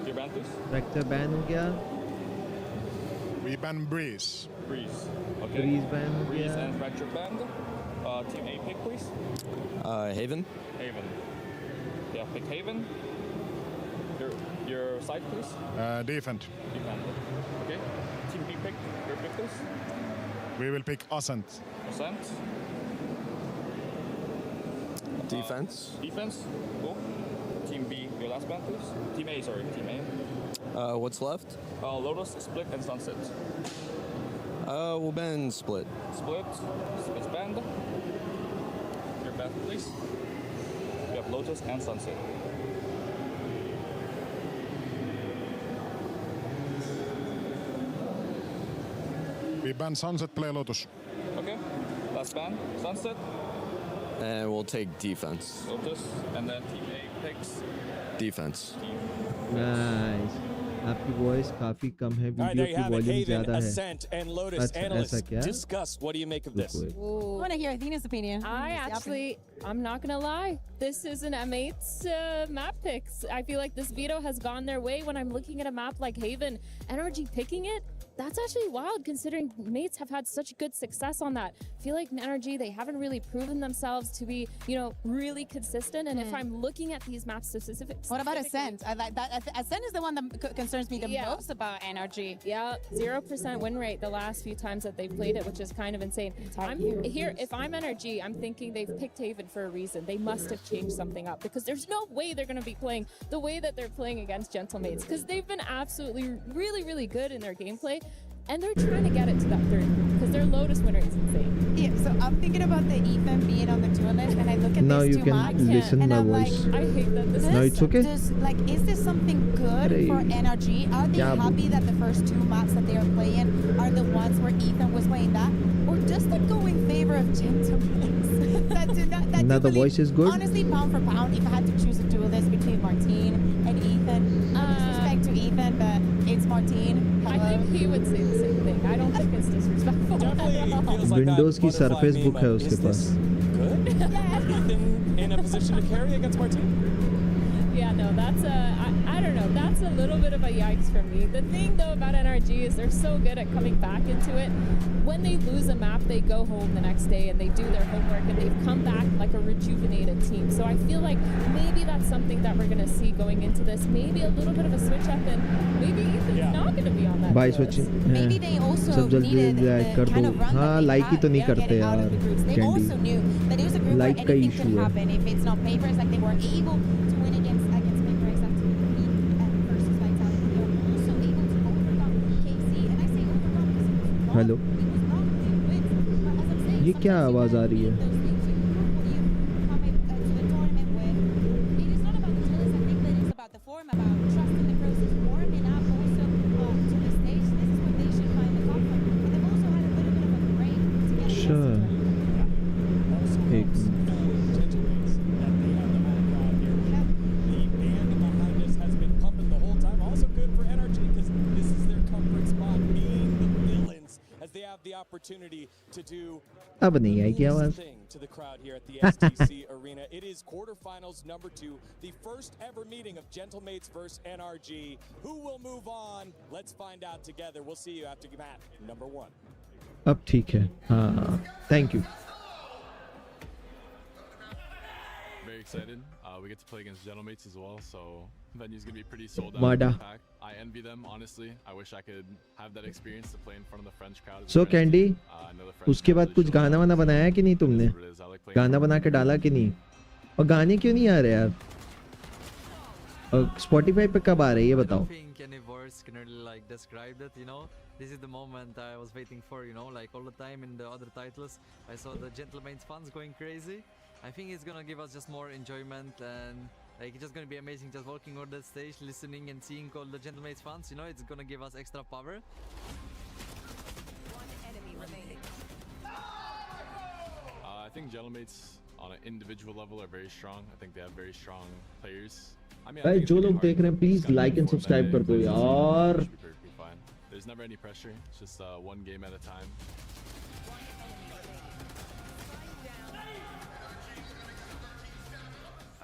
Your ban, please. Fracture ban हो गया. We ban Breeze. Breeze. Okay. Breeze ban हो Breeze गया. and Fracture banned. Team A pick, please. Haven. Haven. Yeah, pick Haven. Your side, please. Defend. Defend. Okay. Team B pick. Your pick, please. We will pick Ascent. Ascent. Defense. Defense. Cool. Team B, your last band, please. Team A, sorry. Team A. What's left? Lotus, Split, and Sunset. We'll ban Split. Split. Split's banned. Your band, please. We have Lotus and Sunset. We ban Sunset, play Lotus. Okay. Last ban, Sunset. And we'll take defense. Lotus, and then Team A picks defense. Nice. आपकी voice काफी कम है, video की volume ज्यादा है. Ascent and Lotus analysts discuss. What do you make of this? I want to hear Athena's opinion. I'm not gonna lie. This is an M8's map picks. I feel like this veto has gone their way when I'm looking at a map like Haven. NRG picking it, that's actually wild considering mates have had such good success on that. I feel like NRG, they haven't really proven themselves to be, really consistent. And if I'm looking at these maps specifically. What about Ascent? I like that. Ascent is the one that concerns me the most about NRG. Yeah, 0% win rate the last few times that they've played it, which is kind of insane. I'm here. If I'm NRG, I'm thinking they've picked Haven for a reason. They must have changed something up because there's no way they're going to be playing the way that they're playing against Gentlemates because they've been absolutely really, really good in their gameplay. And they're trying to get it to that third because their Lotus winner is insane. Yeah, so I'm thinking about the Ethan being on the duel list, and I look at now these you two can maps, listen and my I'm voice. like, I hate that this No, it's okay. Is this something good for NRG? Are they happy that the first two maps that they are playing are the ones where Ethan was playing that? Or does that go in favor of Gentlemen? Now the voice is good. Honestly, pound for pound, if I had to choose a duel list between Martine and Ethan, no disrespect to Ethan, but it's Martine. Hello. I think he would say the same thing. I don't think it's disrespectful. Windows की Surface book है उसके पास. Good. Ethan in a position to carry against Martine. Yeah, no, that's I don't know. That's a little bit of a yikes for me. The thing though about NRG is they're so good at coming back into it. When they lose a map, they go home the next day and they do their homework and they've come back like a rejuvenated team. So I feel like maybe that's something that we're going to see going into this. Maybe a little bit of a switch up and maybe Ethan's not going to be on that By list. switching. Maybe they also सब जल्दी needed the kind of run that like ही तो नहीं they करते out of the groups. They also knew that it was a group Like where का anything issue could है. happen. If it's not papers, like they were able to win against paper exactly. Hello, ये क्या आवाज आ रही है? Opportunity to do अब नहीं आएगी आवाज. To the crowd here at the STC Arena. It is quarterfinals number 2, the first ever meeting of Gentlemates versus NRG. Who will move on? Let's find out together. We'll see you after map number 1. अब ठीक है. हाँ, thank you. Very excited. We get to play against Gentlemates as well, so venue's gonna be pretty sold out. Mada. I envy them, honestly. I wish I could have that experience to play in front of the French crowd. So Candy, उसके बाद कुछ गाना वाना बनाया कि नहीं तुमने? गाना बना के डाला कि नहीं? और गाने क्यों नहीं आ रहे यार? Spotify पे कब आ रहे हैं ये बताओ? I don't think any words can really like describe it, you know. This is the moment I was waiting for, you know, like all the time in the other titles. I saw the Gentlemates fans going crazy. I think it's gonna give us just more enjoyment and like it's just gonna be amazing just walking on the stage, listening and seeing all the Gentlemates fans. You know, it's gonna give us extra power. One enemy remaining. I think Gentlemates on an individual level are very strong. I think they have very strong players. I mean, भाई जो लोग देख रहे हैं please like and subscribe कर दो यार. There's never any pressure. It's just one game at a time.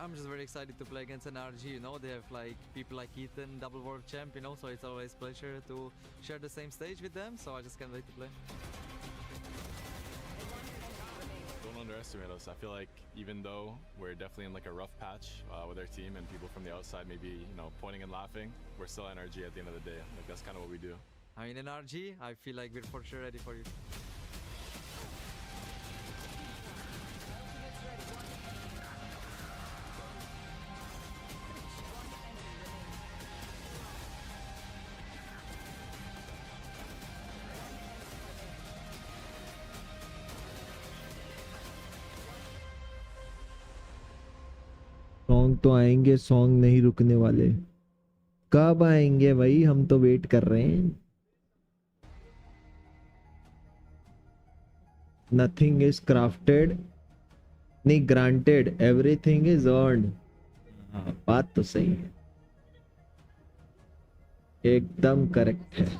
I'm just very excited to play against NRG, you know, they have like people like Ethan, double world champ, you know, so it's always a pleasure to share the same stage with them, so I just can't wait to play. Don't underestimate us. I feel like even though we're definitely in like a rough patch with our team and people from the outside maybe, you know, pointing and laughing, we're still NRG at the end of the day. Like that's kind of what we do. I mean, NRG, I feel like we're for sure ready for you. Song तो आएंगे, song नहीं रुकने वाले. कब आएंगे भाई, हम तो वेट कर रहे हैं. नथिंग इज क्राफ्टेड, नहीं ग्रांटेड, एवरीथिंग इज अर्न्ड. हाँ बात तो सही है, एकदम करेक्ट है.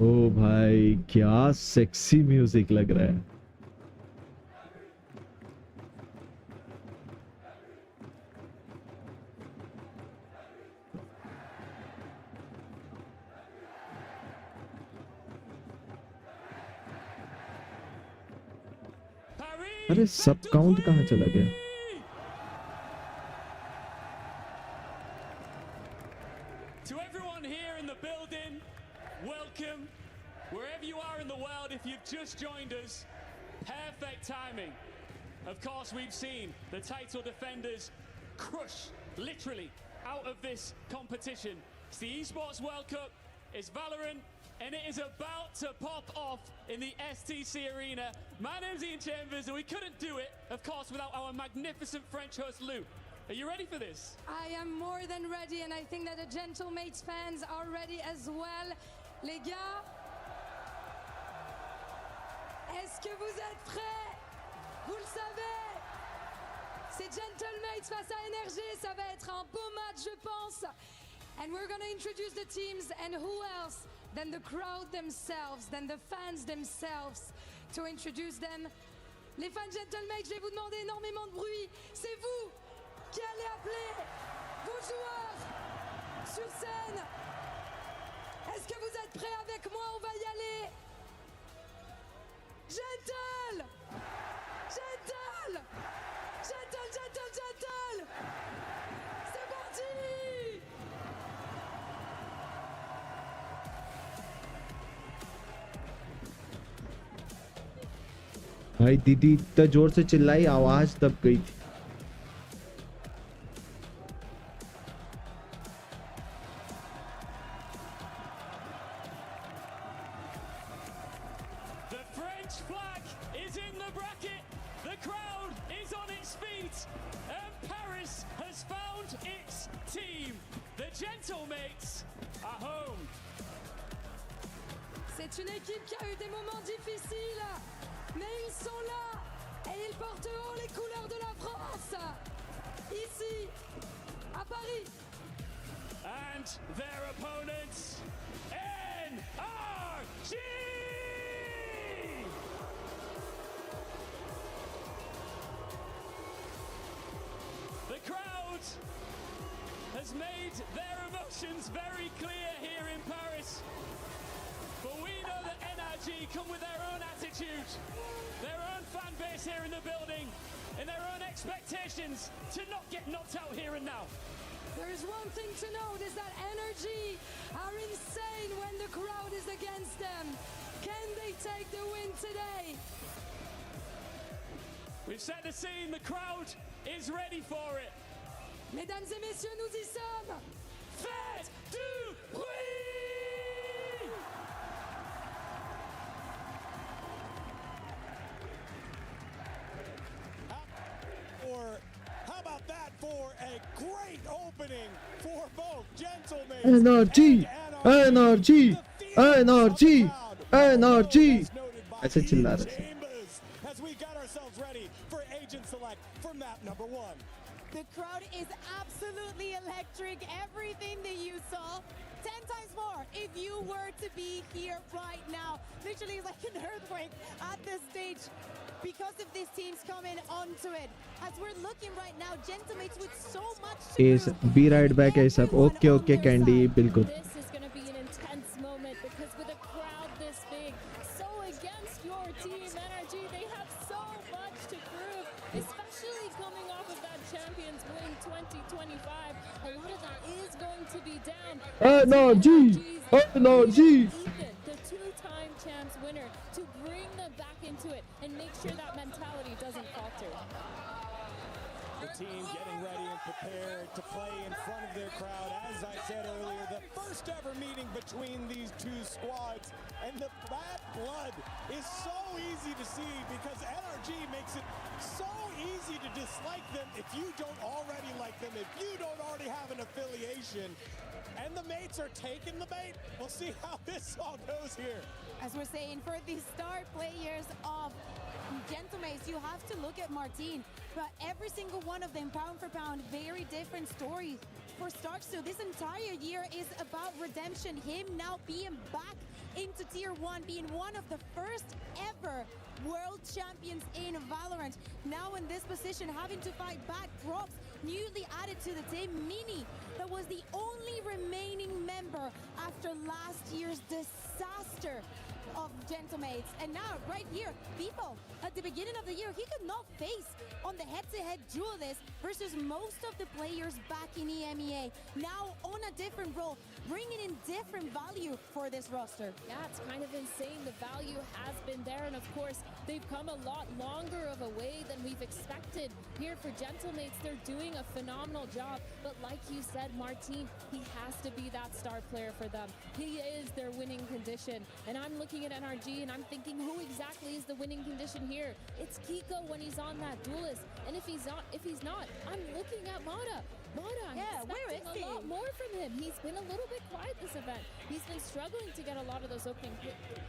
ओ भाई क्या सेक्सी म्यूजिक लग रहा है. अरे सब काउंट कहाँ चला गया? To everyone here in the building, welcome. Wherever you are in the world, if you've just joined us, perfect timing. Of course, we've seen the title defenders crush, literally, out of this competition. It's the Esports World Cup, it's Valorant, and it is about to pop off in the STC Arena. My name's Ian Chambers, and we couldn't do it, of course, without our magnificent French host, Lou. Are you ready for this? I am more than ready, and I think that the Gentlemates fans are ready as well. Les gars, est-ce que vous êtes prêts? Vous le savez, c'est Gentlemates face à NRG, ça va être un beau match, je pense. And we're going to introduce the teams, and who else than the crowd themselves, than the fans themselves, to introduce them. Les fans Gentlemates, je vais vous demander énormément de bruit. C'est vous qui allez appeler vos joueurs sur scène. Est-ce que vous êtes prêts avec moi? On va y aller. Gentle! Gentle! Gentle, gentle, gentle! C'est parti! भाई दीदी इतना जोर से चिल्लाई आवाज दब गई थी. The French flag is in the bracket. The crowd is on its feet. And Paris has found its team. The Gentlemates are home. C'est une équipe qui a eu des moments difficiles, mais ils sont là et ils portent haut les couleurs de la France, ici, à Paris. And their opponents, NRG! The crowd has made their emotions very clear here in Paris. But we know that NRG come with their own attitude, their own fan base here in the building, and their own expectations to not get knocked out here and now. There is one thing to note is that NRG are insane when the crowd is against them. Can they take the win today? We've set the scene, the crowd is ready for it. Mesdames et messieurs, nous y sommes. Faites du bruit! Or how about that for a great opening for both Gentlemates NRG, NRG, NRG, NRG. ऐसे चिल्ला रहे थे. as we got ourselves ready for agent select for map number 1. The crowd is absolutely electric. Everything that you saw, 10 times more if you were to be here right now. Literally like an earthquake at the stage because of these teams coming onto it. As we're looking right now, Gentlemates with so much to Is be right back guys. Okay Candy, बिल्कुल. This is going to be an intense moment because with a crowd this big, so against your team, NRG, they have so much to prove, especially coming off of that Champions Win 2025. A lot of that is going to be down. NRG, NRG. Ethan, the two-time champs winner, to bring them back into it and make sure that mentality doesn't falter. The team getting ready and prepared to play in front of their crowd. As I said earlier, the first ever meeting between these two squads, and the bad blood is so easy to see because NRG makes it so easy to dislike them if you don't already like them, if you don't already have an affiliation. And the mates are taking the bait. We'll see how this all goes here. As we're saying, for the star players of Gentlemates, you have to look at Martin. But every single one of them, pound for pound, very different stories. For Starkster, this entire year is about redemption. Him now being back into Tier 1, being one of the first ever world champions in Valorant. Now in this position, having to fight back Props, newly added to the team. Mini, that was the only remaining member after last year's disaster of Gentlemates. And now, right here, People, at the beginning of the year, he could not face on the head-to-head duelist versus most of the players back in EMEA. Now, on a different role, bringing in different value for this roster. Yeah, it's kind of insane. The value has been there, and of course, they've come a lot longer of a way than we've expected. Here for Gentlemates, they're doing a phenomenal job, but like you said, Martin, he has to be that star player for them. He is their winning condition, and I'm looking at NRG, and I'm thinking, who exactly is the winning condition here? It's Kiko when he's on that duelist, and if he's not, I'm looking at Mata. Mata, I'm expecting a lot more from him. He's been a little bit quiet this event. He's been struggling to get a lot of those opening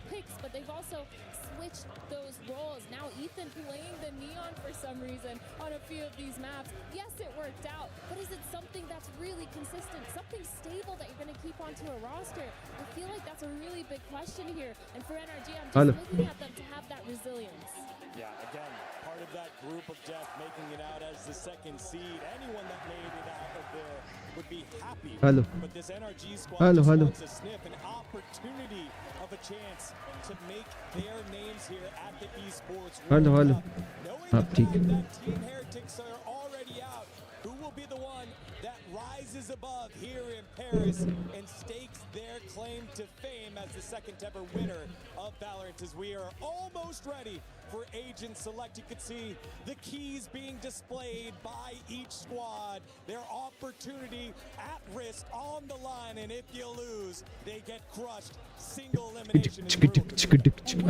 picks, but they've also switched those roles. Now Ethan playing the Neon for some reason on a few of these maps. Yes, it worked out, but is it something that's really consistent? Something stable that you're going to keep onto a roster? I feel like that's a really big question here. And for NRG, I'm just looking at them to have that resilience. Yeah, again, part of that group of death making it out as the second seed. Anyone that made it out of there would be happy. But this NRG squad just wants a sniff, an opportunity of a chance to make their names here at the Esports World Cup. Knowing that Team Heretics are already out, who will be the one that rises above here in Paris and stakes their claim to fame as the second ever winner of Valorant, as we are almost ready for Agent Select. You can see the keys being displayed by each squad, their opportunity at risk on the line, and if you lose, they get crushed. Single elimination.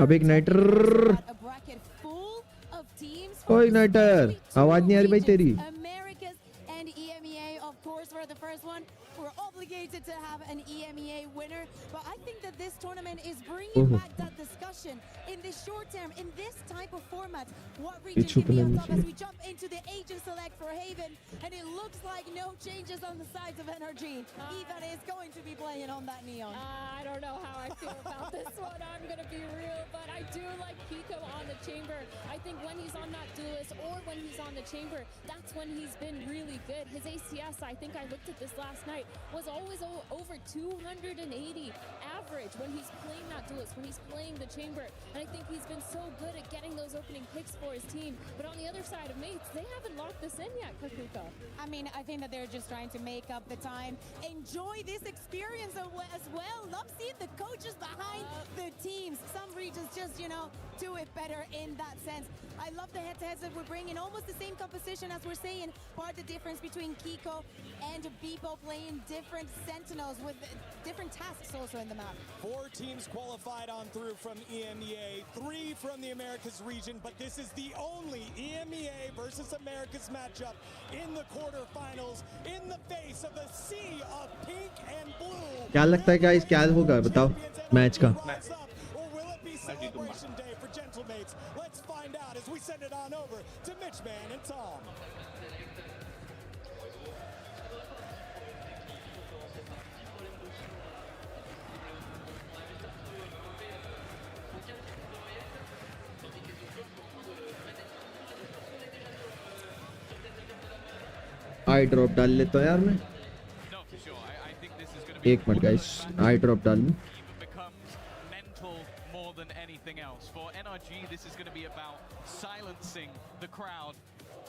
अब igniter, ओ igniter, आवाज नहीं आ रही भाई तेरी। Americas and EMEA, of course, were the first one. We're obligated to have an EMEA winner, but I think that this tournament is bringing back that discussion in the short term, in this type of format. What region can be on top as we jump into the Agent Select for Haven, and it looks like no changes on the sides of NRG. Ethan is going to be playing on that Neon. I don't know how I feel about this one. I'm going to be real, but I do like Kiko on the chamber. I think when he's on that duelist or when he's on the chamber, that's when he's been really good. His ACS, I think I looked at this last night, was always over 280 average when he's playing that duelist, when he's playing the chamber. And I think he's been so good at getting those opening picks for his team. But on the other side of mates, they haven't locked this in yet, Kakuka. I mean, I think that they're just trying to make up the time, enjoy this experience as well. Love seeing the coaches behind the teams. Some regions just, you know, do it better in that sense. I love the head-to-heads that we're bringing, almost the same composition as we're saying, but the difference between Kiko and Bebo playing different sentinels with different tasks also in the map. 4 teams qualified on through from EMEA, 3 from the Americas region, but this is the only EMEA versus Americas matchup in the quarterfinals in the face of a sea of pink and blue. क्या लगता है guys, क्या होगा बताओ match का? Celebration day for Gentlemates. Let's find out as we send it on over to Mitchman and Tom. I drop डाल लेता हूँ यार मैं। एक मिनट गाइस, आई ड्रॉप डाल लूँ। For NRG, this is going to be about silencing the crowd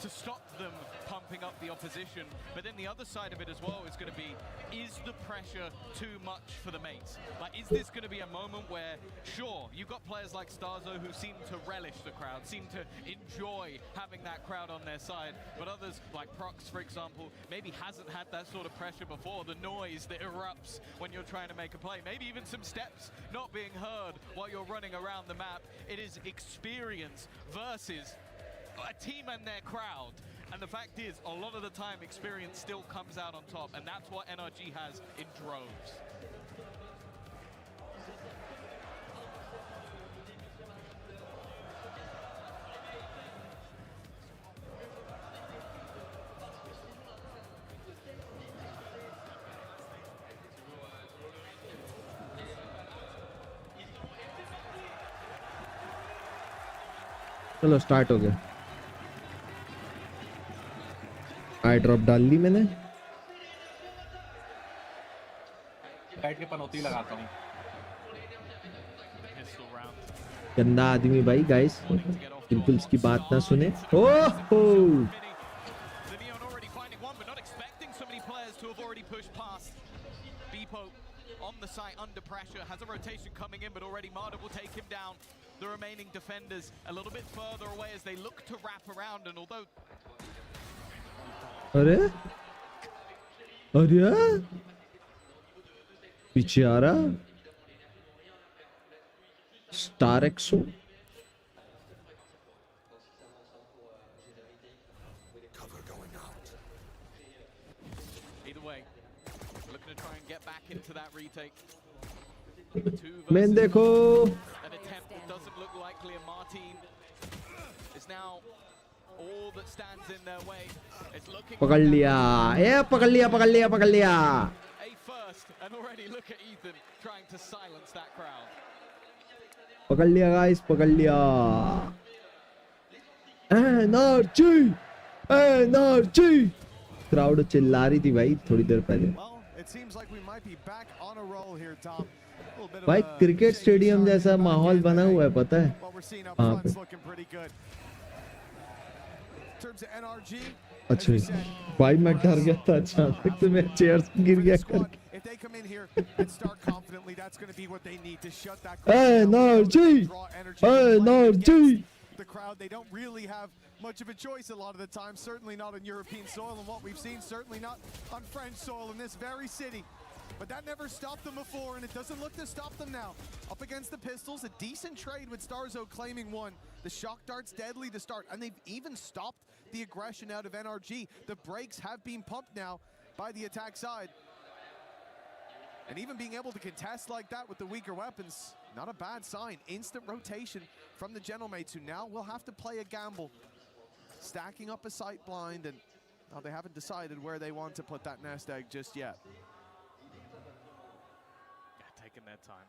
to stop them pumping up the opposition. But then the other side of it as well is going to be, is the pressure too much for the mates? Like, is this going to be a moment where, sure, you've got players like Starzo who seem to relish the crowd, seem to enjoy having that crowd on their side, but others, like Prox, for example, maybe hasn't had that sort of pressure before, the noise that erupts when you're trying to make a play, maybe even some steps not being heard while you're running around the map. It is experience versus a team and their crowd, and the fact is a lot of the time experience still comes out on top, and that's what NRG has in droves. चलो start हो गया। आई drop डाल ली मैंने। बैठ के पनौती लगाता हूँ। गंदा आदमी भाई गाइस, बिल्कुल इसकी बात ना सुने। ओह on the site under pressure, has a rotation coming in, but already Marder will take him down. The remaining defenders a little bit further away as they look to wrap around, and although अरे पीछे आ रहा star exo. either way, looking to try and get back into that retake. मैं देखो An attempt that doesn't look likely, and Martin is now all that stands in their way. It's looking पकड़ लिया, ए पकड़ लिया पकड़ लिया पकड़ लिया। a first, and already look at Ethan trying to silence that crowd. पकड़ लिया गाइस, पकड़ लिया। एनर्जी एनर्जी क्राउड चिल्ला रही थी भाई थोड़ी देर पहले। भाई क्रिकेट स्टेडियम जैसा माहौल बना हुआ है, पता है वहाँ पे। अच्छा भाई मैं डर गया था अचानक से मैं चेयर से गिर गया करके If they come in here and start confidently, that's going to be what they need to shut that NRG! NRG! the crowd. They don't really have much of a choice a lot of the time, certainly not on European soil, and what we've seen, certainly not on French soil in this very city. But that never stopped them before, and it doesn't look to stop them now. Up against the Pistols, a decent trade with Starzo claiming one. The shock dart's deadly to start, and they've even stopped the aggression out of NRG. The brakes have been pumped now by the attack side. And even being able to contest like that with the weaker weapons, not a bad sign. Instant rotation from the Gentlemates, who now will have to play a gamble. Stacking up a sight blind, and now they haven't decided where they want to put that nest egg just yet. Taking their time.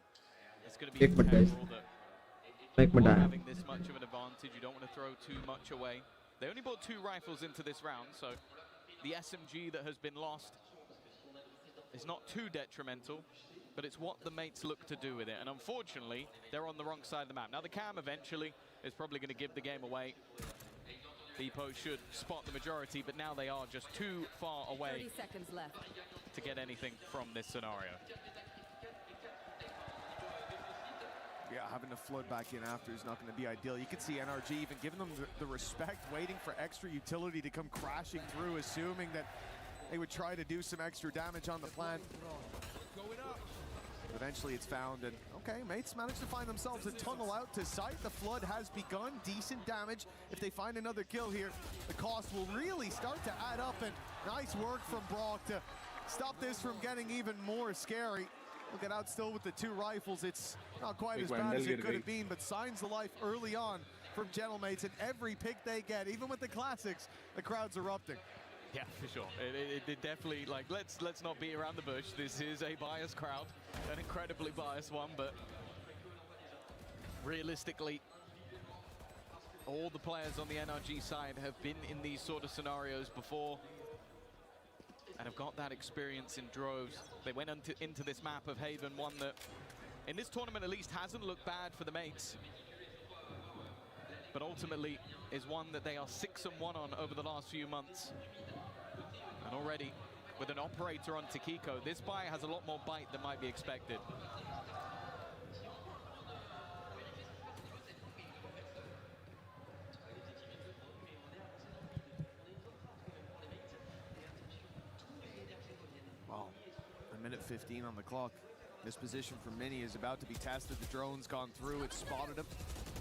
It's going to be careful that having this much of an advantage, you don't want to throw too much away. They only brought 2 rifles into this round, so the SMG that has been lost is not too detrimental, but it's what the mates look to do with it. And unfortunately, they're on the wrong side of the map. Now the cam eventually is probably going to give the game away. Bepo should spot the majority, but now they are just too far away 30 seconds left to get anything from this scenario. Yeah, having to flood back in after is not going to be ideal. You can see NRG even giving them the respect, waiting for extra utility to come crashing through, assuming that they would try to do some extra damage on the plant. Eventually it's found, and okay, mates managed to find themselves a tunnel out to sight. The flood has begun. Decent damage. If they find another kill here, the cost will really start to add up, and nice work from Brock to stop this from getting even more scary. We'll get out still with the 2 rifles. It's not quite as bad as it could have been, but signs of life early on from Gentlemates, and every pick they get, even with the classics, the crowd's erupting. Yeah, for sure. It definitely, like, let's not beat around the bush. This is a biased crowd, an incredibly biased one, but realistically, all the players on the NRG side have been in these sort of scenarios before and have got that experience in droves. They went into this map of Haven, one that, in this tournament at least, hasn't looked bad for the mates, but ultimately is one that they are 6-1 on over the last few months. And already, with an operator on Takiko, this buy has a lot more bite than might be expected. Well, a minute 15 on the clock. This position for Mini is about to be tested. The drone's gone through, it's spotted him.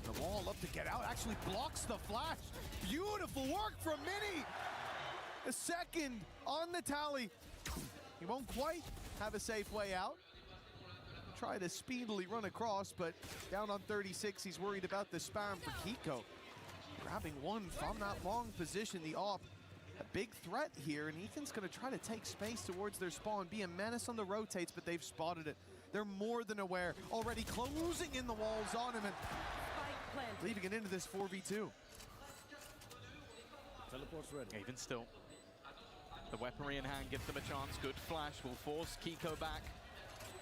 The wall up to get out, actually blocks the flash. Beautiful work from Mini. A second on the tally. He won't quite have a safe way out. Try to speedily run across, but down on 36, he's worried about the spam for Kiko. Grabbing one from that long position, the op. A big threat here, and Ethan's gonna try to take space towards their spawn, be a menace on the rotates, but they've spotted it. They're more than aware, already closing in the walls on him and leaving it into this 4v2. Teleport's ready. Even still, the weaponry in hand gives them a chance. Good flash will force Kiko back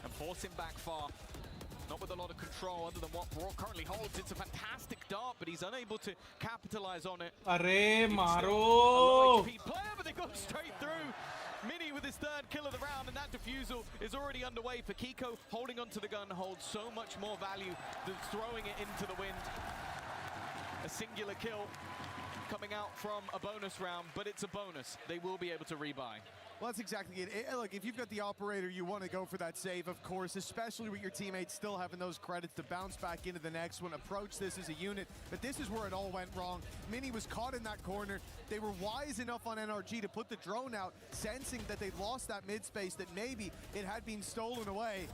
and force him back far. Not with a lot of control other than what Brock currently holds. It's a fantastic dart, but he's unable to capitalize on it. Arre, maro! A low HP player, but they go straight through. Mini with his 3rd kill of the round, and that defusal is already underway for Kiko. Holding onto the gun holds so much more value than throwing it into the wind. A singular kill coming out from a bonus round, but it's a bonus. They will be able to rebuy. Well, that's exactly it. Look, if you've got the operator, you want to go for that save, of course, especially with your teammates still having those credits to bounce back into the next one, approach this as a unit. But this is where it all went wrong. Mini was caught in that corner. They were wise enough on NRG to put the drone out, sensing that they'd lost that mid space, that maybe it had been stolen away.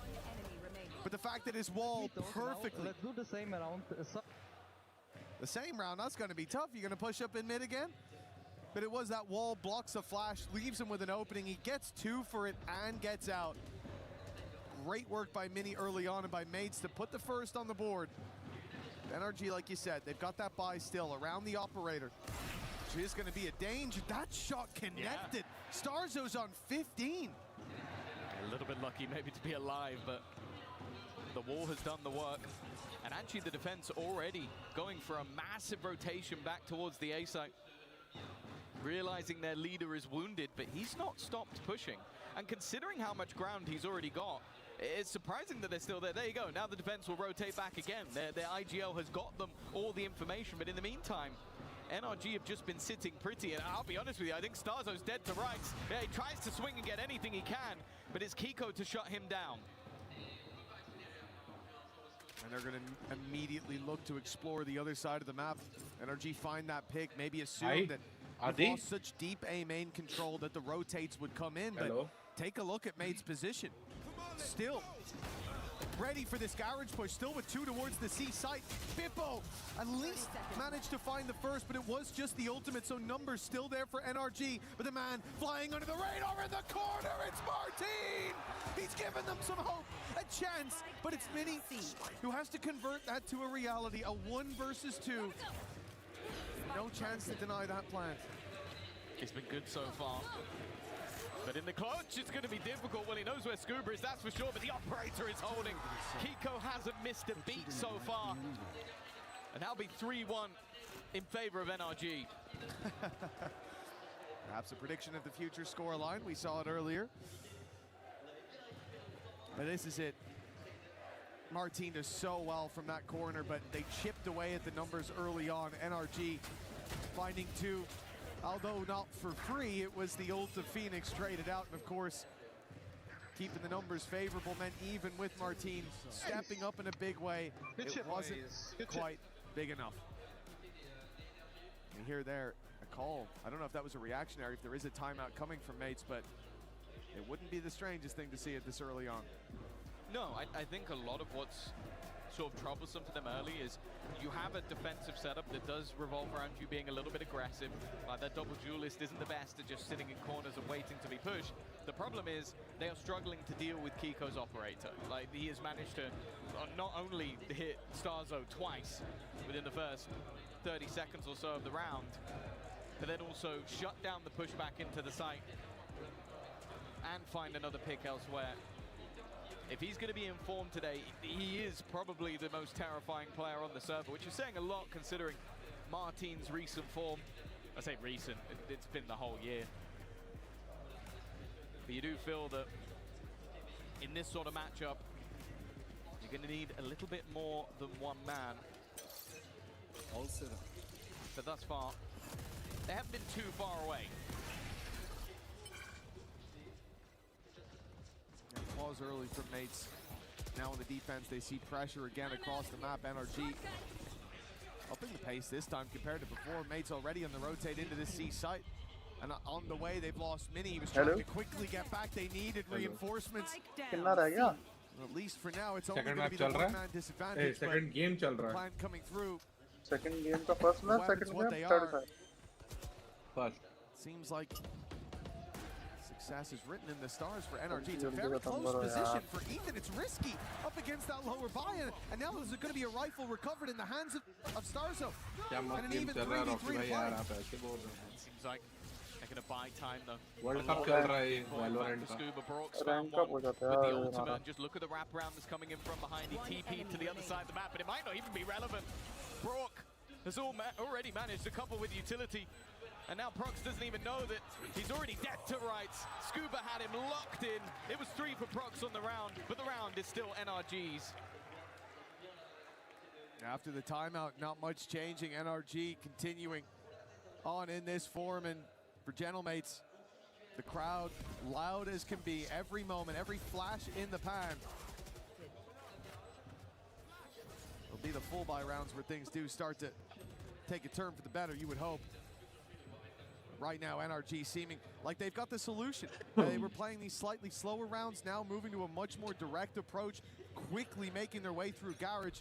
But the fact that his wall perfectly... Let's do the same round. The same round, that's going to be tough. You're going to push up in mid again? But it was that wall, blocks the flash, leaves him with an opening. He gets 2 for it and gets out. Great work by Mini early on and by Mates to put the first on the board. NRG, like you said, they've got that buy still around the operator. Which is going to be a danger. That shot connected. Yeah. Starzo's on 15. A little bit lucky maybe to be alive, but the wall has done the work. And actually the defense already going for a massive rotation back towards the A site. realizing their leader is wounded, but he's not stopped pushing. And considering how much ground he's already got, it's surprising that they're still there. There you go. Now the defense will rotate back again. Their IGL has got them all the information, but in the meantime, NRG have just been sitting pretty, and I'll be honest with you, I think Starzo's dead to rights. Yeah, he tries to swing and get anything he can, but it's Kiko to shut him down. And they're going to immediately look to explore the other side of the map. NRG find that pick, maybe assume that they've lost such deep A main control that the rotates would come in, but take a look at Made's position. Still ready for this garage push, still with 2 towards the C site. Bippo at least managed to find the first, but it was just the ultimate, so numbers still there for NRG. But the man flying under the radar in the corner, it's Martin! He's given them some hope, a chance, but it's Mini who has to convert that to a reality, a 1 versus 2. No chance to deny that plan. It's been good so far. But in the clutch, it's going to be difficult. Well, he knows where Scuba is, that's for sure, but the operator is holding. Kiko hasn't missed a beat so far. And that'll be 3-1 in favor of NRG. Perhaps a prediction of the future scoreline. We saw it earlier. But this is it. Martin does so well from that corner, but they chipped away at the numbers early on. NRG finding 2. Although not for free, it was the ult of Phoenix traded out, and of course, keeping the numbers favorable meant even with Martin stepping up in a big way, it wasn't quite big enough. You hear there a call. I don't know if that was a reactionary, if there is a timeout coming from Mates, but it wouldn't be the strangest thing to see it this early on. No, I think a lot of what's sort of troublesome for them early is you have a defensive setup that does revolve around you being a little bit aggressive. That double duelist isn't the best at just sitting in corners and waiting to be pushed. The problem is they are struggling to deal with Kiko's operator. Like, he has managed to not only hit Starzo twice within the first 30 seconds or so of the round, but then also shut down the push back into the site and find another pick elsewhere. If he's going to be informed today, he is probably the most terrifying player on the server, which is saying a lot considering Martin's recent form. I say recent, it's been the whole year. But you do feel that in this sort of matchup, you're going to need a little bit more than one man. But thus far, they haven't been too far away. Pause early from Mates. Now on the defense, they see pressure again across the map. NRG upping the pace this time compared to before. Mates already on the rotate into the C site. And on the way, they've lost Mini. He was trying to quickly get back. They needed reinforcements. At least for now, it's only going to be the one-man disadvantage. Second game chal raha hai. Plan coming through. Second game ka first match, second game, third match. First. Seems like success is written in the stars for NRG. It's a very close position for Ethan. It's risky up against that lower buy-in. And now there's going to be a rifle recovered in the hands of Starzo. And an even 3v3 to play. Seems like they're going to buy time though. World Cup chal raha hai Valorant ka. Scuba Brock's found one with the ultimate. And just look at the wraparound that's coming in from behind. He TP'd to the other side of the map, but it might not even be relevant. Brock has already managed a couple with utility. And now Prox doesn't even know that he's already dead to rights. Scuba had him locked in. It was 3 for Prox on the round, but the round is still NRG's. After the timeout, not much changing. NRG continuing on in this form. And for Gentlemates, the crowd loud as can be. Every moment, every flash in the pan. It'll be the full buy rounds where things do start to take a turn for the better, you would hope. Right now, NRG seeming like they've got the solution. They were playing these slightly slower rounds, now moving to a much more direct approach, quickly making their way through Garage.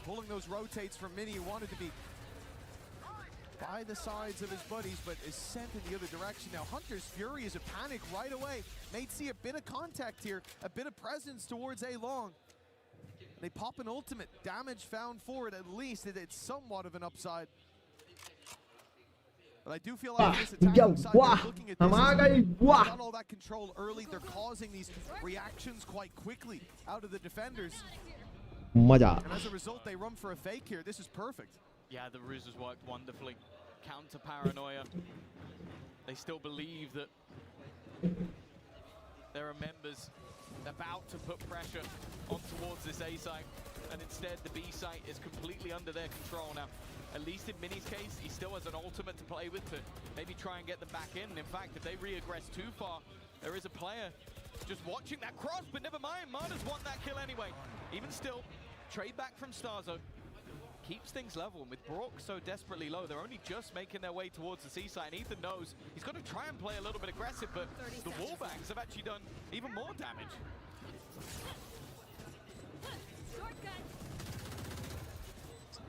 Pulling those rotates from Mini, who wanted to be by the sides of his buddies, but is sent in the other direction. Now, Hunter's Fury is a panic right away. May see a bit of contact here, a bit of presence towards A-Long. They pop an ultimate, damage found for it at least. It's somewhat of an upside. But I do feel like this attacking side, looking at this, got all that control early. They're causing these reactions quite quickly out of the defenders. And as a result, they run for a fake here. This is perfect. Yeah, the ruse has worked wonderfully. counter paranoia. They still believe that there are members about to put pressure on towards this A site, and instead the B site is completely under their control now. At least in Mini's case, he still has an ultimate to play with to maybe try and get them back in. In fact, if they re-aggress too far, there is a player just watching that cross, but never mind, Marta's won that kill anyway. Even still, trade back from Starzo keeps things level, and with Brock so desperately low, they're only just making their way towards the C site, and Ethan knows he's got to try and play a little bit aggressive, but the wallbangs have actually done even more damage.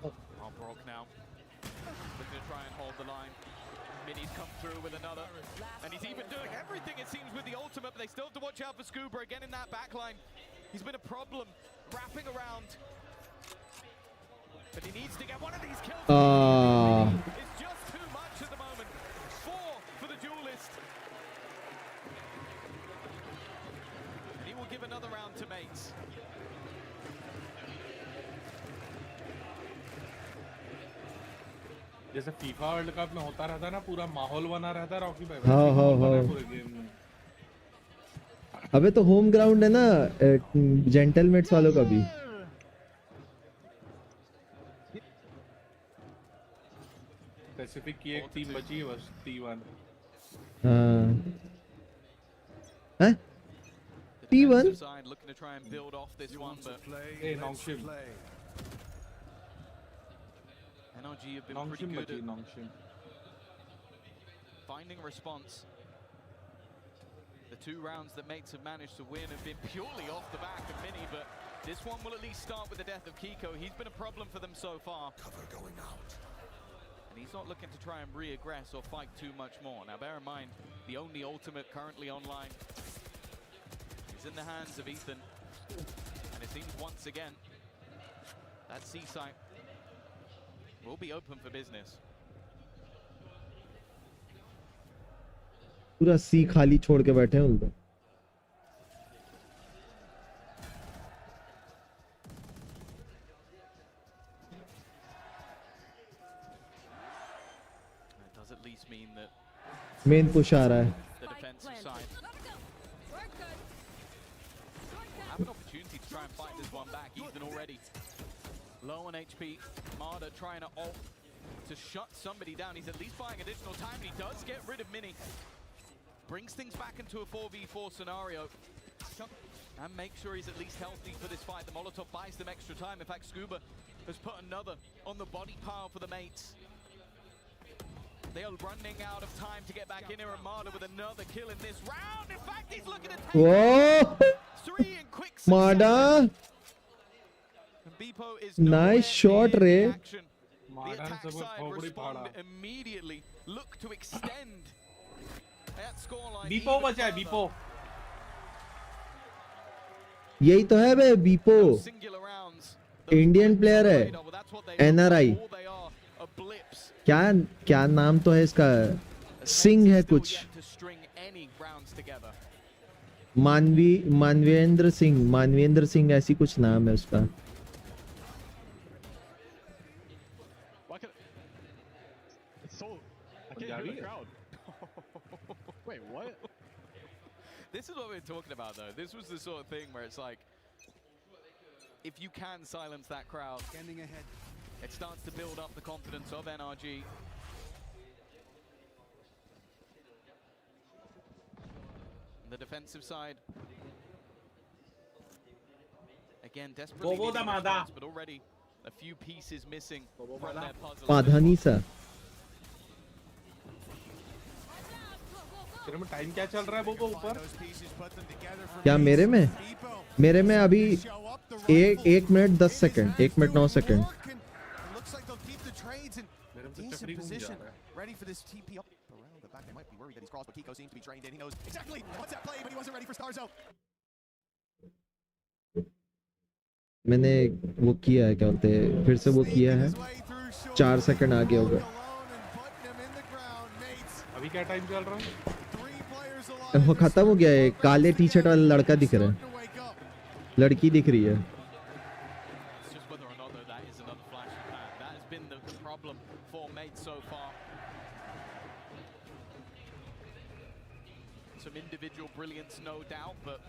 Oh, Brock now looking to try and hold the line. Mini's come through with another, and he's even doing everything it seems with the ultimate, but they still have to watch out for Scuba again in that backline. He's been a problem wrapping around, but he needs to get one of these kills. It's just too much at the moment. 4 for the duelist, and he will give another round to mates. जैसे FIFA world cup में होता रहता है ना, पूरा माहौल बना रहता है रॉकी भाई। पूरे गेम में। अबे तो होम ग्राउंड है ना जेंटलमेट्स वालों का भी। पैसिफिक की एक टीम बची है बस, T1। हाँ। हैं? T1? Looking to try and build off this one, but hey, Nongshim. NRG have been pretty good at finding a response. The 2 rounds that mates have managed to win have been purely off the back of Mini, but this one will at least start with the death of Kiko. He's been a problem for them so far. Cover going out. And he's not looking to try and re-aggress or fight too much more. Now bear in mind, the only ultimate currently online is in the hands of Ethan. And it seems once again, that C site will be open for business. पूरा सी खाली छोड़ के बैठे हैं उधर। That does at least mean that main push आ रहा है। the defensive side have an opportunity to try and fight this one back. Ethan already low on HP. Marta trying to ult to shut somebody down. He's at least buying additional time, and he does get rid of Mini. Brings things back into a 4v4 scenario. And make sure he's at least healthy for this fight. The Molotov buys them extra time. In fact, Scuba has put another on the body pile for the mates. They are running out of time to get back in here, and Marta with another kill in this round. In fact, he's looking to take 3 in quick succession. Marta, nice shot, Ray. The attack side respond immediately. Look to extend that scoreline. बीपो बचा है, बीपो। यही तो है बे, बीपो Indian player है, NRI। क्या क्या नाम तो है इसका, सिंह है कुछ, मानवेंद्र सिंह ऐसी कुछ नाम है उसका। Wait, what? This is what we're talking about, though. This was the sort of thing where it's like, if you can silence that crowd, standing ahead, it starts to build up the confidence of NRG. The defensive side, again, desperately needing a response, but already a few pieces missing from their puzzle. Padhanisa. तेरे में time क्या चल रहा है Boko ऊपर? क्या मेरे में अभी 1 मिनट 10 सेकंड, 1 मिनट 9 सेकंड। मैंने वो किया है, क्या बोलते हैं, फिर से वो किया है, 4 सेकंड आगे होगा। अभी क्या टाइम चल रहा है? वो खत्म हो गया है। काले टी शर्ट वाला लड़का दिख रहा है, लड़की दिख रही है। some individual brilliance, no doubt, but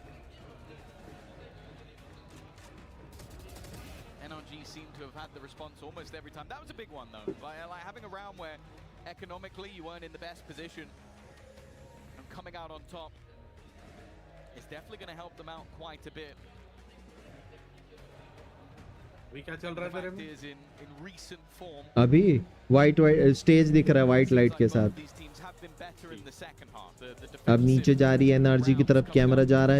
NRG seem to have had the response almost every time. That was a big one, though. Like having a round where economically you weren't in the best position and coming out on top is definitely going to help them out quite a bit. अभी white stage दिख रहा है white light के साथ. अब नीचे जा रही है NRG की तरफ, कैमरा जा रहा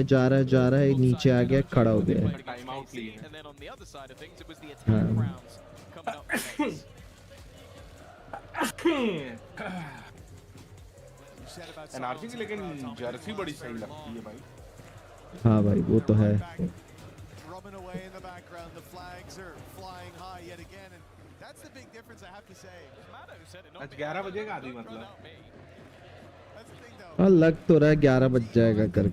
है नीचे आ गया, खड़ा हो गया. एनआरजी की लेकिन जर्सी बड़ी सही लगती है भाई. हाँ भाई वो तो है. आज 11 बजेगा आदि मतलब. हाँ लग तो रहा है 11 बज जाएगा कर.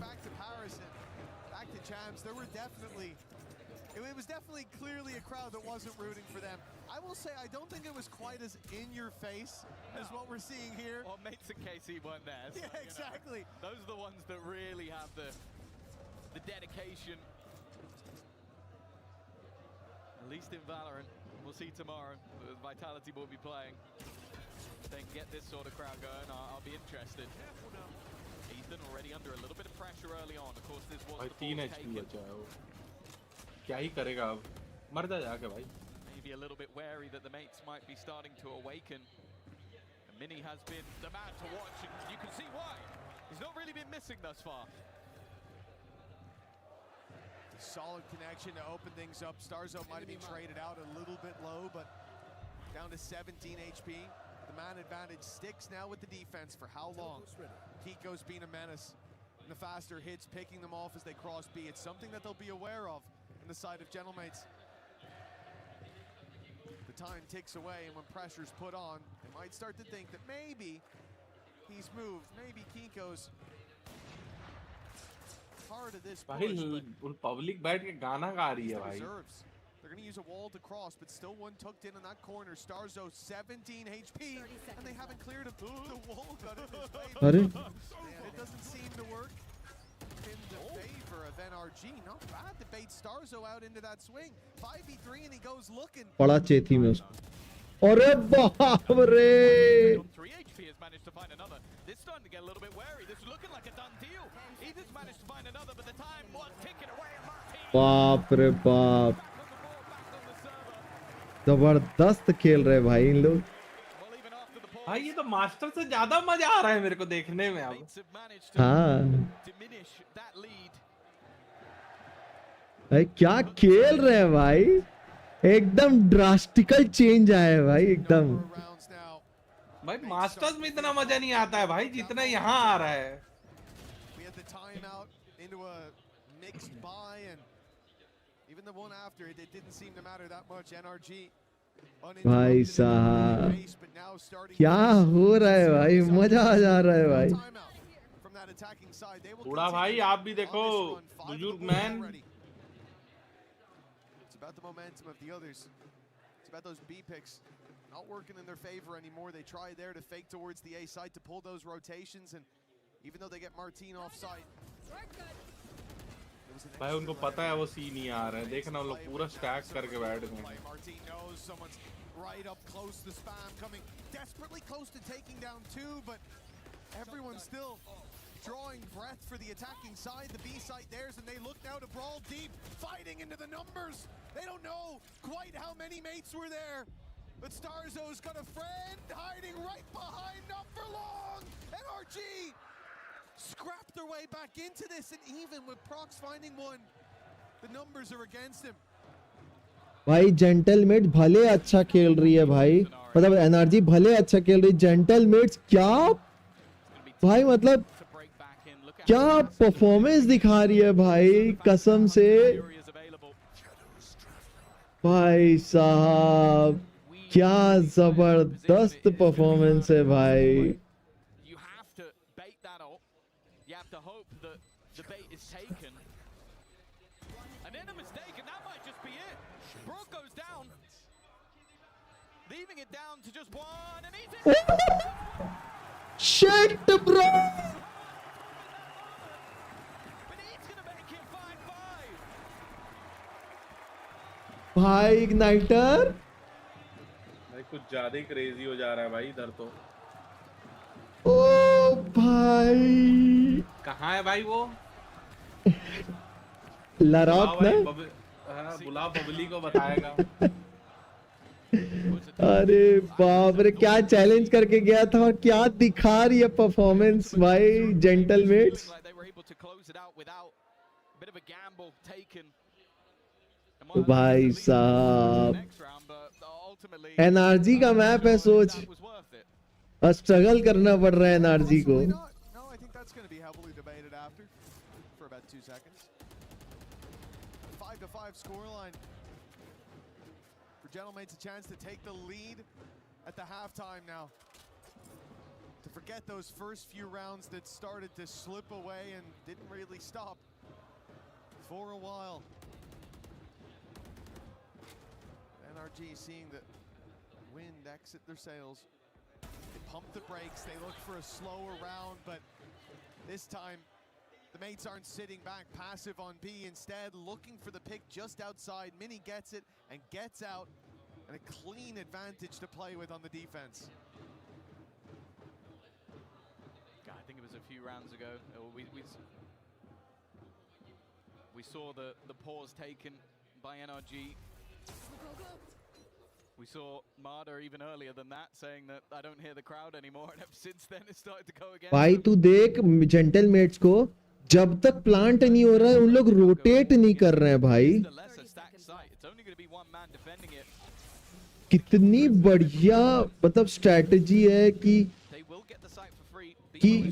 I will say I don't think it was quite as in your face as what we're seeing here. Well, Mates and KC weren't there. So, yeah, exactly. Those are the ones that really have the dedication. At least in Valorant. We'll see tomorrow. Vitality will be playing. If they can get this sort of crowd going, I'll be interested. Ethan already under a little bit of pressure early on. Of course, this was the 3 HP बचा है वो. क्या ही करेगा अब? मर जाएगा भाई. Maybe a little bit wary that the mates might be starting to awaken. And Mini has been the man to watch, and you can see why. He's not really been missing thus far. Solid connection to open things up. Starzo might have been traded out a little bit low, but down to 17 HP. The man advantage sticks now with the defense for how long? Kiko's been a menace. And the faster hits, picking them off as they cross B. It's something that they'll be aware of in the side of Gentlemates. The time ticks away, and when pressure's put on, they might start to think that maybe he's moved, maybe Kiko's part of this push. भाई public बैठ के गाना गा रही है भाई. They're going to use a wall to cross, but still one tucked in that corner. Starzo 17 HP, and they haven't cleared him. The wall got in his favor. It doesn't seem to work in the favor of NRG. Not bad to bait Starzo out into that swing. 5v3 and he goes looking. पड़ा चेथी में उसको. अरे बाप रे. 3 HP has managed to find another. This is starting to get a little bit wary. This is looking like a done deal. Ethan's managed to find another, but the time was ticking away. बाप रे बाप. जबरदस्त खेल रहे भाई इन लोग. भाई ये तो मास्टर से ज्यादा मजा आ रहा है मेरे को देखने में अब. हाँ भाई क्या खेल रहे हैं भाई. एकदम ड्रास्टिकल चेंज आया है भाई एकदम. भाई मास्टर्स में इतना मजा नहीं आता है भाई जितना यहाँ आ रहा है. Even the one after it didn't seem to matter that much. NRG भाई साहब क्या हो रहा है भाई. मजा आ जा रहा है भाई. थोड़ा भाई आप भी देखो बुजुर्ग man. It's about the momentum of the others. It's about those B picks not working in their favor anymore. They try there to fake towards the A side to pull those rotations, and even though they get Martin off site. भाई उनको पता है वो सी नहीं आ रहा है. देखना वो लोग पूरा स्टैक करके बैठ गए. Right up close, the spam coming desperately close to taking down 2, but everyone's still drawing breath for the attacking side. The B side theirs, and they look now to brawl deep, fighting into the numbers. They don't know quite how many mates were there, but Starzo's got a friend hiding right behind, not for long. NRG scrap their way back into this, and even with Prox finding one, the numbers are against him. भाई जेंटलमेट भले अच्छा खेल रही है भाई. मतलब energy भले अच्छा खेल रही. जेंटलमेट्स क्या भाई, मतलब क्या परफॉर्मेंस दिखा रही है भाई कसम से. भाई साहब क्या जबरदस्त परफॉर्मेंस है भाई. You have to hope that the bait is taken. And in a mistake, and that might just be it. Brook goes down. Leaving it down to just one, and he's in. Shit, bro! भाई igniter भाई कुछ ज्यादा ही crazy हो जा रहा है भाई इधर तो। ओ भाई कहाँ है भाई वो? लरॉक ना? बुला बबली को बताएगा। अरे बाप रे क्या चैलेंज करके गया था और क्या दिखा रही है परफॉर्मेंस भाई जेंटलमेट्स। भाई साहब एनआरजी का मैप है सोच, स्ट्रगल करना पड़ रहा है एनआरजी को। Gentlemen, it's a chance to take the lead at the halftime now. To forget those first few rounds that started to slip away and didn't really stop for a while. NRG seeing the wind exit their sails. They pump the brakes, they look for a slower round, but this time the mates aren't sitting back passive on B, instead looking for the pick just outside. Mini gets it and gets out, and a clean advantage to play with on the defense. I think it was a few rounds ago. We saw the pause taken by NRG. We saw Marder even earlier than that saying that I don't hear the crowd anymore, and ever since then it started to go again. भाई तू देख जेंटलमेट्स को, जब तक plant नहीं हो रहा है उन लोग रोटेट नहीं कर रहे हैं भाई। कितनी बढ़िया मतलब स्ट्रेटजी है कि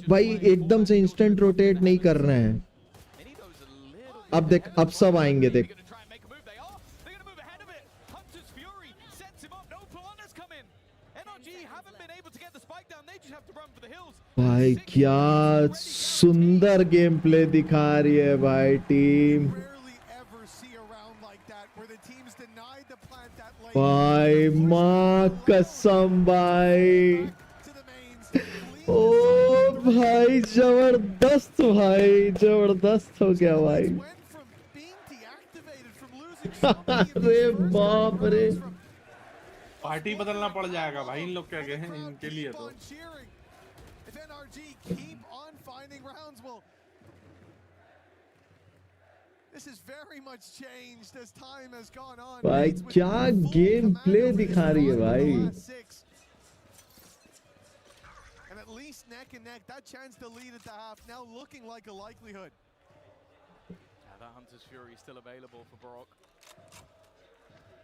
भाई एकदम से इंस्टेंट रोटेट नहीं कर रहे हैं। अब देख अब सब आएंगे देख। भाई क्या सुंदर गेम प्ले दिखा रही है भाई टीम। भाई माँ कसम भाई, ओ भाई जबरदस्त भाई, जबरदस्त हो गया भाई। अरे बाप रे पार्टी बदलना पड़ जाएगा भाई इन लोग क्या कहे इनके लिए तो। भाई क्या गेम प्ले दिखा रही है भाई। And at least neck and neck, that chance to lead at the half now looking like a likelihood. That Hunter's Fury is still available for Brock.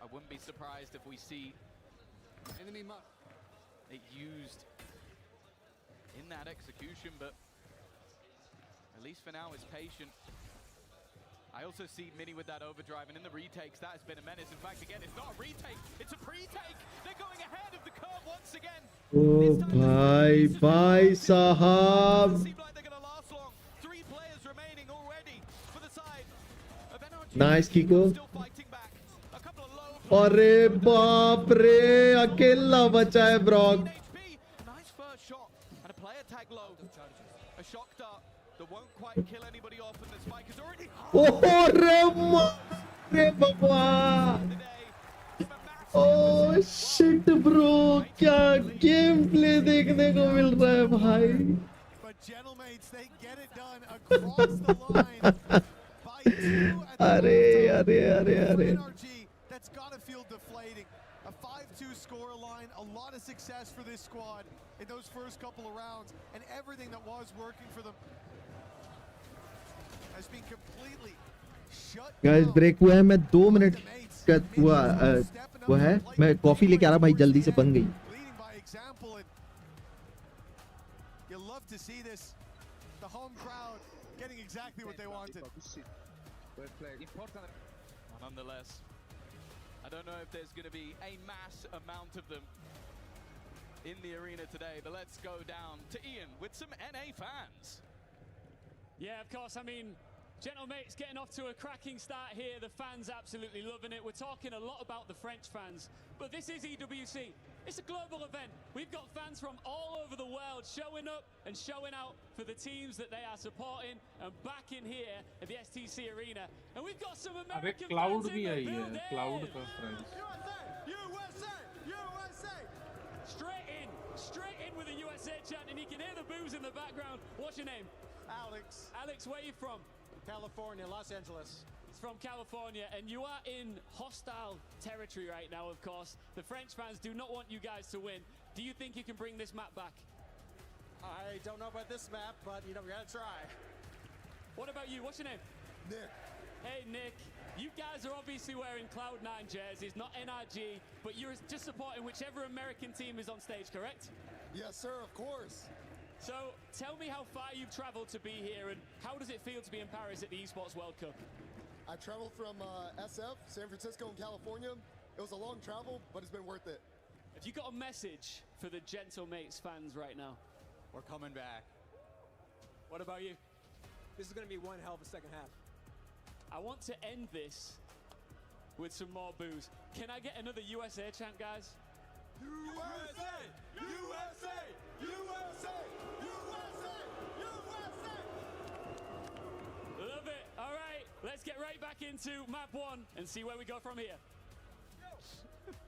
I wouldn't be surprised if we see it used in that execution, but at least for now it's patient. I also see Mini with that overdrive, and in the retakes, that has been a menace. In fact, again, it's not a retake, it's a pre-take. They're going ahead of the curve once again. Oh, bhai, bhai sahab. Nice, Kiko. अरे बाप रे अकेला बचा है Brock. Nice first shot and a player tag low. A shock dart that won't quite kill anybody off, and the spike is already. रे बाबा, oh shit bro, क्या game play देखने को मिल रहा है भाई। अरे अरे अरे अरे That's gotta feel deflating. A 5-2 scoreline, a lot of success for this squad in those first couple of rounds, and everything that was working for them has been completely shut down. Guys break हुआ है, मैं 2 minute का वो है, मैं coffee लेके आ रहा भाई, जल्दी से बन गई। Leading by example, and you love to see this. The home crowd getting exactly what they wanted. Nonetheless, I don't know if there's going to be a mass amount of them in the arena today, but let's go down to Ian with some NA fans. Yeah, of course. I mean, Gentlemates getting off to a cracking start here. The fans absolutely loving it. We're talking a lot about the French fans, but this is EWC. It's a global event. We've got fans from all over the world showing up and showing out for the teams that they are supporting and back in here at the STC Arena. And we've got some American cloud fans भी in the आई है building. Cloud का friends Straight in with a USA chant, and you can hear the boos in the background. What's your name? Alex. Alex, where are you from? California, Los Angeles. It's from California, and you are in hostile territory right now, of course. The French fans do not want you guys to win. Do you think you can bring this map back? I don't know about this map, but we gotta try. What about you? What's your name? Nick. Hey, Nick. You guys are obviously wearing Cloud9 jerseys, not NRG, but you're just supporting whichever American team is on stage, correct? Yes, sir, of course. So tell me how far you've traveled to be here, and how does it feel to be in Paris at the Esports World Cup? I traveled from SF, San Francisco, and California. It was a long travel, but it's been worth it. Have you got a message for the Gentlemates fans right now? We're coming back. What about you? This is going to be one hell of a second half. I want to end this with some more boos. Can I get another USA chant, guys? USA! USA! USA! USA! USA! Love it. All right, let's get right back into map 1 and see where we go from here.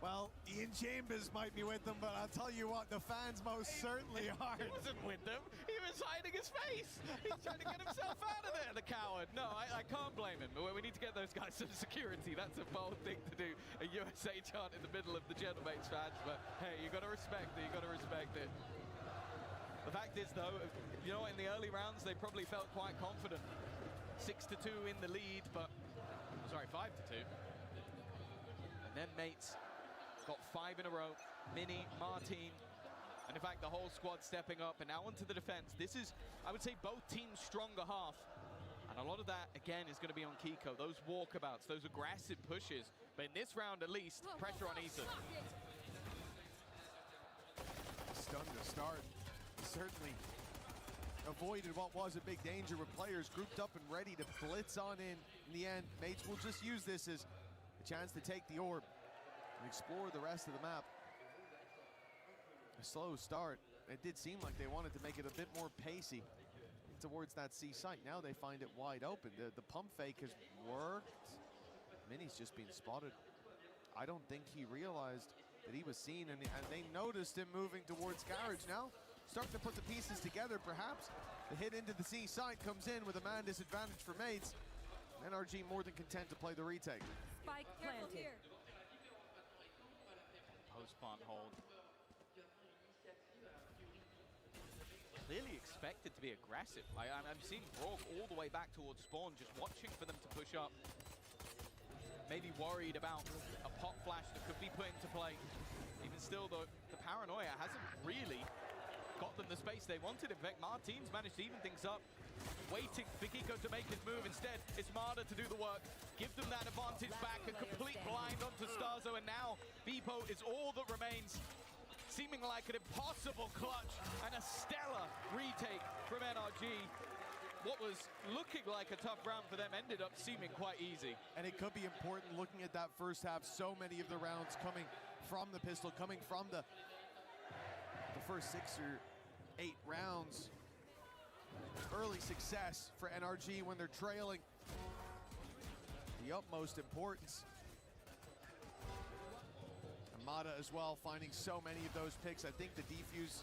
Well, Ian Chambers might be with them, but I'll tell you what, the fans most certainly are. He wasn't with them. He was hiding his face. He's trying to get himself out of there, the coward. No, I can't blame him. We need to get those guys some security. That's a bold thing to do. A USA chant in the middle of the Gentlemates fans. But hey, you got to respect it. You got to respect it. The fact is, though, you know, in the early rounds, they probably felt quite confident. 6-2 in the lead, but sorry, 5-2. And then mates got 5 in a row. Mini, Martin, and in fact the whole squad stepping up. And now onto the defense. This is, I would say, both teams' stronger half. And a lot of that, again, is going to be on Kiko. Those walkabouts, those aggressive pushes. But in this round, at least, pressure on Ethan. Stunned to start. Certainly avoided what was a big danger with players grouped up and ready to blitz on in the end. Mates will just use this as a chance to take the orb and explore the rest of the map. A slow start. It did seem like they wanted to make it a bit more pacey towards that C site. Now they find it wide open. The pump fake has worked. Mini's just been spotted. I don't think he realized that he was seen, and they noticed him moving towards garage. Now starting to put the pieces together, perhaps. The hit into the C site comes in with a man disadvantage for mates. NRG more than content to play the retake. Spike planted. Post-plant hold. Clearly expected to be aggressive. I'm seeing Brock all the way back towards spawn, just watching for them to push up. Maybe worried about a pop flash that could be put into play. Even still, the paranoia hasn't really got them the space they wanted. In fact, Martin's managed to even things up. Waiting for Kiko to make his move. Instead, it's Marder to do the work. Give them that advantage back. A complete blind onto Starzo, and now Beepo is all that remains. Seeming like an impossible clutch and a stellar retake from NRG. What was looking like a tough round for them ended up seeming quite easy. And it could be important looking at that first half. So many of the rounds coming from the pistol, coming from the first 6 or 8 rounds. Early success for NRG when they're trailing. The utmost importance. Amada as well, finding so many of those picks. I think the defuse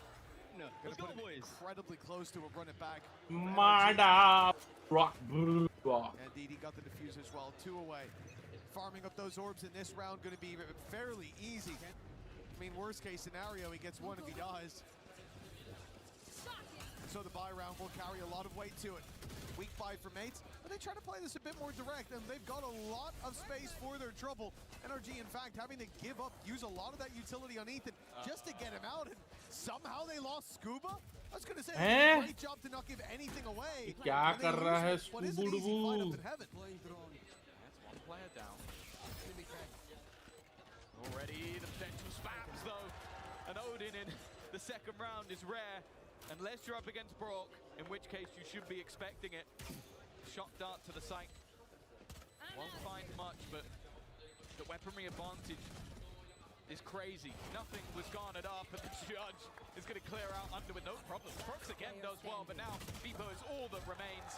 gonna put him incredibly close to a run it back. Mada rock. And DD got the defuse as well, 2 away. Farming up those orbs in this round gonna be fairly easy. I mean, worst case scenario, he gets 1 if he dies. So the buy round will carry a lot of weight to it. Weak buy for mates, but they try to play this a bit more direct, and they've got a lot of space for their trouble. NRG, in fact, having to give up, use a lot of that utility on Ethan just to get him out, and somehow they lost Scuba. I was going to say, they did a great job to not give anything away. क्या कर रहा है What is an easy fight up in heaven? That's 1 player down. Already the potential spams, though. And Odin in the second round is rare. Unless you're up against Brock, in which case you should be expecting it. Shot dart to the site. Won't find much, but the weaponry advantage is crazy. Nothing was garnered up, and the judge is going to clear out under with no problem. Prox again does well, but now Vivo is all that remains.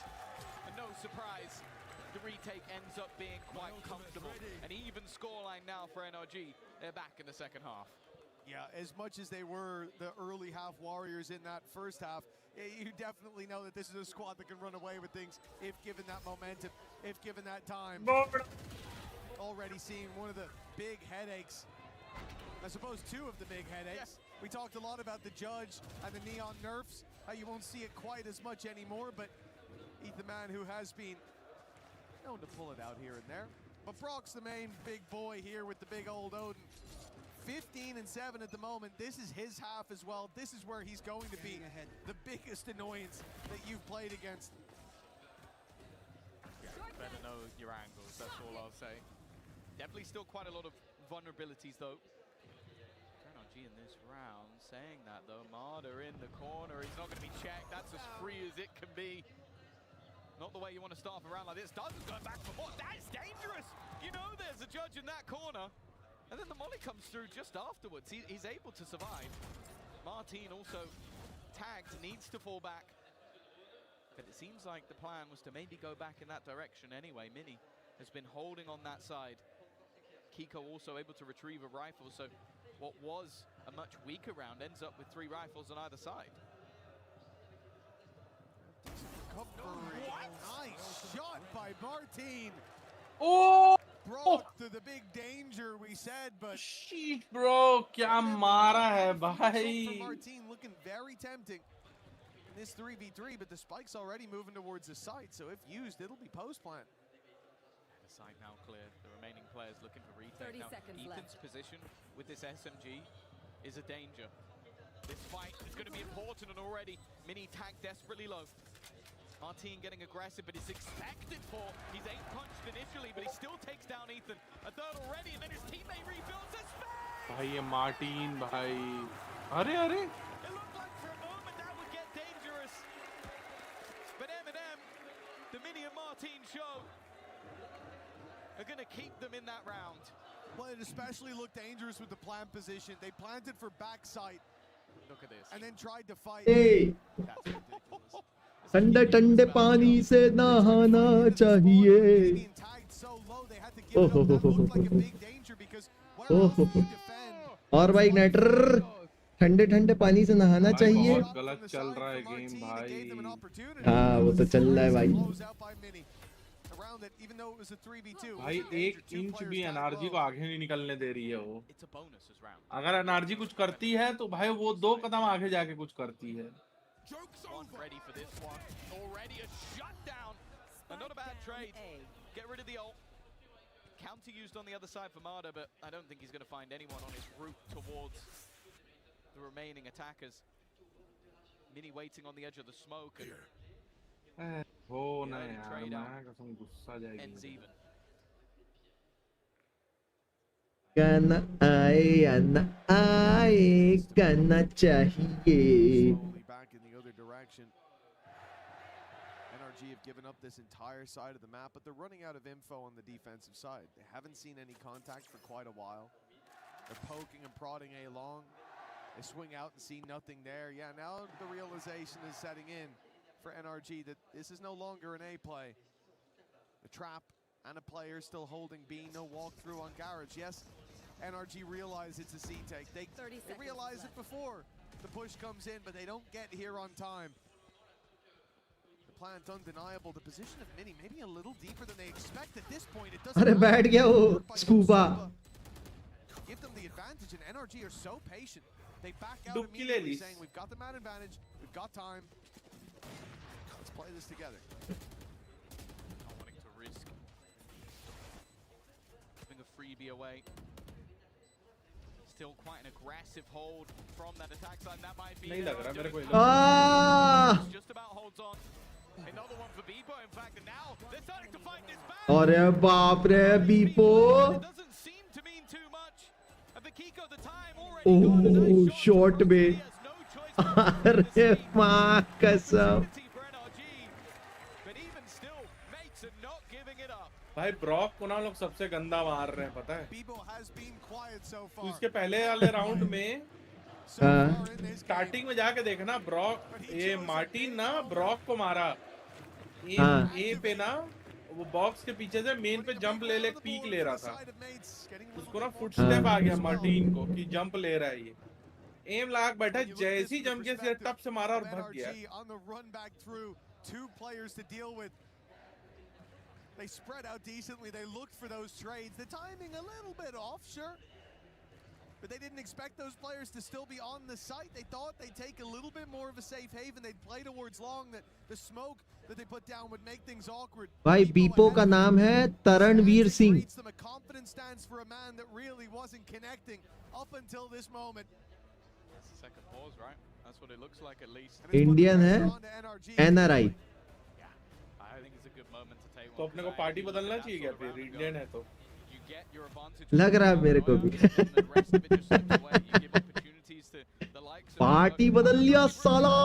And no surprise, the retake ends up being quite comfortable. An even scoreline now for NRG. They're back in the second half. Yeah, as much as they were the early half warriors in that first half, you definitely know that this is a squad that can run away with things if given that momentum, if given that time. Already seeing one of the big headaches. I suppose two of the big headaches. Yeah. We talked a lot about the judge and the neon nerfs. You won't see it quite as much anymore, but he's the man who has been known to pull it out here and there. But Brock's the main big boy here with the big old Odin. 15-7 at the moment. This is his half as well. This is where he's going to be the biggest annoyance that you've played against. Yeah, better know your angles, that's all I'll say. Definitely still quite a lot of vulnerabilities though. NRG in this round, saying that though, Marder in the corner, he's not going to be checked. That's as free as it can be. Not the way you want to start a round like this. Doesn't go back for what? That is dangerous! You know there's a judge in that corner. And then the molly comes through just afterwards. He's able to survive. Martin also tagged, needs to fall back. But it seems like the plan was to maybe go back in that direction anyway. Mini has been holding on that side. Kiko also able to retrieve a rifle, so what was a much weaker round ends up with 3 rifles on either side. Nice shot by Martin. Oh! Brought to the big danger we said, but shit, bro, क्या मारा है भाई? Martin looking very tempting in this 3v3, but the spike's already moving towards the site, so if used, it'll be post plant. The site now clear. The remaining players looking for retake. 30 now, seconds Ethan's left. position with this SMG is a danger. This fight is going to be important, and already Mini tagged desperately low. Martin getting aggressive, but he's expected for. He's 8-punched initially, but he still takes down Ethan. A third already, and then his teammate rebuilds his space! भाई ये Martin भाई, अरे अरे! It looked like for a moment that would get dangerous. But M&M, the Mini and Martin show, are going to keep them in that round. Well, it especially looked dangerous with the plant position. They planted for backside. Look at this. And then tried to fight. Hey. That's ridiculous. ठंडे ठंडे पानी से नहाना चाहिए। और भाई igniter ठंडे ठंडे पानी से नहाना चाहिए। गलत चल रहा है गेम भाई। हाँ वो तो चल रहा है भाई। भाई 1 इंच भी एनआरजी को आगे नहीं निकलने दे रही है वो। अगर एनआरजी कुछ करती है तो भाई वो 2 कदम आगे जाके कुछ करती है। Ready for this one. Already a shutdown. And not a bad trade. Get rid of the ult. Counter used on the other side for Marder, but I don't think he's going to find anyone on his route towards the remaining attackers. Mini waiting on the edge of the smoke. Oh, no, ends even. गाना आए गाना चाहिए। Back in the other direction. NRG have given up this entire side of the map, but they're running out of info on the defensive side. They haven't seen any contact for quite a while. They're poking and prodding A long. They swing out and see nothing there. Yeah, now the realization is setting in for NRG that this is no longer an A play. The trap and a player still holding B, no walkthrough on Garage. Yes, NRG realize it's a C take. They realize it before the push comes in, but they don't get here on time. The plant undeniable. The position of Mini maybe a little deeper than they expect at this point. It doesn't. अरे बैठ गया वो scuba. Give them the advantage, and NRG are so patient. They back out immediately, saying we've got the man advantage, we've got time. Let's play this together. Not wanting to risk giving a freebie away. Still quite an aggressive hold from that attack side. That might be just about holds on. Another one for Bipo, in fact, and now they're starting to fight this back. अरे बाप रे बीपो। It doesn't seem to mean too much. And the Kiko the time already oh shot में। अरे माँ कसम। भाई Brock को ना लोग सबसे गंदा मार रहे हैं पता है। तो इसके पहले वाले राउंड में स्टार्टिंग में जाके देखना ब्रॉक ये मार्टिन ना ब्रॉक को मारा ए पे ना वो बॉक्स के पीछे से मेन पे जंप ले पीक ले रहा था उसको ना फुट स्टेप आ गया मार्टिन को कि जंप ले रहा है ये एम लगा बैठा जैसे ही जंप के टप से मारा और भाग गया। They spread out decently. They looked for those trades. The timing a little bit off, sure. But they didn't expect those players to still be on the site. They thought they'd take a little bit more of a safe haven. They'd play towards long. That the smoke that they put down would make things awkward. भाई बीपो का नाम है तरणवीर Singh. A confidence stance for a man that really wasn't connecting up until this moment. That's the second pause, right? That's what it looks like at least. Indian है NRI। तो अपने को party बदलना चाहिए क्या फिर इंडियन है तो लग रहा है मेरे को भी पार्टी बदल लिया साला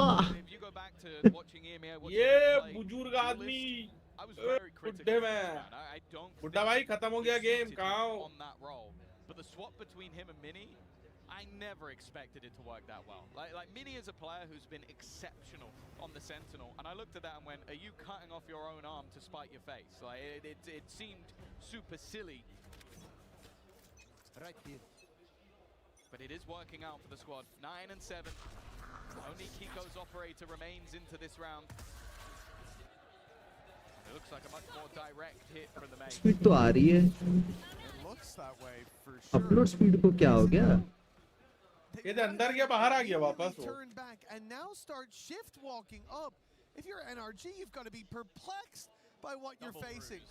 ये बुजुर्ग आदमी बुड्ढे में बुड्ढा भाई खत्म हो गया गेम कहाँ हो I never expected it to work that well. Like Mini is a player who's been exceptional on the Sentinel, and I looked at that and went, "Are you cutting off your own arm to spite your face?" Like it seemed super silly. Right here. But it is working out for the squad. 9 and 7. Only Kiko's operator remains into this round. It looks like a much more direct hit from the main. Speed तो आ रही है। Upload speed को क्या हो गया? ये अंदर गया बाहर आ गया वापस वो। And now start shift walking up. If you're NRG, you've got to be perplexed by what you're facing.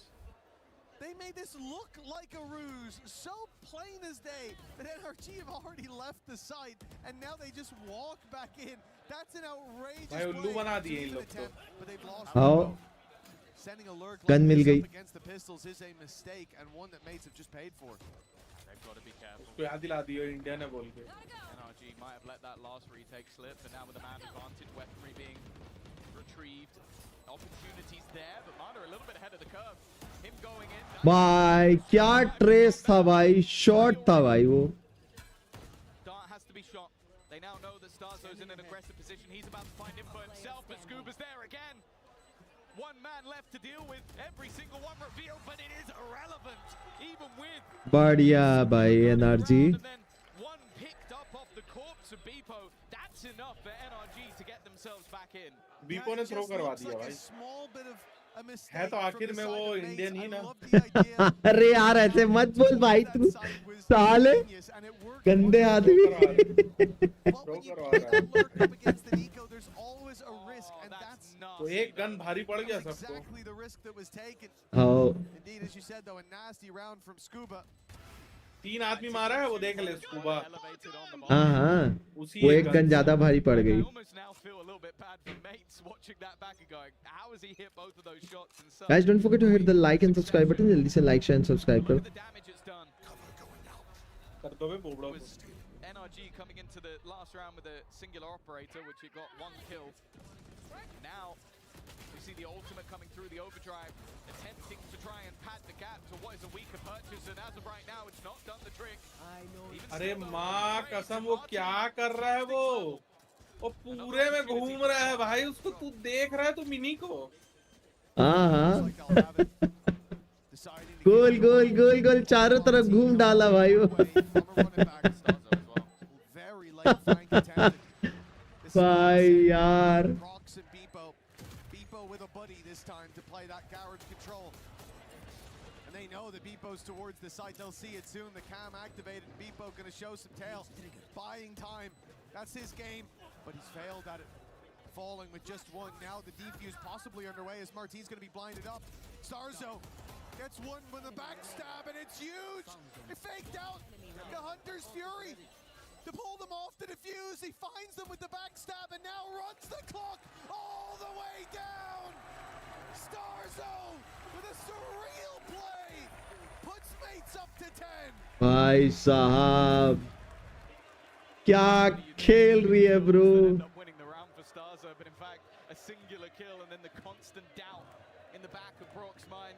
They made this look like a ruse, so plain as day that NRG have already left the site, and now they just walk back in. That's an outrageous play. उल्लू बना दिए इन लोग तो। But they've lost. हाँ। Sending a lurk gun मिल गई। against the pistols is a mistake and one that mates have just paid for. They've got to be careful. उसको याद दिला दियो इंडिया ने बोल के। NRG might have let that last retake slip, but now with the man advantage, weaponry being retrieved, opportunities there, but Mana a little bit ahead of the curve. Him going in. भाई क्या trace था भाई shot था भाई वो Dart has to be shot. They now know that Starzo's in an aggressive position. He's about to find him for himself, but Scuba's there again. One man left to deal with. Every single one revealed, but it is irrelevant. Even with बढ़िया भाई NRG one picked up off the corpse of Beepo. That's enough for NRG to get themselves back in. बीपो ने throw करवा दिया भाई। है तो आखिर में वो इंडियन ही ना। अरे यार ऐसे मत बोल भाई तू साले गंदे आदमी तो एक गन भारी पड़ गया सबको। हाँ 3 आदमी मारा है वो देख ले स्कूबा। हाँ हाँ वो एक गन ज्यादा भारी पड़ गई। Guys, don't forget to hit the like and subscribe button. जल्दी से like, share and subscribe करो। कर दो बे बोबड़ो। NRG coming into the last round with a singular operator, which it got 1 kill. Now we see the ultimate coming through the overdrive, attempting to try and pad the gap to what is a weaker purchase, and as of right now, it's not done the trick. अरे माँ कसम वो क्या कर रहा है वो पूरे में घूम रहा है भाई उसको तू देख रहा है तू मिनी को। हाँ हाँ गोल गोल गोल गोल चारों तरफ घूम डाला भाई वो भाई यार And they know that Beepo's towards the site. They'll see it soon. The cam activated. Beepo gonna show some tail. Buying time. That's his game, but he's failed at it. Falling with just one. Now the defuse possibly underway as Martin's gonna be blinded up. Starzo gets one with a backstab, and it's huge. It faked out the Hunter's Fury to pull them off the defuse. He finds them with the backstab and now runs the clock all the way down. Starzo with a surreal play puts mates up to 10. भाई साहब क्या खेल रही है bro. Winning the round for Starzo, but in fact a singular kill and then the constant doubt in the back of Brock's mind.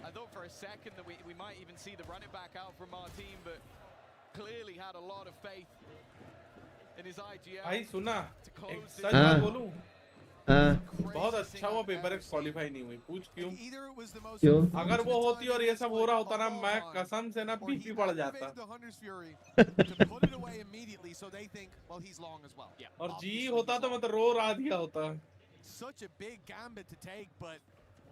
I thought for a second that we might even see the running back out from Martin, but clearly had a lot of faith in his IGL. भाई सुना to एक close such this. बात बोलूं हाँ बहुत अच्छा हुआ paper x qualify नहीं हुई पूछ क्यों क्यों अगर वो होती और ये सब हो रहा होता ना मैं कसम से ना बीपी बढ़ जाता और जी होता तो मैं तो रो रहा दिया होता Such a big gambit to take, but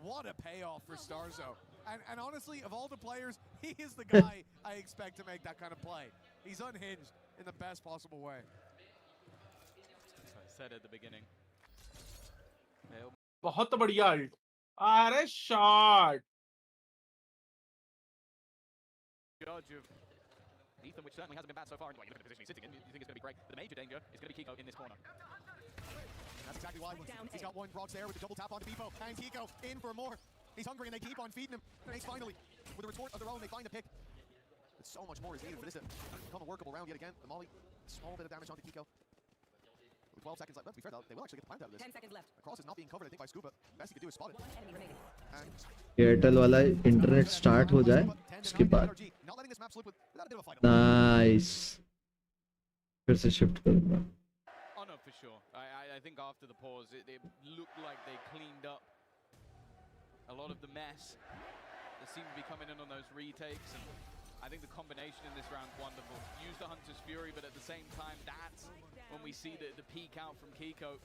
what a payoff for Starzo. And honestly, of all the players, he is the guy I expect to make that kind of play. He's unhinged in the best possible way. As I said at the beginning. बहुत बढ़िया alt अरे shot Judge of Ethan, which certainly hasn't been bad so far. Anyway, you look at the position he's sitting in, you think it's going to be great. The major danger is going to be Kiko in this corner. That's exactly why he's got one Brock's there with the double tap onto Beepo. And Kiko in for more. He's hungry and they keep on feeding him. And he's finally, with a retort of their own, they find a pick. But so much more is needed for this to become a workable round yet again. The Molly, small bit of damage onto Kiko. With 12 seconds left. Let's be fair though, they will actually get the plant out of this. 10 seconds left. The cross is not being covered, I think, by Scuba. Best he could do is spot it. One enemy remaining. And Airtel वाला internet start हो जाए उसके बाद not letting this map slip without a bit of a fight. Nice फिर से shift करूंगा Oh no, for sure. I think after the pause, it looked like they cleaned up a lot of the mess that seemed to be coming in on those retakes, and I think the combination in this round wonderful. Use the Hunter's Fury, but at the same time, that's when we see the peak out from Kiko.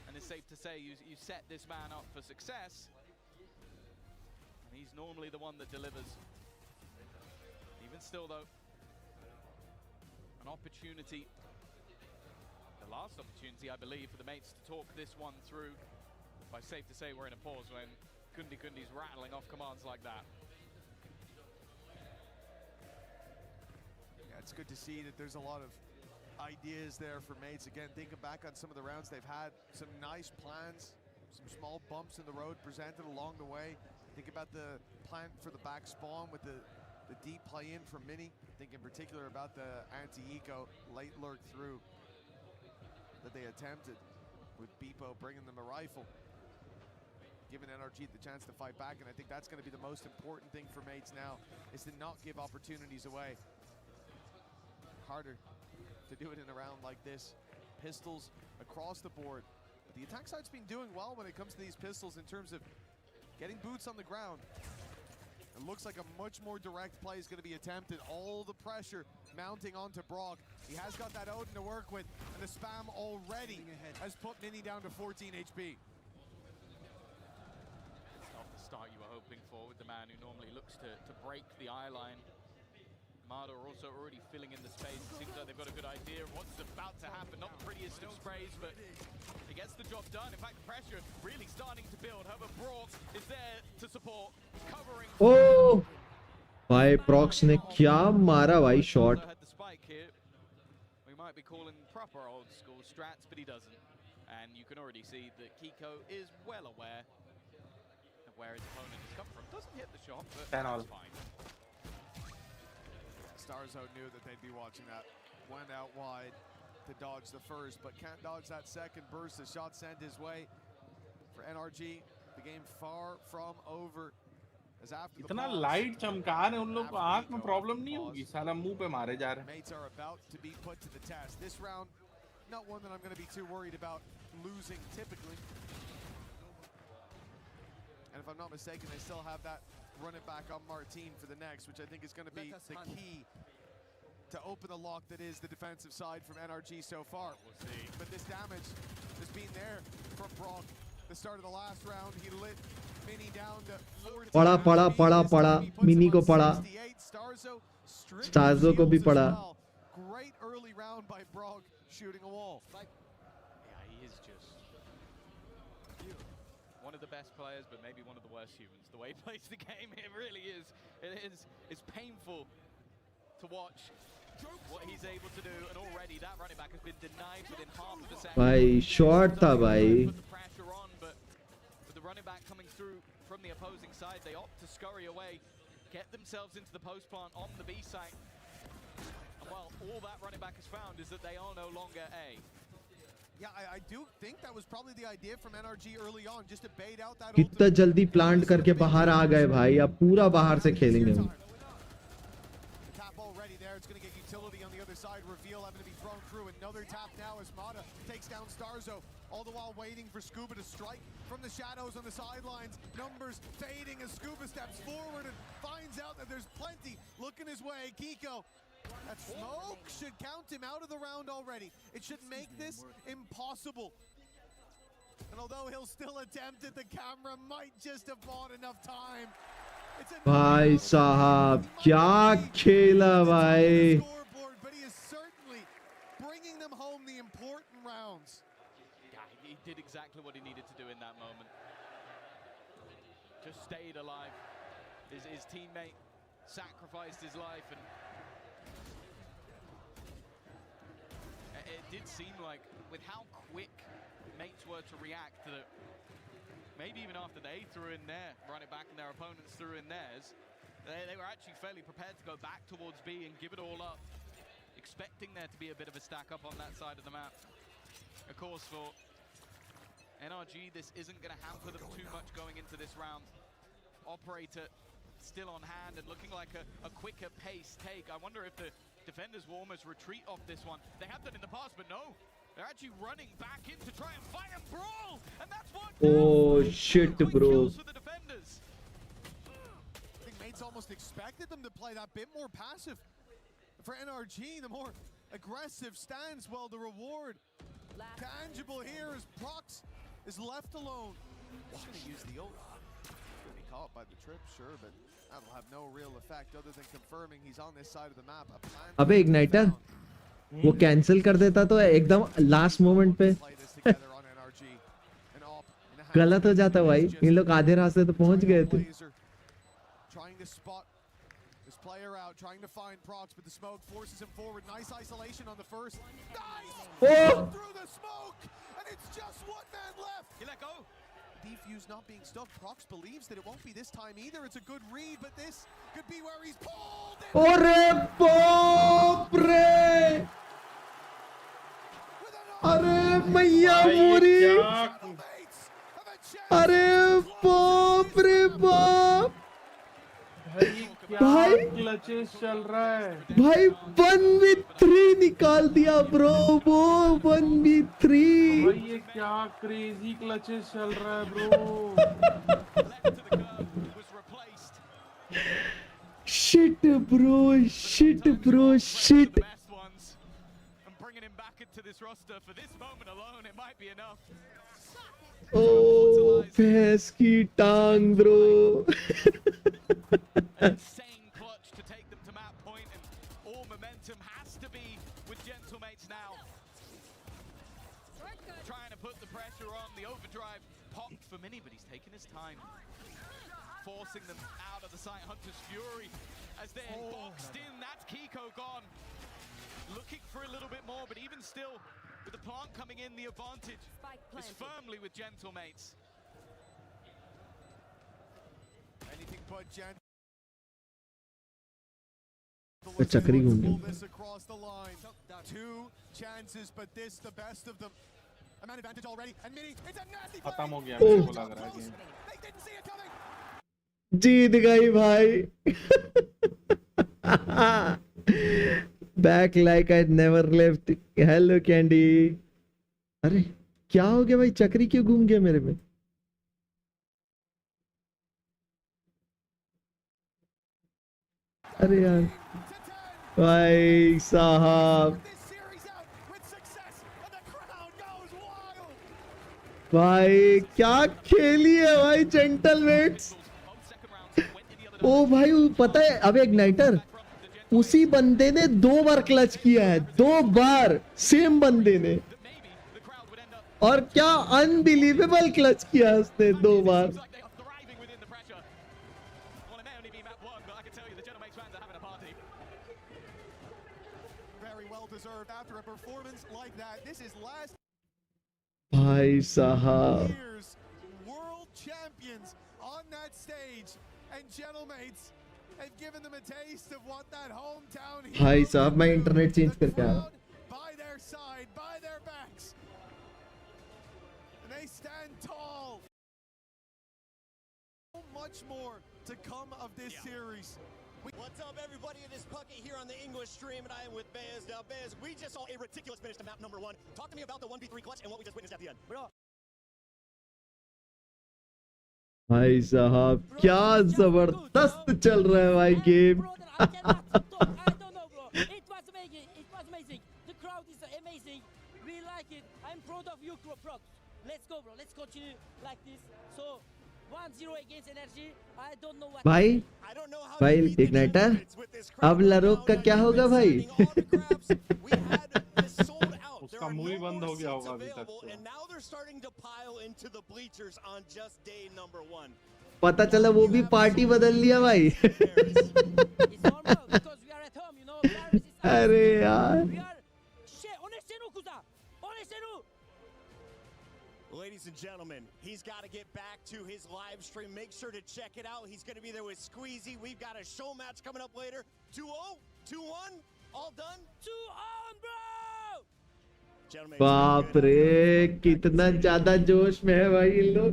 And it's safe to say you set this man up for success, and he's normally the one that delivers. Even still, though, an opportunity. The last opportunity, I believe, for the mates to talk this one through. But safe to say we're in a pause when Kundi's rattling off commands like that. Yeah, it's good to see that there's a lot of ideas there for mates. Again, thinking back on some of the rounds they've had, some nice plans, some small bumps in the road presented along the way. Think about the plan for the back spawn with the deep play in from Mini. Think in particular about the anti-eco late lurk through that they attempted with Beepo bringing them a rifle, giving NRG the chance to fight back. And I think that's going to be the most important thing for mates now, is to not give opportunities away. Harder to do it in a round like this. Pistols across the board. But the attack side's been doing well when it comes to these pistols in terms of getting boots on the ground. It looks like a much more direct play is going to be attempted. All the pressure mounting onto Brock. He has got that Odin to work with, and the spam already has put Mini down to 14 HP. It's not the start you were hoping for with the man who normally looks to break the eye line. Mada also already filling in the space. It seems like they've got a good idea of what's about to happen. Not the prettiest of sprays, but he gets the job done. In fact, pressure really starting to build. However, Brock is there to support, covering. Oh! भाई प्रॉक्स ने क्या मारा भाई shot Had the spike here. We might be calling proper old school strats, but he doesn't. And you can already see that Kiko is well aware of where his opponent has come from. Doesn't hit the shot, but that's fine. Starzo knew that they'd be watching that. Went out wide to dodge the first, but can't dodge that second burst. The shot sent his way for NRG. The game far from over. As after the इतना pause, light चमका रहे उन लोग को आंख में problem नहीं होगी साला मुंह पे मारे जा रहे हैं mates are about to be put to the test. This round, not one that I'm going to be too worried about losing typically. And if I'm not mistaken, they still have that run it back on Martin for the next, which I think is going to be the key to open the lock that is the defensive side from NRG so far. We'll see. But this damage has been there from Brock. The start of the last round, he lit Mini down to 14. पड़ा mini को पड़ा स्टार्जो को भी पड़ा Great early round by Brock shooting a wall. Yeah, he is just one of the best players, but maybe one of the worst humans. The way he plays the game, it really is. It's painful to watch what he's able to do, and already that running back has been denied within half of a second. भाई shot था भाई Put the pressure on, but with the running back coming through from the opposing side, they opt to scurry away, get themselves into the post plant on the B site. And well, all that running back has found is that they are no longer A. कितना जल्दी plant करके बाहर आ गए भाई, अब पूरा बाहर से खेलेंगे हम। It's going to get utility on the other side. Reveal having to be thrown through. Another tap now as Mata takes down Starzo. All the while waiting for Scuba to strike from the shadows on the sidelines. Numbers fading as Scuba steps forward and finds out that there's plenty looking his way. Kiko, that smoke should count him out of the round already. It should make this impossible. And although he'll still attempt it, the camera might just have bought enough time. भाई साहब क्या खेला भाई। But he is certainly bringing them home the important rounds. Yeah, he did exactly what he needed to do in that moment. Just stayed alive. His teammate sacrificed his life, and it did seem like with how quick mates were to react that maybe even after they threw in their run it back and their opponents threw in theirs, they were actually fairly prepared to go back towards B and give it all up, expecting there to be a bit of a stack up on that side of the map. Of course, for NRG, this isn't going to hamper them too much going into this round. Operator still on hand and looking like a quicker pace take. I wonder if the defenders will almost retreat off this one. They have done in the past, but no. They're actually running back in to try and fight and brawl, and that's what. Oh shit, bro. I think mates almost expected them to play that bit more passive. For NRG, the more aggressive stance, well, the reward tangible here as Prox is left alone. He's going to use the ult. Going to be caught by the trip, sure, but that'll have no real effect other than confirming he's on this side of the map. अबे igniter वो cancel कर देता तो एकदम last moment पे गलत हो जाता भाई। इन लोग आधे रास्ते तो पहुंच गए थे। Trying to spot this player out, trying to find Prox, but the smoke forces him forward. Nice isolation on the first. Nice! Oh! Through the smoke, and it's just one man left. He let go. Defuse not being stuck. Prox believes that it won't be this time either. It's a good read, but this could be where he's pulled. अरे बाप रे, अरे मैया मोरी, अरे बाप रे बाप भाई, क्लचेस चल रहा है भाई 1v3 निकाल दिया ब्रो, वो 1v3 भाई, ये क्या क्रेजी क्लचेस चल रहा है bro. Shit bro, shit bro, shit. Oh, भैंस की टांग bro. Insane clutch to take them to map point, and all momentum has to be with Gentlemates now. Trying to put the pressure on, the overdrive popped for Mini, but he's taking his time. Forcing them out of the sight. Hunter's Fury as they're boxed in. That's Kiko gone. Looking for a little bit more, but even still, with the plant coming in, the advantage is firmly with Gentlemates. Anything but Gent. चक्री घूम Pull this across the line. Two chances, but this the best of them. A man advantage already, and Mini, it's a nasty play. खत्म हो गया मेरे को लग रहा है game. They didn't see it coming. जीत गई भाई। Back like I never left. Hello Candy. अरे क्या हो गया भाई, चक्री क्यों घूम गया मेरे में? अरे यार भाई साहब, भाई क्या खेली है भाई जेंटलमेट्स। ओ भाई पता है, अब इग्नाइटर उसी बंदे ने 2 बार क्लच किया है, 2 बार सेम बंदे ने, और क्या अनबिलीवेबल क्लच किया है उसने 2 बार। भाई साहब, World champions on that stage, and Gentlemates have given them a taste of what that hometown भाई साहब मैं इंटरनेट चेंज करके आ रहा हूँ। by their side, by their backs. they stand tall. So much more to come of this series. What's up, everybody? It is Puckett here on the English stream, and I am with Bez. Now, Bez, we just saw a ridiculous finish to map number 1. Talk to me about the 1v3 clutch and what we just witnessed at the end. भाई साहब क्या जबरदस्त चल रहा है भाई game. It was amazing. It was amazing. The crowd is amazing. We like it. I'm proud of you, Prox. Let's go, bro. Let's continue like this. So 1-0 against NRG. I don't know what. भाई भाई igniter अब लारोक का क्या होगा भाई? उसका मुंह ही बंद हो गया होगा अभी तक तो. And now they're starting to pile into the bleachers on just day number 1. पता चला वो भी पार्टी बदल लिया भाई. अरे यार. Ladies and gentlemen, he's got to get back to his live stream. Make sure to check it out. He's going to be there with Squeezy. We've got a show match coming up later. 2-0, 2-1, all done. 2-on, bro! बाप रे कितना ज्यादा जोश में है भाई इन लोग.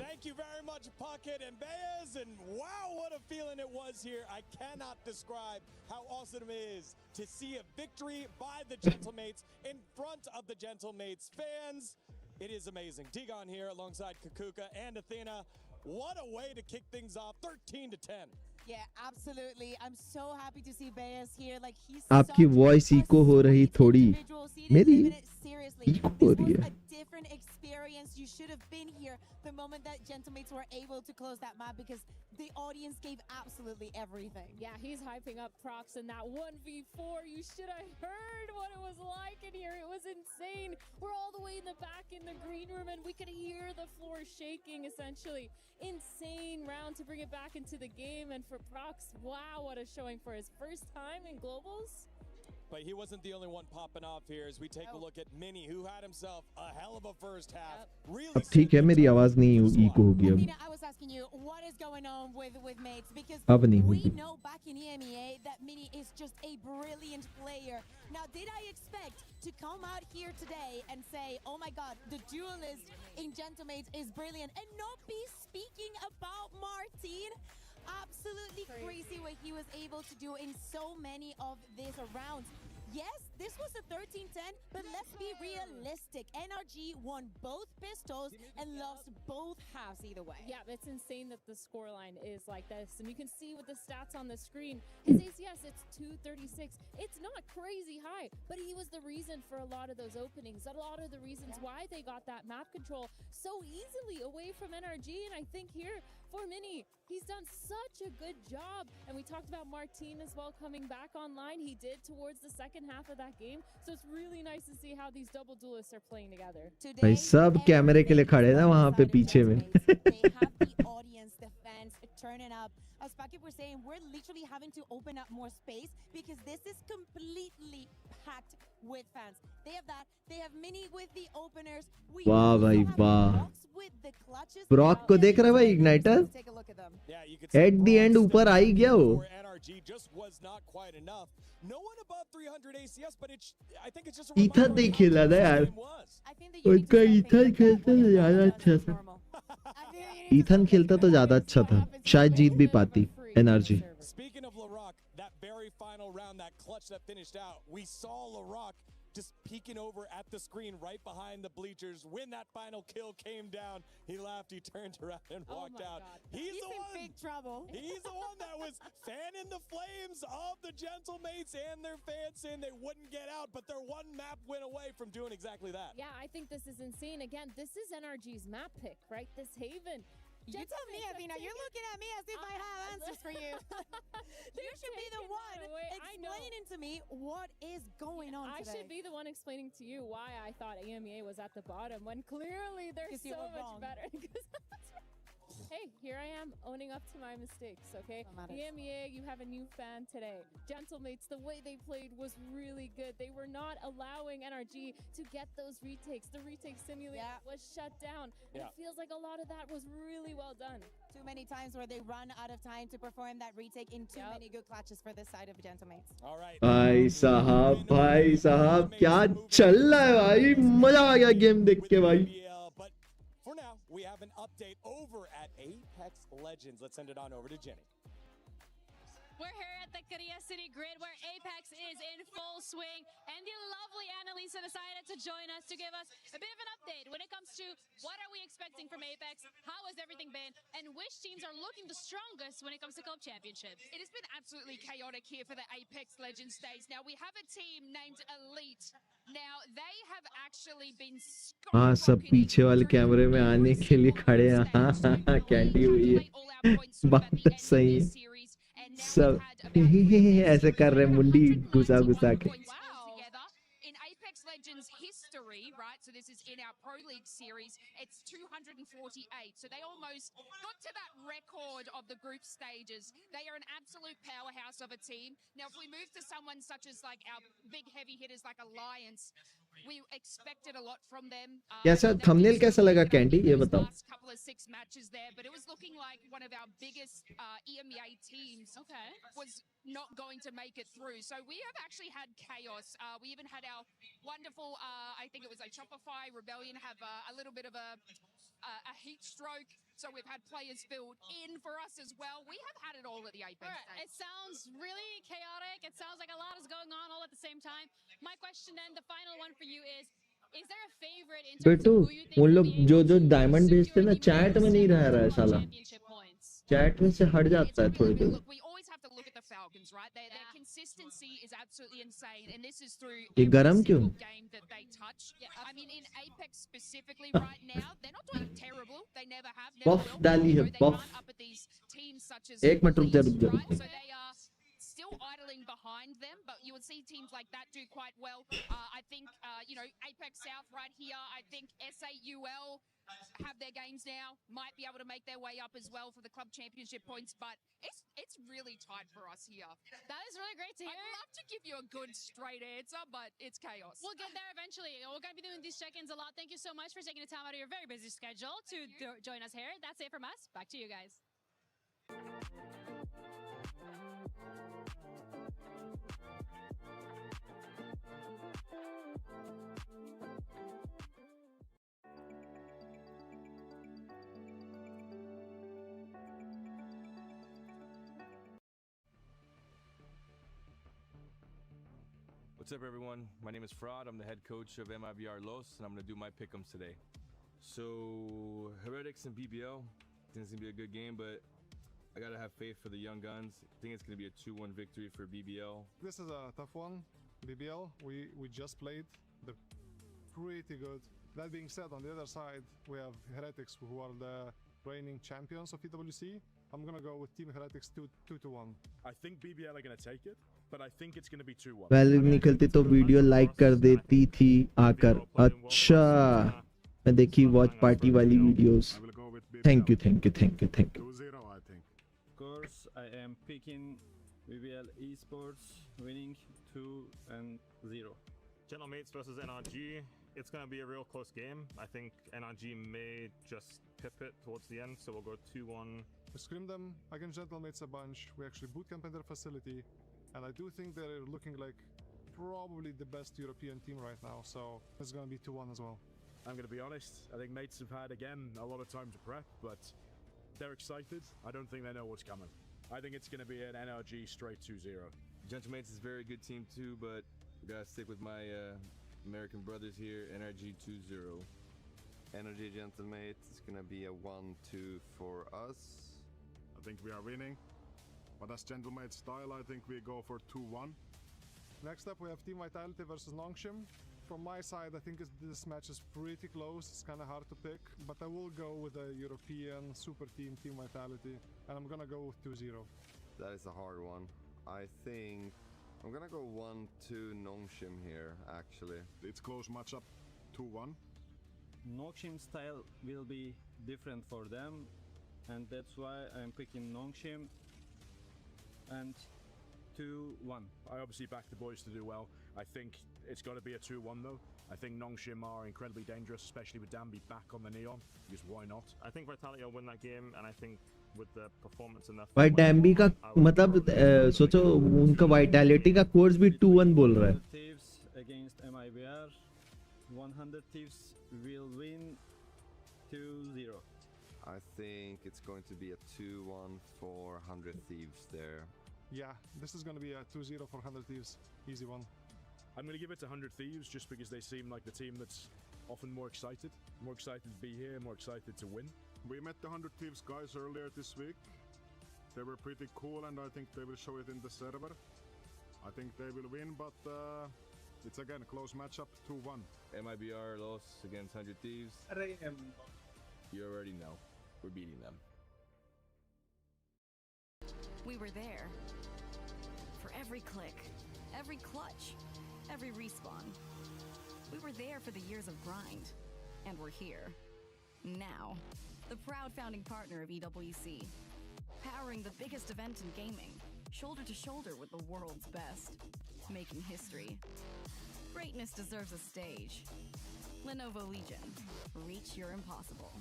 Thank you very much, Puckett and Baez, and wow, what a feeling it was here. I cannot describe how awesome it is to see a victory by the Gentlemates in front of the Gentlemates fans. It is amazing. Digon here alongside Kukuka and Athena. What a way to kick things off, 13-10. Yeah, absolutely. I'm so happy to see Baez here. Like he's आपकी voice eco हो रही थोड़ी. मेरी eco हो रही है. Different experience. You should have been here the moment that Gentlemates were able to close that map because the audience gave absolutely everything. Yeah, he's hyping up Prox in that 1v4. You should have heard what it was like in here. It was insane. We're all the way in the back in the green room and we could hear the floor shaking essentially. Insane round to bring it back into the game, and for Prox, wow, what a showing for his first time in Globals. But he wasn't the only one popping off here as we take a look at Mini, who had himself a hell of a first half. Really अब ठीक है मेरी आवाज नहीं eco होगी अब. I was asking you what is going on with mates because अब नहीं we होगी. know back in EMEA that Mini is just a brilliant player. Now, did I expect to come out here today and say, "Oh my God, the duelist in Gentlemates is brilliant," and not be speaking about Martin? Absolutely crazy what he was able to do in so many of these rounds. Yes, this was a 13-10, but let's be realistic. NRG won both pistols and lost both halves either way. Yeah, it's insane that the scoreline is like this. And you can see with the stats on the screen, his ACS, it's 236. It's not crazy high, but he was the reason for a lot of those openings, a lot of the reasons why they got that map control so easily away from NRG. And I think here for Mini, he's done such a good job. And we talked about Martin as well coming back online. He did towards the second half of that game. So it's really nice to see how these double duelists are playing together. भाई सब कैमरे के लिए खड़े ना वहाँ पे पीछे में. They have the audience, the fans turning up. As Puckett was saying, we're literally having to open up more space because this is completely packed with fans. They have that. They have Mini with the openers. We वाह भाई वाह. with the clutches. Brock को देख रहा भाई igniter. At the end ऊपर आ ही गया वो. NRG just was not quite enough. No one above 300 ACS, but I think it's just a Ethan नहीं खेला था यार. उनका ईथन खेलता तो ज़्यादा अच्छा था. ईथन खेलता तो ज़्यादा अच्छा था. शायद जीत भी पाती NRG. Speaking of LaRock, that very final round, that clutch that finished out, we saw LaRock just peeking over at the screen right behind the bleachers. When that final kill came down, he laughed, he turned around and walked out. He's the one. Big trouble. He's the one that was fanning the flames of the Gentlemates and their fans saying they wouldn't get out, but their one map went away from doing exactly that. Yeah, I think this is insane. Again, this is NRG's map pick, right? This Haven. You tell me, Athena. You're looking at me as if I have answers for you. You should be the one explaining to me what is going on today. I should be the one explaining to you why I thought EMEA was at the bottom when clearly they're so much better. Hey, here I am owning up to my mistakes, okay? EMEA, you have a new fan today. Gentlemates, the way they played was really good. They were not allowing NRG to get those retakes. The retake simulator was shut down. And it feels like a lot of that was really well done. Too many times where they run out of time to perform that retake in too many good clutches for this side of Gentlemates. All right. भाई साहब क्या चल रहा है भाई. मजा आ गया game देख के भाई. we have an update over at Apex Legends. Let's send it on over to Jenny. We're here at the Korea City Grid where Apex is in full swing, and the lovely Annalisa decided to join us to give us a bit of an update when it comes to what are we expecting from Apex, how has everything been, and which teams are looking the strongest when it comes to club championships. It has been absolutely chaotic here for the Apex Legends stage. Now we have a team named Elite. Now they have actually been हाँ सब पीछे वाले कैमरे में आने के लिए खड़े हैं हाँ कैंडी हुई है बात सही है सब ऐसे कर रहे मुंडी घुसा घुसा के in Apex Legends history, right? So this is in our Pro League series. It's 248. So they almost got to that record of the group stages. They are an absolute powerhouse of a team. Now, if we move to someone such as like our big heavy hitters like Alliance, we expected a lot from them. कैसा thumbnail कैसा लगा candy ये बताओ Last couple of 6 matches there, but it was looking like one of our biggest EMEA teams was not going to make it through. So we have actually had chaos. We even had our wonderful, I think it was a Shopify Rebellion have a little bit of a heat stroke. So we've had players filled in for us as well. We have had it all at the Apex. It sounds really chaotic. It sounds like a lot is going on all at the same time. My question then, the final one for you is there a favorite in terms बेटू of who you think उन will लोग be जो diamond भेजते हैं ना chat में नहीं रह रहा है साला चैट में से हट जाता है थोड़ी देर We always have to look at the Falcons, right? Their consistency is absolutely insane, and this is through ये गरम क्यों game that they touch. I mean, in Apex specifically right now, they're not doing terrible. They never have. Never buff will. डाली है They buff aren't up at these teams such as एक मिनट रुक जा right? So they are still idling behind them, but you would see teams like that do quite well. I think, you know, Apex South right here, I think SAUL have their games now, might be able to make their way up as well for the club championship points, but it's really tight for us here. That is really great to hear. I'd love to give you a good straight answer, but it's chaos. We'll get there eventually. We're going to be doing these check-ins a lot. Thank you so much for taking the time out of your very busy schedule to join us here. That's it from us. Back to you guys. What's up, everyone? My name is Fraud. I'm the head coach of MIBR Los, and I'm going to do my pick'ems today. So, Heretics and BBL, I think it's going to be a good game, but I got to have faith for the young guns. I think it's going to be a 2-1 victory for BBL. This is a tough one. BBL, we just played. They're pretty good. That being said, on the other side, we have Heretics, who are the reigning champions of EWC. I'm going to go with Team Heretics 2-1. I think BBL are going to take it, but I think it's going to be 2-1. Valid निकलती तो video like कर देती थी आकर अच्छा मैं देखी watch party वाली videos thank you thank you thank you thank you 2-0, I think. Of course, I am picking BBL Esports winning 2-0. Gentlemates versus NRG. It's going to be a real close game. I think NRG may just pip it towards the end, so we'll go 2-1. We screamed them against Gentlemates a bunch. We actually bootcamp in their facility. And I do think they're looking like probably the best European team right now. So it's going to be 2-1 as well. I'm going to be honest. I think mates have had, again, a lot of time to prep, but they're excited. I don't think they know what's coming. I think it's going to be an NRG straight 2-0. Gentlemates is a very good team too, but we got to stick with my American brothers here. NRG 2-0. NRG Gentlemates is going to be a 1-2 for us. I think we are winning. But as Gentlemates style, I think we go for 2-1. Next up, we have Team Vitality versus Nongshim. From my side, I think this match is pretty close. It's kind of hard to pick, but I will go with a European super team, Team Vitality, and I'm gonna go with 2-0. That is a hard one. I think I'm gonna go 1-2 Nongshim here, actually. It's close matchup, 2-1. Nongshim style will be different for them, and that's why I'm picking Nongshim and 2-1. I obviously back the boys to do well. I think it's got to be a 2-1 though. I think Nongshim are incredibly dangerous, especially with Danby back on the Neon, because why not? I think Vitality will win that game, and I think with the performance in their भाई डैम्बी का मतलब सोचो उनका vitality का course भी 2-1 बोल रहा है Thieves against MIBR. 100 Thieves will win 2-0. I think it's going to be a 2-1 for 100 Thieves there. Yeah, this is going to be a 2-0 for 100 Thieves. Easy one. I'm going to give it to 100 Thieves just because they seem like the team that's often more excited to be here, more excited to win. We met the 100 Thieves guys earlier this week. They were pretty cool, and I think they will show it in the server. I think they will win, but it's again a close matchup, 2-1. MIBR loss against 100 Thieves. You already know. We're beating them. We were there. For every click, every clutch, every respawn. We were there for the years of grind. And we're here. Now. The proud founding partner of EWC. Powering the biggest event in gaming. Shoulder to shoulder with the world's best. Making history. Greatness deserves a stage. Lenovo Legion. Reach your impossible.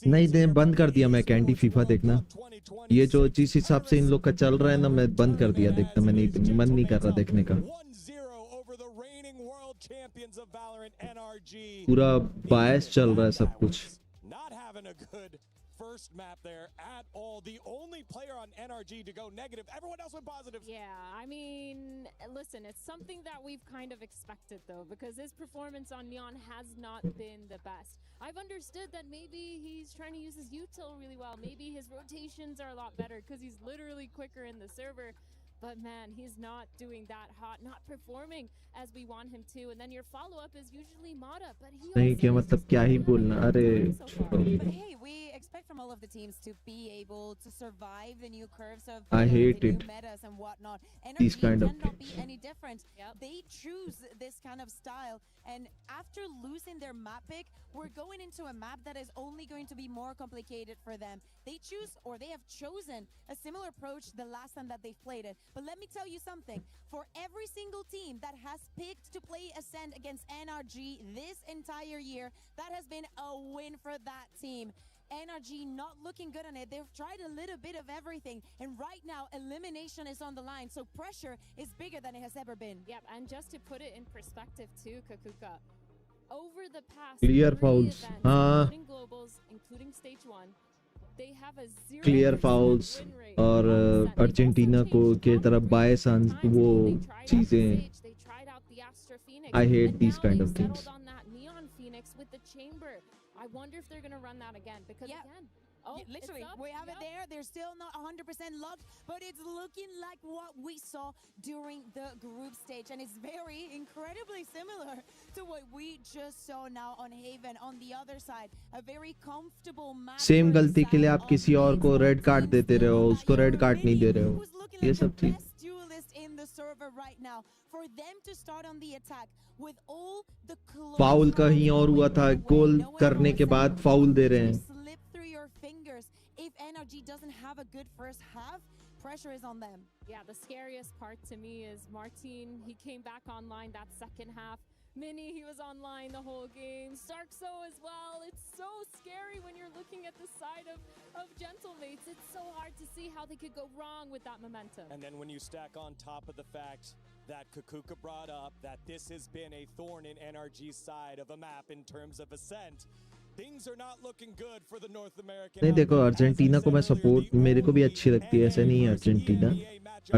नहीं दे बंद कर दिया मैं candy FIFA देखना ये जो जिस हिसाब से इन लोग का चल रहा है ना मैं बंद कर दिया देखना मैं नहीं मन नहीं कर रहा देखने का पूरा बायस चल रहा है सब कुछ First map there at all. The only player on NRG to go negative. Everyone else went positive. Yeah, I mean, listen, it's something that we've kind of expected though, because his performance on Neon has not been the best. I've understood that maybe he's trying to use his util really well. Maybe his rotations are a lot better because he's literally quicker in the server. But man, he's not doing that hot, not performing as we want him to. And then your follow-up is usually Mata, but he नहीं क्या मतलब क्या ही बोलना अरे But hey, we expect from all of the teams to be able to survive the new curves of I hate the it. new metas and whatnot. These NRG kind of cannot be any different. They choose this kind of style, and after losing their map pick, we're going into a map that is only going to be more complicated for them. They choose, or they have chosen, a similar approach the last time that they've played it. But let me tell you something. For every single team that has picked to play Ascend against NRG this entire year, that has been a win for that team. NRG not looking good on it. They've tried a little bit of everything. And right now, elimination is on the line. So pressure is bigger than it has ever been. Yep, and just to put it in perspective too, Kakuka, over the past Clear 3 fouls. events, including globals, including stage 1, they have a 0% clear fowls win rate. और Argentina को की तरफ बायस वो चीजें They tried out the Astra Phoenix. I hate and these now kind they've of things. settled on that Neon Phoenix with the chamber. I wonder if they're going to run that again because again, Literally, we have it there. They're still not 100% locked, but it's looking like what we saw during the group stage. And it's very incredibly similar to what we just saw now on Haven. On the other side, a very comfortable map. Same गलती के लिए आप किसी और को red card देते रहे हो उसको रेड कार्ड नहीं दे रहे हो ये सब चीज duelist in the server right now. For them to start on the attack with all the foul कहीं और हुआ था गोल करने के बाद फाउल दे रहे हैं slip through your fingers. If NRG doesn't have a good first half, pressure is on them. Yeah, the scariest part to me is Martin. He came back online that second half. Mini, he was online the whole game. Sarkso as well. It's so scary when you're looking at the side of Gentlemates. It's so hard to see how they could go wrong with that momentum. And then when you stack on top of the fact that Kakuka brought up that this has been a thorn in NRG's side of a map in terms of ascent, things are not looking good for the North American. नहीं देखो Argentina को मैं support मेरे को भी अच्छी लगती है ऐसा नहीं है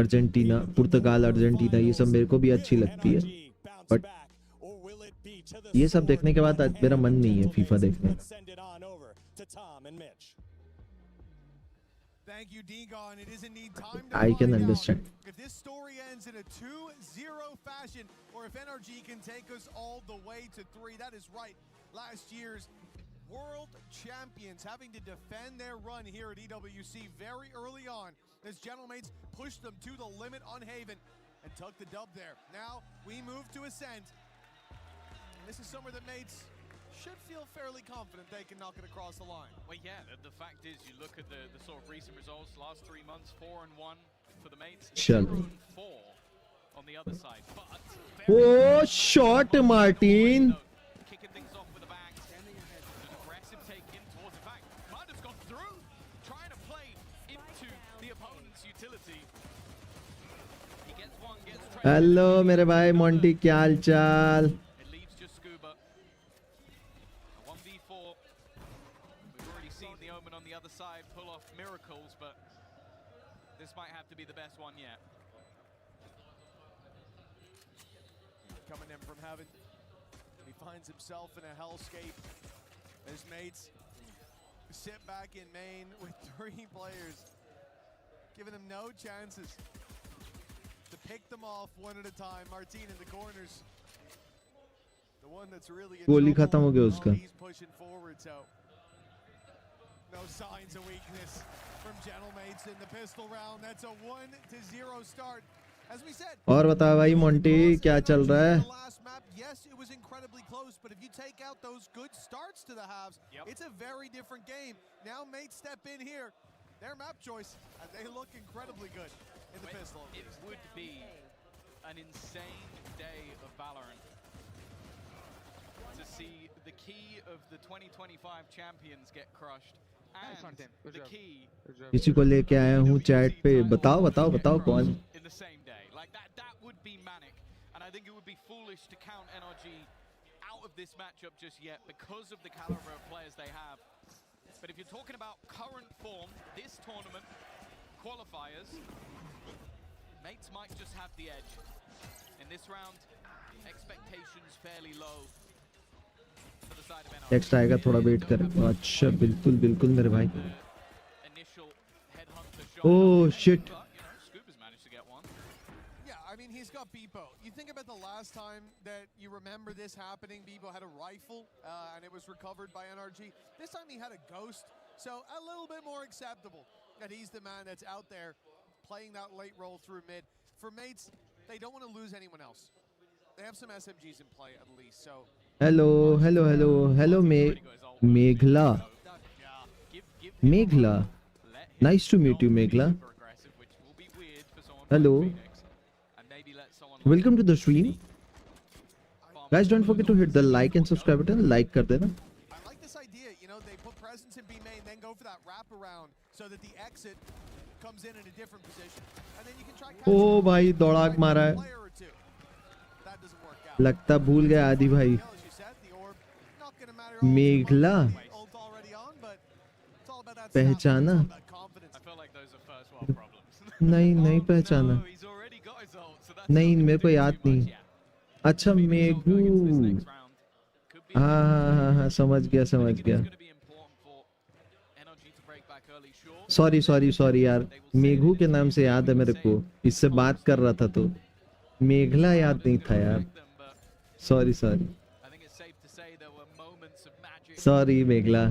अर्जेंटीना पुर्तगाल अर्जेंटीना ये सब मेरे को भी अच्छी लगती है बट ये सब देखने के बाद आज मेरा मन नहीं है फीफा देखने Thank you, Degon. It is indeed time to I can find understand. out if this story ends in a 2-0 fashion or if NRG can take us all the way to 3. That is right. Last year's world champions having to defend their run here at EWC very early on as Gentlemates pushed them to the limit on Haven and took the dub there. Now we move to Ascent. This is somewhere that Mates should feel fairly confident they can knock it across the line. Well, yeah, the fact is, you look at the sort of recent results, last 3 months, 4-1 for the Mates, 0-4 on the other side. But Oh, shot, Martin. kicking things off with a bang, an aggressive take in towards the back. Martin's gone through, trying to play into the opponent's utility. He gets one, gets trained. Hello मेरे भाई Monty, क्या हाल चाल? It leaves just Scuba. A 1v4. We've already seen the Omen on the other side pull off miracles, but this might have to be the best one yet. Coming in from heaven, he finds himself in a hellscape. His mates sit back in main with 3 players, giving them no chances to pick them off one at a time. Martin in the corners, the one that's really in गोली trouble. खत्म हो गया उसका. He's pushing forward, so no signs of weakness from Gentlemates in the pistol round. That's a 1-0 start. As we said, और बता भाई Monty, क्या चल रहा है? last map, yes, it was incredibly close, but if you take out those good starts to the halves, it's a very different game. Now Mates step in here, their map choice, and they look incredibly good in the pistol. It would be an insane day of Valorant to see the key of the 2025 champions get crushed. And the key किसी को लेके आया हूँ chat पे, बताओ बताओ बताओ कौन? in the same day. Like that would be manic. And I think it would be foolish to count NRG out of this matchup just yet because of the caliber of players they have. But if you're talking about current form, this tournament, qualifiers, Mates might just have the edge. In this round, expectations fairly low for the side of NRG. Next आएगा, थोड़ा wait कर. अच्छा, बिल्कुल बिल्कुल मेरे भाई. Oh shit. Yeah, I mean, he's got Bebo. You think about the last time that you remember this happening, Bebo had a rifle and it was recovered by NRG. This time he had a ghost, so a little bit more acceptable that he's the man that's out there playing that late roll through mid. For Mates, they don't want to lose anyone else. They have some SMGs in play at least, so... hello hello hello hello Meghla. Meghla, nice to meet you Meghla. Hello, welcome to the stream. Guys, don't forget to hit the like and subscribe button. Like कर देना. I like this idea, you know, they put presence in B main, then go for that wraparound so that the exit comes in a different position. And then you can try ओ भाई दौड़ाक मारा है. लगता भूल गया आदि भाई. मेघला पहचाना? नहीं नहीं पहचाना. नहीं मेरे को याद नहीं. अच्छा मेघू. हाँ समझ गया समझ गया. सॉरी सॉरी सॉरी यार, मेघू के नाम से याद है मेरे को, इससे बात कर रहा था तो मेघला याद नहीं था यार. Sorry sorry sorry Meghla.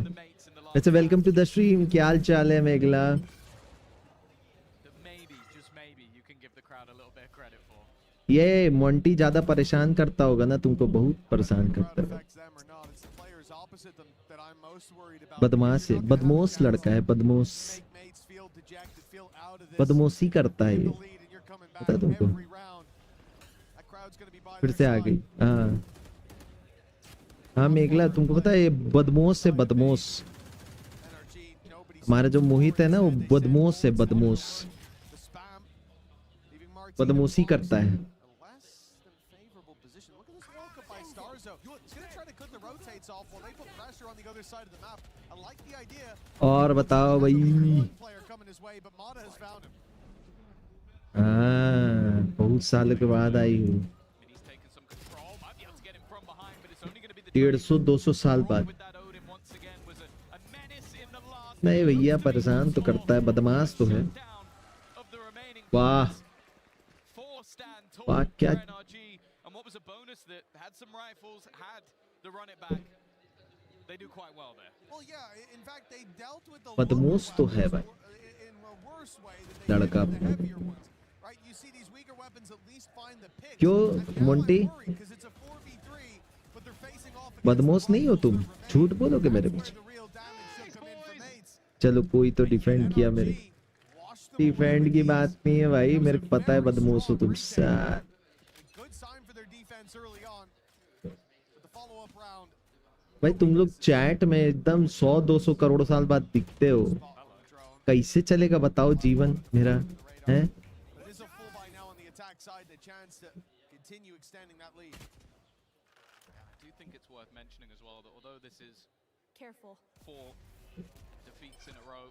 अच्छा वेलकम टू द स्ट्रीम. क्या हाल चाल है मेघला? ये मोंटी ज्यादा परेशान करता होगा ना तुमको, बहुत परेशान करता है. बदमाश है, बदमाश लड़का है, बदमाश, बदमाशी करता है ये, पता है तुमको? फिर से आ गई. हाँ हाँ मेघला, तुमको पता है ये बदमाश से बदमाश. हमारा जो मोहित है ना, वो बदमाश से बदमाश, बदमाशी करता है. और बताओ भाई. हाँ बहुत साल के बाद आई हूँ, 150-200 साल बाद. नहीं भैया, परेशान तो करता है, बदमाश तो है. वाह वाह क्या they do quite well there. Well, yeah, in fact, they dealt with the बदमाश तो है भाई in a worse way than they लड़का did with the heavier ones. Right? You see these weaker weapons at least find the picks. क्यों Monty Because it's a 4v3, but they're facing off बदमाश नहीं हो तुम झूठ बोलोगे मेरे पीछे चलो कोई तो डिफेंड किया मेरे डिफेंड की बात नहीं है भाई मेरे को पता है बदमाश हो तुम सर भाई तुम लोग चैट में एकदम 100-200 करोड़ साल बाद दिखते हो कैसे चलेगा बताओ जीवन मेरा है Careful. 4 defeats in a row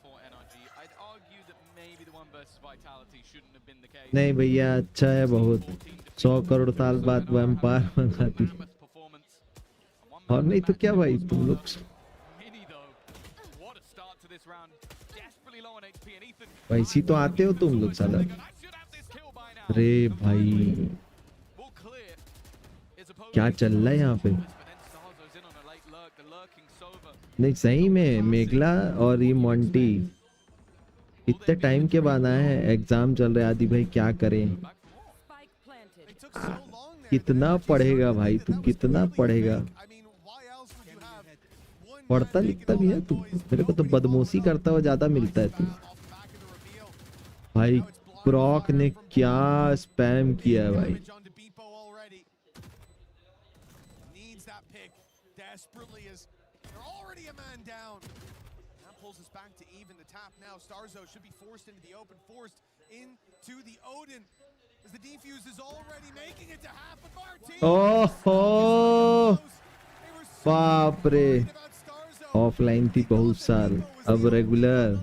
for NRG. I'd argue that maybe the 1 versus Vitality shouldn't have been the case. नहीं भैया अच्छा है बहुत 100 करोड़ साल बाद वैम्पायर मंगा दी और नहीं तो क्या भाई तुम लोग वैसी तो आते हो तुम लोग साला अरे भाई क्या चल रहा है यहाँ पे नहीं सही में मेघला और ये मोंटी इतने टाइम के बाद आए हैं एग्जाम चल रहे आदि भाई क्या करें कितना पढ़ेगा भाई तू कितना पढ़ेगा पढ़ता लिखता भी है तू मेरे को तो बदमाशी करता हुआ ज्यादा मिलता है तू भाई क्रॉक ने क्या स्पैम किया है भाई Starzo should be forced into the open, forced into the Odin as the defuse is already making it to half of our team. ओहो बाप रे ऑफलाइन थी बहुत साल अब regular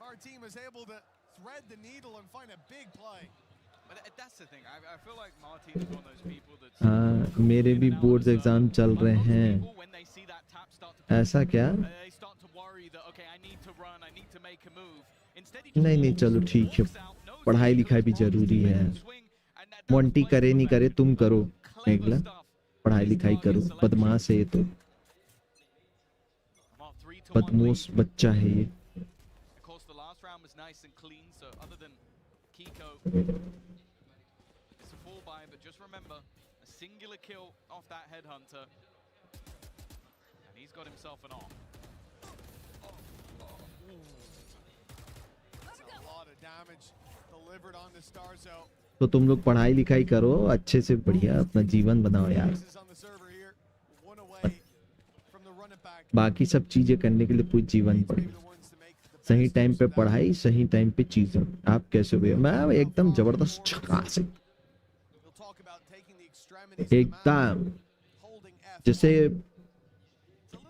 Our team is able to thread the needle and find a big play. But that's the thing. I feel like Martin is one of those people that हाँ मेरे भी बोर्ड्स एग्जाम चल रहे हैं ऐसा क्या नहीं नहीं चलो ठीक है पढ़ाई लिखाई भी जरूरी है मोंटी करे नहीं करे तुम करो मेघला पढ़ाई लिखाई करो बदमाश है ये तो बदमाश बच्चा है ये got himself an off. A lot of damage delivered on the Starzo. तो तुम लोग पढ़ाई लिखाई करो अच्छे से बढ़िया अपना जीवन बनाओ यार बाकी सब चीजें करने के लिए पूरी जीवन पड़े सही टाइम पे पढ़ाई सही टाइम पे चीजें आप कैसे हुए मैं एकदम जबरदस्त झकास एकदम जैसे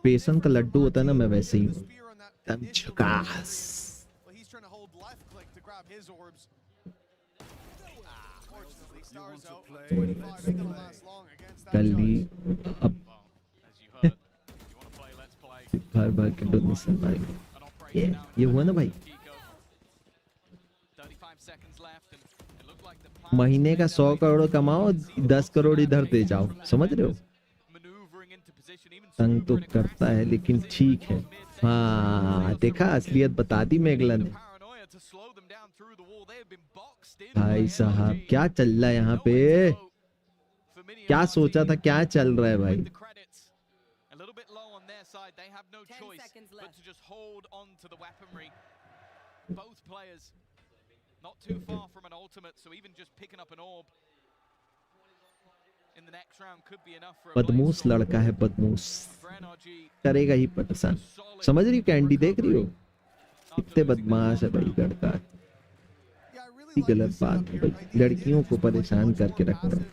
बेसन का लड्डू होता है ना मैं वैसे ही हूँ एकदम झकास कल भी अब बार बार के डोनेशन भाई ये हुआ ना भाई महीने का 100 करोड़ कमाओ 10 करोड़ इधर दे जाओ समझ रहे हो तंग तो करता है लेकिन ठीक है हाँ देखा असलियत बता दी मेघला ने भाई साहब क्या चल रहा है यहाँ पे क्या सोचा था क्या चल रहा है भाई बदमूस लड़का है बदमूस करेगा ही परेशान समझ रही हो कैंडी देख रही हो कितने बदमाश है भाई लड़का गलत बात है भाई लड़कियों को परेशान करके रखना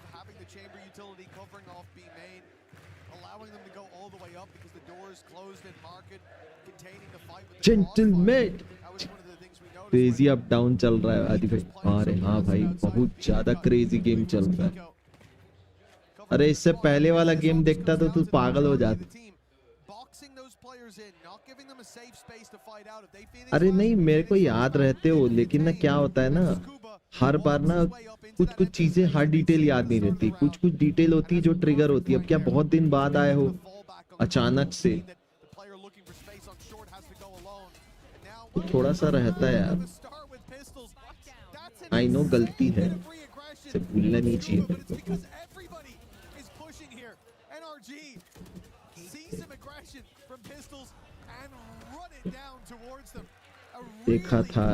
जेंटलमैन क्रेजी अप डाउन चल रहा है आदि भाई अरे हाँ भाई बहुत ज्यादा क्रेजी गेम चल रहा है अरे इससे पहले वाला गेम देखता तो तू पागल हो जाता अरे नहीं मेरे को याद रहते हो लेकिन ना क्या होता है ना हर बार ना कुछ कुछ चीजें हर डिटेल याद नहीं रहती, कुछ कुछ डिटेल होती है जो ट्रिगर होती है। अब क्या बहुत दिन बाद आए हो अचानक से, तो थोड़ा सा रहता है यार। आई नो गलती है, से भूलना नहीं चाहिए मेरे को। देखा था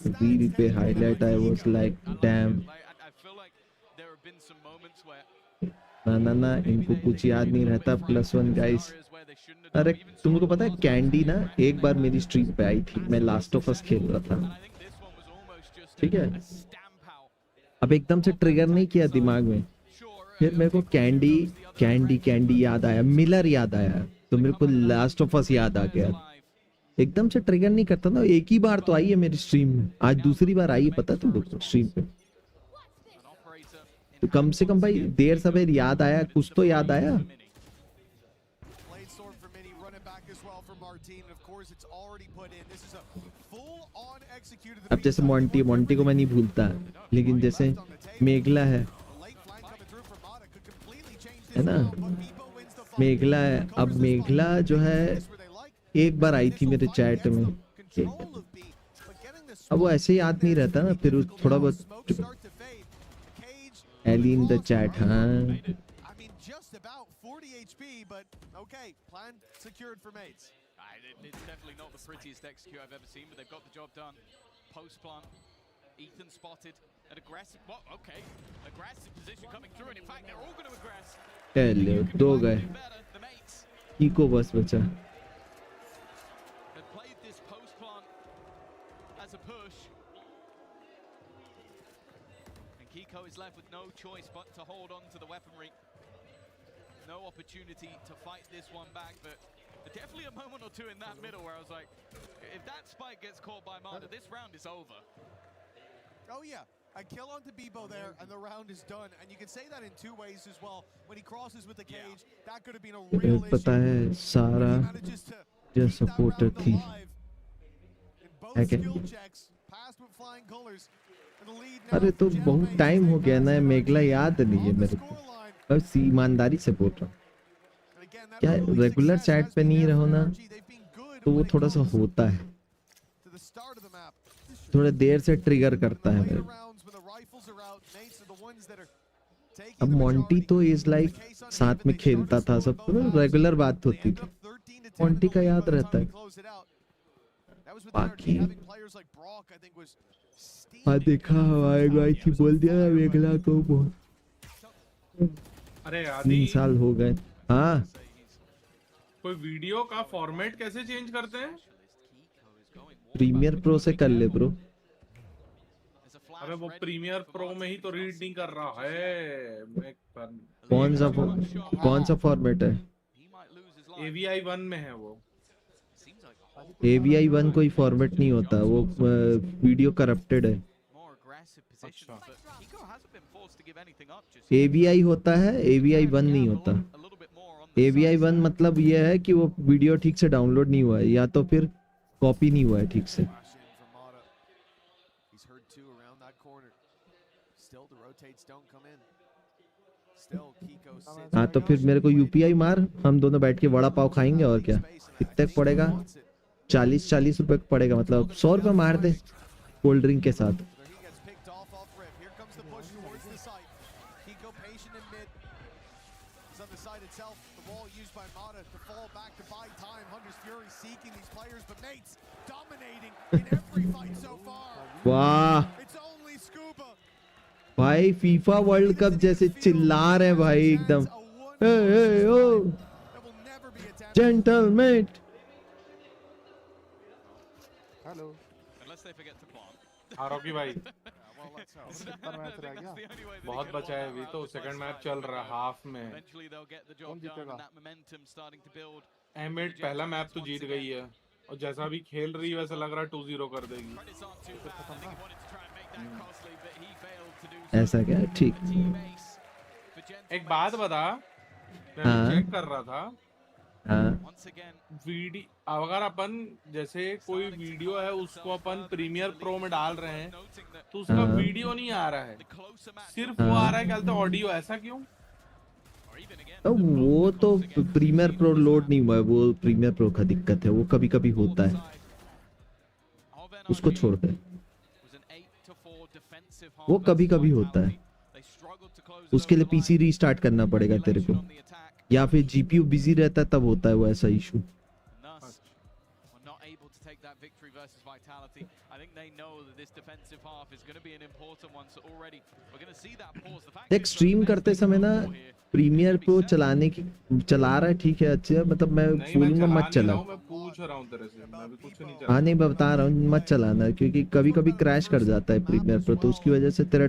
रील पे highlight, I was like damn. ना इनको कुछ याद नहीं रहता। +1 गाइस। अरे तुमको पता है कैंडी ना एक बार मेरी स्ट्रीम पे आई थी, मैं लास्ट ऑफ अस खेल रहा था, ठीक है। अब एकदम से ट्रिगर नहीं किया दिमाग में, फिर मेरे को कैंडी याद आया, मिलर याद आया, तो मेरे को लास्ट ऑफ अस याद आ गया। एकदम से ट्रिगर नहीं करता ना। एक ही बार तो आई है मेरी स्ट्रीम में, आज दूसरी बार आई है, पता तुम लोग स्ट्रीम पे। तो कम से कम भाई देर सवेर याद आया, कुछ तो याद आया। अब जैसे मोंटी को मैं नहीं भूलता, लेकिन जैसे मेघला है ना, मेघला है। अब मेघला जो है एक बार आई थी मेरे चैट में, अब वो ऐसे याद नहीं रहता ना, फिर थोड़ा बहुत एली इन द चैट। हाँ It's definitely not the prettiest execute I've ever seen, but they've got the job done. Post plant, Ethan spotted, an aggressive, well, okay, aggressive position coming through, and in fact they're all going to aggress. Hello, दो गए, eco बस बचा। They played this post plant as a push, and Kiko is left with no choice but to hold on to the weaponry. No opportunity to fight this one back, but definitely a moment or two in that middle where I was like, if that spike gets caught by Marta, this round is over. Oh yeah, a kill onto Bebo there and the round is done. And you can say that in two ways as well. When he crosses with the cage, that could have been a real issue. पता है सारा जो supporter थी अरे तो बहुत time हो गया ना, मेघला याद नहीं है मेरे को, बस ईमानदारी से बोल रहा हूँ। क्या रेगुलर चैट पे नहीं रहो ना तो वो थोड़ा सा होता है, थोड़ा देर से ट्रिगर करता है मेरे। अब मोंटी तो इज लाइक साथ में खेलता था, सब रेगुलर बात होती थी, मोंटी का याद रहता है। बाकी देखा आई थी, बोल दिया मेघला को बहुत। अरे 3 साल हो गए। हाँ कोई वीडियो का फॉर्मेट कैसे चेंज करते हैं? प्रीमियर प्रो से कर ले ब्रो। अबे वो प्रीमियर प्रो में ही तो रीड नहीं कर रहा है। कौन सा फॉर्मेट है? AVI 1 में है वो। AVI 1 कोई फॉर्मेट नहीं होता, वो वीडियो करप्टेड है। AVI होता है, AVI 1 नहीं होता। AVI 1 मतलब ये है कि वो वीडियो ठीक से डाउनलोड नहीं हुआ है या तो फिर कॉपी नहीं हुआ है ठीक से। हाँ तो फिर मेरे को UPI मार, हम दोनों बैठ के वड़ा पाव खाएंगे और क्या। कितने पड़ेगा? 40 रुपए पड़ेगा, मतलब 100 रुपए मार दे कोल्ड ड्रिंक के साथ। वाह भाई, फीफा वर्ल्ड कप जैसे चिल्ला रहे भाई एकदम। जेंटलमैन हेलो आरोगी भाई बहुत बचा है अभी तो, सेकंड मैच चल रहा हाफ में। एमिट पहला मैच तो जीत गई है और जैसा भी खेल रही है वैसा लग रहा है 2-0 कर देगी। ऐसा क्या? ठीक। एक बात बता, मैं चेक कर रहा था। हाँ अगर अपन जैसे कोई वीडियो है उसको अपन प्रीमियर प्रो में डाल रहे हैं तो उसका वीडियो नहीं आ रहा है, सिर्फ वो आ रहा है क्या बोलते ऑडियो, ऐसा क्यों? वो तो प्रीमियर प्रो लोड नहीं हुआ है, वो प्रीमियर प्रो का दिक्कत है, वो कभी कभी होता है, उसको छोड़ दे, वो कभी कभी होता है, उसके लिए पीसी रीस्टार्ट करना पड़ेगा तेरे को, या फिर जीपीयू बिजी रहता है तब होता है वो ऐसा इशू। देख स्ट्रीम करते समय ना प्रीमियर प्रो चला रहा है ठीक है, अच्छे मतलब मैं बोलूंगा मत चला, मैं पूछ रहा हूँ तेरे से, मैं भी कुछ नहीं हाँ नहीं मैं बता रहा हूँ मत चलाना, क्योंकि कभी कभी क्रैश कर जाता है प्रीमियर प्रो, तो उसकी वजह से तेरा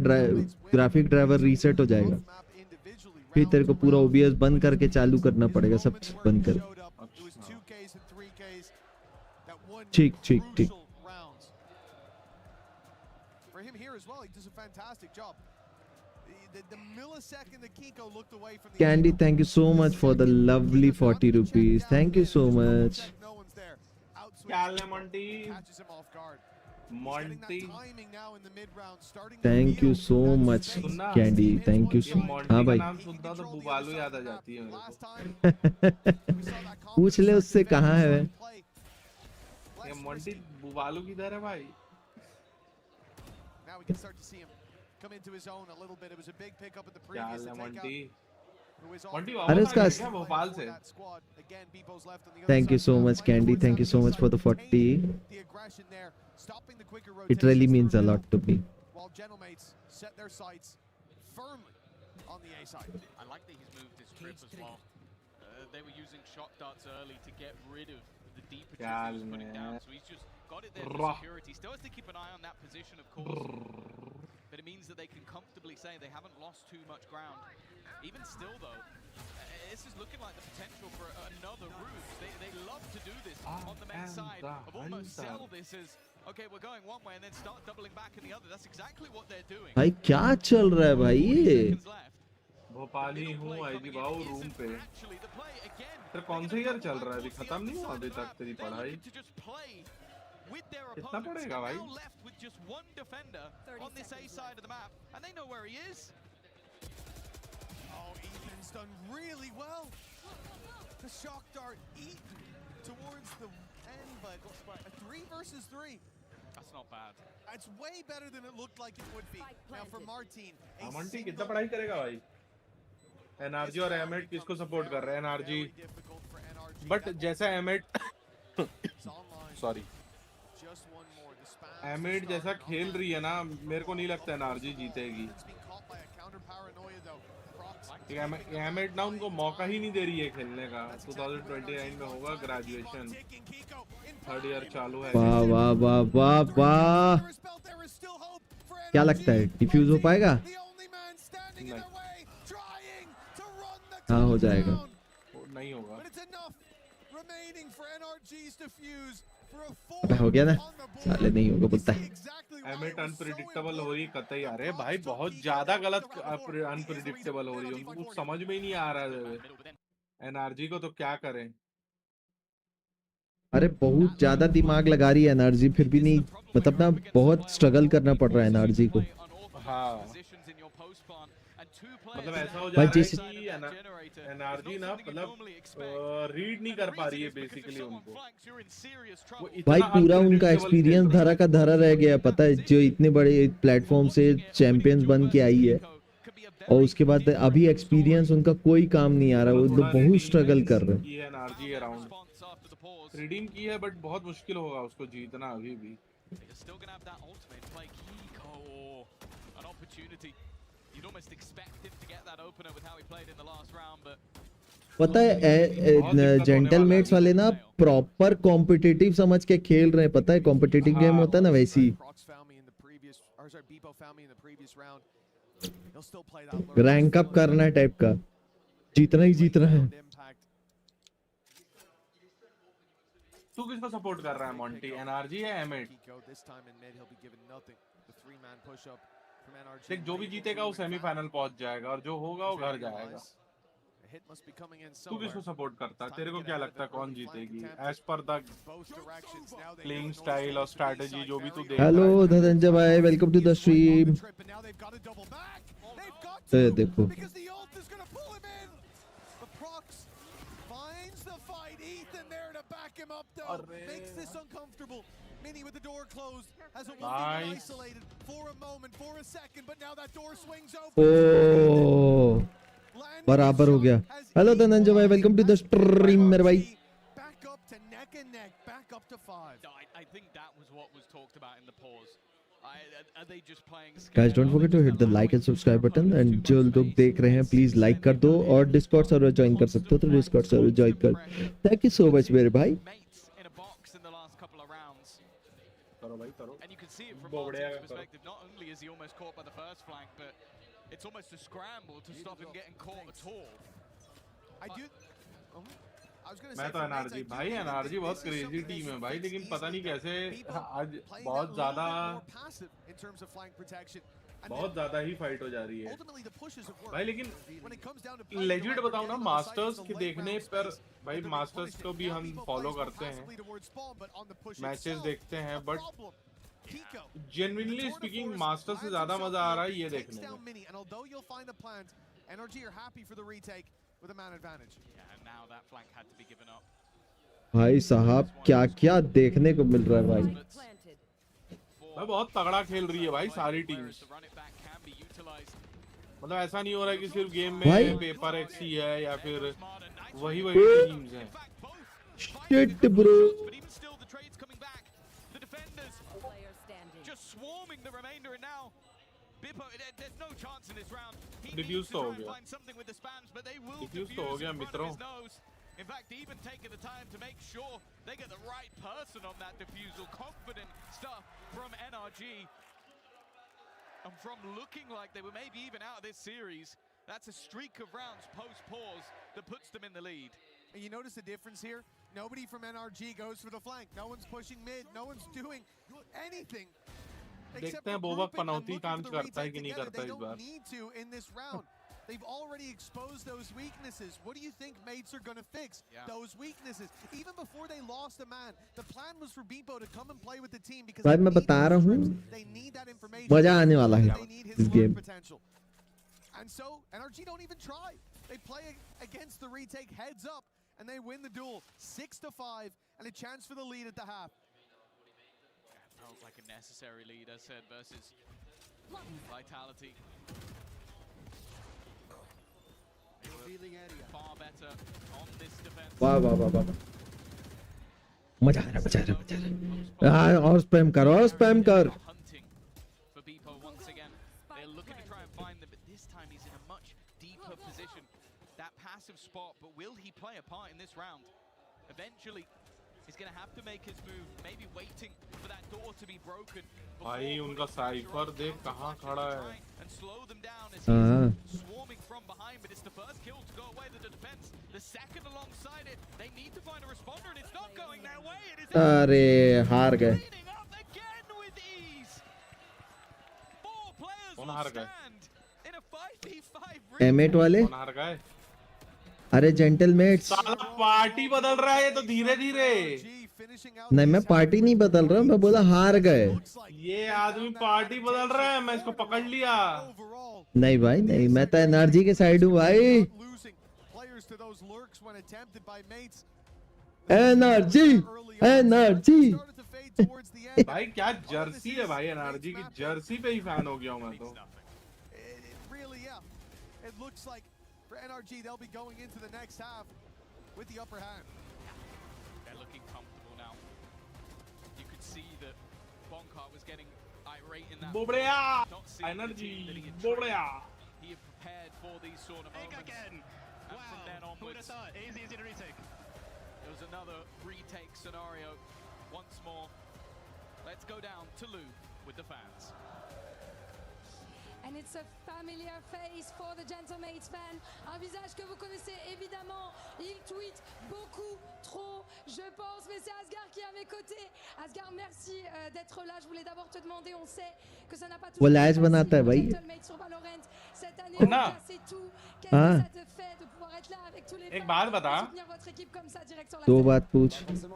ग्राफिक ड्राइवर रीसेट हो जाएगा, फिर तेरे को पूरा ओबीएस बंद करके चालू करना पड़ेगा, सब बंद कर। ठीक ठीक ठीक। Candy, thank you so much for the lovely 40 rupees. Thank you so much. Thank you so much, Candy. Thank you so much. हाँ भाई। बुबालू याद आ जाती है मेरे को। पूछ ले उससे कहाँ है वह? ये मोंटी बुबालू किधर है भाई? Come into his own a little bit. It was a big pickup at the previous attack. अरे उसका भोपाल से। Thank you so much, Candy. Thank you so much for the 40. It really means a lot to me. While Gentlemates set their sights firmly on the A side. I like that he's moved his trip as well. They were using shock darts early to get rid of the deeper he was putting down, so he's just got it there for security. Still has to keep an eye on that position, of course. But it means that they can comfortably say they haven't lost too much ground. Even still, though, this is looking like the potential for another roof. They love to do this on the men's side, of almost sell this as, okay, we're going one way and then start doubling back in the other. That's exactly what they're doing. भाई क्या चल रहा है भाई ये? भोपाली हूँ ID बाऊ room पे। तेरा कौन सा ईयर चल रहा है? अभी खत्म नहीं हुआ अभी तक तेरी पढ़ाई? कितना पड़ेगा भाई? With just one defender on this A side of the map, and they know where he is. Oh, Ethan's done really well. The shock dart eaten towards the end, but a 3 versus 3. That's not bad. It's way better than it looked like it would be. Now for Martin. Martin कितना पढ़ाई करेगा भाई? NRG और एमेट किसको support कर रहे हैं? NRG. But जैसा एमेट, sorry. एमेट जैसा खेल रही है ना, मेरे को नहीं लगता एनआरजी जीतेगी। एमेट ना उनको मौका ही नहीं दे रही है खेलने का। 2029 में होगा ग्रेजुएशन, 3rd ईयर चालू है। वाह वाह वाह वाह वाह, क्या लगता है डिफ्यूज हो पाएगा? हाँ हो जाएगा। नहीं होगा। हो गया ना, साले नहीं होगा बोलता है। एमेट अनप्रेडिक्टेबल हो रही कतई, अरे भाई बहुत ज्यादा गलत अनप्रेडिक्टेबल हो रही है, उनको कुछ समझ में ही नहीं आ रहा है एनआरजी को, तो क्या करें? अरे बहुत ज्यादा दिमाग लगा रही है एनआरजी, फिर भी नहीं, मतलब ना बहुत स्ट्रगल करना पड़ रहा है एनआरजी को। हाँ मतलब ऐसा हो जा रहा है कि एनआरजी ना मतलब रीड नहीं कर पा रही है बेसिकली उनको। भाई पूरा उनका एक्सपीरियंस धरा का धरा रह गया, पता है, जो इतने बड़े प्लेटफॉर्म से चैंपियंस बन के आई है और उसके बाद अभी एक्सपीरियंस उनका कोई काम नहीं आ रहा, वो लोग बहुत स्ट्रगल कर रहे हैं। एनआरजी अराउंड रिडीम की है बट बहुत मुश्किल होगा उसको जीतना अभी भी। पता है जेंटलमेट्स वाले ना प्रॉपर कॉम्पिटिटिव समझ के खेल रहे हैं, पता है कॉम्पिटिटिव गेम होता है ना वैसी, रैंक अप करना है टाइप का, जीतना ही जीतना है। तू किसको सपोर्ट कर रहा है मॉन्टी, एनआरजी या एमेट? देख जो भी जीतेगा वो सेमीफाइनल पहुंच जाएगा और जो होगा वो घर जाएगा। तू किसको सपोर्ट करता है? तेरे को क्या लगता है कौन जीतेगी? As per the playing style और strategy जो भी तू देख रहा है। हेलो धनंजय भाई, वेलकम टू द स्ट्रीम। ये देखो Mini with the door closed as a one isolated for a moment, for a second, but now that door swings open. बराबर हो गया। हेलो धनंजय भाई, वेलकम टू द स्ट्रीम मेरे भाई। Back up to neck and neck, back up to 5. I think that was what was talked about in the pause. Are they just playing? Guys, don't forget to hit the like and subscribe button, and जो लोग देख रहे हैं please like कर दो, और Discord server join कर सकते हो तो डिस्कॉर्ड सर्वर ज्वाइन कर। थैंक यू सो मच मेरे भाई। And you can see it from Martin's perspective. Not only is he almost caught by the first flank, but it's almost a scramble to stop him getting caught at all. मैं तो NRG भाई, NRG बहुत crazy team है भाई, लेकिन पता नहीं कैसे आज बहुत ज़्यादा ही फाइट हो जा रही है भाई। लेकिन लेजिट बताऊं ना, मास्टर्स के देखने पर भाई, मास्टर्स को भी हम फॉलो करते हैं, मैचेस देखते हैं, बट जेन्युइनली स्पीकिंग मास्टर्स से ज्यादा मजा आ रहा है ये देखने में। भाई साहब क्या क्या देखने को मिल रहा है भाई। भाई बहुत तगड़ा खेल रही है भाई सारी टीम्स। मतलब ऐसा नहीं हो रहा है कि सिर्फ गेम में पेपर एक्स ही है या फिर वही टीम्स हैं। Shit bro, Just swarming the remainder, and now Bippo, there's no chance in this round. He Diffuse needs to try and हो find something with the spams, but they will Diffuse diffuse हो गया in front मित्रों। of his nose. In fact, even taking the time to make sure they get the right person on that diffusal. Confident stuff from NRG. And from looking like they were maybe even out of this series, that's a streak of rounds post-pause that puts them in the lead. And you notice the difference here? Nobody from NRG goes for the flank. No one's pushing mid. No one's doing anything. देखते हैं बोबक पनौती काम करता है कि नहीं करता इस बार। Need to in this round. They've already exposed those weaknesses. What do you think mates are going to fix those weaknesses? Even before they lost a man, the plan was for Bippo to come and play with the team because भाई मैं बता रहा हूँ मजा आने वाला है इस game. And so NRG don't even try. They play against the retake heads up and they win the duel 6-5 and a chance for the lead at the half. Felt like a necessary lead, as said, versus Vitality. Far better on this defense. वाह वाह वाह वाह, मजा आ रहा है, मजा आ रहा है। और स्पैम कर, और स्पैम कर। Hunting for Bippo once again. They're looking to try and find them, but this time he's in a much deeper position. That passive spot, but will he play a part in this round? Eventually, he's going to have to make his move, maybe waiting for that door to be broken. भाई उनका cipher देख कहाँ खड़ा है। And slow them down as he's swarming from behind, but it's the first kill to go away to the defense. The second alongside it, they need to find a responder, and it's not going their way. It is अरे हार गए। again with ease. 4 players कौन will हार गए? stand in a 5v5 एमेट वाले? कौन हार गए? अरे जेंटलमेट्स। साला पार्टी बदल रहा है तो धीरे धीरे। नहीं मैं पार्टी नहीं बदल रहा, मैं बोला हार गए। ये आदमी पार्टी बदल रहा है, मैं इसको पकड़ लिया। नहीं भाई नहीं, मैं तो एनर्जी के साइड हूँ भाई। Energy energy. भाई क्या जर्सी है भाई, एनर्जी की जर्सी पे ही फैन हो गया हूँ मैं तो। It looks like for NRG they'll be going into the next half with the upper hand. They're looking comfortable now. You could see that Bonkart was getting irate in that. Bobrea! Not seeing Energy! the team that he had Bobrea! trained. He had prepared for these sort of moments. Again. And from then onwards, who would have thought? Easy to retake. There was another retake scenario once more. Let's go down to Lou with the fans. And it's a familiar face for the Gentlemates fan. Un visage que vous connaissez évidemment. Il tweet beaucoup trop Je pense, mais c'est Asgard qui est à mes côtés. Asgard, merci d'être là. Je voulais d'abord te demander, on sait que ça n'a pas वो toujours latch été बनाता है facile भाई. pour Gentlemate sur Valorant. Cette année, है vous ना? cassez tout. Qu'est-ce que हाँ. ça te fait de pouvoir être là avec tous les एक fans बात et बता, soutenir votre équipe comme ça direct sur la दो scène? बात पूछ.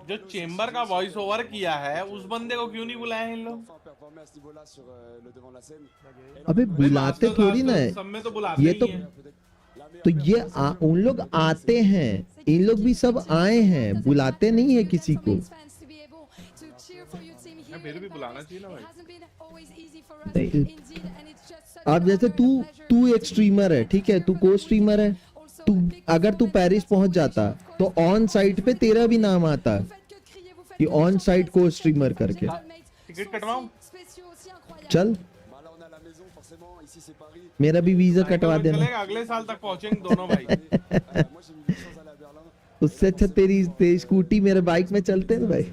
जो चेम्बर का वॉइस ओवर किया है उस बंदे को क्यों नहीं बुलाया इन लोग? अबे बुलाते थोड़ी ना है. सब में तो बुलाते ये ही तो हैं। उन लोग आते हैं. इन लोग भी सब आए हैं, बुलाते नहीं है किसी को. फिर भी बुलाना चाहिए ना भाई. नहीं, अब जैसे तू एक स्ट्रीमर है, ठीक है, तू को स्ट्रीमर है. तू अगर तू पेरिस पहुंच जाता तो ऑन साइट पे तेरा भी नाम आता कि ऑन साइट को स्ट्रीमर करके. टिकट कटवाऊं? चल, मेरा भी वीजा कटवा देना. चलेगा, अगले साल तक पहुंचेंगे दोनों भाई. उससे अच्छा तेरी स्कूटी मेरे बाइक में चलते हैं भाई.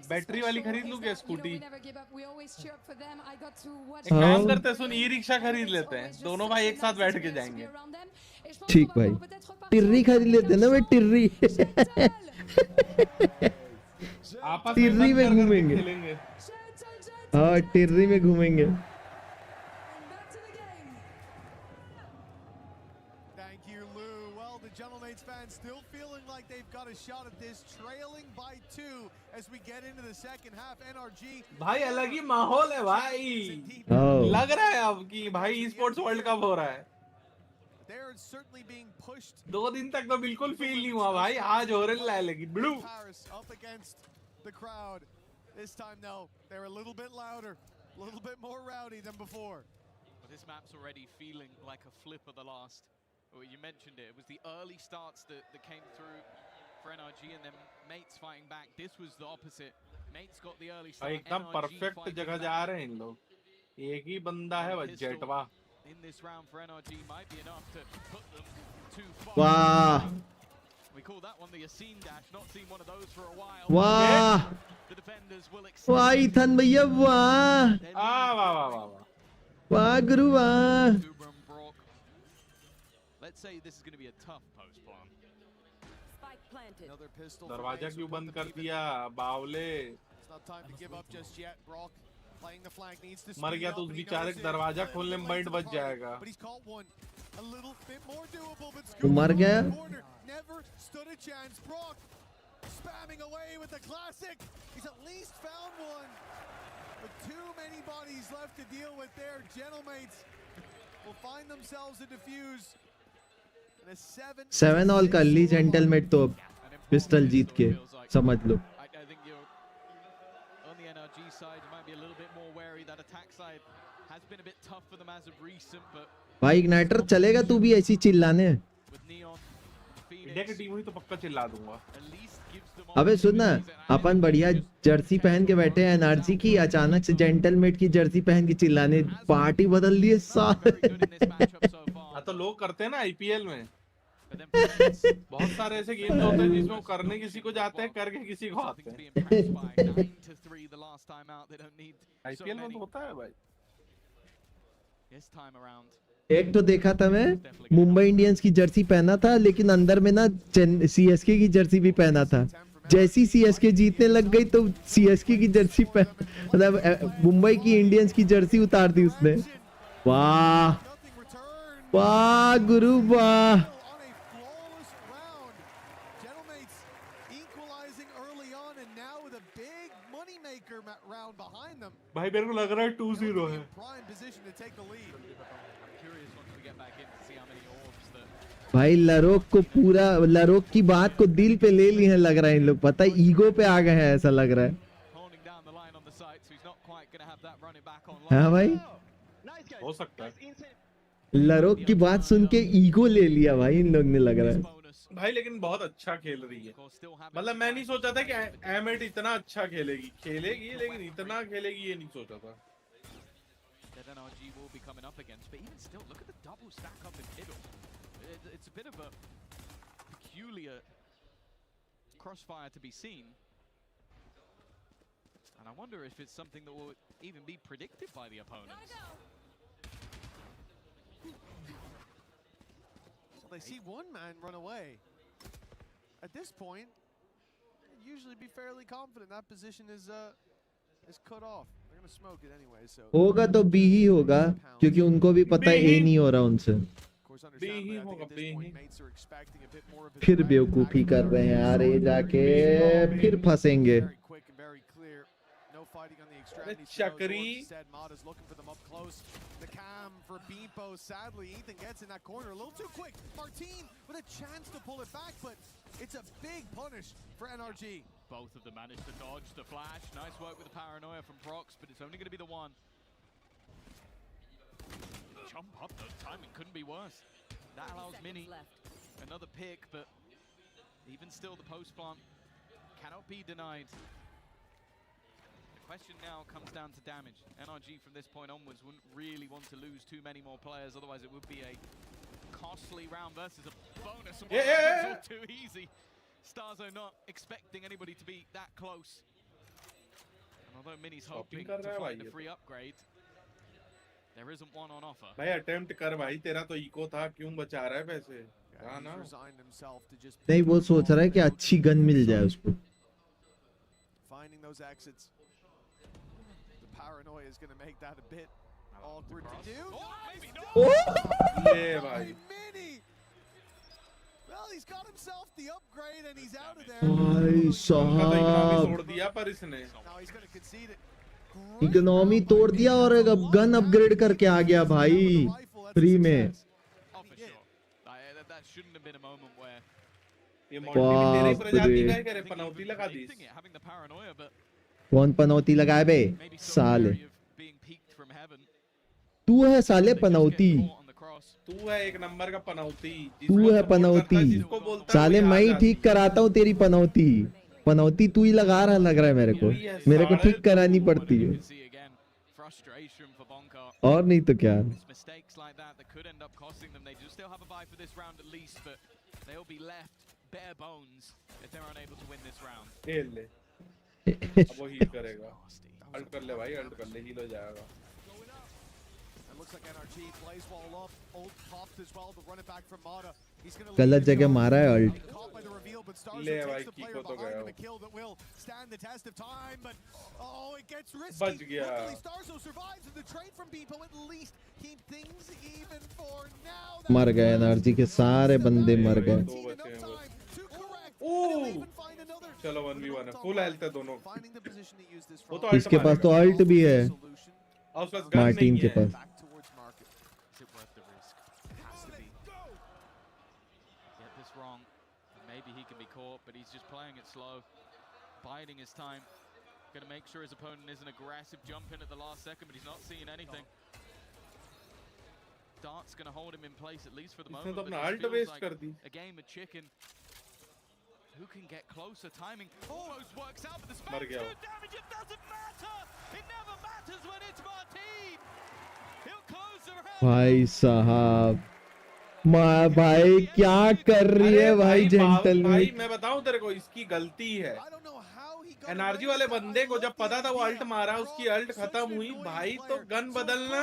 बैटरी वाली खरीद लूं क्या स्कूटी? एक हाँ. काम करते हैं, सुन, ई रिक्शा खरीद लेते हैं, दोनों भाई एक साथ बैठ के जाएंगे. ठीक भाई, टिर्री खरीद लेते हैं ना भाई, टिर्री. आपस टिर्री में घूमेंगे. खेलेंगे. हाँ, टिर्री में घूमेंगे. Thank you, Lou. Well, the Gentlemates fans still feeling like they've got a shot at this, trailing by 2 as we get into the second half. NRG. भाई अलग ही माहौल है भाई. लग रहा है अब कि भाई स्पोर्ट्स वर्ल्ड कप हो रहा है. They're certainly being pushed. 2 दिन तक तो बिल्कुल फील नहीं हुआ भाई, आज हो रहा है लेकिन blue. Paris up against the crowd. This time, though, they're a little bit louder, a little bit more rowdy than before. But this map's already feeling like a flip of the last. Well, you mentioned it. It was the early starts that came through for NRG and then Mates fighting back. This was the opposite. Mates got the early start. एकदम perfect जगह जा रहे हैं इन लोग. एक ही बंदा है वो जेटवा. In this round for NRG might be enough to put them too far. वाह. We call that one the Yassine dash. Not seen one of those for a while. वाह. The defenders will वाह Ethan भैया, वाह. वाह वाह वाह. वाह गुरु वाह. Let's say this is going to be a tough post plan. Another pistol. दरवाजा क्यों बंद कर दिया बावले? It's not time to give up just yet. Brock playing the flank, needs to मर गया तो उस बेचारे का दरवाजा खोलने में बैंड बच जाएगा. But he's caught one. A little bit more doable, but वो मर गया. never stood a chance. Brock spamming away with the classic. He's at least found one. But too many bodies left to deal with there. Gentlemates will find themselves a defuse. 7 all कर ली जेंटलमेट तो pistol जीत के, समझ लो. I think you're on the NRG side. You might be a little bit more wary. That attack side has been a bit tough for them as of recent, but भाई igniter चलेगा तू भी ऐसी चिल्लाने. India की team हुई तो पक्का चिल्ला दूंगा. अबे सुन ना, अपन बढ़िया जर्सी पहन के बैठे हैं एनआरजी की, अचानक से जेंटलमेट की जर्सी पहन के चिल्लाने, पार्टी बदल दी सारे. हाँ तो लोग करते हैं ना आईपीएल में. बहुत सारे ऐसे गेम्स होते हैं जिसमें वो करने किसी को जाते हैं, करके किसी को आते हैं. आईपीएल में तो होता है भाई. एक तो देखा था मैं, मुंबई इंडियंस की जर्सी पहना था लेकिन अंदर में ना सीएसके की जर्सी भी पहना था. जैसी सीएसके जीतने लग गई तो सीएसके की जर्सी मतलब मुंबई की इंडियंस की जर्सी उतार दी उसने. वाह वाह गुरु वाह. भाई मेरे को लग रहा है 2-0 है. भाई लरोक को पूरा, लरोक की बात को दिल पे ले ली है लग रहा है इन लोग, पता है ईगो पे आ गए हैं ऐसा लग रहा है. हाँ भाई हो सकता है. लरोक की बात सुन के ईगो ले लिया भाई इन लोग ने लग रहा है. भाई लेकिन बहुत अच्छा खेल रही है. मतलब मैं नहीं सोचा था कि एमेट इतना अच्छा खेलेगी लेकिन इतना खेलेगी ये नहीं सोचा था. NRG will be coming up against, but even still, look at the double stack up in middle. It's a bit of a peculiar crossfire to be seen, and I wonder if it's something that will even be predicted by the opponents. So they see one man run away. at this point, usually be fairly confident that position is cut off. They're gonna smoke it anyway, so. होगा तो B ही होगा क्योंकि उनको भी पता है ए नहीं हो रहा उनसे. फिर बेवकूफी कर रहे हैं यार, ये जाके फिर फंसेंगे. Chakri. Mada's looking for them up close. The cam for Beepo. Sadly, Ethan gets in that corner a little too quick. Martin with a chance to pull it back, but it's a big punish for NRG. Both of them managed to dodge the flash. Nice work with the paranoia from Prox, but it's only going to be the one. Jump up, though. Timing couldn't be worse. That allows Mini another pick, but even still, the post plant cannot be denied. The question now comes down to damage. NRG from this point onwards wouldn't really want to lose too many more players, otherwise it would be a costly round versus a bonus. It's all too easy. Starzo not expecting anybody to be that close. And although Mini's hoping to find a free upgrade, there isn't one on offer. भाई attempt कर भाई, तेरा तो eco था, क्यों बचा रहा है पैसे? हाँ ना? नहीं, वो सोच रहा है कि अच्छी गन मिल जाए उसको. Finding those exits. The paranoia is going to make that a bit awkward to do. Yeah, bhai. Mini. Well, he's got himself the upgrade and he's out of there. भाई साहब, तोड़ दिया पर इसने. Now he's going to concede it. Economy तोड़ दिया और अब गन अपग्रेड करके आ गया भाई फ्री में. That shouldn't have been a moment where पनौती लगा दी. कौन पनौती लगाए बे साले? तू है साले पनौती. तू है एक नंबर का पनौती. तू है पनौती साले. मैं ही ठीक कराता हूँ तेरी पनौती. पनौती तू ही लगा रहा लग रहा है मेरे को ठीक करानी पड़ती है. और नहीं तो क्या. bare bones if they're unable to win this round. खेल ले. अब वो हील करेगा. अल्ट कर ले भाई, अल्ट कर ले, हील हो जाएगा. Looks like NRG plays wall up. Ult popped as well to run it back from Mada. He's going to गलत जगह मारा है अल्ट. ले भाई, कीको तो गया. Stand the test of time, but oh, it gets risky. बच गया. Luckily, Starzo survives in the trade from Beepo. At least keep things even for now. मर गए एनर्जी के सारे बंदे मर गए. चलो 1v1 है. फुल हेल्थ है दोनों. वो तो इसके पास तो अल्ट भी है मार्टिन के पास. Maybe he can be caught, but he's just playing it slow, biding his time. Going to make sure his opponent isn't aggressive, jump in at the last second, but he's not seeing anything. Dart's going to hold him in place at least for the moment. But it feels like a game of chicken. Who can get closer? Timing almost works out, but the space do damage. It doesn't matter. It never matters when it's Martin. He'll close the round. भाई साहब, माँ भाई क्या कर रही है भाई gentle में. भाई मैं बताऊं तेरे को, इसकी गलती है. एनआरजी वाले बंदे को जब पता था वो अल्ट मारा, उसकी अल्ट खत्म हुई भाई, तो गन बदलना.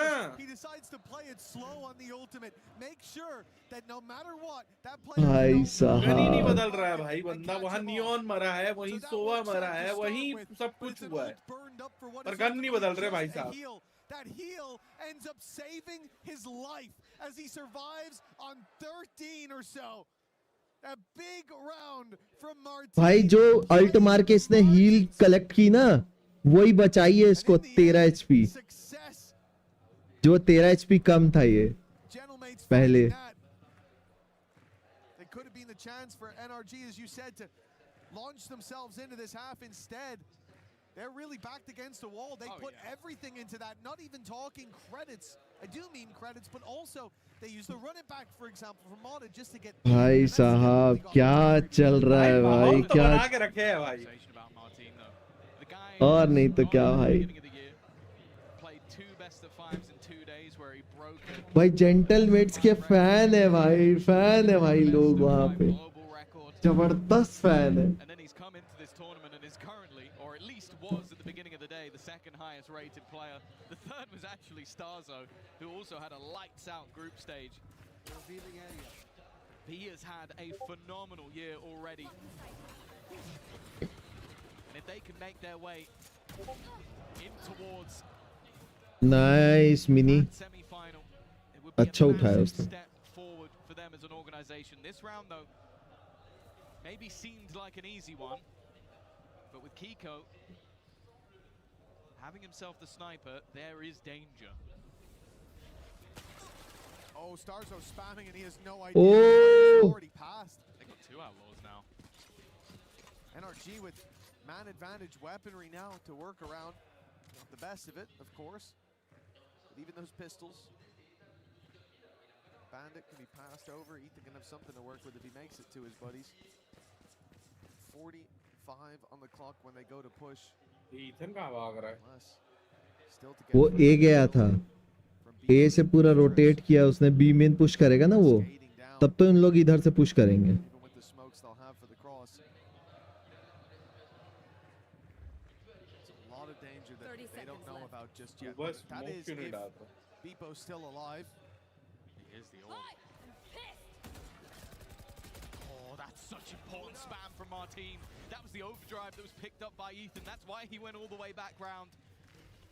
भाई साहब, गन ही नहीं बदल रहा है भाई बंदा. वहाँ नियॉन मरा है, वहीं सोवा मरा है, वहीं सब कुछ हुआ है, पर गन नहीं बदल रहे भाई साहब. That heal ends up saving his life as he survives on 13 or so. A big round from Martin. भाई जो अल्ट मार के इसने हील कलेक्ट की ना, वही बचाई है इसको 13 एचपी. जो 13 एचपी कम था ये पहले. It could have been the chance for NRG, as you said, to launch themselves into this half. Instead, they're really backed against the wall. They put everything into that, not even talking credits. I do mean credits, but also they use the run it back, for example, from Mada just to get. भाई साहब क्या चल रहा है भाई, क्या बना के रखे है भाई. और नहीं तो क्या भाई. भाई जेंटलमेट्स के फैन है भाई, फैन है भाई लोग वहाँ पे, जबरदस्त फैन है. Was at the beginning of the day the second highest rated player. The third was actually Starzo, who also had a lights out group stage. He has had a phenomenal year already. And if they can make their way in towards Nice mini. semi-final, it would be अच्छा a उठाया massive उसने. step forward for them as an organization. This round, though, maybe seemed like an easy one, but with Kiko having himself the sniper, there is danger. Oh, Starzo spamming and he has no idea. He's already passed. They got 2 outlaws now. NRG with man advantage weaponry now to work around. Not the best of it, of course. But even those pistols. Bandit can be passed over. Ethan can have something to work with if he makes it to his buddies. 45 on the clock when they go to push. Ethan कहाँ भाग रहा है? Still to get वो A गया था. A से पूरा rotate किया उसने. B में पुश करेगा ना वो. तब तो इन लोग इधर से पुश करेंगे. Even with the smokes they'll have for the cross. It's a lot of danger that they don't know about just yet. बस That smoke is क्यों नहीं if डाल रहा? Beepo's still alive. He is the orb. Oh, that's such important spam from Martin. That was the overdrive that was picked up by Ethan. That's why he went all the way back round.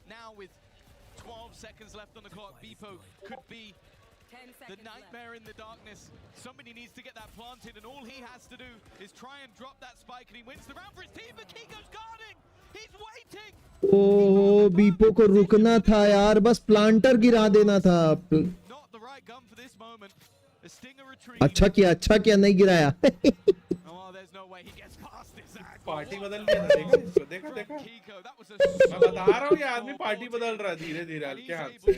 Now with 12 seconds left on the clock, Beepo could be the nightmare in the darkness. Somebody needs to get that planted, and all he has to do is try and drop that spike, and he wins the round for his team, but Kiko's guarding! He's waiting! ओ बीपो को रुकना था यार. बस planter गिरा देना था. Not the right gun for this moment. A stinger retreat. अच्छा किया नहीं गिराया. Oh, there's no way he gets past this. Party बदल गया था. देखा इसको. देखा. Kiko, that was a मैं बता रहा हूँ ये आदमी पार्टी बदल रहा है धीरे-धीरे हल्के हाथ से.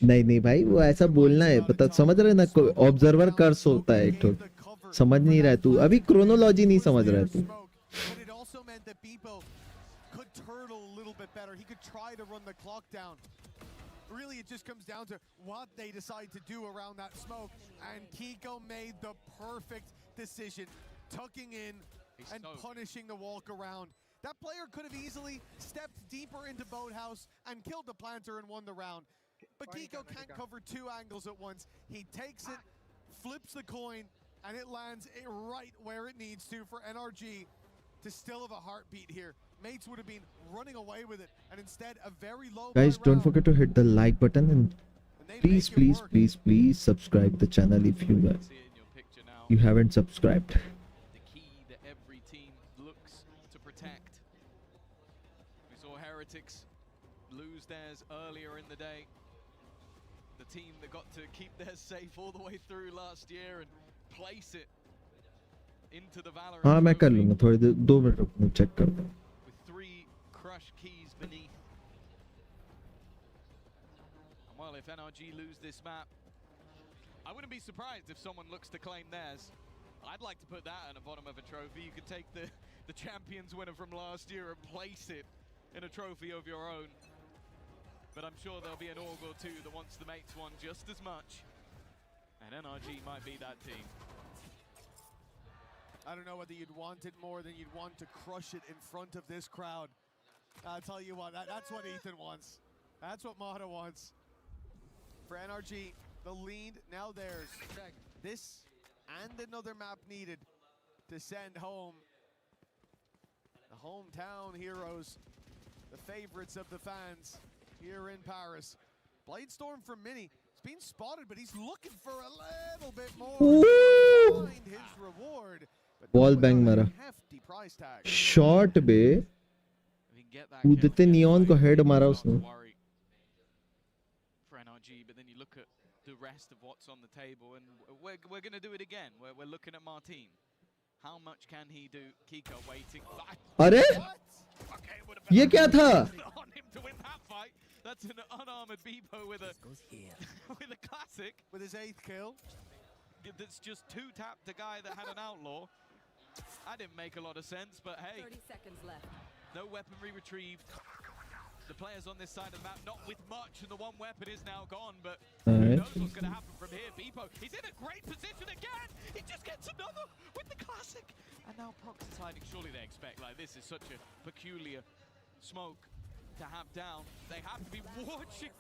नहीं भाई वो ऐसा बोलना है. पता समझ रहे ना. ऑब्जर्वर कर्स होता है एक तो. समझ नहीं रहा है तू. अभी क्रोनोलॉजी नहीं समझ रहा है तू. But it also meant that Beepo could turtle a little bit better. He could try to run the clock down. Really, it just comes down to what they decide to do around that smoke. And Kiko made the perfect decision, tucking in and punishing the walk around. That player could have easily stepped deeper into Boathouse and killed the planter and won the round. But Kiko can't cover 2 angles at once. He takes it, flips the coin, and it lands right where it needs to for NRG to still have a heartbeat here. Mates would have been running away with it, and instead a very low. Guys, don't forget to hit the like button and please subscribe the channel if you haven't subscribed. The key that every team looks to protect. We saw Heretics lose theirs earlier in the day. The team that got to keep theirs safe all the way through last year and place it into the Valorant. हाँ मैं कर लूँगा. थोड़ी देर 2 minute रुकना. Check कर दूँ. With 3 crushed keys beneath. And well, if NRG lose this map, I wouldn't be surprised if someone looks to claim theirs. I'd like to put that at the bottom of a trophy. You could take the champions winner from last year and place it in a trophy of your own. But I'm sure there'll be an org or two that wants the mates one just as much. And NRG might be that team. I don't know whether you'd want it more than you'd want to crush it in front of this crowd. I'll tell you what, that's what Ethan wants. That's what Mata wants. For NRG, the lead now theirs. This and another map needed to send home the hometown heroes, the favorites of the fans here in Paris. Bladestorm from Mini. He's been spotted, but he's looking for a little bit more to find his reward. Wall bang मारा. Shot पे कूदते neon को head मारा उसने. For NRG, but then you look at the rest of what's on the table, and we're going to do it again. We're looking at Martin. How much can he do? Kiko waiting. अरे ये क्या था? On him to win that fight. That's an unarmored Beepo with a with a classic. With his 8th kill. That's just 2-tapped a guy that had an outlaw. That didn't make a lot of sense, but hey. 30 seconds left. No weaponry retrieved. The players on this side of the map not with much, and the one weapon is now gone, but who knows what's going to happen from here. Beepo, he's in a great position again. He just gets another with the classic. And now Prox is hiding. Surely they expect, like, this is such a peculiar smoke.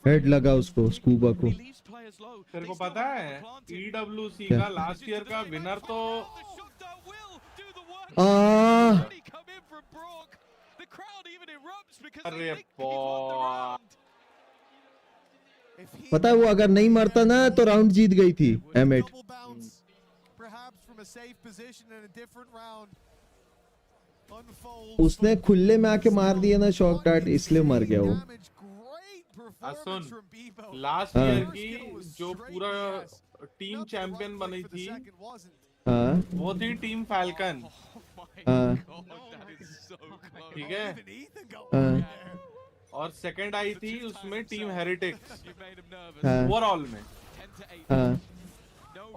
Head लगा उसको scuba को। तेरे को पता है EWC क्या? का last year का विनर तो अरे पता है वो अगर नहीं मरता ना तो राउंड जीत गई थी एमेट। उसने खुले में आके मार दिया ना शॉक डार्ट, इसलिए मर गया वो। सुन, लास्ट ईयर की जो पूरा टीम चैंपियन बनी थी वो थी टीम फैल्कन। ठीक है, और सेकंड आई थी उसमें टीम हेरिटिक्स ओवरऑल में।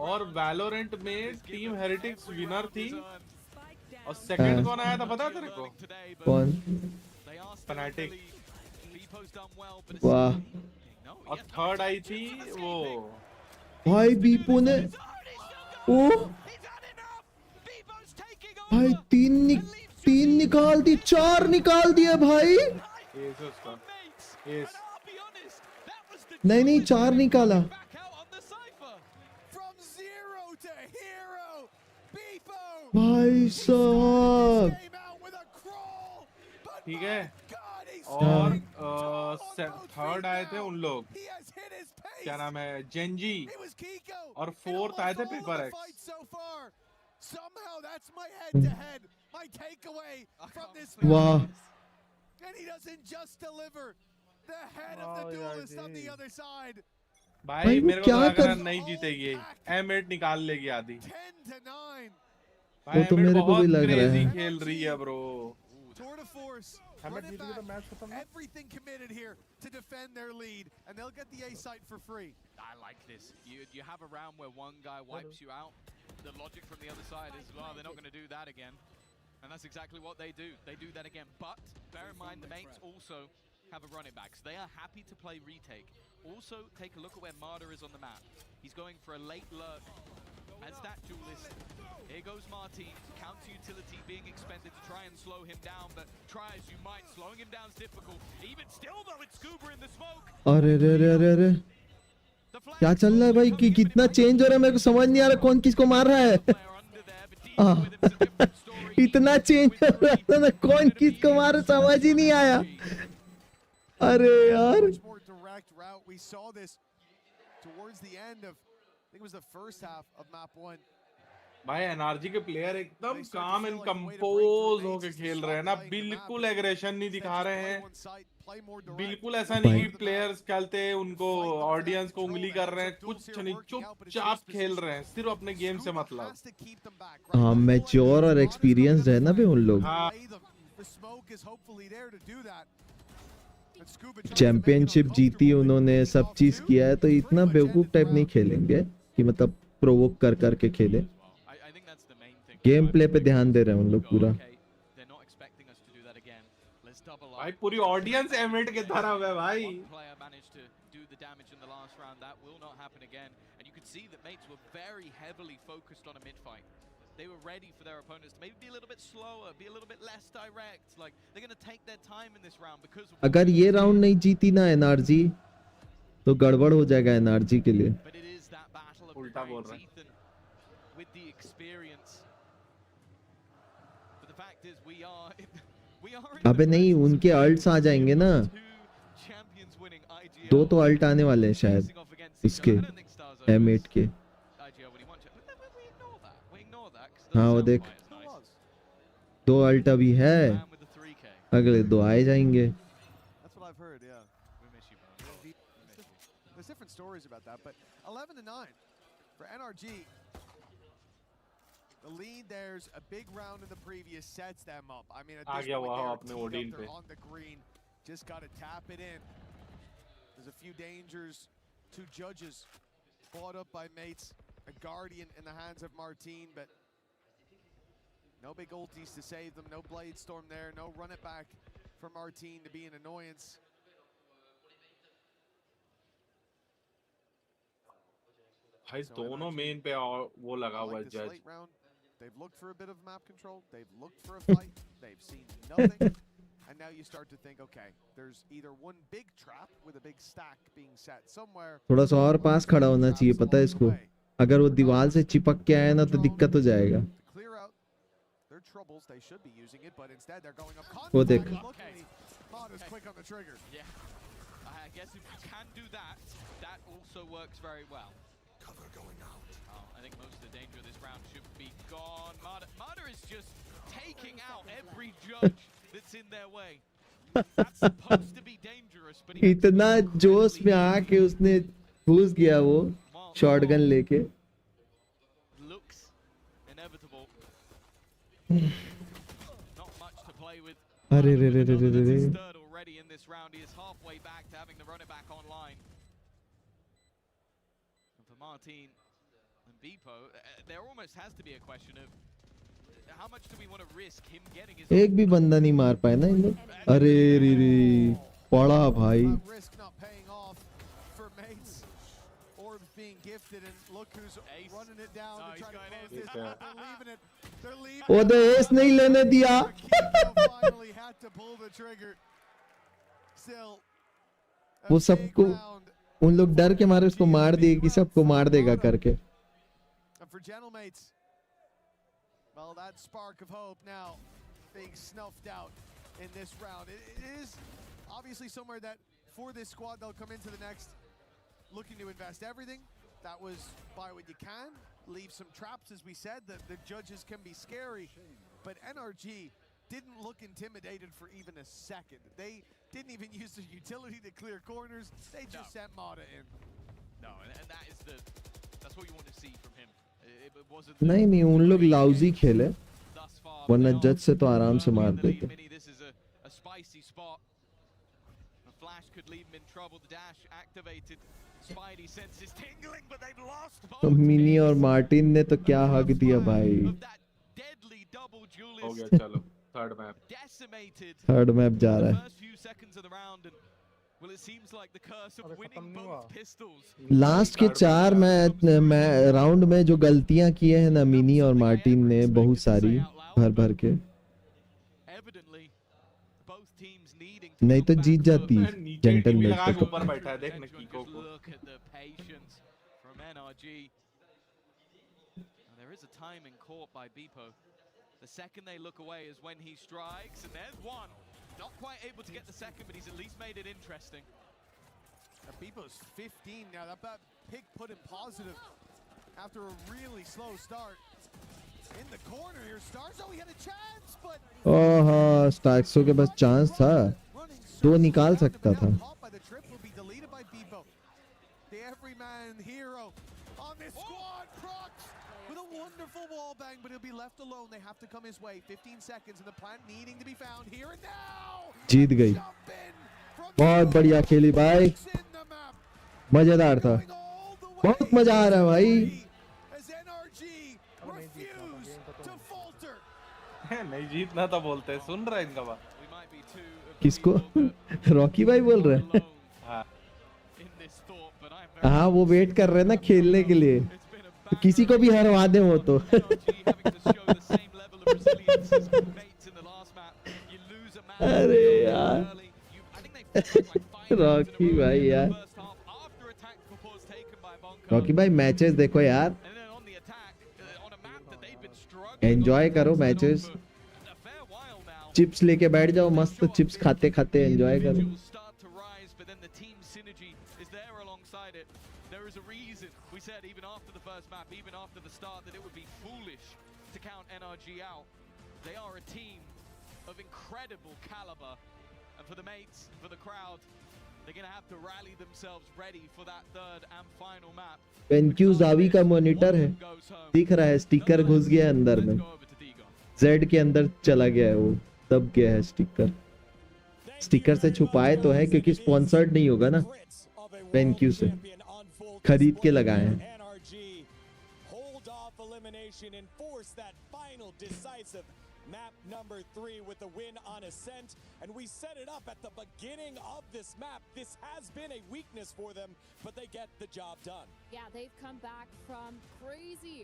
और वैलोरेंट में टीम हेरिटिक्स विनर थी और सेकंड कौन आया था पता है तेरे को? कौन? फनाटिक। वाह। और थर्ड आई थी वो भाई बीपो ने ओ भाई तीन निकाल दी, 4 निकाल दिए भाई। उसका नहीं 4 निकाला। भाई साहब ठीक है, और थर्ड आए थे उन लोग, क्या नाम है, जेंजी, और फोर्थ आए थे पेपर एक्स। वाह भाई मेरे को लग रहा नहीं जीतेगी, एम8 निकाल लेगी आधी। वो तो मेरे को भी लग रहा है। खेल रही है bro. Everything committed here to defend their lead, and they'll get the A site for free. I like this. You have a round where one guy wipes you out. The logic from the other side is, well, they're not going to do that again. And that's exactly what they do. They do that again. But bear in mind, the mates also have a running back. So they are happy to play retake. Also, take a look at where Marder is on the map. He's going for a late lurk as that duelist. Here goes Martin. Counter utility being expended to try and slow him down. But try as you might, slowing him down is difficult. Even still, though, it's Scuba in the smoke. अरे क्या चल रहा है भाई? कि कितना change हो रहा है, मेरे को समझ नहीं आ रहा कौन किसको मार रहा है। इतना चेंज हो रहा था ना, कौन किसको मार रहा समझ ही नहीं आया। अरे यार We saw this towards the end of, I think it was the first half of map 1. भाई एनआरजी के प्लेयर एकदम काम एंड कंपोज होके खेल रहे हैं ना, बिल्कुल एग्रेशन नहीं दिखा रहे हैं, बिल्कुल ऐसा नहीं कि प्लेयर्स खेलते उनको ऑडियंस को उंगली कर रहे हैं, कुछ नहीं, चुपचाप खेल रहे हैं, सिर्फ अपने गेम से मतलब। हाँ मैच्योर और एक्सपीरियंस्ड है ना भी उन लोग। चैंपियनशिप जीती उन्होंने, सब चीज किया है, तो इतना बेवकूफ टाइप नहीं खेलेंगे कि मतलब प्रोवोक कर करके खेले। गेम प्ले पे ध्यान दे रहे हैं उन लोग पूरा। भाई पूरी ऑडियंस एमिट के तरफ है भाई। They were ready for their opponents to maybe be a little bit slower, be a little bit less direct. Like they're going to take their time in this round because अगर ये round नहीं जीती ना NRG तो गड़बड़ हो जाएगा NRG के लिए। But it is that battle of उल्टा बोल रहा है। Ethan with the experience. But the fact is we are अबे नहीं, उनके अल्ट्स आ जाएंगे ना, 2 तो अल्ट आने वाले हैं शायद इसके M8 के। हाँ वो देख, 2 अल्ट अभी है, अगले 2 आए जाएंगे। That's what I've heard, yeah. We miss you, bro. There's different stories about that, but 11-9 for NRG. The lead, there's a big round in the previous, sets them up. I mean, at this point, they're on the green, just got to tap it in. There's a few dangers. 2 judges brought up by mates, a guardian in the hands of Martin, but no big ultis to save them, no blade storm there, no run it back for Martin to be an annoyance. भाई दोनों main पे वो लगा हुआ है जज। They've looked for a bit of map control, they've looked for a fight, they've seen nothing. And now you start to think, okay, there's either one big trap with a big stack being set somewhere. थोड़ा सा और पास खड़ा होना चाहिए, पता है इसको, अगर वो दीवार से चिपक के आए ना तो दिक्कत हो जाएगा। Their troubles, they should be using it, but instead they're going up. वो देख, Mada's quick on the trigger. Yeah, I guess if you can do that, that also works very well. Cover going out. Oh, I think most of the danger of this round should be gone. Mada is just taking out every judge that's in their way. That's supposed to be dangerous, but he इतना जोश में आके उसने घुस गया वो shotgun लेके। looks inevitable. Not much to play with. अरे रे रे रे रे रे। Third already in this round. He is halfway back to having to run it back online. And for Martin and Beepo, there almost has to be a question of how much do we want to risk him getting his. एक भी बंदा नहीं मार पाए ना इन लोग। अरे रे रे पड़ा भाई। Risk not paying off for mates. Orbs being gifted, and look who's running it down to try to close this. They're leaving it. They're leaving. वो तो एस नहीं लेने दिया। Finally had to pull the trigger. Still. वो सबको उन लोग डर के मारे उसको मार दिए कि सबको मार देगा करके। And for Gentlemates, well, that spark of hope now being snuffed out in this round. It is obviously somewhere that for this squad they'll come into the next looking to invest everything. That was buy what you can, leave some traps, as we said. The judges can be scary, but NRG didn't look intimidated for even a second. They didn't even use the utility to clear corners. They just sent Mada in. No, and that is that's what you want to see from him. It wasn't. नहीं नहीं उन लोग lousy खेले, वरना जज से तो आराम से मार देते। This is a spicy spot. The flash could leave him in trouble. The dash activated. Spidey senses tingling, but they've lost both. Mini और मार्टिन ने तो क्या हक दिया भाई। Deadly double Julius. हो गया चलो third map. Decimated. Third map जा रहा है। First few seconds of the round, and well, it seems like the curse of winning both pistols. Last के 4 मैच राउंड में जो गलतियां किए हैं ना मिनी और मार्टिन ने बहुत सारी भर भर के, नहीं तो जीत जाती जेंटलमैन पे। तो ऊपर बैठा है देख निको को। Look at the patience from NRG. There is a timing caught by Beepo. The second they look away is when he strikes, and there's one. Not quite able to get the second, but he's at least made it interesting. Beepo's 15 now. That pick put him positive after a really slow start. In the corner here, Stars. Oh, he had a chance, but हाँ स्टार्क्सो के पास chance था, तो निकाल सकता था। The everyman hero on this squad. Prox with a wonderful wall bang, but he'll be left alone. They have to come his way. 15 seconds, and the plant needing to be found here and now. जीत गई। बहुत बढ़िया खेली भाई, मजेदार था, बहुत मजा आ रहा है भाई। नहीं जीतना तो बोलते हैं, सुन रहा है इनका बात। किसको? रॉकी भाई बोल रहे हैं। हाँ वो वेट कर रहे हैं ना खेलने के लिए, किसी को भी हरवा दे वो तो। अरे यार रॉकी भाई यार, रॉकी भाई मैचेस देखो यार, एंजॉय करो मैचेस, चिप्स लेके बैठ जाओ, मस्त चिप्स खाते खाते एंजॉय करो। We said even after the first map, even after the start, that it would be foolish to count NRG out. They are a team of incredible caliber, and for the mates, for the crowd, they're going to have to rally themselves ready for that third and final map. पेनक्यू जावी का monitor है, दिख रहा है, sticker घुस गया अंदर में, जेड के अंदर चला गया है, वो दब गया है स्टिकर। स्टिकर से छुपाए तो है क्योंकि स्पॉन्सर्ड नहीं होगा ना पेनक्यू से, खरीद के लगाए हैं। Map number 3 with the win on Ascent, and we set it up at the beginning of this map. This has been a weakness for them, but they get the job done. Yeah, they've come back from crazy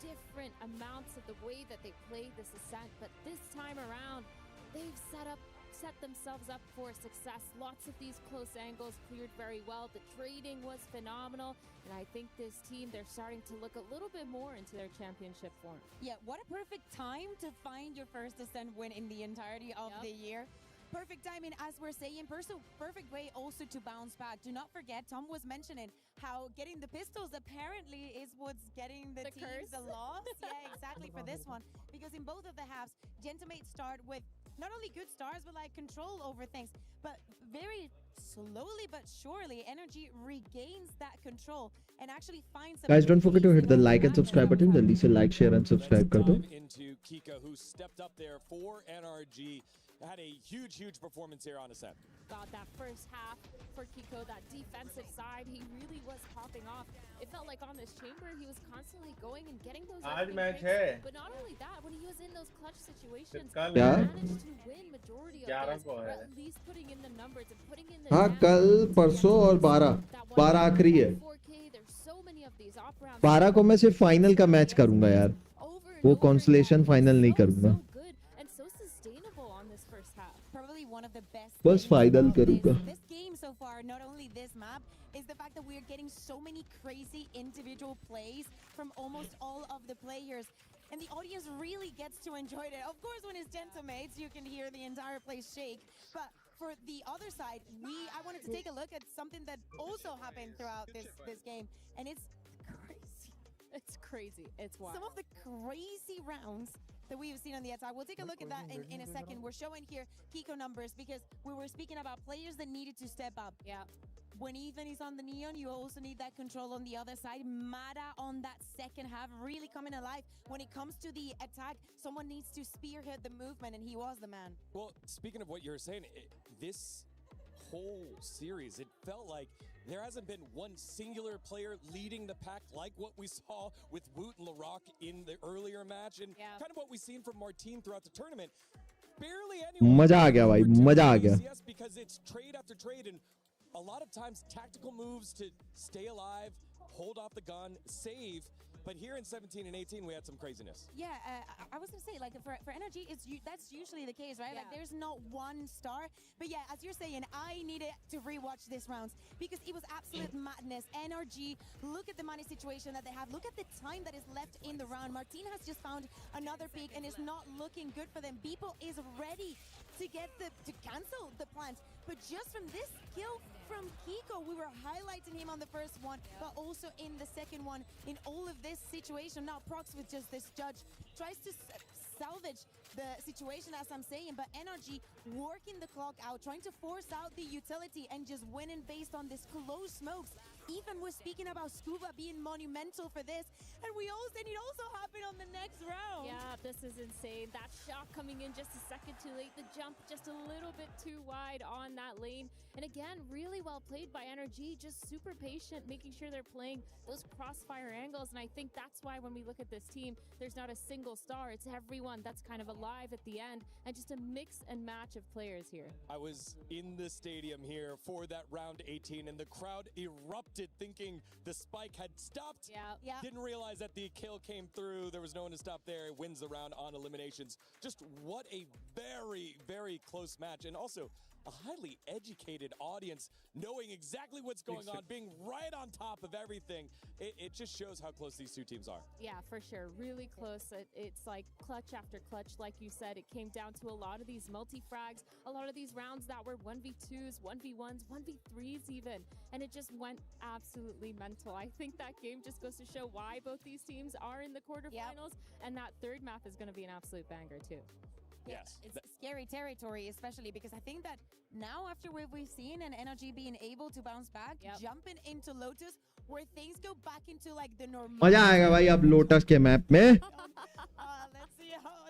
different amounts of the way that they played this Ascent, but this time around, they've set up set themselves up for success. Lots of these close angles cleared very well. The trading was phenomenal. And I think this team, they're starting to look a little bit more into their championship form. Yeah, what a perfect time to find your first Ascent win in the entirety of the year. Perfect timing, as we're saying, perfect way also to bounce back. Do not forget, Tom was mentioning how getting the pistols apparently is what's getting the teams the loss. Yeah, exactly, for this one. Because in both of the halves, Gentlemen start with not only good stars, but like control over things. But very slowly but surely, NRG regains that control and actually finds... Guys, don't forget to hit the like and subscribe button. Jaldi se like, share and subscribe kar do. Into Kiko, who stepped up there for NRG. Had a huge performance here on Ascent. God, that first half for Kiko, that defensive side, he really was popping off. It felt like on this chamber, he was constantly going and getting those match picks. But not only that, when he was in those clutch situations, he Yeah. managed to win majority of those, or at least putting in the numbers and putting in the हाँ कल परसों और 12 आखिरी है. 12 को मैं सिर्फ final का मैच करूंगा यार. वो कॉन्सलेशन फाइनल नहीं करूंगा. One of the best बस फाइनल करूंगा. this game so far, not only this map, is the fact that we are getting so many crazy individual plays from almost all of the players. And the audience really gets to enjoy it. Of course, when it's Gentlemates, you can hear the entire place shake. But for the other side, I wanted to take a look at something that also happened throughout this game. And it's crazy. It's crazy. It's wild. Some of the crazy rounds that we've seen on the attack. We'll take a look at that in a second. We're showing here Kiko numbers because we were speaking about players that needed to step up. Yeah. When Ethan is on the Neon, you also need that control on the other side. Mada on that second half, really coming alive. When it comes to the attack, someone needs to spearhead the movement, and he was the man. Well, speaking of what you were saying, this whole series, it felt like there hasn't been one singular player leading the pack like what we saw with Woot and LaRock in the earlier match, and kind of what we've seen from Martine throughout the tournament. Barely anyone. मजा आ गया भाई, मजा आ गया. Because it's trade after trade, and a lot of times tactical moves to stay alive, hold off the gun, save. But here in 17 and 18, we had some craziness. Yeah, I was going to say, like, for NRG, that's usually the case, right? Yeah. Like, there's not one star. But yeah, as you're saying, I needed to rewatch this rounds because it was absolute madness. NRG, look at the money situation that they have. Look at the time that is left in the round. Martine has just found another pick and it's not looking good for them. Beeple is ready to cancel the plans. But just from this kill from Kiko, we were highlighting him on the first one, but also in the second one. In all of this situation, now Prox with just this judge tries to salvage the situation, as I'm saying, but NRG working the clock out, trying to force out the utility and just winning based on this close smokes. Ethan was speaking about Scuba being monumental for this, and we all said it also happened on the next round. Yeah, this is insane. That shot coming in just a second too late. The jump just a little bit too wide on that lane. And again, really well played by NRG, just super patient, making sure they're playing those crossfire angles. And I think that's why when we look at this team, there's not a single star. It's everyone that's kind of alive at the end, and just a mix and match of players here. I was in the stadium here for that round 18, and the crowd erupted thinking the spike had stopped. Yeah. Didn't realize that the kill came through. There was no one to stop there. It wins the round on eliminations. Just what a very, very close match. And also a highly educated audience knowing exactly what's going on, being right on top of everything. It just shows how close these two teams are. Yeah, for sure. Really close. It's like clutch after clutch. Like you said, it came down to a lot of these multi-frags, a lot of these rounds that were 1v2s, 1v1s, 1v3s even. And it just went absolutely mental. I think that game just goes to show why both these teams are in the quarterfinals. And that third map is going to be an absolute banger too. Yes. It's scary territory, especially because I think that now after what we've seen and NRG being able to bounce back, jumping into Lotus, where things go back into like the normal. मजा आएगा भाई अब lotus के map में.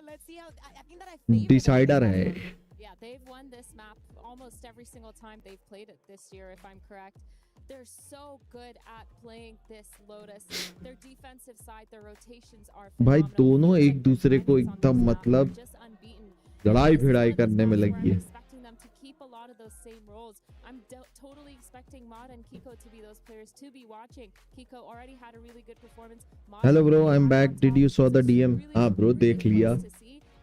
Let's see how I think that I favor decider है. Yeah, they've won this map almost every single time they've played it this year, if I'm correct. They're so good at playing this Lotus. Their defensive side, their rotations are भाई दोनों एक दूसरे को एकदम मतलब लड़ाई भिड़ाई करने में लगी है. expecting them to keep a lot of those same roles. I'm totally expecting Mod and Kiko to be those players to be watching. Kiko already had a really good performance. Hello bro, I'm back. Did you saw the DM? हाँ bro, देख लिया.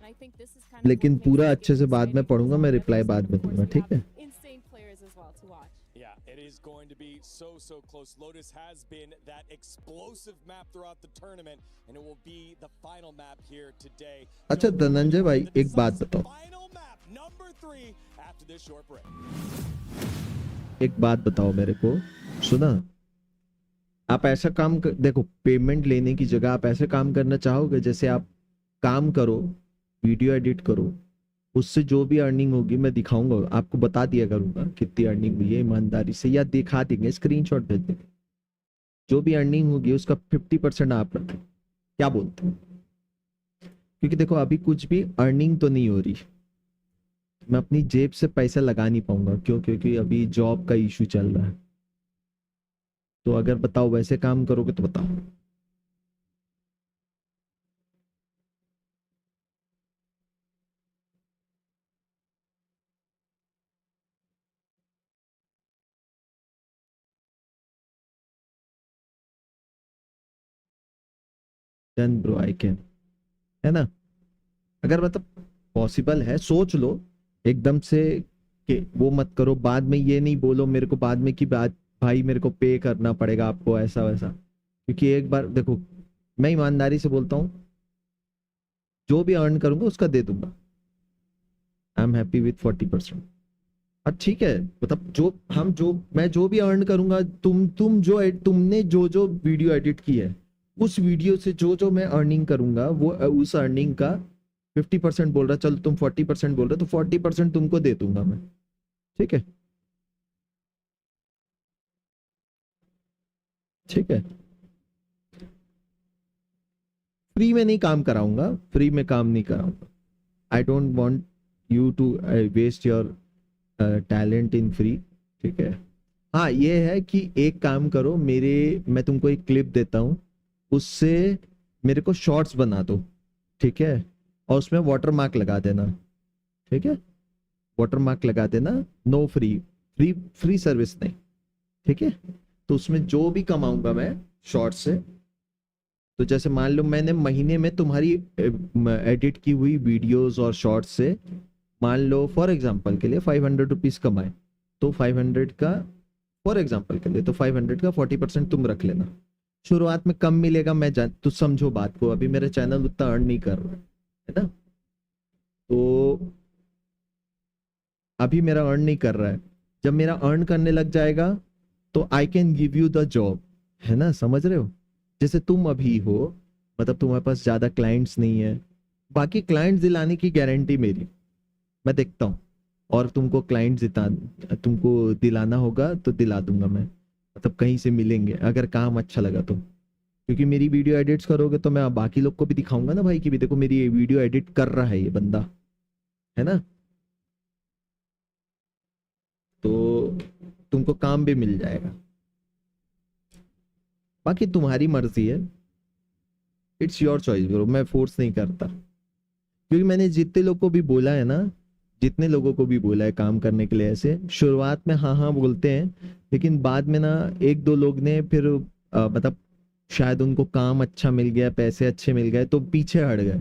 I think this is kind लेकिन पूरा अच्छे से बाद में पढ़ूंगा, मैं रिप्लाई बाद में दूंगा, ठीक है? insane players as well to watch. Yeah, it is going to be so close. Lotus has been that explosive map throughout the tournament, and it will be the final map here today. अच्छा धनंजय भाई, एक बात बताओ, Final map number 3 after this short break. एक बात बताओ मेरे को, सुना? आप ऐसा काम देखो, पेमेंट लेने की जगह आप ऐसे काम करना चाहोगे जैसे आप काम करो, वीडियो एडिट करो, उससे जो भी अर्निंग होगी मैं दिखाऊंगा आपको, बता दिया करूंगा कितनी अर्निंग हुई है ईमानदारी से, या दिखा देंगे, स्क्रीनशॉट भेज देंगे, जो भी अर्निंग होगी उसका 50% आप रखें। क्या बोलते हैं? क्योंकि देखो अभी कुछ भी अर्निंग तो नहीं हो रही, मैं अपनी जेब से पैसा लगा नहीं पाऊंगा, क्यों? क्योंकि अभी जॉब का इशू चल रहा है। तो अगर बताओ वैसे काम करोगे तो बताओ। देन ब्रो आई कैन, है ना? अगर मतलब पॉसिबल है, सोच लो एकदम से कि वो मत करो, बाद में ये नहीं बोलो मेरे को बाद में कि बात भाई मेरे को पे करना पड़ेगा आपको ऐसा वैसा, क्योंकि एक बार देखो मैं ईमानदारी से बोलता हूँ, जो भी अर्न करूंगा उसका दे दूंगा। I am happy with 40%। अब ठीक है, मतलब मैं जो भी अर्न करूंगा, तुमने जो वीडियो एडिट की है उस वीडियो से जो मैं अर्निंग करूंगा, वो उस अर्निंग का 50% बोल रहा, चलो तुम 40% बोल रहे, तो 40% तुमको दे दूंगा मैं, ठीक है? ठीक है, फ्री में नहीं काम कराऊंगा, फ्री में काम नहीं कराऊंगा। I don't want you to waste your talent in free, ठीक है? हाँ ये है कि एक काम करो, मैं तुमको एक क्लिप देता हूँ, उससे मेरे को शॉर्ट्स बना दो, ठीक है? और उसमें वाटर मार्क लगा देना, ठीक है? वाटर मार्क लगा देना, नो फ्री सर्विस नहीं, ठीक है? तो उसमें जो भी कमाऊंगा मैं शॉर्ट से, तो जैसे मान लो मैंने महीने में तुम्हारी एडिट की हुई वीडियोस और शॉर्ट्स से मान लो फॉर एग्जांपल के लिए 500 रुपीज कमाए, तो 500 का फॉर एग्जांपल के लिए, तो 500 का 40% तुम रख लेना। शुरुआत में कम मिलेगा, मैं तो समझो बात को, अभी मेरा चैनल उतना अर्न नहीं कर रहा है ना, तो अभी मेरा अर्न नहीं कर रहा है, जब मेरा अर्न करने लग जाएगा तो I can give you the job, है ना? समझ रहे हो? जैसे तुम अभी हो, मतलब तुम्हारे पास ज्यादा क्लाइंट्स नहीं है, बाकी क्लाइंट्स दिलाने की गारंटी मेरी, मैं देखता हूँ, और तुमको तुमको दिलाना होगा तो दिला दूंगा मैं, मतलब कहीं से मिलेंगे अगर काम अच्छा लगा तो, क्योंकि मेरी वीडियो एडिट्स करोगे तो मैं बाकी लोग को भी दिखाऊंगा ना भाई कि भी देखो मेरी वीडियो एडिट कर रहा है ये बंदा, है ना? तो तुमको काम भी मिल जाएगा, बाकी तुम्हारी मर्जी है, इट्स योर चॉइस ब्रो, मैं फोर्स नहीं करता, क्योंकि मैंने जितने लोग को भी बोला है ना, जितने लोगों को भी बोला है काम करने के लिए, ऐसे शुरुआत में हाँ बोलते हैं, लेकिन बाद में ना एक दो लोग ने फिर मतलब शायद उनको काम अच्छा मिल गया, पैसे अच्छे मिल गए, तो पीछे हट गए,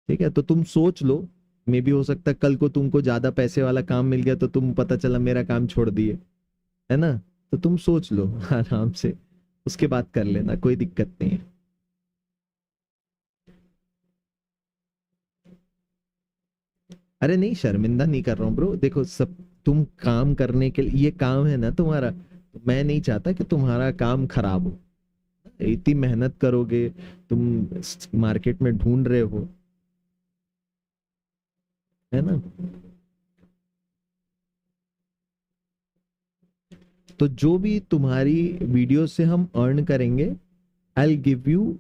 ठीक है? तो तुम सोच लो, मे भी हो सकता है कल को तुमको ज्यादा पैसे वाला काम मिल गया तो तुम पता चला मेरा काम छोड़ दिए, है ना? तो तुम सोच लो आराम से, उसके बाद कर लेना, कोई दिक्कत नहीं है। अरे नहीं, शर्मिंदा नहीं कर रहा हूँ ब्रो, देखो सब तुम काम करने के लिए, ये काम है ना तुम्हारा, मैं नहीं चाहता कि तुम्हारा काम खराब हो, इतनी मेहनत करोगे, तुम मार्केट में ढूंढ रहे हो, है ना? तो जो भी तुम्हारी वीडियो से हम अर्न करेंगे, I will give you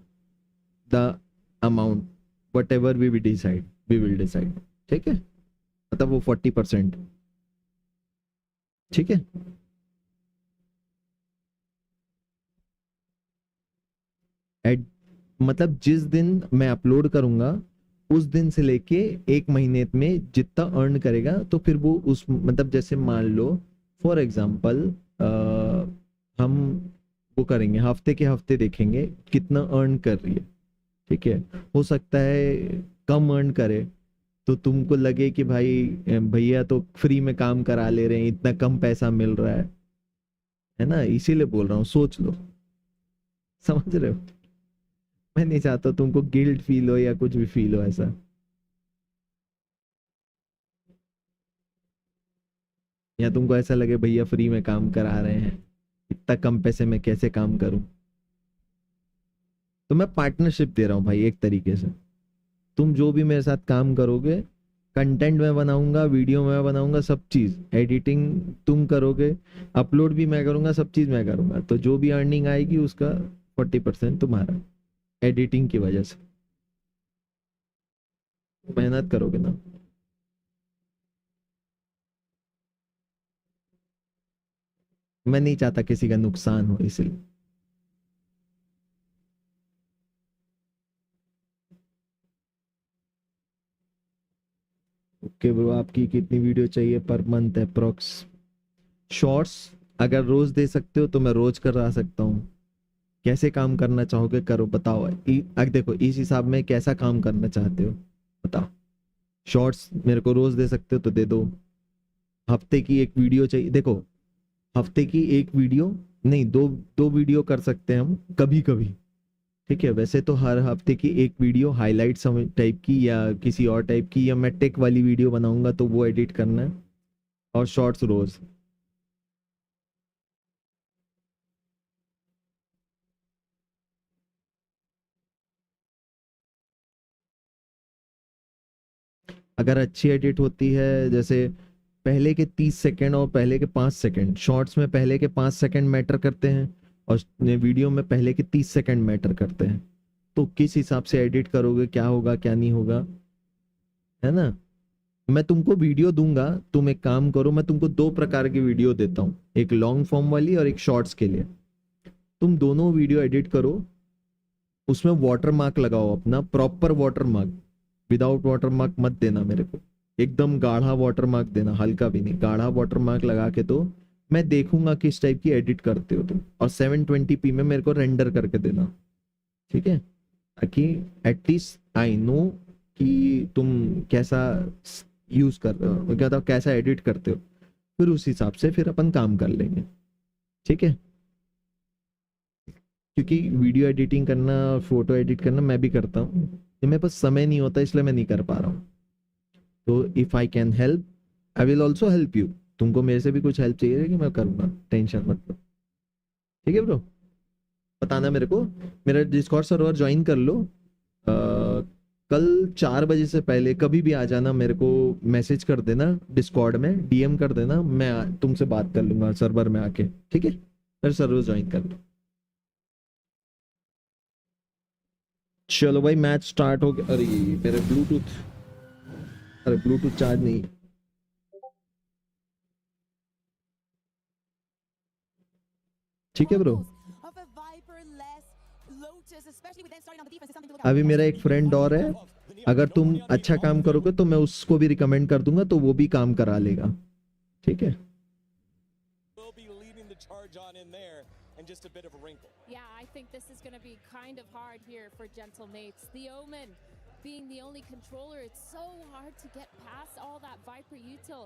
the amount whatever we will decide, ठीक है? मतलब वो 40%, ठीक है? मतलब जिस दिन मैं अपलोड करूंगा उस दिन से लेके एक महीने में जितना अर्न करेगा, तो फिर वो उस मतलब जैसे मान लो फॉर एग्जांपल हम वो करेंगे, हफ्ते के हफ्ते देखेंगे कितना अर्न कर रही है, ठीक है? हो सकता है कम अर्न करे, तो तुमको लगे कि भाई भैया तो फ्री में काम करा ले रहे हैं, इतना कम पैसा मिल रहा है ना, इसीलिए बोल रहा हूँ, सोच लो, समझ रहे हो। मैं नहीं चाहता तुमको गिल्ट फील हो या कुछ भी फील हो ऐसा। या तुमको ऐसा लगे भैया फ्री में काम करा रहे हैं, इतना कम पैसे में कैसे काम करूं। तो मैं पार्टनरशिप दे रहा हूं भाई एक तरीके से। तुम जो भी मेरे साथ काम करोगे, कंटेंट मैं बनाऊंगा, वीडियो मैं बनाऊंगा, सब चीज, एडिटिंग तुम करोगे, अपलोड भी मैं करूंगा, सब चीज मैं करूंगा। तो जो भी अर्निंग आएगी उसका 40% तुम्हारा, एडिटिंग की वजह से। मेहनत करोगे ना। मैं नहीं चाहता किसी का नुकसान हो, इसलिए। ओके ब्रो, आपकी कितनी वीडियो चाहिए पर मंथ अप्रोक्स? शॉर्ट्स अगर रोज दे सकते हो तो मैं रोज करा सकता हूँ। कैसे काम करना चाहोगे करो, बताओ। देखो इस हिसाब में कैसा काम करना चाहते हो बताओ। शॉर्ट्स मेरे को रोज दे सकते हो तो दे दो। हफ्ते की एक वीडियो चाहिए, देखो हफ्ते की एक वीडियो नहीं, दो दो वीडियो कर सकते हैं हम कभी कभी, ठीक है। वैसे तो हर हफ्ते की एक वीडियो हाईलाइट टाइप की या किसी और टाइप की, या मैं टेक वाली वीडियो बनाऊंगा तो वो एडिट करना है, और शॉर्ट्स रोज। अगर अच्छी एडिट होती है, जैसे पहले के 30 सेकंड और पहले के 5 सेकंड, शॉर्ट्स में पहले के 5 सेकंड मैटर करते हैं और वीडियो में पहले के 30 सेकंड मैटर करते हैं। तो किस हिसाब से एडिट करोगे, क्या होगा क्या नहीं होगा, है ना। मैं तुमको वीडियो दूंगा, तुम एक काम करो, मैं तुमको 2 प्रकार की वीडियो देता हूँ, एक लॉन्ग फॉर्म वाली और एक शॉर्ट्स के लिए। तुम दोनों वीडियो एडिट करो, उसमें वाटर मार्क लगाओ, अपना proper water mark, without water mark मत देना मेरे को, एकदम गाढ़ा वाटर मार्क देना, हल्का भी नहीं, गाढ़ा वाटर मार्क लगा के। तो मैं देखूंगा किस टाइप की एडिट करते हो तुम, और 720p में मेरे को रेंडर करके देना, ठीक है, ताकि एटलीस्ट आई नो कि तुम कैसा यूज कर रहे हो, क्या था, कैसा एडिट करते हो, फिर उस हिसाब से फिर अपन काम कर लेंगे, ठीक है। क्योंकि वीडियो एडिटिंग करना, फोटो एडिट करना मैं भी करता हूँ, मेरे पास समय नहीं होता, इसलिए मैं नहीं कर पा रहा हूँ। तो if I can help I will also help you. तुमको मेरे से भी कुछ हेल्प चाहिए कि मैं करूँगा, टेंशन मत लो, ठीक है ब्रो। बताना मेरे को, मेरा डिस्कॉर्ड सर्वर ज्वाइन कर लो। कल 4 बजे से पहले कभी भी आ जाना, मेरे को मैसेज कर देना, डिस्कॉर्ड में डीएम कर देना, मैं तुमसे बात कर लूंगा सर्वर में आके, ठीक है। फिर सर्वर ज्वाइन कर लो। चलो भाई मैच स्टार्ट हो गया। अरे मेरे ब्लूटूथ, अरे ब्लूटूथ चार्ज नहीं। ठीक है ब्रो। अभी मेरा एक फ्रेंड और है, अगर तुम अच्छा काम करोगे तो मैं उसको भी रिकमेंड कर दूंगा, तो वो भी काम करा लेगा, ठीक है। Yeah, I think this is going to be kind of hard here for Gentlemates. The Omen being the only controller, it's so hard to get past all that Viper util.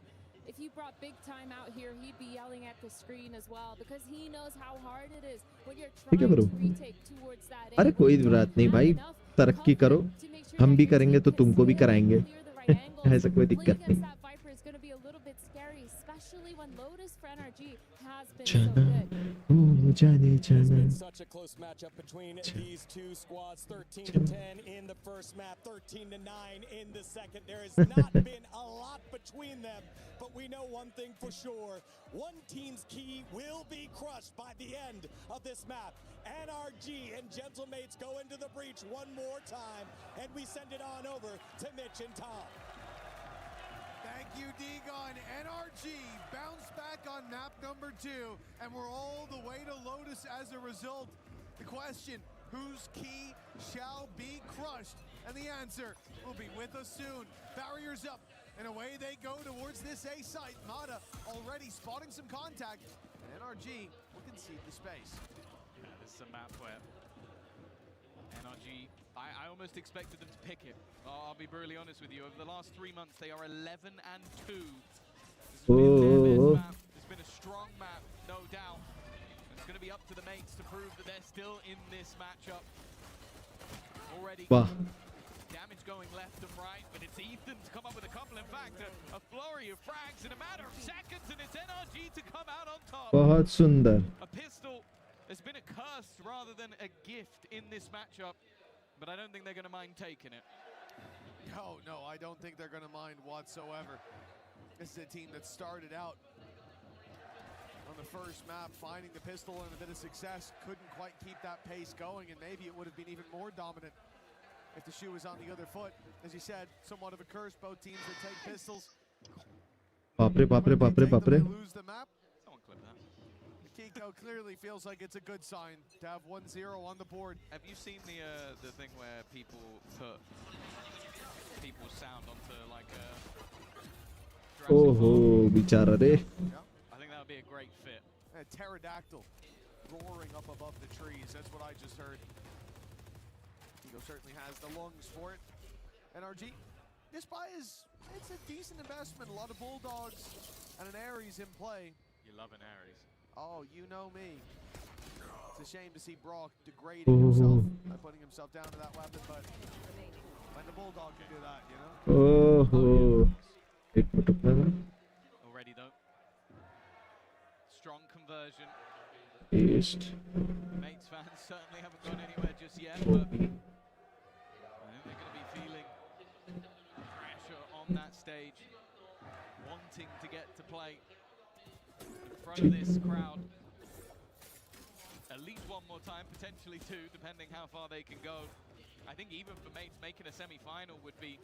If you brought Big Time out here, he'd be yelling at the screen as well, because he knows how hard it is when you're trying to retake towards that A. अरे कोई बात नहीं भाई, तरक्की करो, हम भी करेंगे तो तुमको भी कराएंगे। ऐसा कोई दिक्कत नहीं। Especially when Lotus for NRG has been so good. It's been such a close matchup between these two squads. 13-10 in the first map, 13-9 in the second. There has not been a lot between them, but we know one thing for sure. One team's key will be crushed by the end of this map. NRG and Gentlemates go into the breach one more time, and we send it on over to Mitch and Tom. Thank you, Degon. NRG bounce back on map number 2, and we're all the way to Lotus as a result. The question, whose key shall be crushed? And the answer will be with us soon. Barriers up, and away they go towards this A site. Mata already spotting some contact, and NRG will concede the space. Yeah, this is a map where NRG, I almost expected them to pick it. I'll be brutally honest with you. Over the last 3 months, they are 11-2. This has been their best map. It's been a strong map, no doubt. And it's going to be up to the mates to prove that they're still in this matchup. Already damage going left and right, but it's Ethan to come up with a couple. In fact, a flurry of frags in a matter of seconds, and it's NRG to come out on top. बहुत सुंदर. A pistol has been a curse rather than a gift in this matchup, but I don't think they're going to mind taking it. No, I don't think they're going to mind whatsoever. This is a team that started out on the first map, finding the pistol and a bit of success, couldn't quite keep that pace going, and maybe it would have been even more dominant if the shoe was on the other foot. As you said, somewhat of a curse, both teams that take pistols. Baapre. Lose the map. Someone clip that. Kiko clearly feels like it's a good sign to have 1-0 on the board. Have you seen the thing where people put people's sound onto like a Oh, bichara re. I think that would be a great fit. A pterodactyl roaring up above the trees. That's what I just heard. Kiko certainly has the lungs for it. NRG, this buy it's a decent investment. A lot of Bulldogs and an Ares in play. You love an Ares. Oh, you know me. It's a shame to see Brock degrading himself by putting himself down to that weapon, but when the Bulldog can do that, you know? Already though. Strong conversion. East. Mates fans certainly haven't gone anywhere just yet, but I think they're going to be feeling pressure on that stage, wanting to get to play in front of this crowd at least one more time, potentially two, depending how far they can go. I think even for mates, making a semi-final would be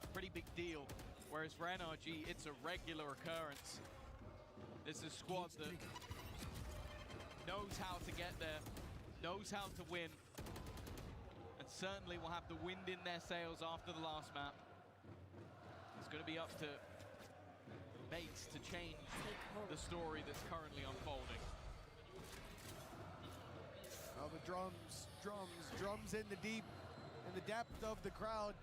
a pretty big deal, whereas for NRG, it's a regular occurrence. This is a squad that knows how to get there, knows how to win, and certainly will have the wind in their sails after the last map. It's going to be up to mates to change the story that's currently unfolding. Oh, the drums in the deep, in the depth of the crowd,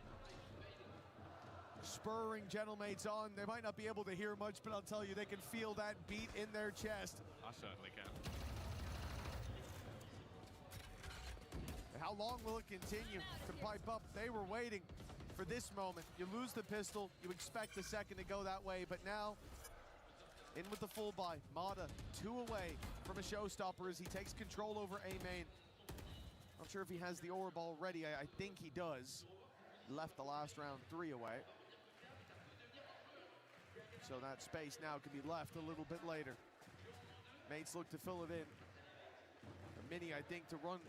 spurring Gentlemates on. They might not be able to hear much, but I'll tell you, they can feel that beat in their chest. I certainly can. How long will it continue to pipe up? They were waiting for this moment. You lose the pistol, you expect the second to go that way, but now, in with the full buy. Mata, 2 away from a showstopper as he takes control over A main. Not sure if he has the orb already. I think he does. Left the last round 3 away. So that space now can be left a little bit later. Mates look to fill it in. A Mini, I think, to run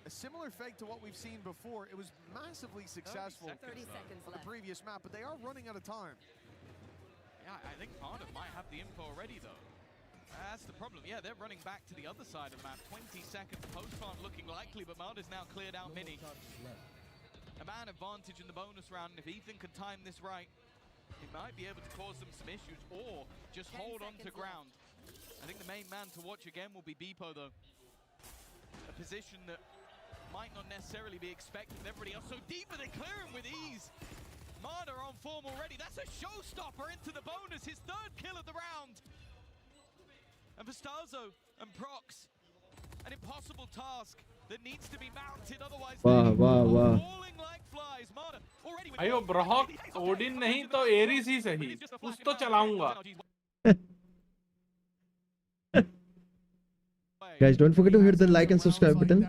a similar fake to what we've seen before. It was massively successful 30 seconds on the left. previous map, but they are running out of time. Yeah, I think Marta might have the info already, though. That's the problem. Yeah, they're running back to the other side of map. 20 seconds post-farm looking likely, but Marta's now cleared out Mini. A man advantage in the bonus round, and if Ethan can time this right, he might be able to cause them some issues, or just hold on to ground. I think the main man to watch again will be Beepo, though. A position that might not necessarily be expected with everybody else so deep, but they clear him with ease. Marta on form already. That's a showstopper into the bonus, his 3rd kill of the round. And for Starzo and Prox, an impossible task that needs to be mounted, otherwise Wow. falling like flies. Marta already with अयो Brock Odin नहीं तो Eris ही सही, कुछ तो चलाऊंगा. Guys, don't forget to hit the like and subscribe button.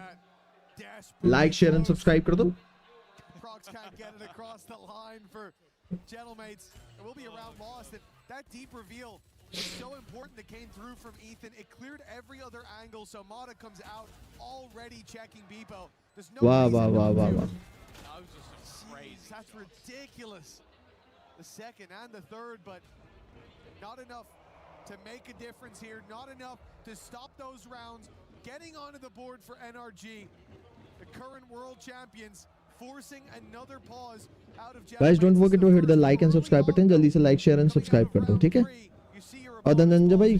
Like, share and subscribe kar do. Prox can't get it across the line for Gentlemates. It will be a round lost. And that deep reveal is so important that came through from Ethan. It cleared every other angle, so Mata comes out already checking Beepo. There's no Wow. Jeez, that's ridiculous. The second and the third, but not enough to make a difference here. Not enough to stop those rounds. Getting onto the board for NRG, the current world champions, forcing another pause out of Guys, don't forget to hit the like and subscribe button. जल्दी से like, share and subscribe कर दो, ठीक है? और धनंजय भाई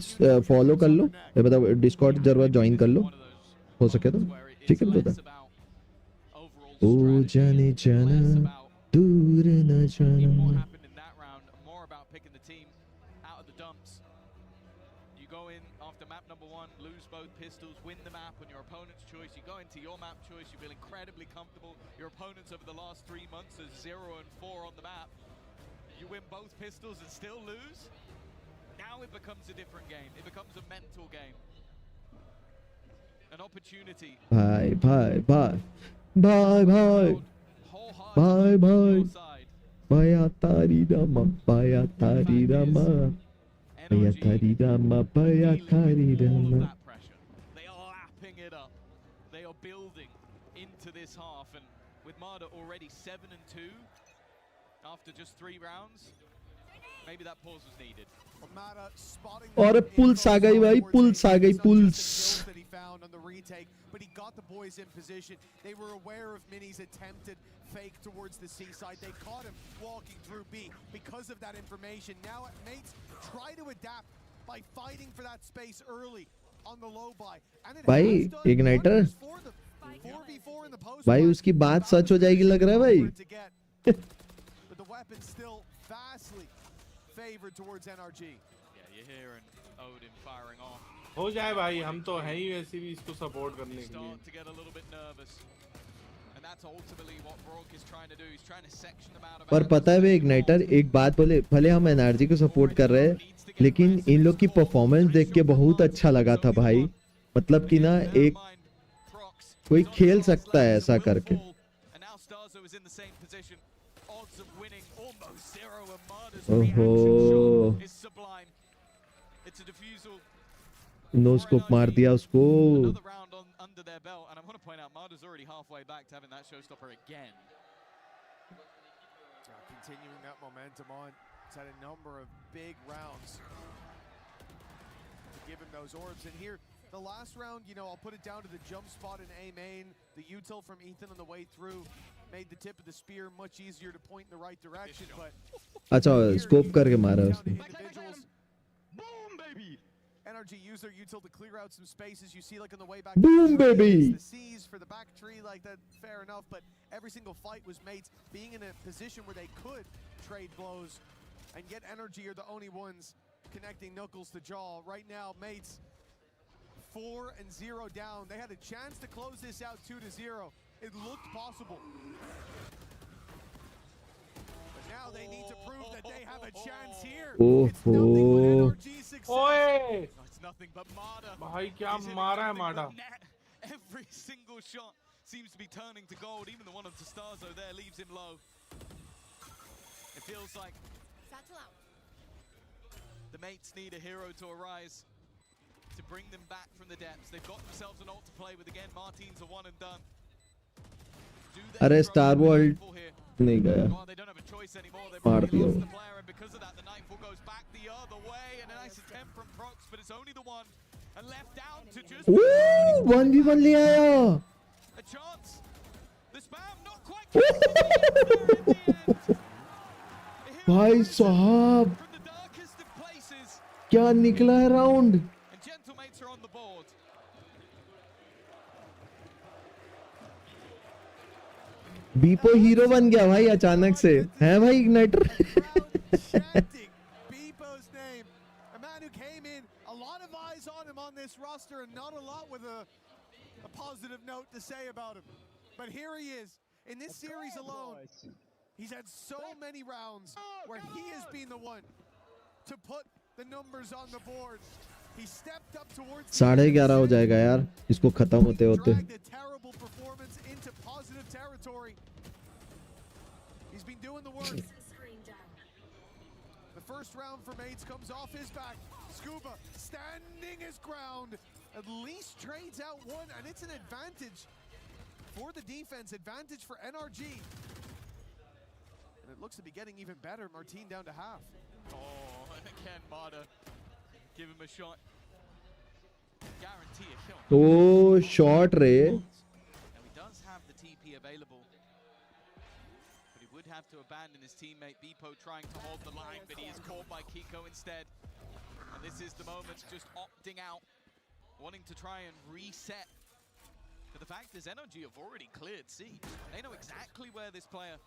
follow कर लो, ये बता डिस्कॉर्ड जरूर ज्वाइन कर लो, हो सके तो, ठीक है? ओ जाने जाना दूर न जाना. More about picking the team out of the dumps. You go in after map number 1, lose both pistols, win the map on your opponent's choice. You go into your map choice, you feel incredibly comfortable. Your opponents over the last 3 months are 0 and 4 on the map. You win both pistols and still lose. Now it becomes a different game. It becomes a mental game. An opportunity. Bye bye bye bye bye bye bye. Baya tari rama, baya tari rama, baya tari rama, baya tari rama. They are lapping it up. They are building into this half, and with Marder already 7 and 2 after just 3 rounds, maybe that pause was needed. और pools आ गई भाई, pools आ गई, pools. That he found on the retake, but he got the boys in position. They were aware of Mini's attempted fake towards the seaside. They caught him walking through B because of that information. Now mates try to adapt by fighting for that space early on the low buy. And it भाई igniter, भाई उसकी बात सच हो जाएगी लग रहा है भाई. But the weapon still vastly favored towards NRG. Yeah, you're hearing Odin firing off. हो जाए भाई, हम तो हैं ही वैसे भी इसको सपोर्ट करने के लिए. To get a little bit nervous. And that's ultimately what Brock is trying to do. He's trying to section them out of. और पता है वे इग्नाइटर, एक बात बोले, भले हम एनआरजी को सपोर्ट कर रहे हैं, लेकिन इन लोग की परफॉर्मेंस देख के बहुत अच्छा लगा था भाई. मतलब कि ना एक कोई खेल सकता है ऐसा करके. ओहो, नो स्कोप मार दिया उसको. Under their belt, and I want to point out Marder's already halfway back to having that showstopper again. Continuing that momentum on. It's had a number of big rounds to give him those orbs. And here, the last round, you know, I'll put it down to the jump spot in A main. The util from Ethan on the way through made the tip of the spear much easier to point in the right direction. But अच्छा scope करके मारा उसने. Boom, baby! NRG used their util to clear out some spaces. You see, like on the way back. Boom, baby! The C's for the back tree, like that, fair enough. But every single fight was mates being in a position where they could trade blows, and yet NRG are the only ones connecting knuckles to jaw. Right now, mates 4-0 down. They had a chance to close this out 2-0. It looked possible. But now they need to prove that they have a chance here. It's nothing but NRG success. ओए It's nothing but Marder. भाई क्या मारा है माडा. Every single shot seems to be turning to gold. Even the one on Testazo there leaves him low. It feels like the mates need a hero to arise to bring them back from the depths. They've got themselves an ult to play with again. Martin's a one and done. अरे star world नहीं गया, मार दिया. Because of that, the Nightfall goes back the other way, and a nice attempt from Prox, but it's only the one, and left out to just 1v1 ले आया. A chance. The spam not quite. भाई साहब क्या निकला है round. And Gentlemates are on the board. Beepo hero बन गया भाई अचानक से, है भाई igniter. Beepo's name, a man who came in, a lot of eyes on him on this roster, and not a lot with a positive note to say about him. But here he is, in this series alone, he's had so many rounds where he has been the one to put the numbers on the board. He stepped up towards 11:30 हो जाएगा यार इसको खत्म होते होते. terrible performance into positive territory. He's been doing the work. The first round for mates comes off his back. Scuba standing his ground. At least trades out one, and it's an advantage for the defense, advantage for NRG. And it looks to be getting even better. Martin down to half. Oh, and again, Marder. Give him a shot. Guarantee a kill. Oh, shot रे. Now he does have the TP available, but he would have to abandon his teammate Beepo trying to hold the line, but he is caught by Kiko instead. And this is the moment, just opting out, wanting to try and reset But the fact is, NRG have already cleared C. They know exactly where this player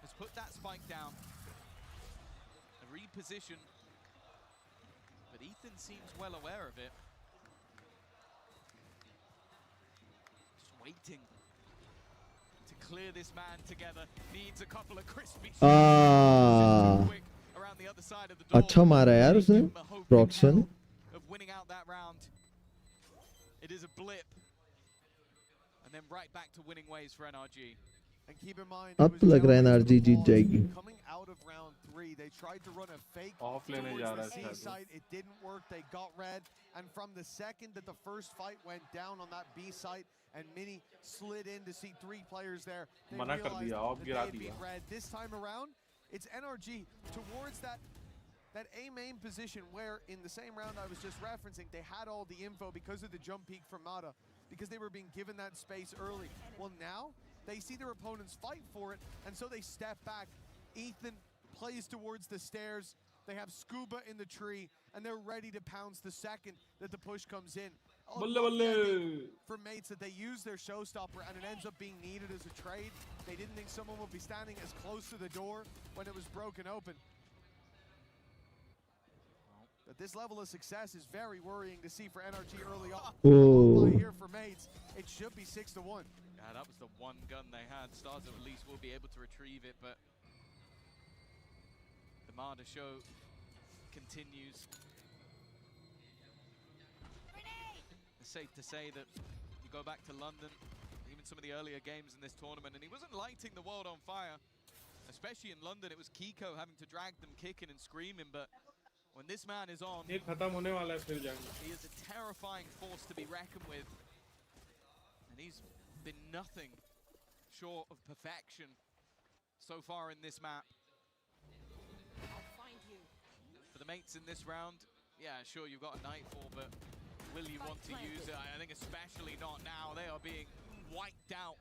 has put that spike down. A reposition. But Ethan seems well aware of it. Just waiting to clear this man together. Needs a couple of crispy shots. Around the other side of the door. अच्छा मारा यार उसने Proxon. Of winning out that round. It is a blip. And then right back to winning ways for NRG. And keep in mind, अब तो लग रहा है NRG जीत जाएगी. Coming out of round 3, they tried to run a fake Off lane towards जा the रहा C है side. It didn't work. They got red. And from the second that the first fight went down on that B site, and Mini slid in to see 3 players there, they मना कर realized दिया, off that गिरा they had दिया. been red. This time around, it's NRG towards that A main position where in the same round I was just referencing, they had all the info because of the jump peek from Mata, because they were being given that space early. Well, now they see their opponents fight for it, and so they step back. Ethan plays towards the stairs. They have Scuba in the tree, and they're ready to pounce the second that the push comes in. For mates that they use their showstopper, and it ends up being needed as a trade. They didn't think someone would be standing as close to the door when it was broken open. But this level of success is very worrying to see for NRG early on. Oh. Here for mates, it should be 6-1. Yeah, that was the one gun they had. Stars at least will be able to retrieve it, but the Marder show continues. It's safe to say that you go back to London, even some of the earlier games in this tournament, and he wasn't lighting the world on fire. Especially in London, it was Kiko having to drag them kicking and screaming, but when this man is on, he is a terrifying force to be reckoned with. And he's been nothing short of perfection so far in this map. For the mates in this round, yeah, sure, you've got a Nightfall, but will you want to use it? I think especially not now. They are being wiped out.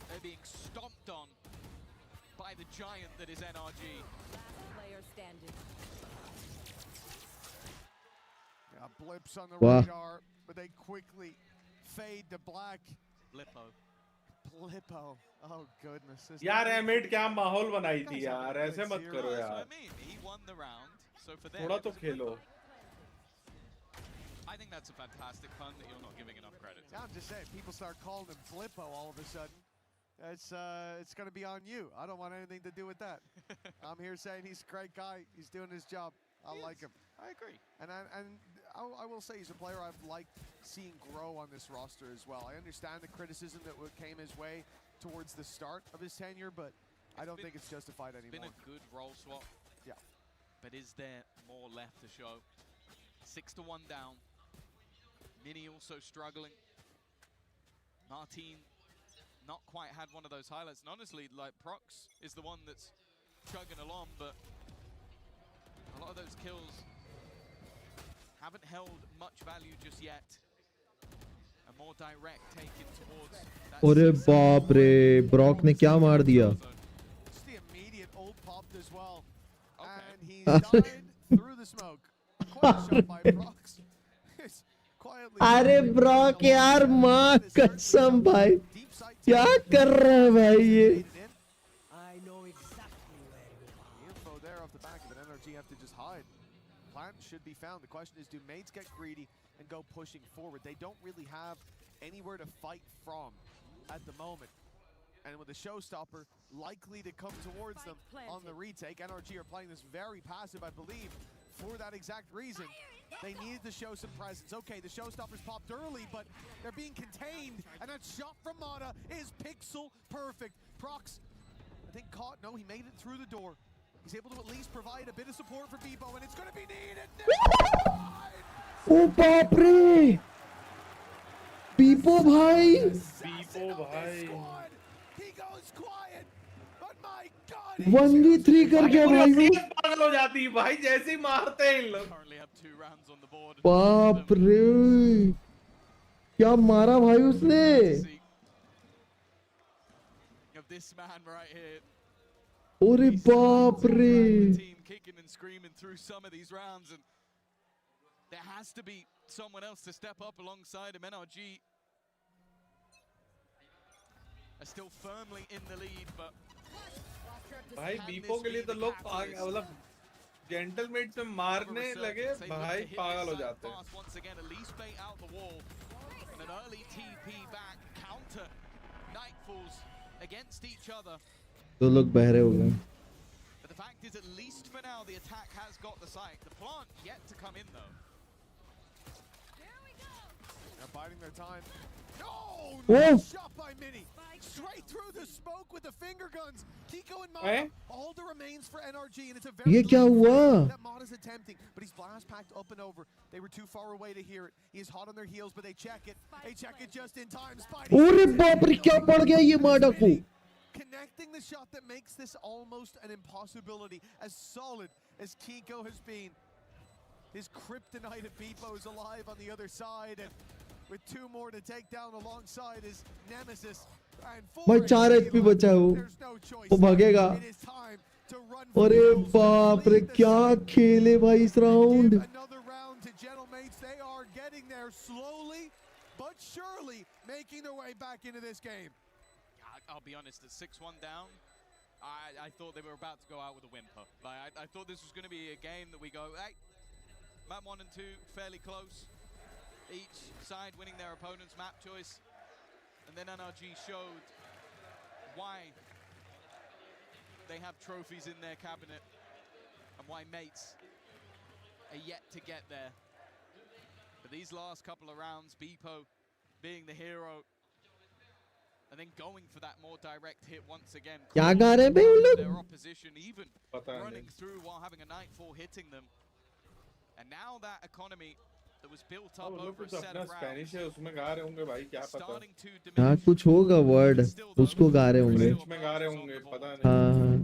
They're being stomped on by the giant that is NRG. Last player standing. Yeah, blips on the Wow. radar, but they quickly fade to black. Blippo. Blippo. Oh goodness. यार emit क्या माहौल बनाई थी यार, ऐसे मत करो यार. He won the round, so for them, थोड़ा तो खेलो. I think that's a fantastic pun that you're not giving enough credit to. I'm just saying, people start calling him Blippo all of a sudden. It's going to be on you. I don't want anything to do with that. I'm here saying he's a great guy. He's doing his job. I like him. I agree. And I will say he's a player I've liked seeing grow on this roster as well. I understand the criticism that came his way towards the start of his tenure, but I don't think it's justified anymore. It's been a good role swap. Yeah. But is there more left to show? 6-1 down. Mini also struggling. Martin not quite had one of those highlights. And honestly, like, Prox is the one that's chugging along, but a lot of those kills haven't held much value just yet. A more direct taken towards that. अरे बाप रे, Brock ने क्या मार दिया? It's the immediate ult popped as well. And he died through the smoke. Quite a shot by Prox. अरे Brock यार, माँ कसम भाई, क्या कर रहा है भाई ये? I know exactly where you are. The info there off the back of it. NRG have to just hide. Plant should be found. The question is, do mates get greedy and go pushing forward? They don't really have anywhere to fight from at the moment. And with the showstopper likely to come towards them on the retake, NRG are playing this very passive, I believe, for that exact reason. They needed to show some presence. Okay, the showstoppers popped early, but they're being contained. And that shot from Mata is pixel perfect. Prox, I think caught. No, he made it through the door. He's able to at least provide a bit of support for Bebo, and it's going to be needed. ओ बाप रे, Vivo भाई, Vivo भाई, He goes quiet, but my God, 1v3 कर गया भाई. पागल हो जाती है भाई जैसे ही मारते हैं इन लोग. बाप रे, क्या मारा भाई उसने? This man right here. अरे बाप रे. Team kicking and screaming through some of these rounds, and there has to be someone else to step up alongside him. NRG are still firmly in the lead, but भाई बीपो के लिए तो लोग मतलब जेंटलमेट्स में मारने लगे भाई पागल हो जाते हैं. once again, at least bait out the wall. And an early TP back counter. Nightfalls against each other. तो लोग बहरे हो गए. But the fact is, at least for now, the attack has got the site. The plant yet to come in, though. They're biding their time. No! Oh! Nice shot by Mini. Straight through the smoke with the finger guns. Kiko and Mata. All that remains for NRG, and it's a very ये क्या हुआ? that Mata's attempting, but he's blast packed up and over. They were too far away to hear it. He is hot on their heels, but they check it. They check it just in time. Spidey. अरे बाप रे क्या पड़ गया ये माडा को. Connecting the shot that makes this almost an impossibility. As solid as Kiko has been, his kryptonite of Beepo is alive on the other side, and with 2 more to take down alongside his nemesis. भाई 4 HP बचा है वो भागेगा. अरे बाप रे क्या खेले भाई इस round. Another round to Gentlemates. They are getting there slowly but surely, making their way back into this game. I'll be honest, at 6-1 down, I thought they were about to go out with a whimper. Like, I thought this was going to be a game that we go, hey, map 1 and 2, fairly close. Each side winning their opponent's map choice. And then NRG showed why they have trophies in their cabinet and why mates are yet to get there. But these last couple of rounds, Beepo being the hero, and then going for that more direct hit once again. क्या गा रहे हैं भाई उन लोग? Their opposition even running through while having a nightfall hitting them. And now that economy that was built up over a set of rounds, Spanish है उसमें गा रहे होंगे भाई क्या पता. हाँ कुछ होगा वर्ड उसको गा रहे होंगे. में गा रहे होंगे पता नहीं. हाँ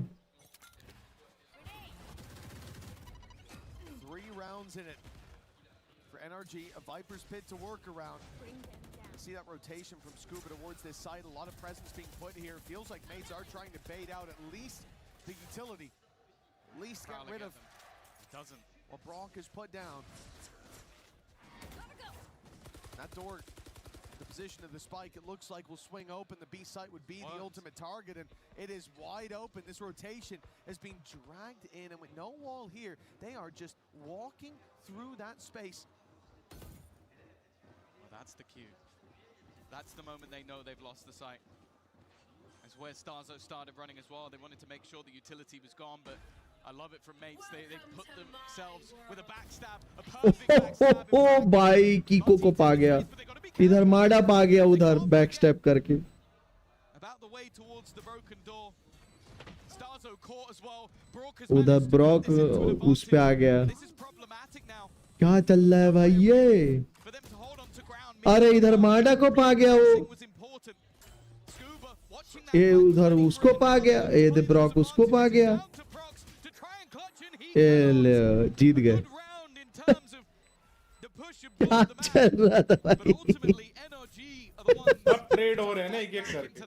3 rounds in it for NRG. A Viper's pit to work around. See that rotation from Scuba towards this side. A lot of presence being put here. Feels like mates are trying to bait out at least the utility. At least get rid of. Doesn't. Well, Brock is put down. That door, the position of the spike, it looks like will swing open. The B site would be the ultimate target, and it is wide open. This rotation has been dragged in, and with no wall here, they are just walking through that space. Well, that's the cue. That's the moment they know they've lost the site. That's where Starzo started running as well. They wanted to make sure the utility was gone, but I love it from mates. They put themselves with a backstab, a perfect backstab. ओ भाई कीको को पा गया. इधर माडा पा गया उधर back step करके. About the way towards the broken door. Starzo caught as well. उधर ब्रॉक उस पे आ गया. क्या चल रहा है भाई ये? अरे इधर माडा को पा गया वो. ये उधर उसको पा गया. ये द ब्रॉक उसको पा गया. जीत गए. क्या चल रहा था भाई? ट्रेड हो रहे हैं ना एक-एक करके.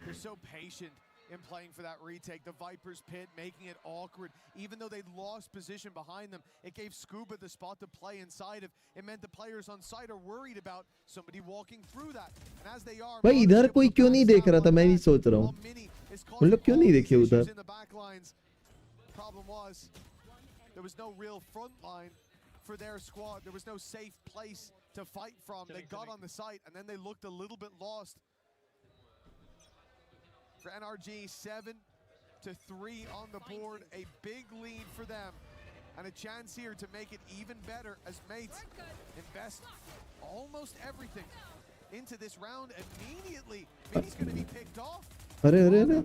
They're so patient in playing for that retake. The Viper's pit making it awkward. Even though they lost position behind them, it gave Scuba the spot to play inside of. It meant the players on site are worried about somebody walking through that. And as they are, भाई इधर कोई क्यों नहीं देख रहा था? मैं भी सोच रहा हूँ उन लोग क्यों नहीं देखे उधर. Problem was there was no real front line for their squad. There was no safe place to fight from. They got on the site and then they looked a little bit lost. For NRG, 7-3 on the board, a big lead for them, and a chance here to make it even better as mates invest almost everything into this round immediately. Mini's going to be picked off. अरे अरे अरे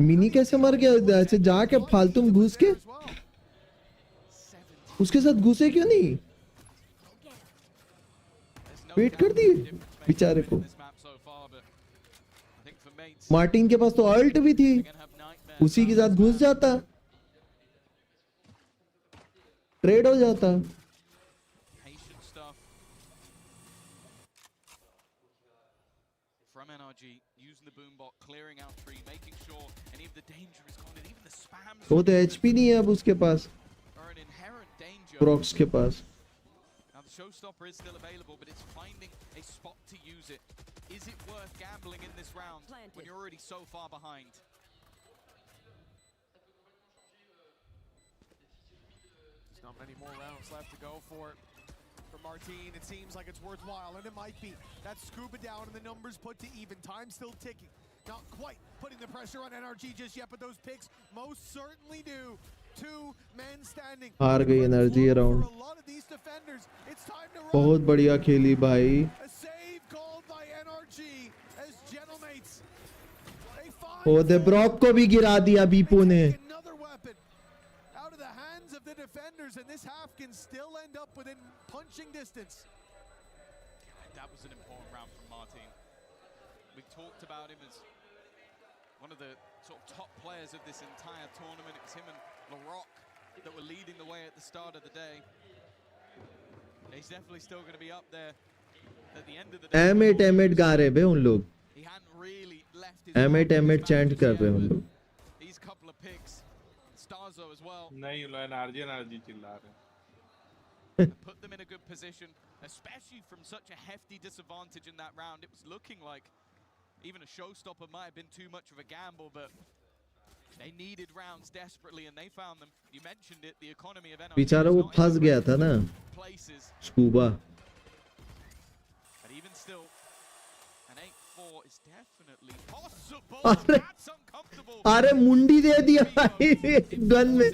mini कैसे मर गया? ऐसे जाके फालतू में घुस के उसके साथ घुसे क्यों नहीं? वेट कर दिए बेचारे को. मार्टिन के पास तो अल्ट भी थी, उसी के साथ घुस जाता, ट्रेड हो जाता. From NRG, using the boombot, clearing out tree, making sure any of the danger is gone, and even the spams. वो तो HP नहीं है अब उसके पास, ब्रॉक्स के पास. Now the showstopper is still available, but it's finding a spot to use it. Is it worth gambling in this round when you're already so far behind? There's not many more rounds left to go for Martin. It seems like it's worthwhile, and it might be. That scuba down and the numbers put to even. Time still ticking. Not quite putting the pressure on NRG just yet, but those picks most certainly do. Two men standing. हार गई energy around. बहुत बढ़िया खेली भाई. ओ दे Brock को भी गिरा दिया बीपू ने. The defenders, and this half can still end up within punching distance. That was an important round from Martin. We talked about him as one of the sort of top players of this entire tournament. It was him and LaRock that were leading the way at the start of the day. He's definitely still going to be up there at the end of the day. M8 गा रहे बे उन लोग. He hadn't really left his M8 chant कर रहे उन लोग. These couple of picks, Starzo as well. नहीं NRG चिल्ला रहे. Put them in a good position, especially from such a hefty disadvantage in that round. It was looking like even a showstopper might have been too much of a gamble, but they needed rounds desperately and they found them. You mentioned it, the economy of NRG. बेचारा वो फंस गया था ना. Scuba. But even still, an 8-4 is definitely possible. That's uncomfortable. अरे मुंडी दे दिया gun में.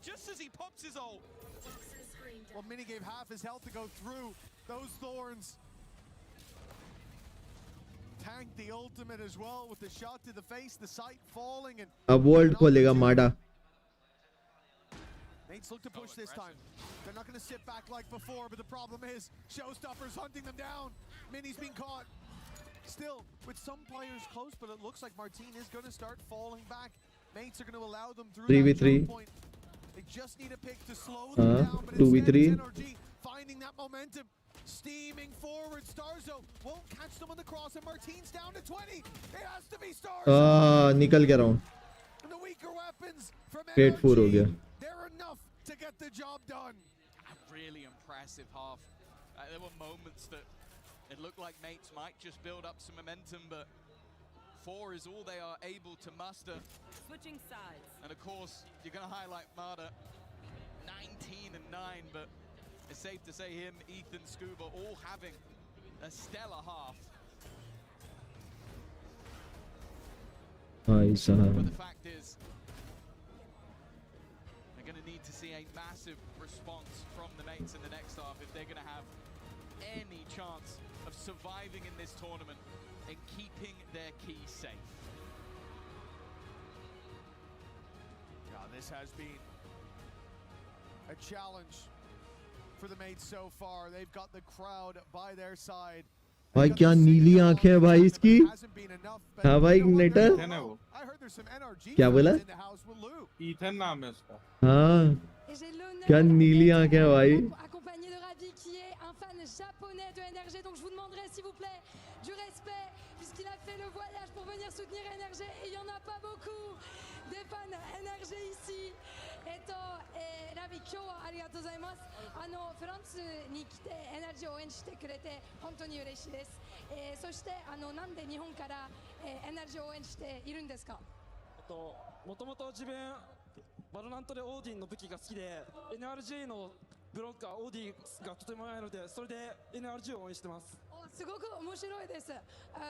Just as he pops his ult. Well, Mini gave half his health to go through those thorns. Tanked the ultimate as well with the shot to the face, the sight falling, and अब world खोलेगा माडा. Nates look to push this time. They're not going to sit back like before, but the problem is Showstoppers hunting them down. Mini's being caught. Still, with some players close, but it looks like Martin is going to start falling back. Mates are going to allow them through 3v3. that point. They just need a pick to slow them down, but 2v3. NRG finding that momentum, steaming forward. Starzo won't catch them on the cross, and Martin's down to 20. It has to be Starzo. निकल गया round. The weaker weapons from 8-4 हो गया. They're enough to get the job done. A really impressive half. There were moments that it looked like Mates might just build up some momentum, but 4 is all they are able to muster. Switching sides. And of course, you're going to highlight Marta, 19-9, but it's safe to say him, Ethan, Scuba, all having a stellar half. But the fact is, they're going to need to see a massive response from the Mates in the next half if they're going to have any chance of surviving in this tournament and keeping their keys safe. Yeah, this has been a challenge for the Mates so far. They've got the crowd by their side. भाई क्या नीली आंखें हैं भाई इसकी. हाँ भाई नेटर. क्या बोला? ईथन नाम है उसका. हाँ. क्या नीली आंखें हैं भाई. Accompagné de Ravi qui est un fan japonais de NRG, donc je vous demanderai s'il vous plaît du respect puisqu'il a fait le voyage pour venir soutenir NRG et il n'y en a pas beaucoup des fans NRG ici. ラビ今日はありがとうございます。フランスに来てエナジーを応援してくれて本当に嬉しいです。そしてなんで日本からエナジーを応援しているんですか？もともと自分バロラントでオーディンの武器が好きで NRG のブロッカーオーディがとても速いのでそれで NRG を応援してます。すごく面白いです。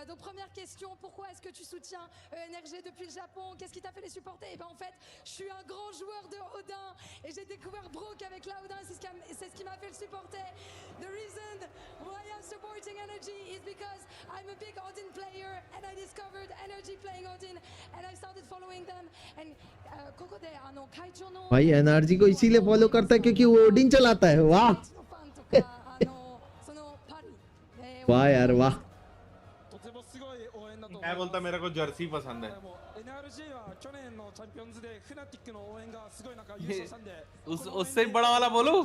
Donc première question, pourquoi est-ce que tu soutiens NRG depuis le Japon? Qu'est-ce qui t'a fait les supporter? Et ben en fait, je suis un grand joueur de Odin et j'ai découvert Brook avec la Odin, c'est ce qui m'a fait le supporter. The reason why I'm supporting NRG is because I'm a big Odin player and I discovered NRG playing Odin and I started following them and ここで会長の भाई NRG को इसीलिए follow करता है क्योंकि वो Odin चलाता है. वाह. वाह यार वाह. मैं बोलता मेरे को जर्सी पसंद है. उससे बड़ा वाला बोलो.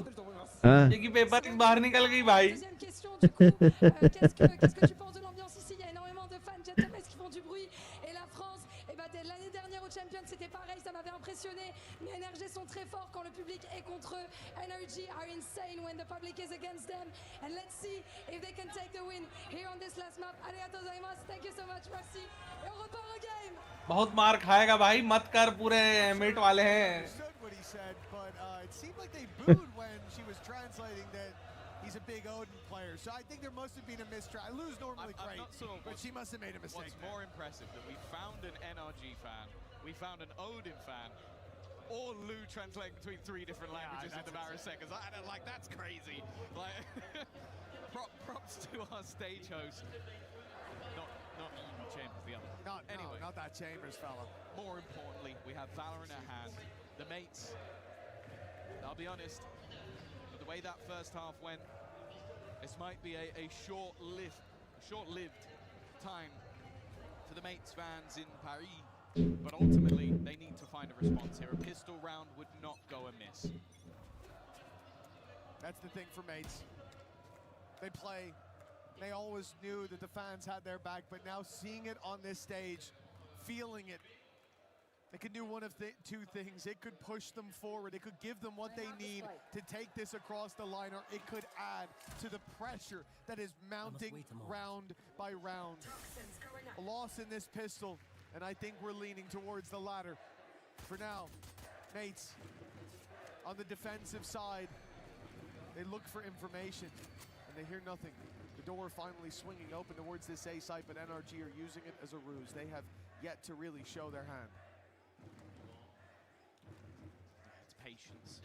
क्योंकि पेपर बाहर निकल गई भाई. top est-ce qu'ils font du bruit. Et la France, eh ben, l'année dernière au Champions, c'était pareil, ça m'avait impressionné. Mais NRG sont très forts quand le public est contre eux. NRG are insane when the public is against them. And let's see if they can take the win here on this last map. Arigatou gozaimasu. Thank you so much. Merci. Et on repart au game. बहुत मार खाएगा भाई, मत कर, पूरे emit वाले हैं. It seemed like they booed when she was translating that he's a big Odin player. So I think there must have been a mistry. Lose normally great, but she must have made a mistake. What's more impressive that we found an NRG fan, we found an Odin fan, or Lou translating between 3 different languages in the matter of seconds. Like that's crazy. Like props to our stage host. Not Chambers, the other. Anyway, not that Chambers fella. More importantly, we have Valorant at hand. The mates, I'll be honest, but the way that first half went, this might be a short-lived time for the mates fans in Paris. But ultimately, they need to find a response here. A pistol round would not go amiss. That's the thing for mates. They play. They always knew that the fans had their back, but now seeing it on this stage, feeling it, it could do one of 2 things. It could push them forward. It could give them what they need to take this across the line, or it could add to the pressure that is mounting round by round. A loss in this pistol, and I think we're leaning towards the latter. For now, mates, on the defensive side, they look for information, and they hear nothing. The door finally swinging open towards this A site, but NRG are using it as a ruse. They have yet to really show their hand. It's patience,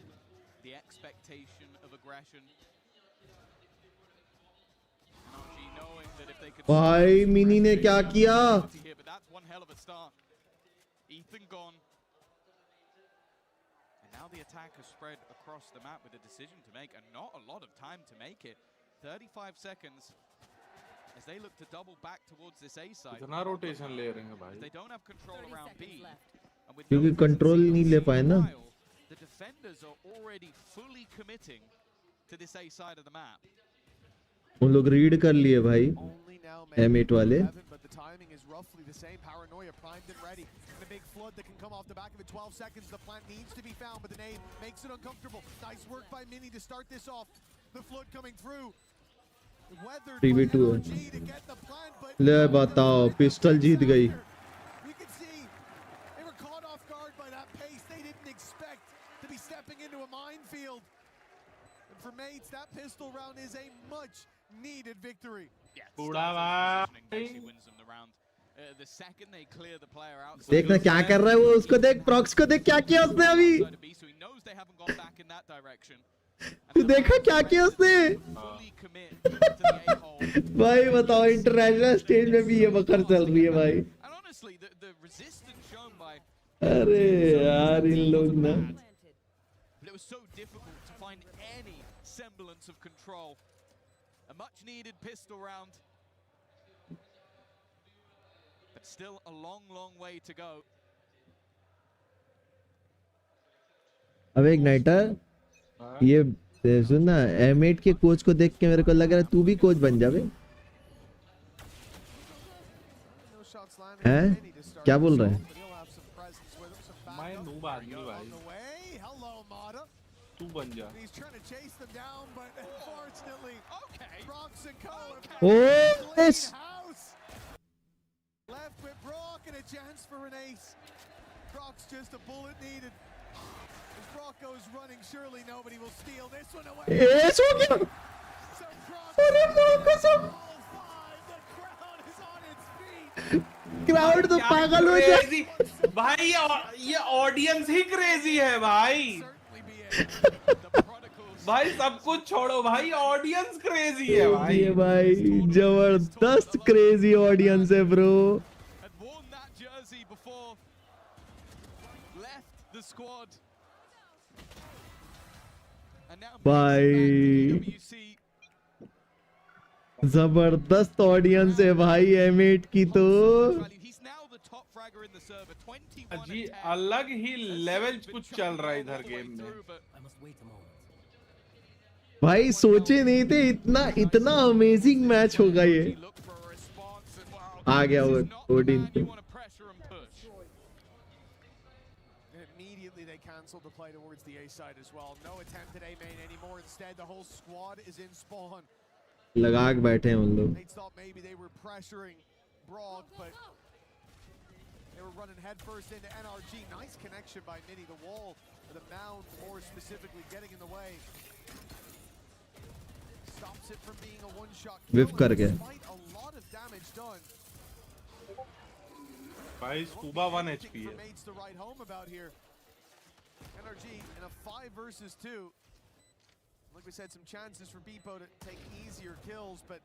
the expectation of aggression. NRG knowing that if they could... भाई mini ने क्या किया? But that's one hell of a start. Ethan gone. And now the attack has spread across the map with a decision to make, and not a lot of time to make it. 35 seconds as they look to double back towards this A side. कितना rotation ले रहे हैं भाई? They don't have control around B. क्योंकि control नहीं ले पाए ना. The defenders are already fully committing to this A side of the map. उन लोग रीड कर लिए भाई. M8 वाले. But the timing is roughly the same. Paranoia primed and ready. And a big flood that can come off the back of it. 12 seconds. The plant needs to be found, but the nade makes it uncomfortable. Nice work by Mini to start this off. The flood coming through. 3v2 ले बताओ, pistol जीत गई. We could see they were caught off guard by that pace. They didn't expect to be stepping into a minefield. And for mates, that pistol round is a much needed victory. The second they clear the player out. देखना क्या कर रहा है वो, उसको देख, प्रॉक्स को देख क्या किया उसने अभी. So he knows they haven't gone back in that direction. तू देखा क्या किया उसने? भाई बताओ, इंटरनेशनल स्टेज में भी ये बकर चल रही है भाई. अरे यार इन लोग ना. But it was so difficult to find any semblance of control. A much needed pistol round. But still a long way to go. अब एक नाइटर, ये सुन ना, M8 के कोच को देख के मेरे को लग रहा है तू भी कोच बन जावे. हैं? क्या बोल रहा है? मैं नूब आदमी भाई. तू बन जा. Oh, yes. Left with Brock and a chance for an ace. Brock's just a bullet needed. As Brock goes running, surely nobody will steal this one away. Yes, हो गया. अरे माँ कसम. क्राउड तो पागल हो गया भाई. ये ऑडियंस ही क्रेजी है भाई. भाई सब कुछ छोड़ो भाई, ऑडियंस क्रेजी है भाई. ये भाई जबरदस्त क्रेजी ऑडियंस है ब्रो. भाई जबरदस्त ऑडियंस है भाई M8 की तो. जी अलग ही लेवल कुछ चल रहा है इधर गेम में भाई. सोचे नहीं थे इतना अमेजिंग मैच होगा ये. आ गया वो Odin. Immediately they canceled the play towards the A side as well. No attempt at A main anymore. Instead, the whole squad is in spawn. लगा के बैठे हैं उन लोग। They thought maybe they were pressuring Broad, but they were running headfirst into NRG. Nice connection by Mini. The wall, or the mound more specifically, getting in the way. Stops it from being a one-shot kill. Whiff कर गया। Despite a lot of damage done. भाई scuba 1 HP है। Mates to ride home about here. NRG in a 5 versus 2. Like we said, some chances for Beepo to take easier kills, but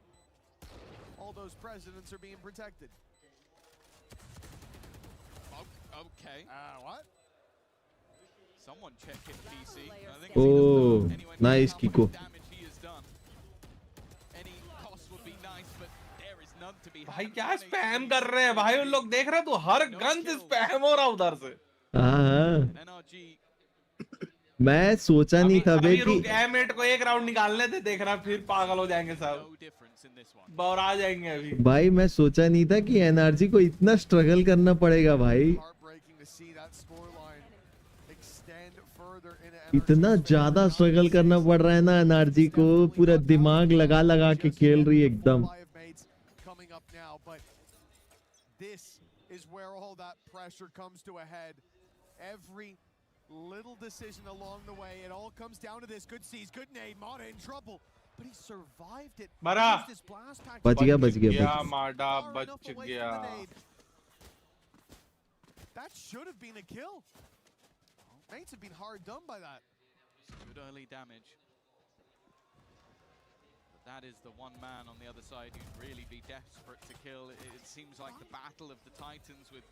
all those presidents are being protected. Okay. What? Someone check it, PC. I think Oh, nice Kiko. damage he has done. Any cost would be nice, but there is none to be had. भाई क्या spam कर रहे हैं भाई उन लोग, देख रहे हैं तू हर गन से स्पैम हो रहा उधर से। हाँ मैं सोचा नहीं था बे कि एमेट को एक राउंड निकालने थे, देखना फिर पागल हो जाएंगे सब, बौरा जाएंगे अभी। भाई मैं सोचा नहीं था कि एनआरजी को इतना स्ट्रगल करना पड़ेगा भाई, इतना ज्यादा स्ट्रगल करना पड़ रहा है ना एनआरजी को, पूरा दिमाग लगा लगा के खेल रही है एकदम। This is where all that pressure comes to a head. Every little decision along the way, it all comes down to this. Good sees, good nade, Mata in trouble, but he survived it. बच गया माडा बच गया। That should have been a kill. Mates have been hard done by that. Good early damage. But that is the one man on the other side who'd really be desperate to kill. It seems like the battle of the Titans with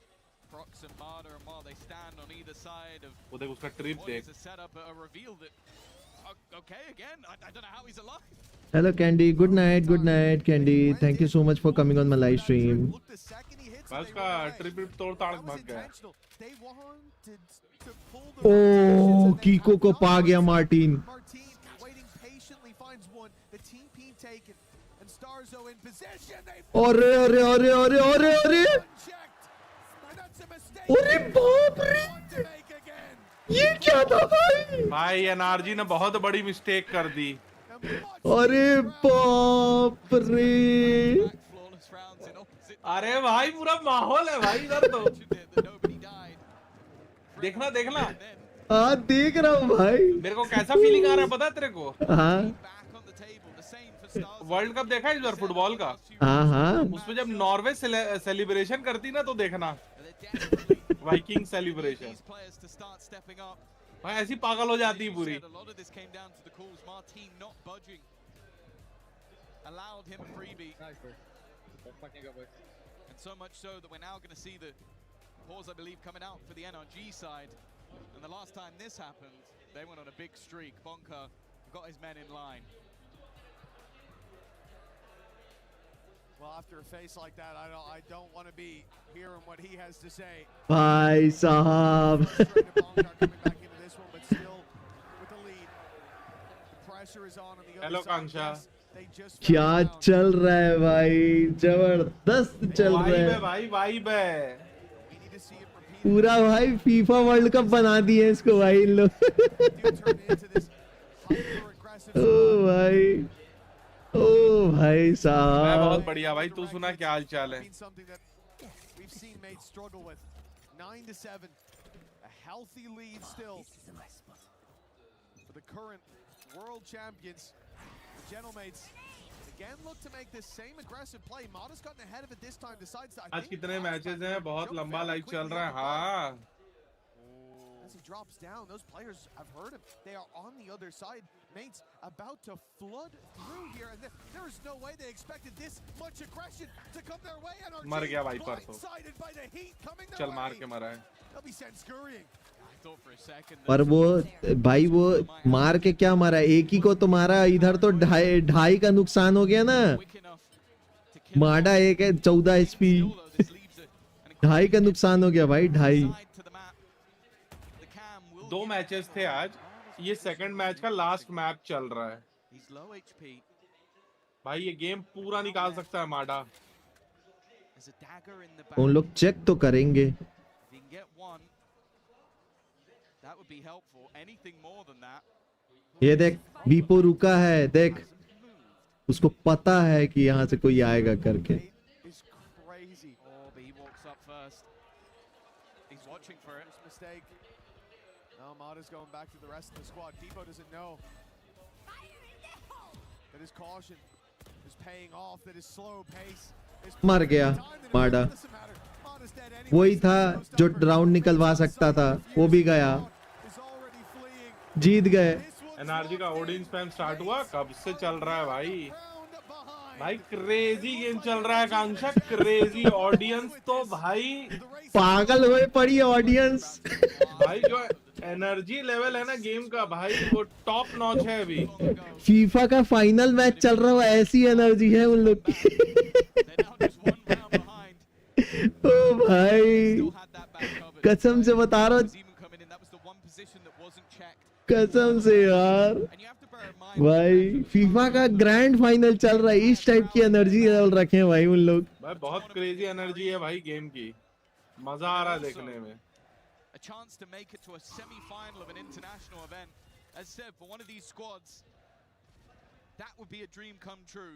Prox and Marder, and while they stand on either side of वो देख उसका trip what देख। is a setup, a reveal that okay again. I don't know how he's alive. Hello Candy, good night Candy, thank you so much for coming on my live stream। बस का trip तोड़ ताड़ भाग गया। ओ कीको को पा गया मार्टिन। अरे अरे अरे अरे अरे अरे अरे बाप रे, ये क्या था भाई? भाई एनआरजी ने बहुत बड़ी मिस्टेक कर दी। अरे बाप रे, अरे भाई पूरा माहौल है भाई इधर तो। देखना देखना। हाँ देख रहा हूँ भाई। मेरे को कैसा फीलिंग आ रहा है पता है तेरे को? हाँ वर्ल्ड कप देखा है इस बार फुटबॉल का? हाँ उसमें जब नॉर्वे सेलिब्रेशन करती ना तो देखना वाइकिंग सेलिब्रेशन, भाई ऐसी पागल हो जाती है पूरी। Allowed him a freebie. And so much so that we're now going to see the pause, I believe, coming out for the NRG side. And the last time this happened, they went on a big streak. Bonka got his men in line. Well, after a face like that, I don't want to be hearing what he has to say. भाई साहब hello Kanksha, क्या चल रहा है भाई, जबरदस्त चल रहा है भाई, वाइब है पूरा भाई। फीफा वर्ल्ड कप बना दिए इसको भाई इन लोग। ओ भाई साहब, मैं बहुत बढ़िया भाई, तू सुना क्या हाल चाल है? 9-7, a healthy lead still for the current world champions. The Gentlemates again look to make this same aggressive play. Mata's gotten ahead of it this time, decides to. आज कितने मैचेस हैं? बहुत लंबा लाइव चल रहा है। हाँ as he drops down, those players have heard him. They are on the other side. Mates about to flood through here, and there is no way they expected this much aggression to come their way. NRG मर गया भाई परसों, by the heat coming their चल way. मार के मरा है। They'll be sent scurrying. पर वो भाई वो मार के क्या मारा, एक ही को तो मारा, इधर तो ढाई का नुकसान हो गया ना। माडा एक है 14 HP, 2.5 का नुकसान हो गया भाई, 2.5। 2 मैचेस थे आज, ये सेकंड मैच का लास्ट मैच चल रहा है भाई। ये गेम पूरा निकाल सकता है माडा। उन लोग चेक तो करेंगे। ये देख बीपो रुका है, देख उसको पता है कि यहाँ से कोई आएगा करके। Mada's going back to the rest of the squad. Depot doesn't know that his caution is paying off, that his slow pace is मर गया माडा, वही था जो राउंड निकलवा सकता था, वो भी गया, जीत गए। एनआरजी का ओडिन स्पैम स्टार्ट हुआ कब से चल रहा है भाई? भाई क्रेजी गेम चल रहा है कांक्षा, क्रेजी। ऑडियंस तो भाई पागल हुए पड़ी है ऑडियंस। भाई जो एनर्जी लेवल है ना गेम का भाई, वो टॉप नॉच है अभी। फीफा का फाइनल मैच चल रहा हो, ऐसी एनर्जी है उन लोग की। ओ भाई कसम से बता रहा हूँ, कसम से यार भाई, फीफा का ग्रैंड फाइनल चल रहा है, इस टाइप की एनर्जी लेवल रखे हैं भाई उन लोग। भाई बहुत क्रेजी एनर्जी है भाई गेम की, मजा आ रहा है देखने में। A chance to make it to a semi-final of an international event. As said, for one of these squads, that would be a dream come true.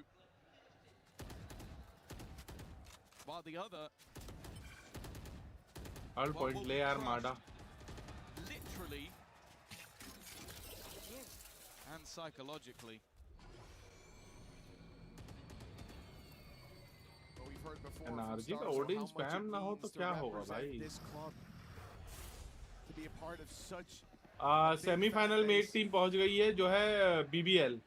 While the other, all point ले यार माडा, literally and psychologically. NRG का Odin spam ना हो तो क्या होगा भाई? सेमीफाइनल में एक टीम पहुंच गई है जो है बीबीएल।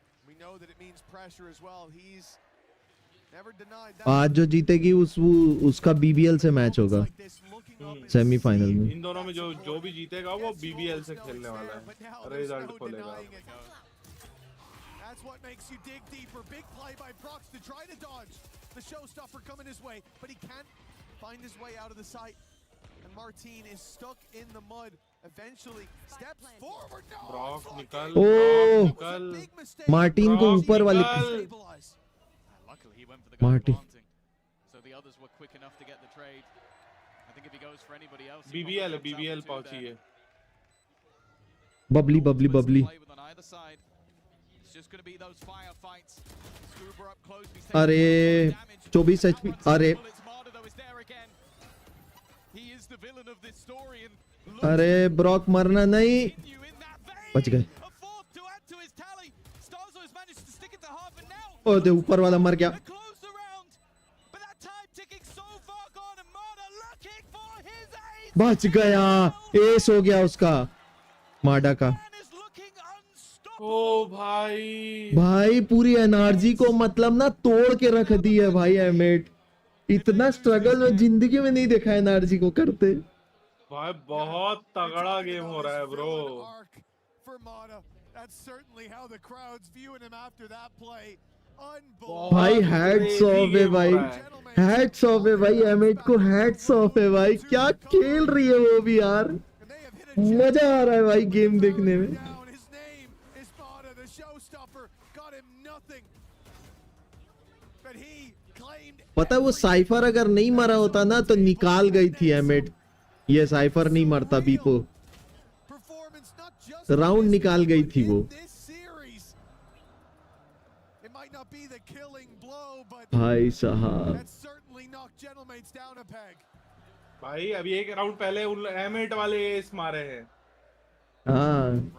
आज जो जीतेगी उसका बीबीएल से मैच होगा सेमीफाइनल में। इन दोनों में जो भी जीतेगा वो बीबीएल से खेलने वाला है, रिजल्ट खोलेगा। That's what makes you dig deeper. Big play by Prox to try to dodge the showstopper coming his way, but he can't find his way out of the sight. And Martin is stuck in the mud. Eventually steps forward. No! Brock निकल, ओ Martin को ऊपर वाले, Luckily he went for the guy planting. So the others were quick enough to get the trade. I think if he goes for anybody else, BBL पहुंची है। बबली बबली बबली। अरे 24 HP, अरे अरे Brock मरना नहीं, बच गए। ओ दे ऊपर वाला मर गया, बच गया, एस हो गया उसका, माडा का। ओ भाई पूरी एनर्जी को मतलब ना तोड़ के रख दी है भाई एमेट। इतना स्ट्रगल में जिंदगी में नहीं देखा एनर्जी को करते। भाई बहुत तगड़ा गेम हो रहा है ब्रो। भाई हैट्स ऑफ है भाई, हैट्स ऑफ है भाई, एमेट को हैट्स ऑफ है भाई। क्या खेल रही है वो भी यार, मजा आ रहा है भाई गेम देखने में। पता है वो साइफर अगर नहीं मरा होता ना तो निकाल गई थी एमेट। ये साइफर नहीं मरता, बीपो राउंड निकाल गई थी वो। भाई साहब भाई अभी एक राउंड पहले उन एमेट वाले एस मारे हैं। हाँ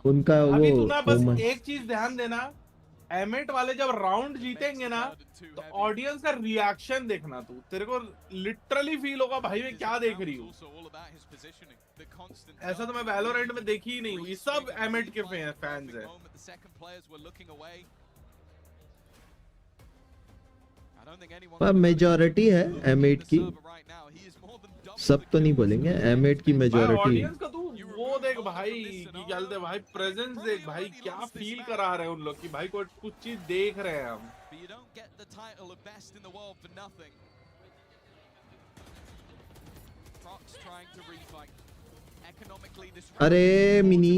उनका अभी वो तू ना बस एक चीज ध्यान देना, एमेट वाले जब राउंड जीतेंगे ना तो ऑडियंस का रिएक्शन देखना। तू तेरे को लिटरली फील होगा भाई मैं क्या देख रही हूँ। ऐसा तो मैं वैलोरेंट में देखी ही नहीं हुई, सब एमेट के फैंस हैं। पर मेजॉरिटी है एमेट की, सब तो नहीं बोलेंगे, एमेट की मेजॉरिटी। ऑडियंस का तू वो देख भाई की चलते भाई, प्रेजेंस देख भाई, क्या फील करा रहे हैं उन लोग की भाई, कुछ चीज देख रहे हैं हम। अरे मिनी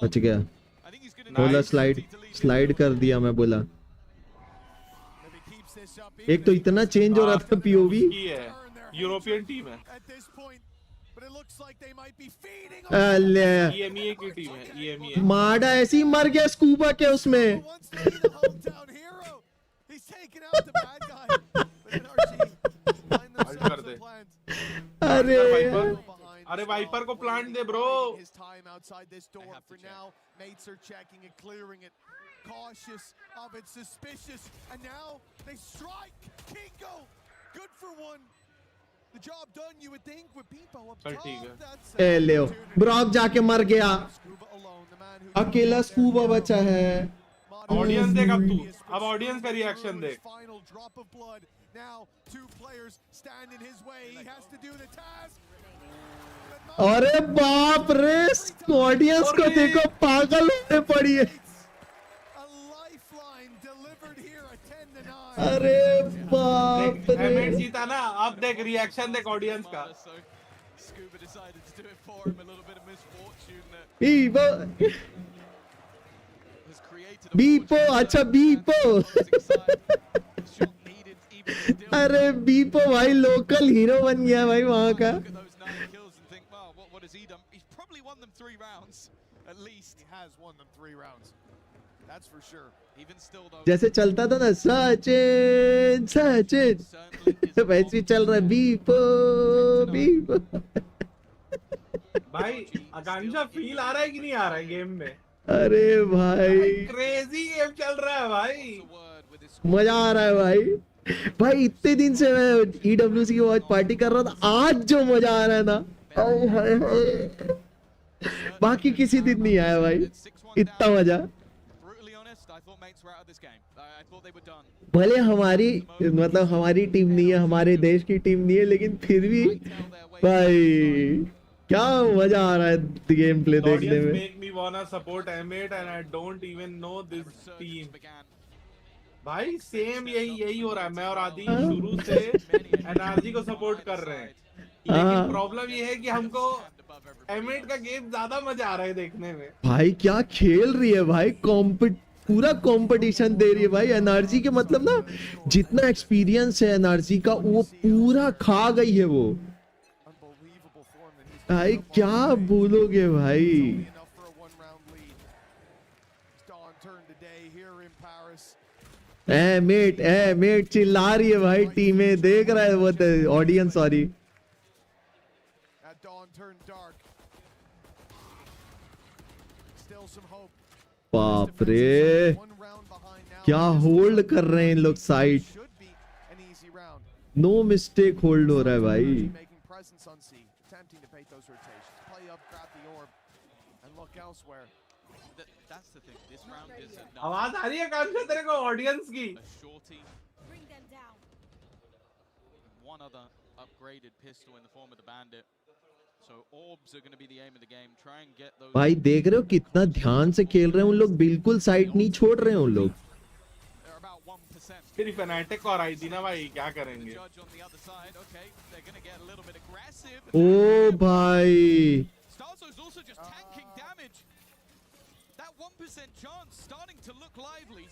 बच गया, बोला स्लाइड कर दिया मैं, बोला एक तो इतना चेंज हो रहा था पीओवी। यूरोपियन टीम है, EMEA की टीम है, EMEA। माडा ऐसे ही मर गया स्कूबा के उसमें। कर दे। अरे वाइपर को plant they bro. Cautious of it, suspicious, and now they strike. Kingo, good for one. The job done, you would think, with Beepo up top. A Leo Brock जाके मर गया, अकेला स्कूबा बचा है। ऑडियंस देख अब तू, अब ऑडियंस का रिएक्शन देख। Now 2 players stand in his way. He has to do the task. अरे बाप रे, ऑडियंस को देखो पागल होने पड़ी है। अरे बाप रे, एमएट जीता ना, अब देख रिएक्शन देख ऑडियंस का। बीपो, अच्छा बीपो। अरे बीपो भाई लोकल हीरो बन गया भाई वहां का। जैसे चलता था ना सचिन सचिन, वैसे चल रहा है बीपो बीपो। भाई आकांक्षा फील आ रहा है कि नहीं आ रहा है गेम में? अरे भाई क्रेजी गेम चल रहा है भाई, मजा आ रहा है भाई। भाई इतने दिन से मैं EWC की वॉच पार्टी कर रहा था, आज जो मजा आ रहा है ना, बाकी किसी दिन नहीं आया भाई इतना मजा। भले हमारी मतलब हमारी टीम नहीं है, हमारे देश की टीम नहीं है, लेकिन फिर भी भाई क्या मजा आ रहा है गेम प्ले देखने में। Make me wanna support M8 and I don't even know this team. भाई सेम यही हो रहा है। मैं और आदि शुरू से एनआरजी को सपोर्ट कर रहे हैं, लेकिन प्रॉब्लम ये है कि हमको M8 का गेम ज्यादा मजा आ रहा है देखने में। भाई क्या खेल रही है भाई, पूरा कंपटीशन दे रही है भाई एनआरजी के। मतलब ना जितना एक्सपीरियंस है एनआरजी का वो पूरा खा गई है वो। भाई क्या बोलोगे भाई। ए मेट चिल्ला रही है भाई, टीमें देख रहा है वो ऑडियंस। सॉरी बाप रे, क्या होल्ड कर रहे हैं इन लोग साइड। नो मिस्टेक होल्ड हो रहा है भाई। आवाज आ रही है कान से तेरे को ऑडियंस की? भाई देख रहे हो कितना ध्यान से खेल रहे हैं उन लोग, बिल्कुल साइड नहीं छोड़ रहे हैं उन लोग। फिर फैनेटिक और आई थी ना भाई, क्या करेंगे। ओ भाई 1% chance starting to look lively.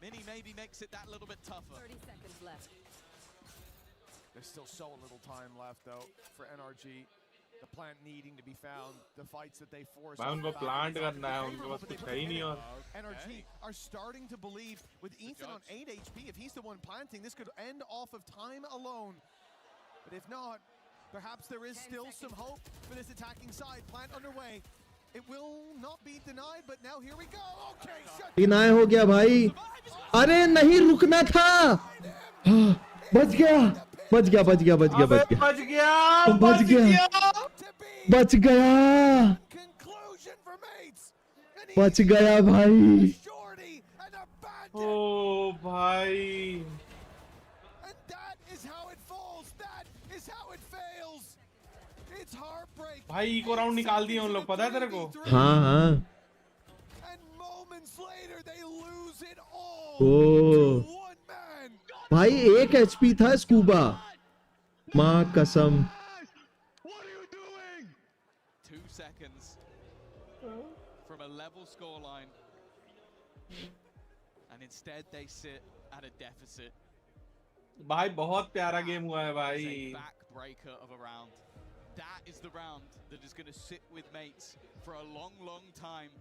Mini maybe makes it that little bit tougher. 30 seconds left. There's still so little time left though for NRG. The plant needing to be found. The fights that they force. उनको plant करना है, उनको बस कुछ ही नहीं और। NRG are starting to believe with Ethan on 8 HP, if he's the one planting, this could end off of time alone. But if not, perhaps there is still some hope for this attacking side. Plant underway. It will not be denied, but now here we go. Okay, shut deny हो गया भाई। अरे नहीं रुकना था। बच गया बच गया बच गया बच गया बच गया बच गया बच गया बच गया बच गया भाई। ओ भाई भाई इको राउंड निकाल दिए उन लोग, पता है तेरे को? हाँ हाँ ओ भाई 1 HP था स्कूबा, माँ कसम। 2 seconds from a level scoreline, and instead they sit at a deficit. भाई बहुत प्यारा गेम हुआ है भाई. Backbreaker of a round. That is the round that is going to sit with mates for a long, long time.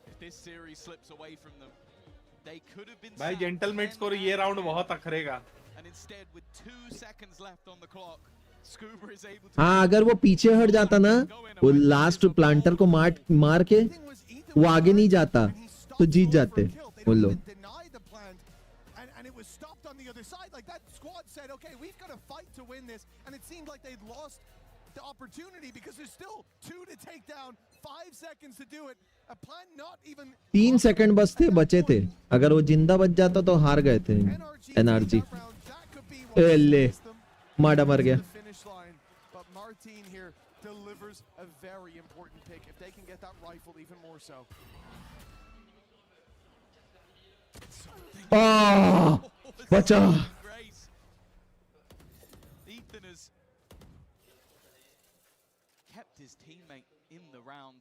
If this series slips away from them, they could have been. भाई जेंटलमेट्स को ये round बहुत अखरेगा. And instead, with 2 seconds left on the clock, Scuba is able to. हाँ, अगर वो पीछे हट जाता ना, वो लास्ट प्लांटर को मार के वो आगे नहीं जाता, तो जीत जाते वो लोग. And it was stopped on the other side. Like that squad said, okay, we've got to fight to win this. And it seemed like they'd lost the opportunity because there's still 2 to take down, 5 seconds to do it. A plan not even 3 second बस थे, बचे थे. अगर वो जिंदा बच जाता तो हार गए थे. NRG ले माडा मर गया. But Martin here delivers a very important pick. If they can get that rifle, even more so. बचा. Ethan has kept his teammate in the round.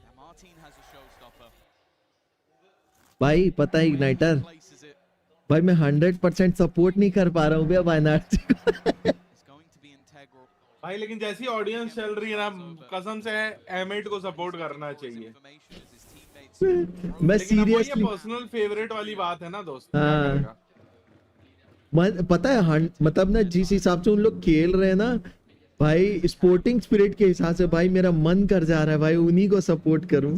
Now Martin has a showstopper. भाई पता है igniter, भाई मैं 100% support नहीं कर पा रहा हूँ भैया NRG को. भाई लेकिन जैसी ऑडियंस चल रही है ना, कसम से एमेट को सपोर्ट करना चाहिए. मैं सीरियसली पर्सनल फेवरेट वाली बात है ना दोस्त. हाँ, पता है मतलब ना, जिस हिसाब से उन लोग खेल रहे हैं ना भाई, स्पोर्टिंग स्पिरिट के हिसाब से भाई मेरा मन कर जा रहा है भाई उन्हीं को सपोर्ट करूं.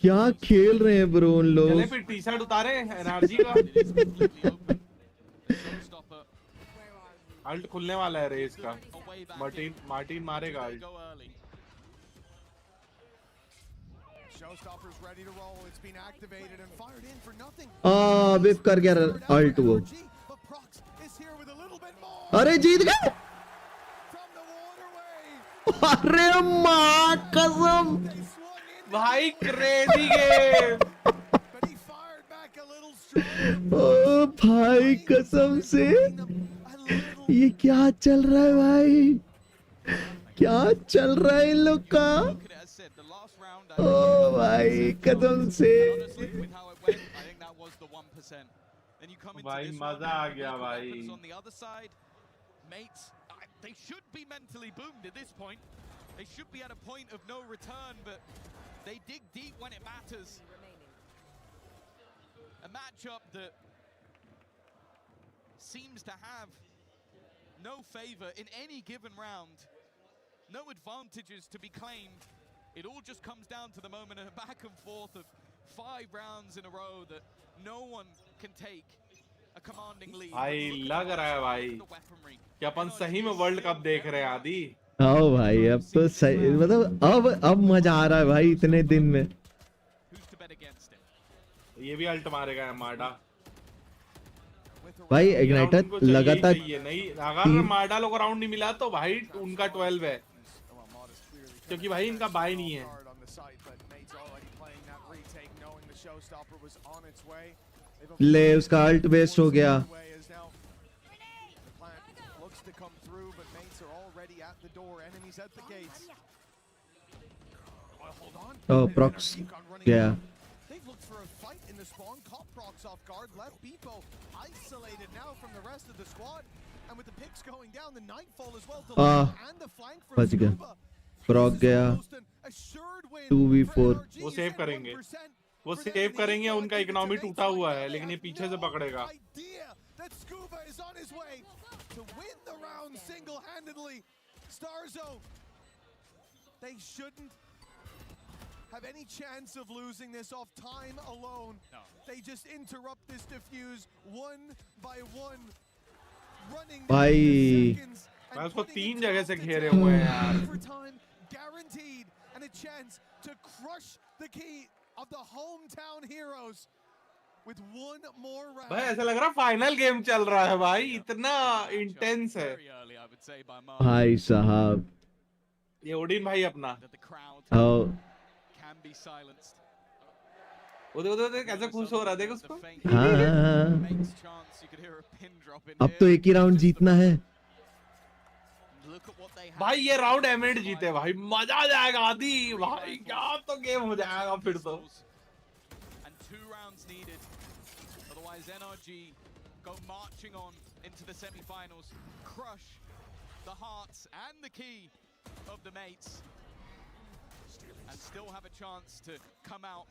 क्या खेल रहे हैं ब्रो उन लोग. चले फिर टी-शर्ट उतारे एनआरजी का. अल्ट खुलने वाला है रेस का. मार्टिन मारेगा अल्ट. विप कर गया अल्ट वो. अरे जीत गए. अरे माँ कसम भाई क्रेजी गेम. ओ भाई कसम से ये क्या चल रहा है भाई, क्या चल रहा है इन लोग का. ओ भाई कसम से भाई मजा आ गया भाई. Mates, they should be mentally boomed at this point. They should be at a point of no return, but they dig deep when it matters. A matchup that seems to have no favor in any given round. No advantages to be claimed. It all just comes down to the moment of back and forth of 5 rounds in a row that no one can take a commanding lead. भाई लग रहा है भाई कि अपन सही में world cup देख रहे हैं आदि. आओ भाई अब तो सही, मतलब अब मजा आ रहा है भाई इतने दिन में. ये भी अल्ट मारेगा मार्डा. भाई इग्नाइटर लगातार नहीं, अगर मार्डा लोग राउंड नहीं मिला तो भाई उनका 12 है, क्योंकि भाई इनका बाय नहीं है. ले उसका अल्ट वेस्ट हो गया. Oh, Prox. Yeah. They've looked for a fight in the spawn, caught Prox off guard, left Beepo isolated now from the rest of the squad, and with the picks going down, the nightfall as well to and the flank from Scuba. Proc गया. 2v4. वो save करेंगे, वो save करेंगे. उनका economy टूटा हुआ है, लेकिन ये पीछे से पकड़ेगा. That Scuba is on his way to win the round single-handedly. Starzo, they shouldn't have any chance of losing this off time alone. No. They just interrupt this defuse one by one, running भाई मैं उसको 3 जगह से घेरे हुए हैं यार. Guaranteed and a chance to crush the key of the hometown heroes with one more round. भाई ऐसा लग रहा फाइनल गेम चल रहा है भाई, इतना इंटेंस है भाई साहब. ये ओडिन भाई अपना. उधर कैसे खुश हो रहा है, देख उसको. हाँ. अब तो एक ही राउंड जीतना है भाई. ये राउंड एमेड जीते भाई, मजा आ जाएगा आदि भाई. क्या तो गेम हो जाएगा फिर तो. Otherwise, NRG go marching on into the semi-finals, crush the hearts and the key of the mates, and still have a chance to come out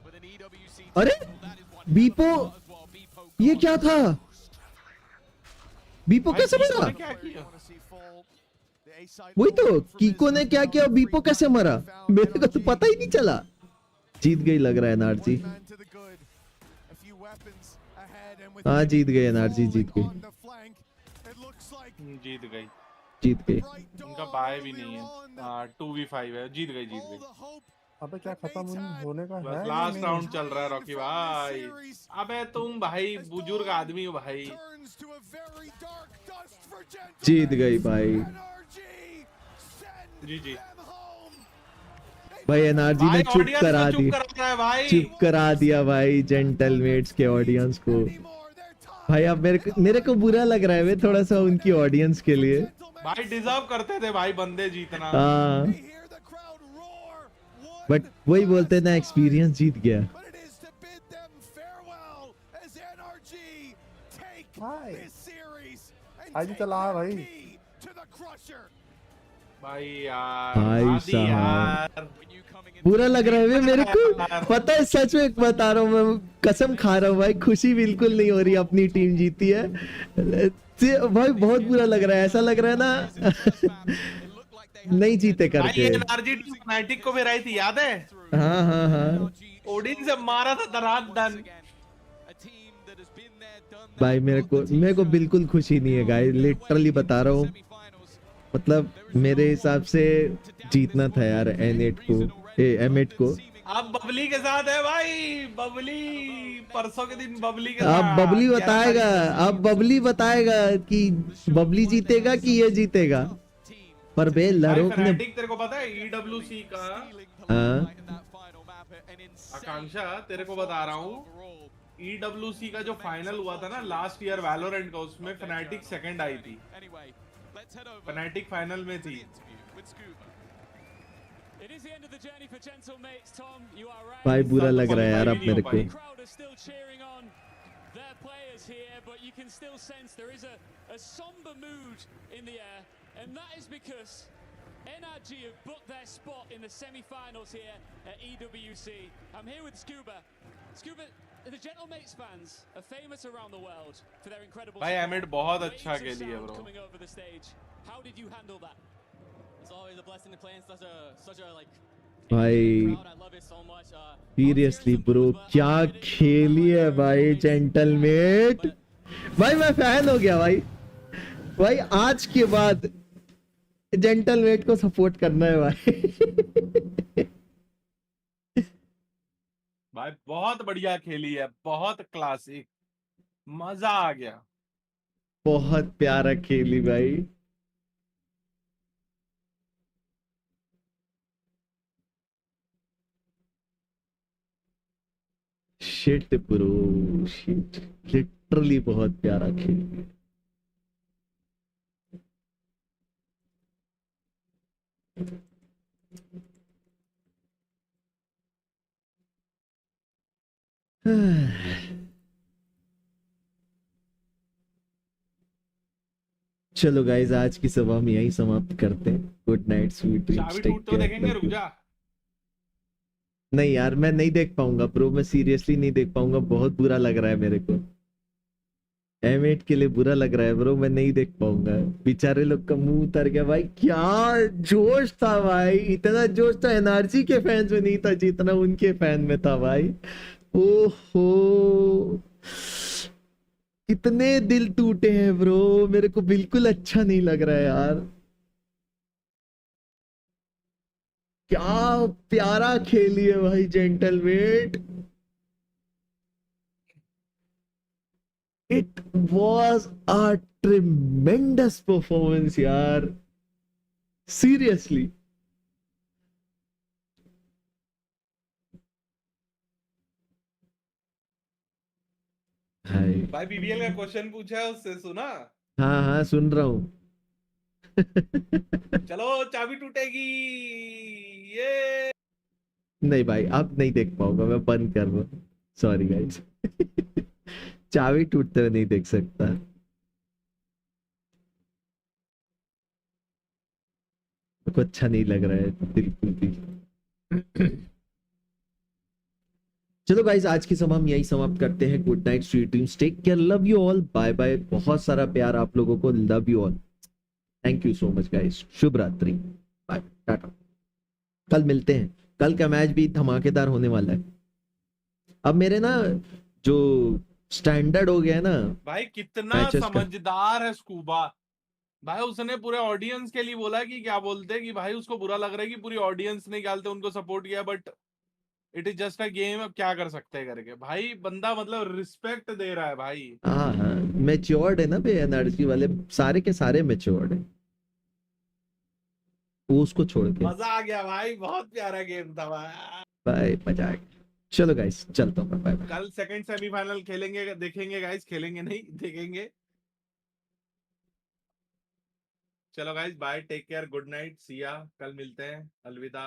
with an EWC. अरे बीपो, ये क्या था? बीपो कैसे मरा? क्या किया? वही तो, कीको ने क्या किया, बीपो कैसे मरा? मेरे को तो पता ही नहीं चला। जीत गई लग रहा है एनआरजी। हाँ जीत गई एनआरजी, जीत गई। जीत गई। जीत गई। उनका बाय भी नहीं है। 2v5 है, जीत गई, जीत गई। अबे क्या खत्म होने का है? बस लास्ट राउंड चल रहा है रॉकी भाई। अबे तुम भाई बुजुर्ग आदमी हो भाई। जीत गई भाई। जी जी। भाई एनआरजी ने चुप करा दी, चुप करा दिया भाई जेंटलमेट्स के ऑडियंस को। भाई अब मेरे को बुरा लग रहा है वे थोड़ा सा उनकी ऑडियंस के लिए। भाई डिजर्व करते थे भाई बंदे जीतना। हाँ बट वही बोलते ना, एक्सपीरियंस जीत गया। आज चला भाई। भाई यार, भाई साहब बुरा लग रहा है वे मेरे को, पता है सच में बता रहा हूँ, मैं कसम खा रहा हूँ भाई, खुशी बिल्कुल नहीं हो रही अपनी टीम जीती है भाई। बहुत बुरा लग रहा है, ऐसा लग रहा है ना नहीं जीते करके। एनआरजी टीम फनाटिक को भी रही थी, याद है? हाँ हाँ हाँ ओडिन से मारा था धड़ाधड़। भाई मेरे को बिल्कुल खुशी नहीं है गाइस, लिटरली बता रहा हूँ। मतलब मेरे हिसाब से जीतना था यार एन8 को, M8 को। अब बबली के साथ है भाई, बबली परसों के दिन बबली के अब साथ। बबली बताएगा, अब बबली बताएगा कि बबली जीतेगा कि ये जीतेगा। पर बे लरोक ने, तेरे को पता है EWC का, आकांक्षा तेरे को बता रहा हूँ, EWC का जो फाइनल हुआ था ना लास्ट ईयर वैलोरेंट का, उसमें फनाटिक सेकंड आई थी। फनाटिक फाइनल में थी। भाई बुरा लग रहा है यार अब मेरे को। And that is because NRG have booked their spot in the semi-finals here at EWC. I'm here with Scuba. Scuba, the Gentlemates fans are famous around the world for their incredible भाई emit बहुत अच्छा खेली है bro. coming over the stage. How did you handle that? It's always a blessing to play in such a like भाई seriously bro क्या खेली है भाई जेंटलमेट। भाई मैं फैन हो गया भाई। भाई आज के बाद जेंटलमेट को सपोर्ट करना है भाई। भाई बहुत बढ़िया खेली है, बहुत क्लासिक, मजा आ गया। बहुत प्यारा खेली भाई। शिट ब्रो शिट, लिटरली बहुत प्यारा खेली। चलो गाइज आज की सभा हम यही समाप्त करते हैं। Good night, sweet dreams, take care. देखेंगे, रुक जा। नहीं यार मैं नहीं देख पाऊंगा ब्रो, मैं सीरियसली नहीं देख पाऊंगा, बहुत बुरा लग रहा है मेरे को। M8 के लिए बुरा लग रहा है ब्रो, मैं नहीं देख पाऊंगा। बेचारे लोग का मुंह उतर गया भाई, क्या जोश था भाई, इतना जोश तो एनआरजी के फैंस में नहीं था जितना उनके फैन में था भाई। ओहो कितने दिल टूटे हैं ब्रो, मेरे को बिल्कुल अच्छा नहीं लग रहा है यार। क्या प्यारा खेली है भाई जेंटलमेट। It was a tremendous performance यार, seriously। भाई BBL का क्वेश्चन पूछा है उससे, सुना? हाँ हाँ सुन रहा हूँ। चलो चाबी टूटेगी ये। नहीं भाई अब नहीं देख पाऊंगा, मैं बंद कर रहा हूँ, सॉरी गाइस। चाबी टूटते हुए नहीं देख सकता। को अच्छा नहीं लग रहा है बिल्कुल भी। चलो गाइस, आज की सभा हम यही समाप्त करते हैं। Good night, sweet dreams, take care, love you all, bye bye. बहुत सारा प्यार आप लोगों को, love you all, thank you so much guys. शुभ रात्रि, बाय, टाटा। कल मिलते हैं। कल का मैच भी धमाकेदार होने वाला है। अब मेरे ना जो स्टैंडर्ड हो गया है ना भाई कितना मैचेस का, समझदार है स्कूबा भाई। उसने पूरे ऑडियंस के लिए बोला कि क्या बोलते हैं कि भाई उसको बुरा लग रहा है कि पूरी ऑडियंस ने डालते उनको सपोर्ट किया, but it is just a game, अब क्या कर सकते हैं करके। भाई बंदा मतलब रिस्पेक्ट दे रहा है भाई। हाँ हाँ, मेच्योर्ड है ना बे, एनआरजी वाले सारे के सारे मेच्योर्ड है, वो उसको छोड़ के। मजा आ गया भाई, बहुत प्यारा गेम था भाई। बाय, मजा आ गया। चलो गाइस, चलता हूँ मैं, बाय बाय। कल सेकंड सेमीफाइनल खेलेंगे, देखेंगे गाइस, खेलेंगे नहीं देखेंगे। चलो guys, bye, take care, good night, see ya, कल मिलते हैं, अलविदा।